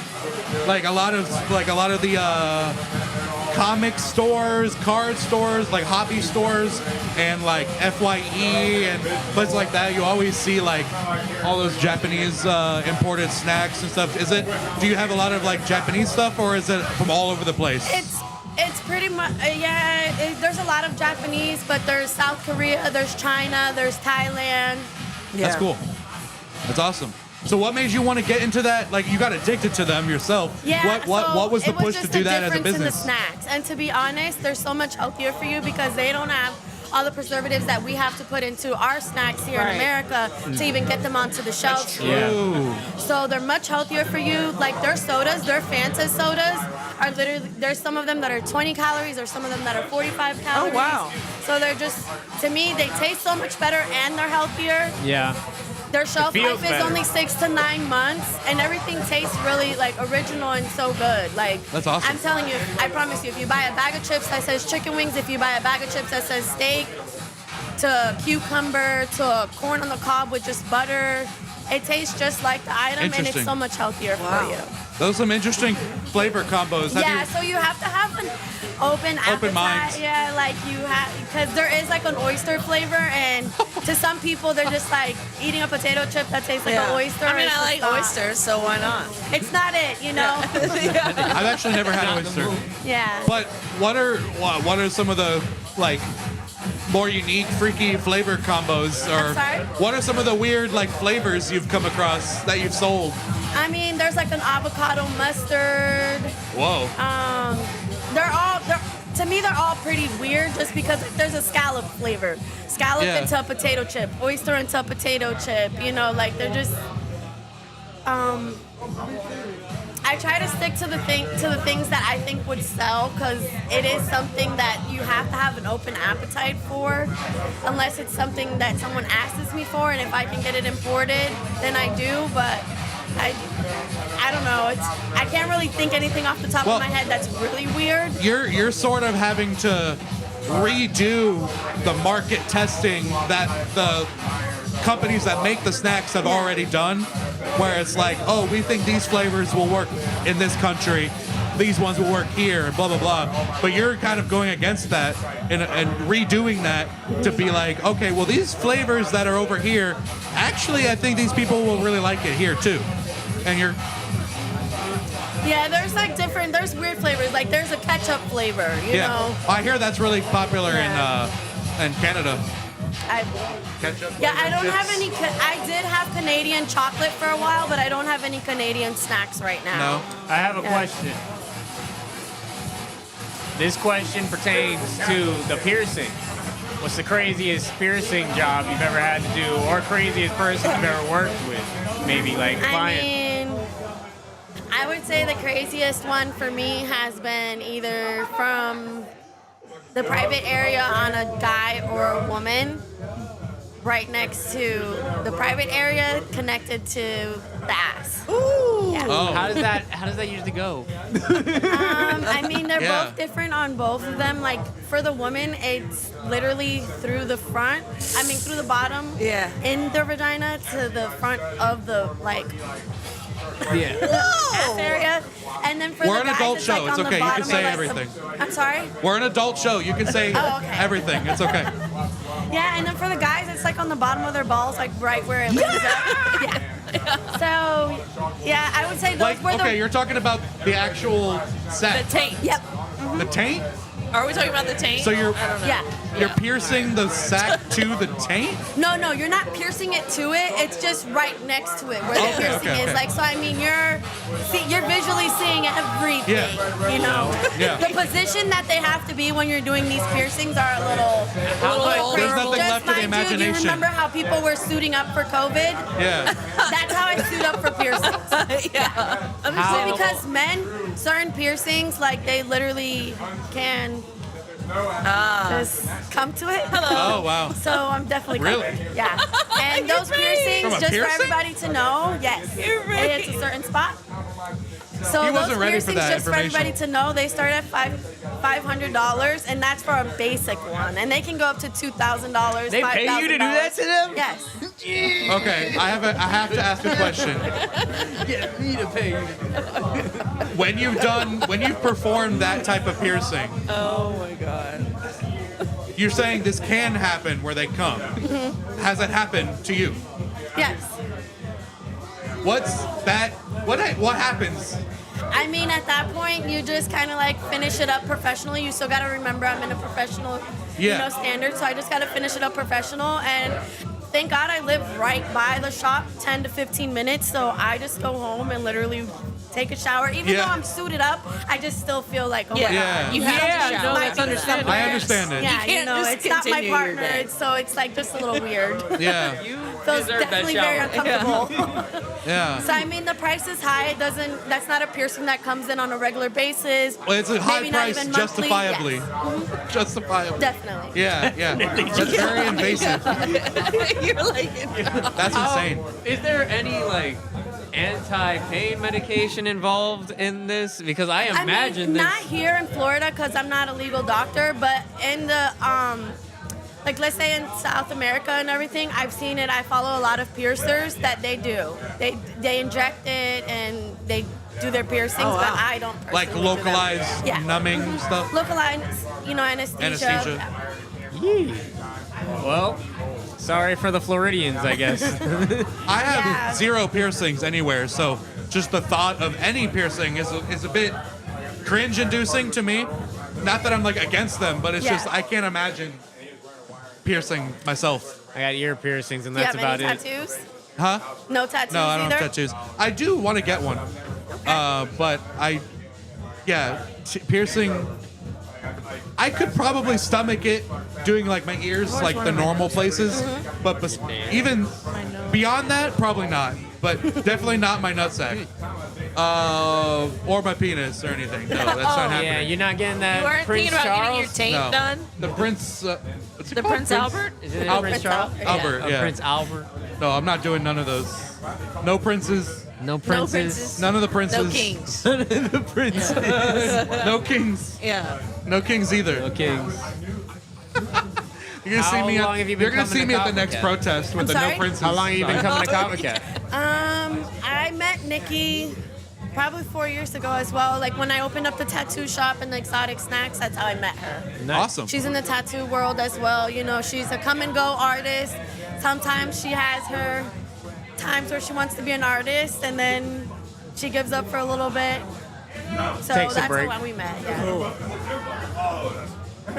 like a lot of the comic stores, card stores, like hobby stores, and like FYE and places like that. You always see like all those Japanese imported snacks and stuff. Do you have a lot of like Japanese stuff, or is it from all over the place? It's pretty much, there's a lot of Japanese, but there's South Korea, there's China, there's Thailand. That's cool. That's awesome. So what made you want to get into that? Like, you got addicted to them yourself. Yeah, What was the push to do that as a difference in the business? snacks. And to be honest, they're so much healthier for you because they don't have all the preservatives that we have to put into our snacks here in America to even get them onto the shelves. So they're much healthier for you. Like their sodas, their Fanta sodas are literally, there's some of them that are 20 calories, there's some of them that are 45 calories. Oh, wow. So they're just, to me, they taste so much better and they're healthier. Yeah. Their shelf feels life is better. only 6 to 9 months, and everything tastes really like original and so good. Like That's awesome. I'm telling you, I promise you, if you buy a bag of chips that says chicken wings, if you buy a bag of chips that says steak, to cucumber, to corn on the cob with just butter, it tastes just like the item, and it's Interesting. so much healthier for you. Those are some interesting flavor combos. So you have to have an open appetite. mind. Yeah, like you have, because there is like an oyster flavor, and to some people they're just like eating a potato chip that tastes like an oyster. I mean, It's I like just not. oysters, so why not? It's not it, you know. I've actually never had oyster. Yeah. But what are some of the like more unique, freaky flavor combos? Or I'm sorry? what are some of the weird like flavors you've come across that you've sold? I mean, there's like an avocado mustard. Whoa. To me, they're all pretty weird just because there's a scallop flavor. Scallop Yeah. into a potato chip, oyster into a potato chip, you know, like they're just, I try to stick to the things that I think would sell because it is something that you have to have an open appetite for, unless it's something that someone asks me for, and if I can get it imported, then I do. But I don't know. I can't really think anything off the top of my head that's really weird. You're sort of having to redo the market testing that the companies that make the snacks have already done, where it's like, oh, we think these flavors will work in this country, these ones will work here, and blah blah blah. But you're kind of going against that and redoing that to be like, okay, well, these flavors that are over here, actually, I think these people will really like it here too. And you're Yeah, there's like there's weird flavors. Like there's a ketchup flavor, you know. I hear that's really popular in Canada. Ketchup. Yeah, I don't have any. I did have Canadian chocolate for a while, but I don't have any Canadian snacks right now. No. I have a question. This question pertains to the piercing. What's the craziest piercing job you've ever had to do, or craziest person you've ever worked with? Maybe like I client. mean, I would say the craziest one for me has been either from the private area on a guy or a woman, right next to the private area connected to the ass. Ooh. Yeah. Oh. How does that usually go? I mean, they're Yeah. both different on both of them. Like for the woman, it's literally through the front. I mean, through the bottom. Yeah. In their vagina to the front of the ass area. And then for We're the an guys, adult it's show. like It's on the okay. You can bottom say of, like, everything. I'm sorry. We're an adult show. You can say Oh, okay. everything. It's okay. Yeah, and then for the guys, it's like on the bottom of their balls, like right where it leads up. Yeah. So, yeah, I would say those Like, were okay, the. you're talking about the actual set. The taint. Yep. The taint? Are we talking about the taint? So you're I don't know. Yeah. you're piercing the sack to the taint? No, you're not piercing it to it. It's just right next to it where the piercing is. Like, so I mean, you're visually seeing everything. Yeah. You know. Yeah. The position that they have to be when you're doing these piercings are a little There's crazy. nothing Just left of the mind imagination. you remember how people were suiting up for COVID? Yeah. That's how I suit up for piercings. Yeah. So because men, certain piercings, like they literally can just come to it. Oh, wow. So I'm definitely covered. Really? Yeah. And those From piercings, a just piercing? for everybody to know, yes, it hits a certain spot. So He those wasn't ready for piercings, that just for information. everybody to know, they start at $500, and that's for a basic one, and they can go up to $2,000. They pay you to do that to them? Yes. Okay, I have to ask a question. Get me to pay you. When you've performed that type of piercing, Oh my god. you're saying this can happen where they come. Has it happened to you? Yes. What's that? What happens? I mean, at that point, you just kind of like finish it up professionally. You still got to remember I'm in a professional, standard. So I just got to finish it up professional. And thank God I live right by the shop, 10 to 15 minutes. So I just go home and literally take a shower. Even though I'm suited up, I just still feel like, oh my God. You have to shower. Might be somewhere. I understand it. Yeah, You can't just it's not my continue your partner. day. So it's like just a little weird. Yeah. Feels deserve that definitely very shower. uncomfortable. Yeah. So I mean, the price is high. It doesn't. That's not a piercing that comes in on a regular basis. Well, it's a high Maybe not price even monthly. justifiably. Yes. Justifiably. Definitely. Yeah. That's very invasive. You're like, That's insane. Is there any like anti-pain medication involved in this? Because I imagine mean, this. not here in Florida because I'm not a legal doctor, but in the like let's say in South America and everything, I've seen it. I follow a lot of piercers that they do. They inject it and they do their piercings, but I don't personally Like do them. localized Yeah. numbing stuff? Localized, anesthesia. Yee. Well, sorry for the Floridians, I guess. I have zero piercings anywhere, so just the thought of any piercing is a bit cringe-inducing to me. Not that I'm like against them, but it's just I can't imagine piercing myself. I got ear piercings, and Do you that's have about any it. tattoos? Huh? No tattoos No, I don't either? have tattoos. I do want to get one, but piercing. I could probably stomach it doing like my ears, like the normal places, but even beyond that, probably not. But definitely not my nutsack, or my penis or anything. No, that's not happening. Yeah, you're not getting that You weren't Prince thinking about Charles? getting your taint No. done? The Prince. What's it The called? Prince Albert? Is it Albert. Prince Charles? Albert, yeah. Prince Albert. No, I'm not doing none of those. No princes. No princes. princes. None of the princes. No kings. the princes. No kings. Yeah. No kings either. No kings. You're gonna see How me. long have you been You're gonna coming see to me at the Kava next Cat? protest with I'm the sorry? no princes. How long have you been coming to Kava Cat? I met Nikki probably 4 years ago as well. Like when I opened up the tattoo shop and the exotic snacks, that's how I met her. Awesome. She's in the tattoo world as well. She's a come and go artist. Sometimes she has her times where she wants to be an artist and then she gives up for a little bit. So Takes a that's break. how we met. Yeah.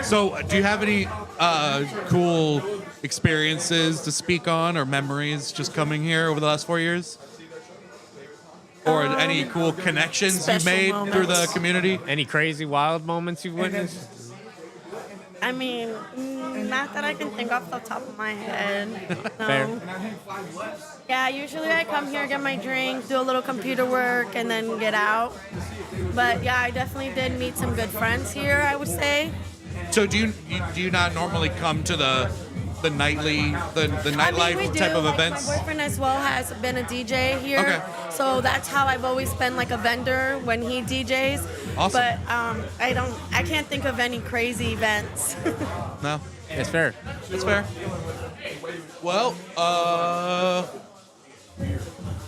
So, do you have any cool experiences to speak on or memories just coming here over the last 4 years? Or any cool connections you special made through the moments. community? Any crazy wild moments you've witnessed? I mean, not that I can think off the top of my head. No. Fair. Yeah, usually I come here, get my drink, do a little computer work, and then get out. But yeah, I definitely did meet some good friends here, I would say. So, do you not normally come to the nightly the nightlife we do. type of Like, events? My boyfriend as well has been a DJ here. Okay. So that's how I've always been like a vendor when he DJs. Awesome. But I can't think of any crazy events. No, It's fair. that's fair. Well,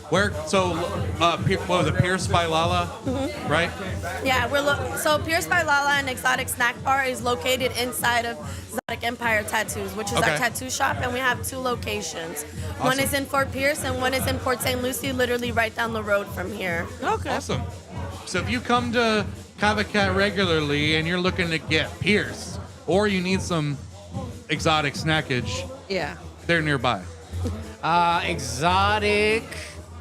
what was it? Pierce by Lala, right? Yeah, so Pierce by Lala and Exotic Snack Bar is located inside of Exotic Empire Tattoos, which is Okay. our tattoo shop, and we have 2 locations. One Awesome. is in Fort Pierce and one is in Port St. Lucie, literally right down the road from here. Okay. Awesome. So if you come to Kava Cat regularly and you're looking to get pierced, or you need some exotic snackage, Yeah. they're nearby. Exotic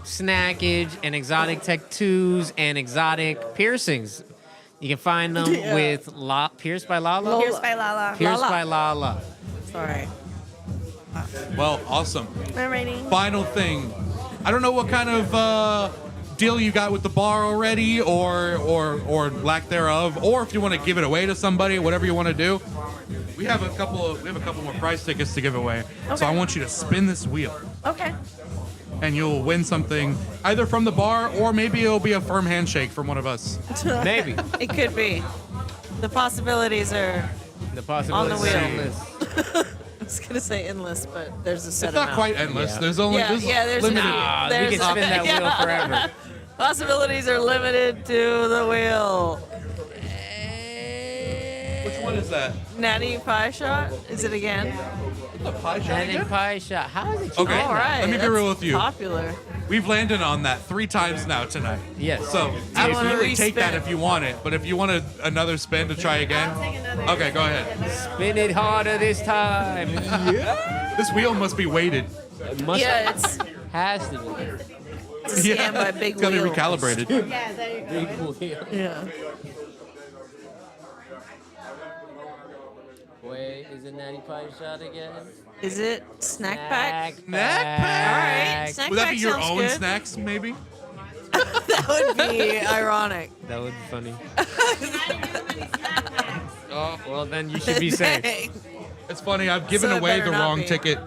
snackage and exotic tattoos and exotic piercings. You can find them Yeah. with Pierced by Lala. Pierced by Lala. Pierced by Lala. Sorry. Well, awesome. Alrighty. Final thing. I don't know what kind of deal you got with the bar already, or lack thereof, or if you want to give it away to somebody, whatever you want to do. We have a couple more prize tickets to give away. So Okay. I want you to spin this wheel, Okay. and you'll win something either from the bar, or maybe it'll be a firm handshake from one of us. Maybe. It could be. The possibilities are The on possibility the wheel. endless. I was gonna say endless, but there's a set It's not amount. quite endless. Yeah. There's only there's there's limited. Nah, we there's can spin that wheel forever. Possibilities are limited to the wheel. Which one is that? Natty pie shot? Is it again? The pie shot And again? in pie shot. How is it? Okay, All right. let me be that's real with you. Popular. We've landed on that 3 times now tonight. Yes. So wanna absolutely take that respin? if you want it. But if you want another spin to try again, okay, go ahead. Spin it harder this time. This wheel must be weighted. It must Yeah, it's has to be. it's a scam by Big It's got to be Wheel. recalibrated. Yeah, there you go. Big wheel. Yeah. Wait, is it natty pie shot again? Is it snack pack? Snack pack. All right. Snack Would that pack be your sounds own good. snacks, maybe? That would be ironic. That would be funny. Oh, well then you should be safe. It's funny. I've given So it away better the not wrong be. ticket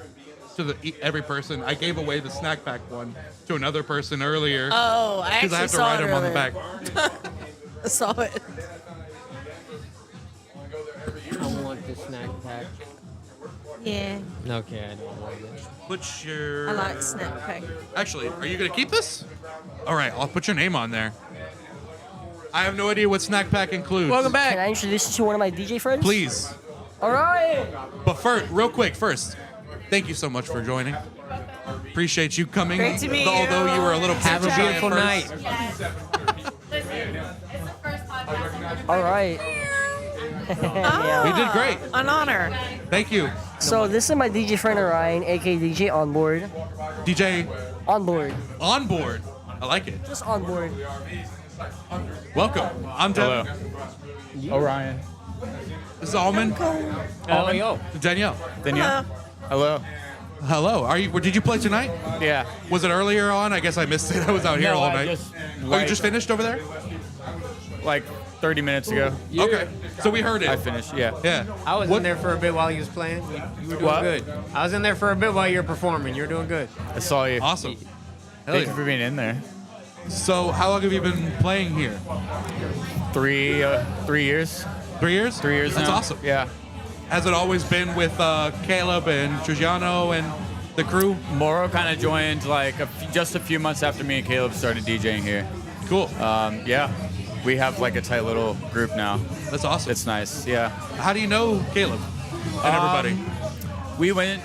to every person. I gave away the snack pack one to another person earlier. Oh, I because actually I have to saw write it them on the back. earlier. I saw it. I want the snack pack. Yeah. Okay, I don't want it. Put your. I like snack pack. Actually, are you gonna keep this? All right, I'll put your name on there. I have no idea what snack pack includes. Welcome Can back. I introduce you to one of my DJ friends? Please. All right. But first, real quick, thank you so much for joining. Appreciate you coming. Great to meet you. Although you were a little Have a shy at beautiful first. night. All right. Ah, We did great. An honor. Thank you. So this is my DJ friend Orion, aka DJ Onboard. DJ Onboard. on board. I like it. Just onboard. Welcome. I'm Devin. Orion. This is Almond. Oh, yo. Danielle. Danielle. Hello. Hello. Did you play tonight? Yeah. Was it earlier on? I guess I missed it. I was out here No, all I night. just, Oh, you like- just finished over there? Like 30 minutes ago. Okay. So we heard it. I finished. Yeah. Yeah. I was What- in there for a bit while he was playing. You were doing What? good. I was in there for a bit while you were performing. You were doing good. I saw you. Awesome. Hell Thank yeah. you for being in there. So how long have you been playing here? 3 years. 3 years? 3 years That's now. awesome. Yeah. Has it always been with Caleb and Trujano and the crew? Moro kind of joined like just a few months after me and Caleb started DJing here. Cool. Yeah. We have like a tight little group now. That's awesome. It's nice. Yeah. How do you know Caleb and everybody? We went.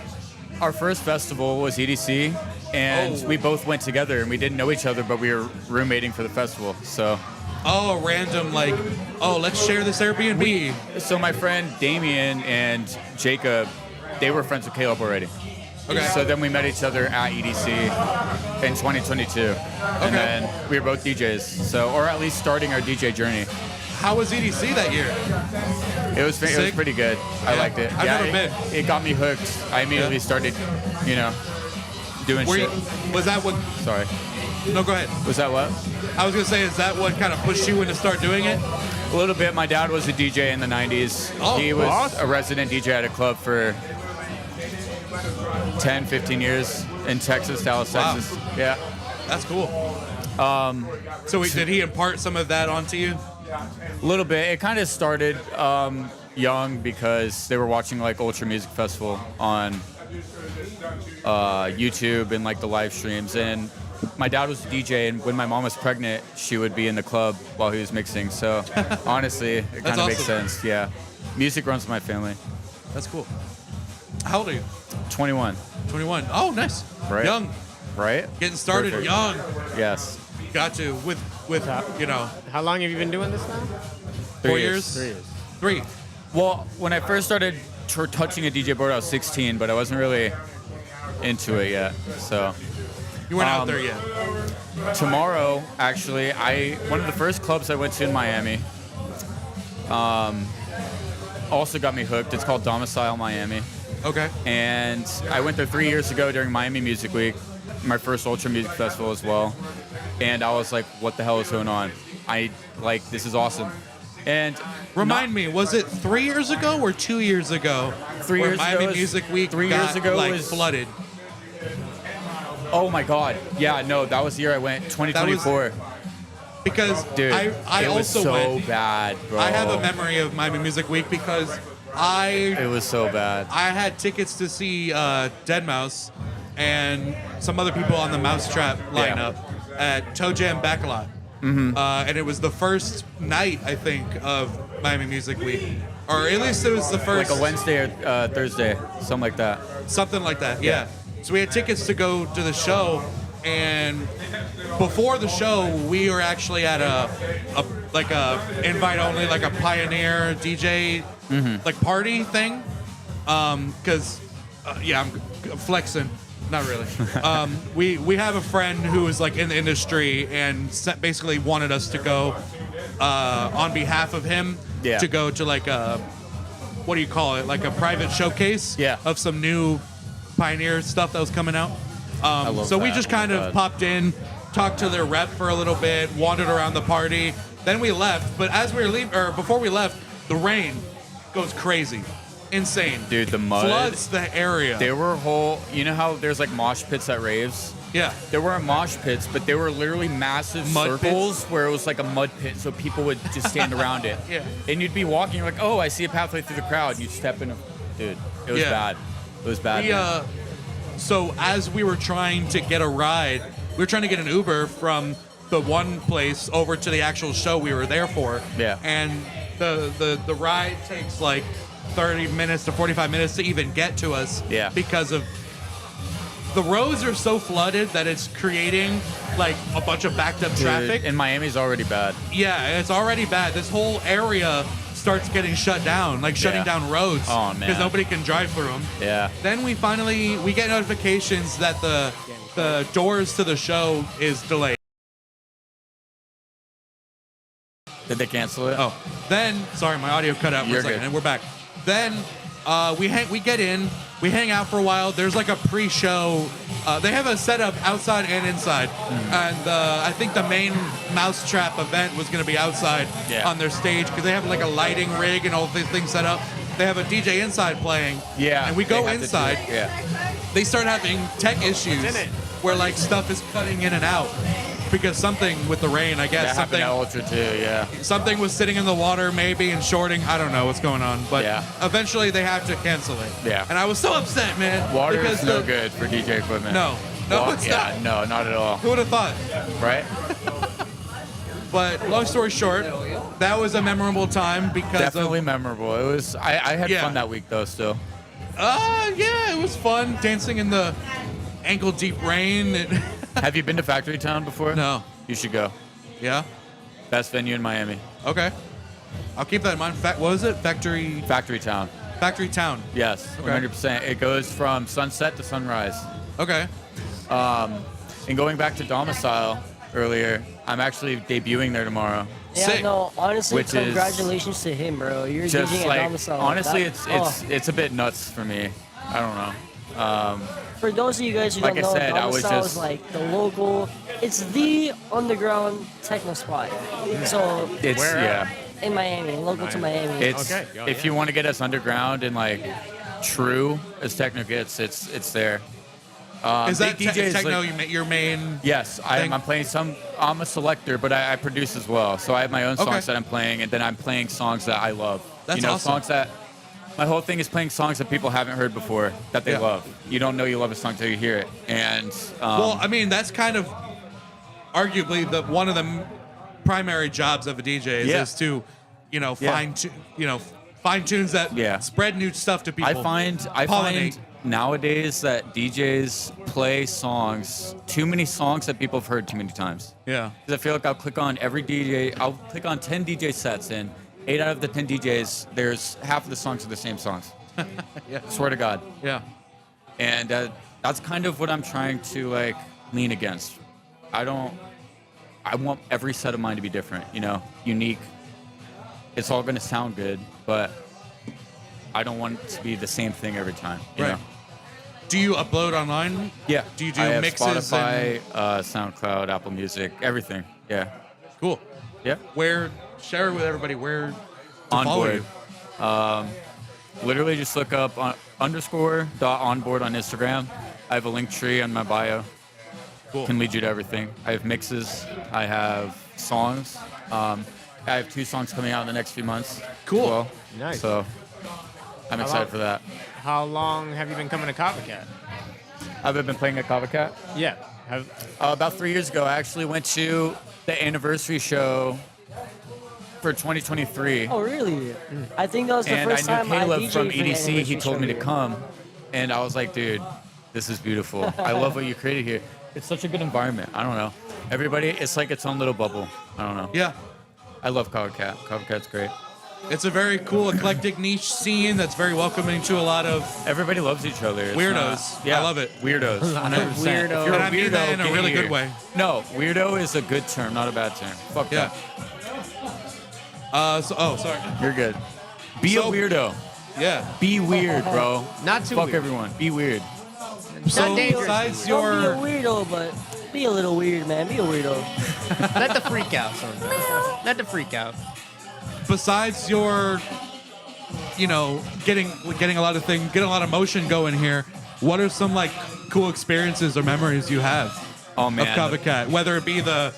Our first festival was EDC, and Oh. we both went together, and we didn't know each other, but we were roommating for the festival. So, Oh, random let's share this Airbnb. so my friend Damien and Jacob, they were friends with Caleb already. Okay. So then we met each other at EDC in 2022, and then we were both DJs. So, or at least starting our DJ journey. How was EDC that year? It was Sick? pretty good. I Yeah. liked it. I've never it, been. It got me hooked. I immediately Yeah. started, doing Were shit. was that what? Sorry. No, go ahead. Was that what? I was gonna say, is that what kind of pushed you in to start doing it? A little bit. My dad was a DJ in the 90s. Oh, he was awesome. a resident DJ at a club for 10, 15 years in Texas, Dallas, Wow. Texas. Yeah. That's cool. So did he impart some of that onto you? A little bit. It kind of started young because they were watching like Ultra Music Festival on YouTube and like the live streams. And my dad was a DJ, and when my mom was pregnant, she would be in the club while he was mixing. So honestly, it kind of makes awesome. sense. Yeah. Music runs in my family. That's cool. How old are you? 21. 21. Oh, nice. Right. Young. Right? Getting started Perfect. young. Yes. Got to with How long have you been doing this now? 4 years? 3 years. 3. Well, when I first started touching a DJ board, I was 16, but I wasn't really into it yet. So You weren't out there yet. Tomorrow, actually, one of the first clubs I went to in Miami also got me hooked. It's called Domicile Miami. Okay. And I went there 3 years ago during Miami Music Week, my first Ultra Music Festival as well. And I was like, what the hell is going on? This is awesome. And Remind me, was it 3 years ago or 2 years ago? 3 where years Miami ago. Music Week 3 got, years ago was flooded. Oh my God! Yeah, no, that was the year I went. 2024. Because dude, I it was also so went. bad, bro. I have a memory of Miami Music Week because It was so bad. I had tickets to see Deadmau5 and some other people on the Mousetrap lineup at Toe Jam Bacalot. And it was the first night, I think, of Miami Music Week. Or at least it was the first. Like a Wednesday or Thursday, something like that. Something like that, yeah. So we had tickets to go to the show, and before the show, we were actually at a invite only, like a Pioneer DJ like party thing. Because I'm flexing, not really. We have a friend who is like in the industry and basically wanted us to go on behalf of him to go to like a, what do you call it, like a private showcase of some new Pioneer stuff that was coming out. So we just kind of popped in, talked to their rep for a little bit, wandered around the party. Then we left. But as we were leaving, or before we left, the rain goes crazy, insane. Dude, the mud floods the area. There were you know how there's like mosh pits at raves? Yeah. There weren't mosh pits, but they were literally massive Mud circles where it was like a mud pit, so people would just stand around it. Yeah. And you'd be walking, you're like, oh, I see a pathway through the crowd. And you'd step in. Dude, it was bad. It was bad. So as we were trying to get a ride, we were trying to get an Uber from the one place over to the actual show we were there for. Yeah. And the ride takes like 30 minutes to 45 minutes to even get to us. Yeah. Because of the roads are so flooded that it's creating like a bunch of backed up traffic. And Miami's already bad. Yeah, it's already bad. This whole area starts getting shut down, like shutting down roads. Oh, man. Because nobody can drive through them. Yeah. Then we get notifications that the doors to the show is delayed. Did they cancel it? Oh, then sorry, my audio cut out for You're a second, good. and we're back. Then we get in, we hang out for a while. There's like a pre-show. They have a setup outside and inside, and I think the main Mousetrap event was going to be outside on their stage because they have like a lighting rig and all these things set up. They have a DJ inside playing. Yeah. And we go inside. They start having tech issues where like stuff is cutting in and out because something with the rain, I guess. That happened at Ultra too, yeah. Something was sitting in the water maybe and shorting. I don't know what's going on. But eventually they have to cancel it. Yeah. And I was so upset, man. Water because is no good for DJ equipment. No, it's not. No, not at all. Who would have thought? Right? But long story short, that was a memorable time because Definitely memorable. It was. I had fun that week though. Still. Yeah, it was fun dancing in the ankle deep rain. Have you been to Factory Town before? No. You should go. Yeah. Best venue in Miami. Okay. I'll keep that in mind. What was it? Factory Town. Factory Town. Yes, 100%. It goes from sunset to sunrise. Okay. And going back to Domicile earlier, I'm actually debuting there tomorrow. Yeah, no, honestly, Which is congratulations to him, bro. You're just DJing like, at Domicile. honestly, That- it's a bit nuts for me. I don't know. For those of you guys who like don't I know, said, I was Domicile just is like the local. It's the underground techno spot. So it's in Miami, local to Miami. It's if you want to get us underground and like true as techno gets, it's there. Is that DJs techno like, your main? Yes, I'm playing some. I'm a selector, but I produce as well. So I have my own songs that I'm playing, and then I'm playing songs that I love. That's awesome. Songs that. My whole thing is playing songs that people haven't heard before that they love. You don't know you love a song till you hear it, and well, I mean that's kind of arguably one of the primary jobs of a DJ is to, find tunes that spread new stuff to people. I find nowadays that DJs play too many songs that people have heard too many times. Yeah. Because I feel like I'll click on 10 DJ sets 8 out of the 10 DJs, there's half of the songs are the same songs. Yeah. Swear to God. Yeah. And that's kind of what I'm trying to like lean against. I want every set of mine to be different, unique. It's all going to sound good, but I don't want it to be the same thing every time. You Right. know? Do you upload online? Yeah. Do you do I have mixes? Spotify, SoundCloud, Apple Music, everything. Yeah. Cool. Yeah. Share it with everybody where to On follow board. you. Literally just look up _.onboard on Instagram. I have a link tree on my bio. Cool. Can lead you to everything. I have mixes. I have songs. I have 2 songs coming out in the next few months. Cool. As well. Nice. So I'm excited for that. How long have you been coming to Kava Cat? I've been playing at Kava Cat. Yeah. About 3 years ago, I actually went to the anniversary show for 2023. Oh, really? I think that was the And first I time knew Caleb DJ'd from for the EDC. He anniversary told show me to here. come, and I was like, dude, this is beautiful. I love what you created here. It's such a good environment. I don't know. Everybody, it's like its own little bubble. I don't know. Yeah. I love Kava Cat. Kava Cat's great. It's a very cool, eclectic niche scene that's very welcoming to a lot of Everybody loves each other. It's weirdos. not- I love it. Weirdos. 100%. Weirdo. If you're And a I mean weirdo, that in a get really here. good way. No, weirdo is a good term, not a bad term. Fuck Yeah. that. Sorry. You're good. Be So- a weirdo. Yeah. Be weird, bro. Not too Fuck weird. everyone. Be weird. So dangerous. besides Don't be a your weirdo, but be a little weird, man. Be a weirdo. Let the freak out sometimes. Let the freak out. besides your getting a lot of motion going here, what are some like cool experiences or memories you have Oh man. of Kava Cat? Whether it be the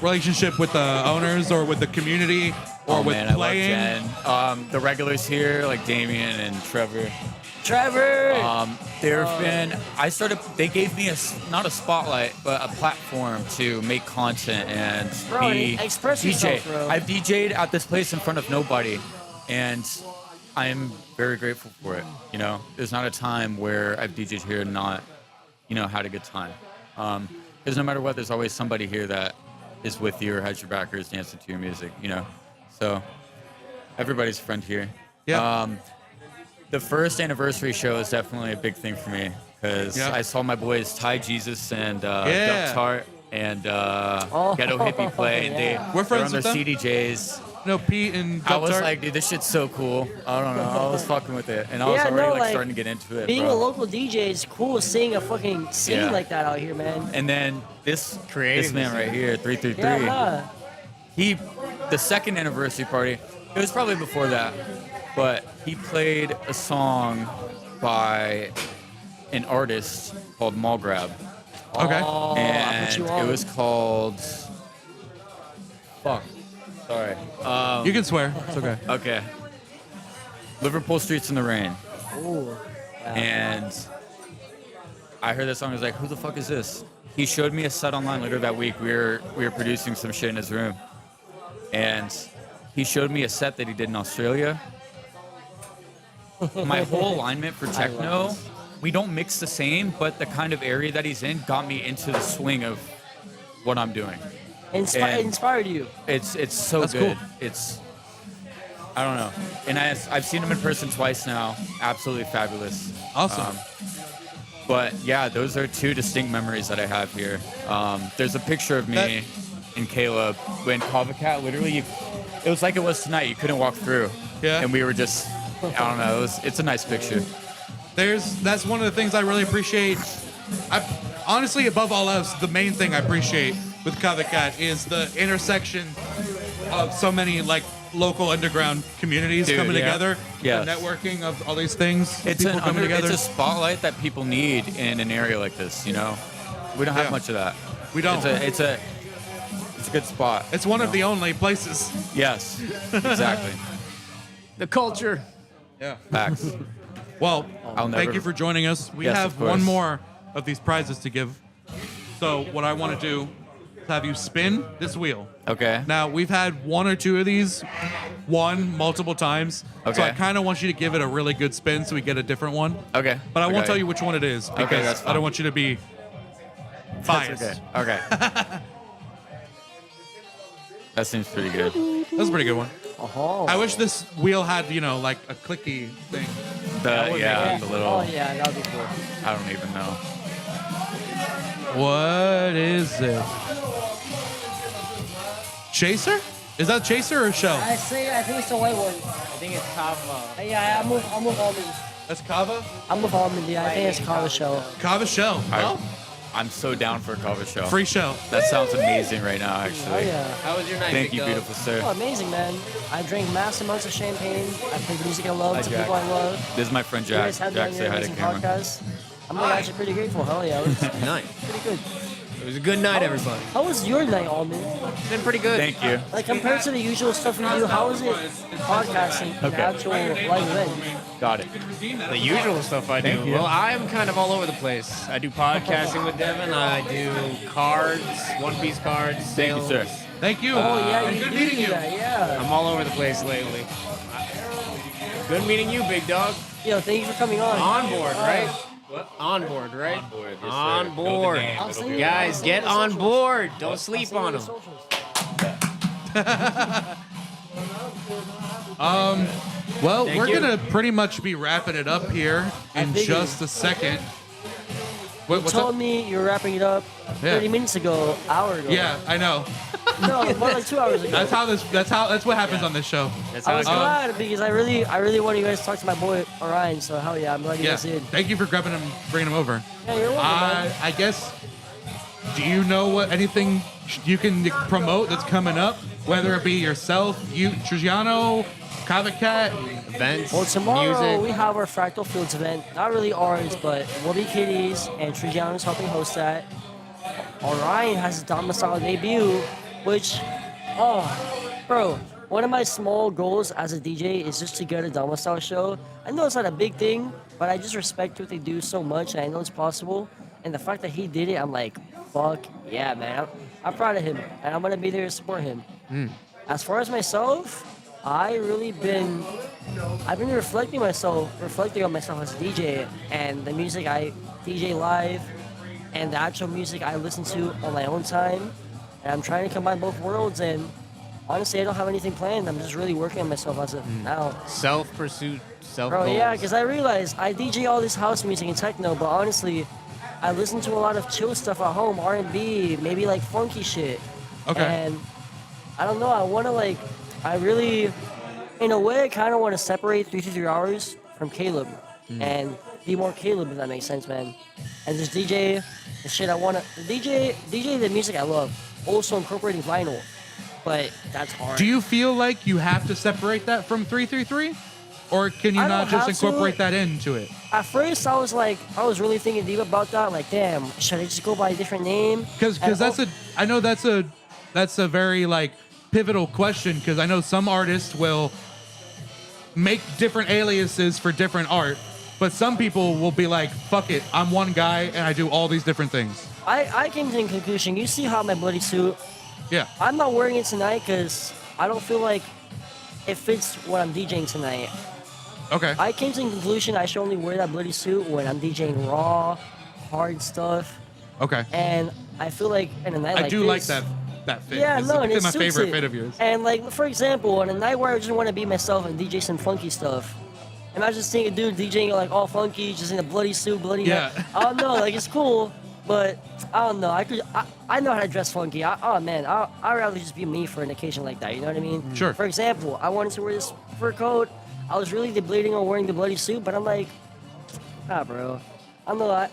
relationship with the owners or with the community or Oh with man, playing. I love Jen. The regulars here, like Damien and Trevor. Trevor! There have been. They gave me not a spotlight, but a platform to make content and Bro, be express DJ. yourself, bro. I've DJ'd at this place in front of nobody, and I'm very grateful for it. There's not a time where I've DJ'd here and not, had a good time. Because no matter what, there's always somebody here that is with you or has your back or is dancing to your music. So everybody's a friend here. Yeah. The first anniversary show is definitely a big thing for me because Yeah. I saw my boys Ty Jesus and Yeah. Duck Tart and Ghetto Hippie play. And yeah. We're friends they're with on them. the CDJs. No, Pete and I was Dub-Tart. like, dude, this shit's so cool. I don't know. I was fucking with it, and I was Yeah, already no, like like, starting to get into it, Being bro. a local DJ is cool. Seeing a fucking scene Yeah. like that out here, man. And then this Creating man this right here, 333. Yeah, nah. The second anniversary party, it was probably before that, but he played a song by an artist called Mall Grab. Okay. Oh, I And put you it on. was called. Fuck. Sorry. You can swear. It's okay. Okay. Liverpool Streets in the Rain. Ooh. Yeah. And I heard that song. I was like, who the fuck is this? He showed me a set online later that week. We were producing some shit in his room. And he showed me a set that he did in Australia. My whole alignment for techno, we don't mix the same, but the kind of area that he's in got me into the swing of what I'm doing. And Inspired you. It's so That's good. cool. It's I don't know. And I've seen him in person twice now. Absolutely fabulous. Awesome. But yeah, those are 2 distinct memories that I have here. There's a picture of me and Caleb when Kava Cat literally, it was like it was tonight. You couldn't walk through. Yeah. And we were just, I don't know. It's a nice picture. That's one of the things I really appreciate. Honestly, above all else, the main thing I appreciate with Kava Cat is the intersection of so many like local underground communities Dude, coming yeah. together. Yes. The networking of all these things. It's people coming together. It's a spotlight that people need in an area like this. We don't have Yeah. much of that. We don't. It's a good spot. It's one of the only places. Yes, exactly. The culture. Yeah. Facts. Well, I'll thank never- you for joining us. We Yes, have of course. one more of these prizes to give. So what I want to do is have you spin this wheel. Okay. Now, we've had 1 or 2 of these won multiple times. So Okay. I kind of want you to give it a really good spin so we get a different one. Okay. But I won't Okay. tell you which one it is Okay, because that's I fine. don't want you to be biased. That's okay. Okay. That seems pretty good. That's a pretty good one. Oh. I wish this wheel had, like a clicky thing. The little. Oh yeah, that'd be cool. I don't even know. What is it? Chaser? Is that Chaser or Shell? I think it's the white one. I think it's Kava. Yeah, I'll move almond. That's Kava? I'll move almond, yeah. I think it's Kava shell. Kava Shell. I'm so down for a Kava shell. Free shell. That sounds amazing right now, actually. Oh yeah. How was your night? Thank Big you, Dog? beautiful sir. Oh, amazing, man. I drank massive amounts of champagne. I played music I love Hi, to Jack. people I love. This is my friend You Jack. guys had me Jack, on say your hi to amazing camera. podcast. I'm actually pretty grateful. Hell yeah. It was Nice. pretty good. It was a good night, everybody. How was your night, Almond? It's been pretty good. Thank you. Like, compared to the usual stuff we do, how is it podcasting an Okay. actual live event? Got it. The usual stuff I do. Thank you. Well, I'm kind of all over the place. I do podcasting with Devin. I do cards, One Piece cards. Thank you, sir. Thank you. Oh, yeah, you Good do meeting do you. that, yeah. I'm all over the place lately. Good meeting you, big dog. Yo, thank you for coming on. On board, right? What? On board, right? On board, yes, sir. On Go the board. game. I'll see you Guys, get on board. Don't sleep on them. Well, Thank we're you. going to pretty much be wrapping it up here in figured. just a second. You What's told up? me you were wrapping it up Yeah. 30 minutes ago, hour ago. Yeah, I know. No, more like 2 hours ago. That's what happens on this show. That's I how it was goes. glad because I really want you guys to talk to my boy Orion. So hell yeah, I'm glad you Yeah. guys did. Thank you for grabbing him, bringing him over. Yeah, you're welcome, man. I guess. Do you know anything you can promote that's coming up? Whether it be yourself, you, Trigiano, Kava Cat. Events, Well, tomorrow music. we have our Fractal Fields event. Not really ours, but Wobby Kitties and Trigiano's helping host that. Orion has his domicile debut, which, bro, one of my small goals as a DJ is just to get a domicile show. I know it's not a big thing, but I just respect what they do so much, and I know it's possible. And the fact that he did it, I'm like, fuck yeah, man. I'm proud of him, and I'm gonna be there to support him. As far as myself, I've been reflecting on myself as a DJ and the music I DJ live and the actual music I listen to on my own time. And I'm trying to combine both worlds, and honestly, I don't have anything planned. I'm just really working on myself as of now. Self-pursuit, self Bro, yeah, because I realized I DJ all this house music and techno, but honestly, I listen to a lot of chill stuff at home, R&B, maybe like funky shit. Okay. And I don't know, I really, in a way, I kind of want to separate 3 hours from Caleb and be more Caleb, if that makes sense, man. And just DJ the shit I want to, DJ the music I love, also incorporating vinyl, but that's hard. Do you feel like you have to separate that from 333? Or can you I not don't just have to. incorporate that into it? At first, I was really thinking deep about that. Like, damn, should I just go by a different name? Because I know that's a very like pivotal question, because I know some artists will make different aliases for different art, but some people will be like, fuck it, I'm one guy and I do all these different things. I came to the conclusion, you see how my bloody suit, Yeah. I'm not wearing it tonight because I don't feel like it fits what I'm DJing tonight. Okay. I came to the conclusion I should only wear that bloody suit when I'm DJing raw, hard stuff. Okay. And I feel like in a night like I do this, like that fit. Yeah, It's no, and it my suits favorite it. fit of yours. And like, for example, on a night where I just want to be myself and DJ some funky stuff, imagine seeing a dude DJing like all funky, just in a bloody suit, bloody. Yeah. I don't know, like it's cool, but I don't know. I know how to dress funky. I'd rather just be me for an occasion like that. You know what I mean? Sure. For example, I wanted to wear this fur coat. I was really debating on wearing the bloody suit, but I'm like, bro. I don't know.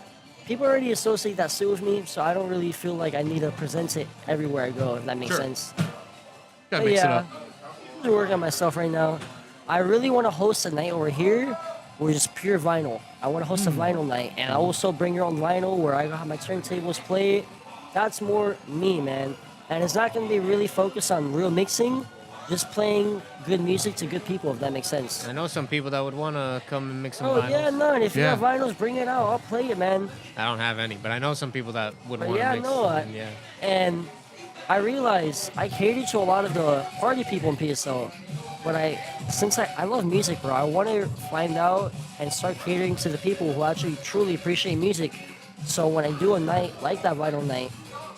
People already associate that suit with me, so I don't really feel like I need to present it everywhere I go, if that makes Sure. sense. Gotta But mix it yeah, up. I'm just working on myself right now. I really want to host a night over here where it's pure vinyl. I want to host a vinyl night, and I also bring your own vinyl where I have my turntables play. That's more me, man. And it's not going to be really focused on real mixing, just playing good music to good people, if that makes sense. I know some people that would want to come and mix some Oh, vinyls. yeah, no, and if you Yeah. have vinyls, bring it out. I'll play it, man. I don't have any, but I know some people that would But want to yeah, mix. no, yeah. And I realized I cater to a lot of the party people in PSL. But since I love music, bro, I want to find out and start catering to the people who actually truly appreciate music. So when I do a night like that vinyl night,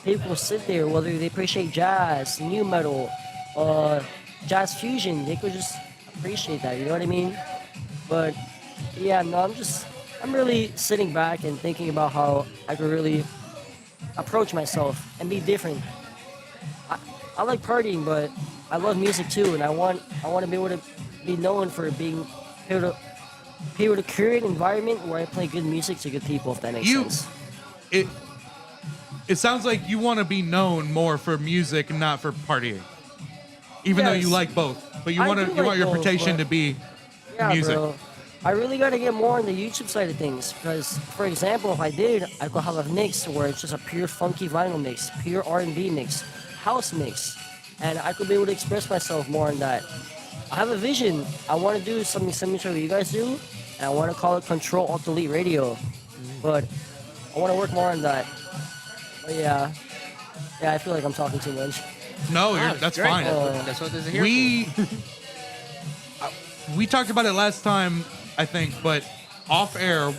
people sit there, whether they appreciate jazz, new metal, jazz fusion, they could just appreciate that. You know what I mean? But yeah, no, I'm really sitting back and thinking about how I could really approach myself and be different. I like partying, but I love music too, and I want to be able to be known for being able to create an environment where I play good music to good people, if that makes sense. It sounds like you want to be known more for music and not for partying. Even though you like both, but you want your reputation to be music. Bro. I really got to get more on the YouTube side of things because, for example, if I did, I could have a mix where it's just a pure funky vinyl mix, pure R&B mix, house mix, and I could be able to express myself more on that. I have a vision. I want to do something similar to what you guys do, and I want to call it Control Alt Delete Radio, but I want to work more on that. But yeah, I feel like I'm talking too much. No, that's great. fine. That's what this is here for. We talked about it last time, I think, but off air,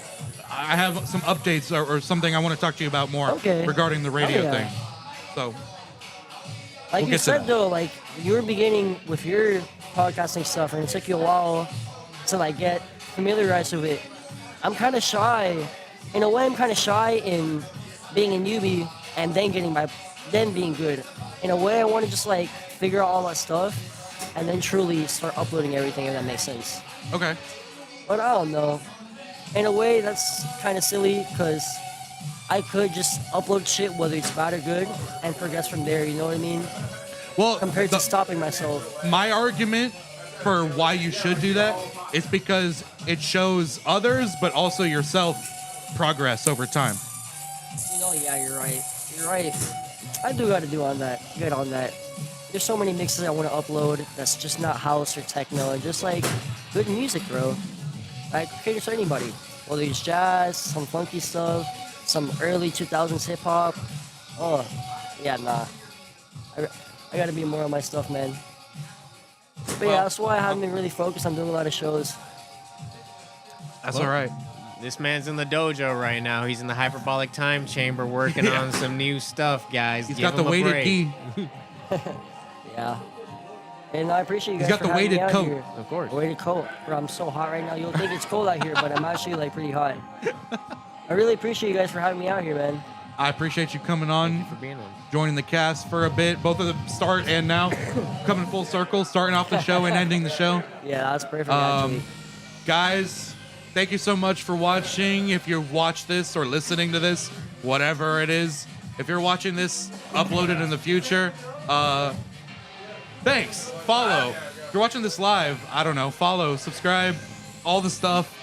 I have some updates or something I want to talk to you about more regarding the radio thing. So, like you said though, like you were beginning with your podcasting stuff, and it took you a while to like get familiarized with it. I'm kind of shy. In a way, I'm kind of shy in being a newbie and then then being good. In a way, I want to just like figure out all that stuff and then truly start uploading everything, if that makes sense. Okay. But I don't know. In a way, that's kind of silly because I could just upload shit, whether it's bad or good, and progress from there. You know what I mean? Well, compared to stopping myself. My argument for why you should do that is because it shows others, but also yourself, progress over time. You know, yeah, you're right. You're right. I do got to do on that. Good on that. There's so many mixes I want to upload that's just not house or techno and just like good music, bro. Like caters to anybody. Whether it's jazz, some funky stuff, some early 2000s hip hop. Oh, yeah, nah. I gotta be more on my stuff, man. But yeah, that's why I haven't been really focused on doing a lot of shows. That's all right. This man's in the dojo right now. He's in the hyperbolic time chamber working on some new stuff, guys. He's Give got the him a weighted break. key. Yeah. And I appreciate you guys He's got for the having weighted me out coat. here. Of course. Weighted coat. Bro, I'm so hot right now. You'll think it's cold out here, but I'm actually like pretty hot. I really appreciate you guys for having me out here, man. I appreciate you coming on, for being on. joining the cast for a bit, both at the start and now, coming full circle, starting off the show and ending the show. Yeah, that's perfect, actually. Guys, thank you so much for watching. If you watch this or listening to this, whatever it is, if you're watching this uploaded in the future, thanks. Follow. If you're watching this live, I don't know, follow, subscribe, all the stuff.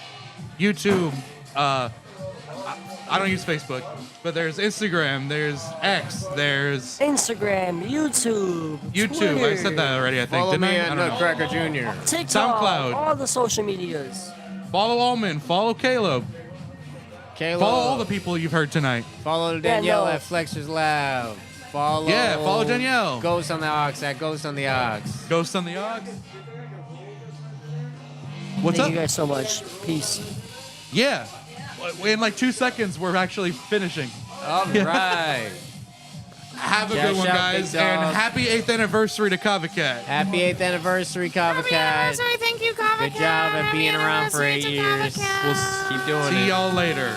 YouTube. I don't use Facebook, but there's Instagram, there's X, there's Instagram, YouTube, Twitter, I said that already, I think. Follow Didn't me I? at I don't know. Nutcracker Jr. TikTok, SoundCloud. all the social medias. Follow Almond. Follow Caleb. Caleb. Follow all the people you've heard tonight. Follow Danielle at Flexors Lab. Follow. Yeah, follow Danielle. Ghost on the Ox at Ghost on the Ox. Ghost on the Ox. What's Thank up? you guys so much. Peace. Yeah. In like 2 seconds, we're actually finishing. All right. Have a Shout good one, out, guys. Big And Dog. happy 8th anniversary to Kava Cat. Happy 8th anniversary, Kava Cat. Thank you, Kava Good job at being around for 8 years. We'll Keep doing it. see y'all later.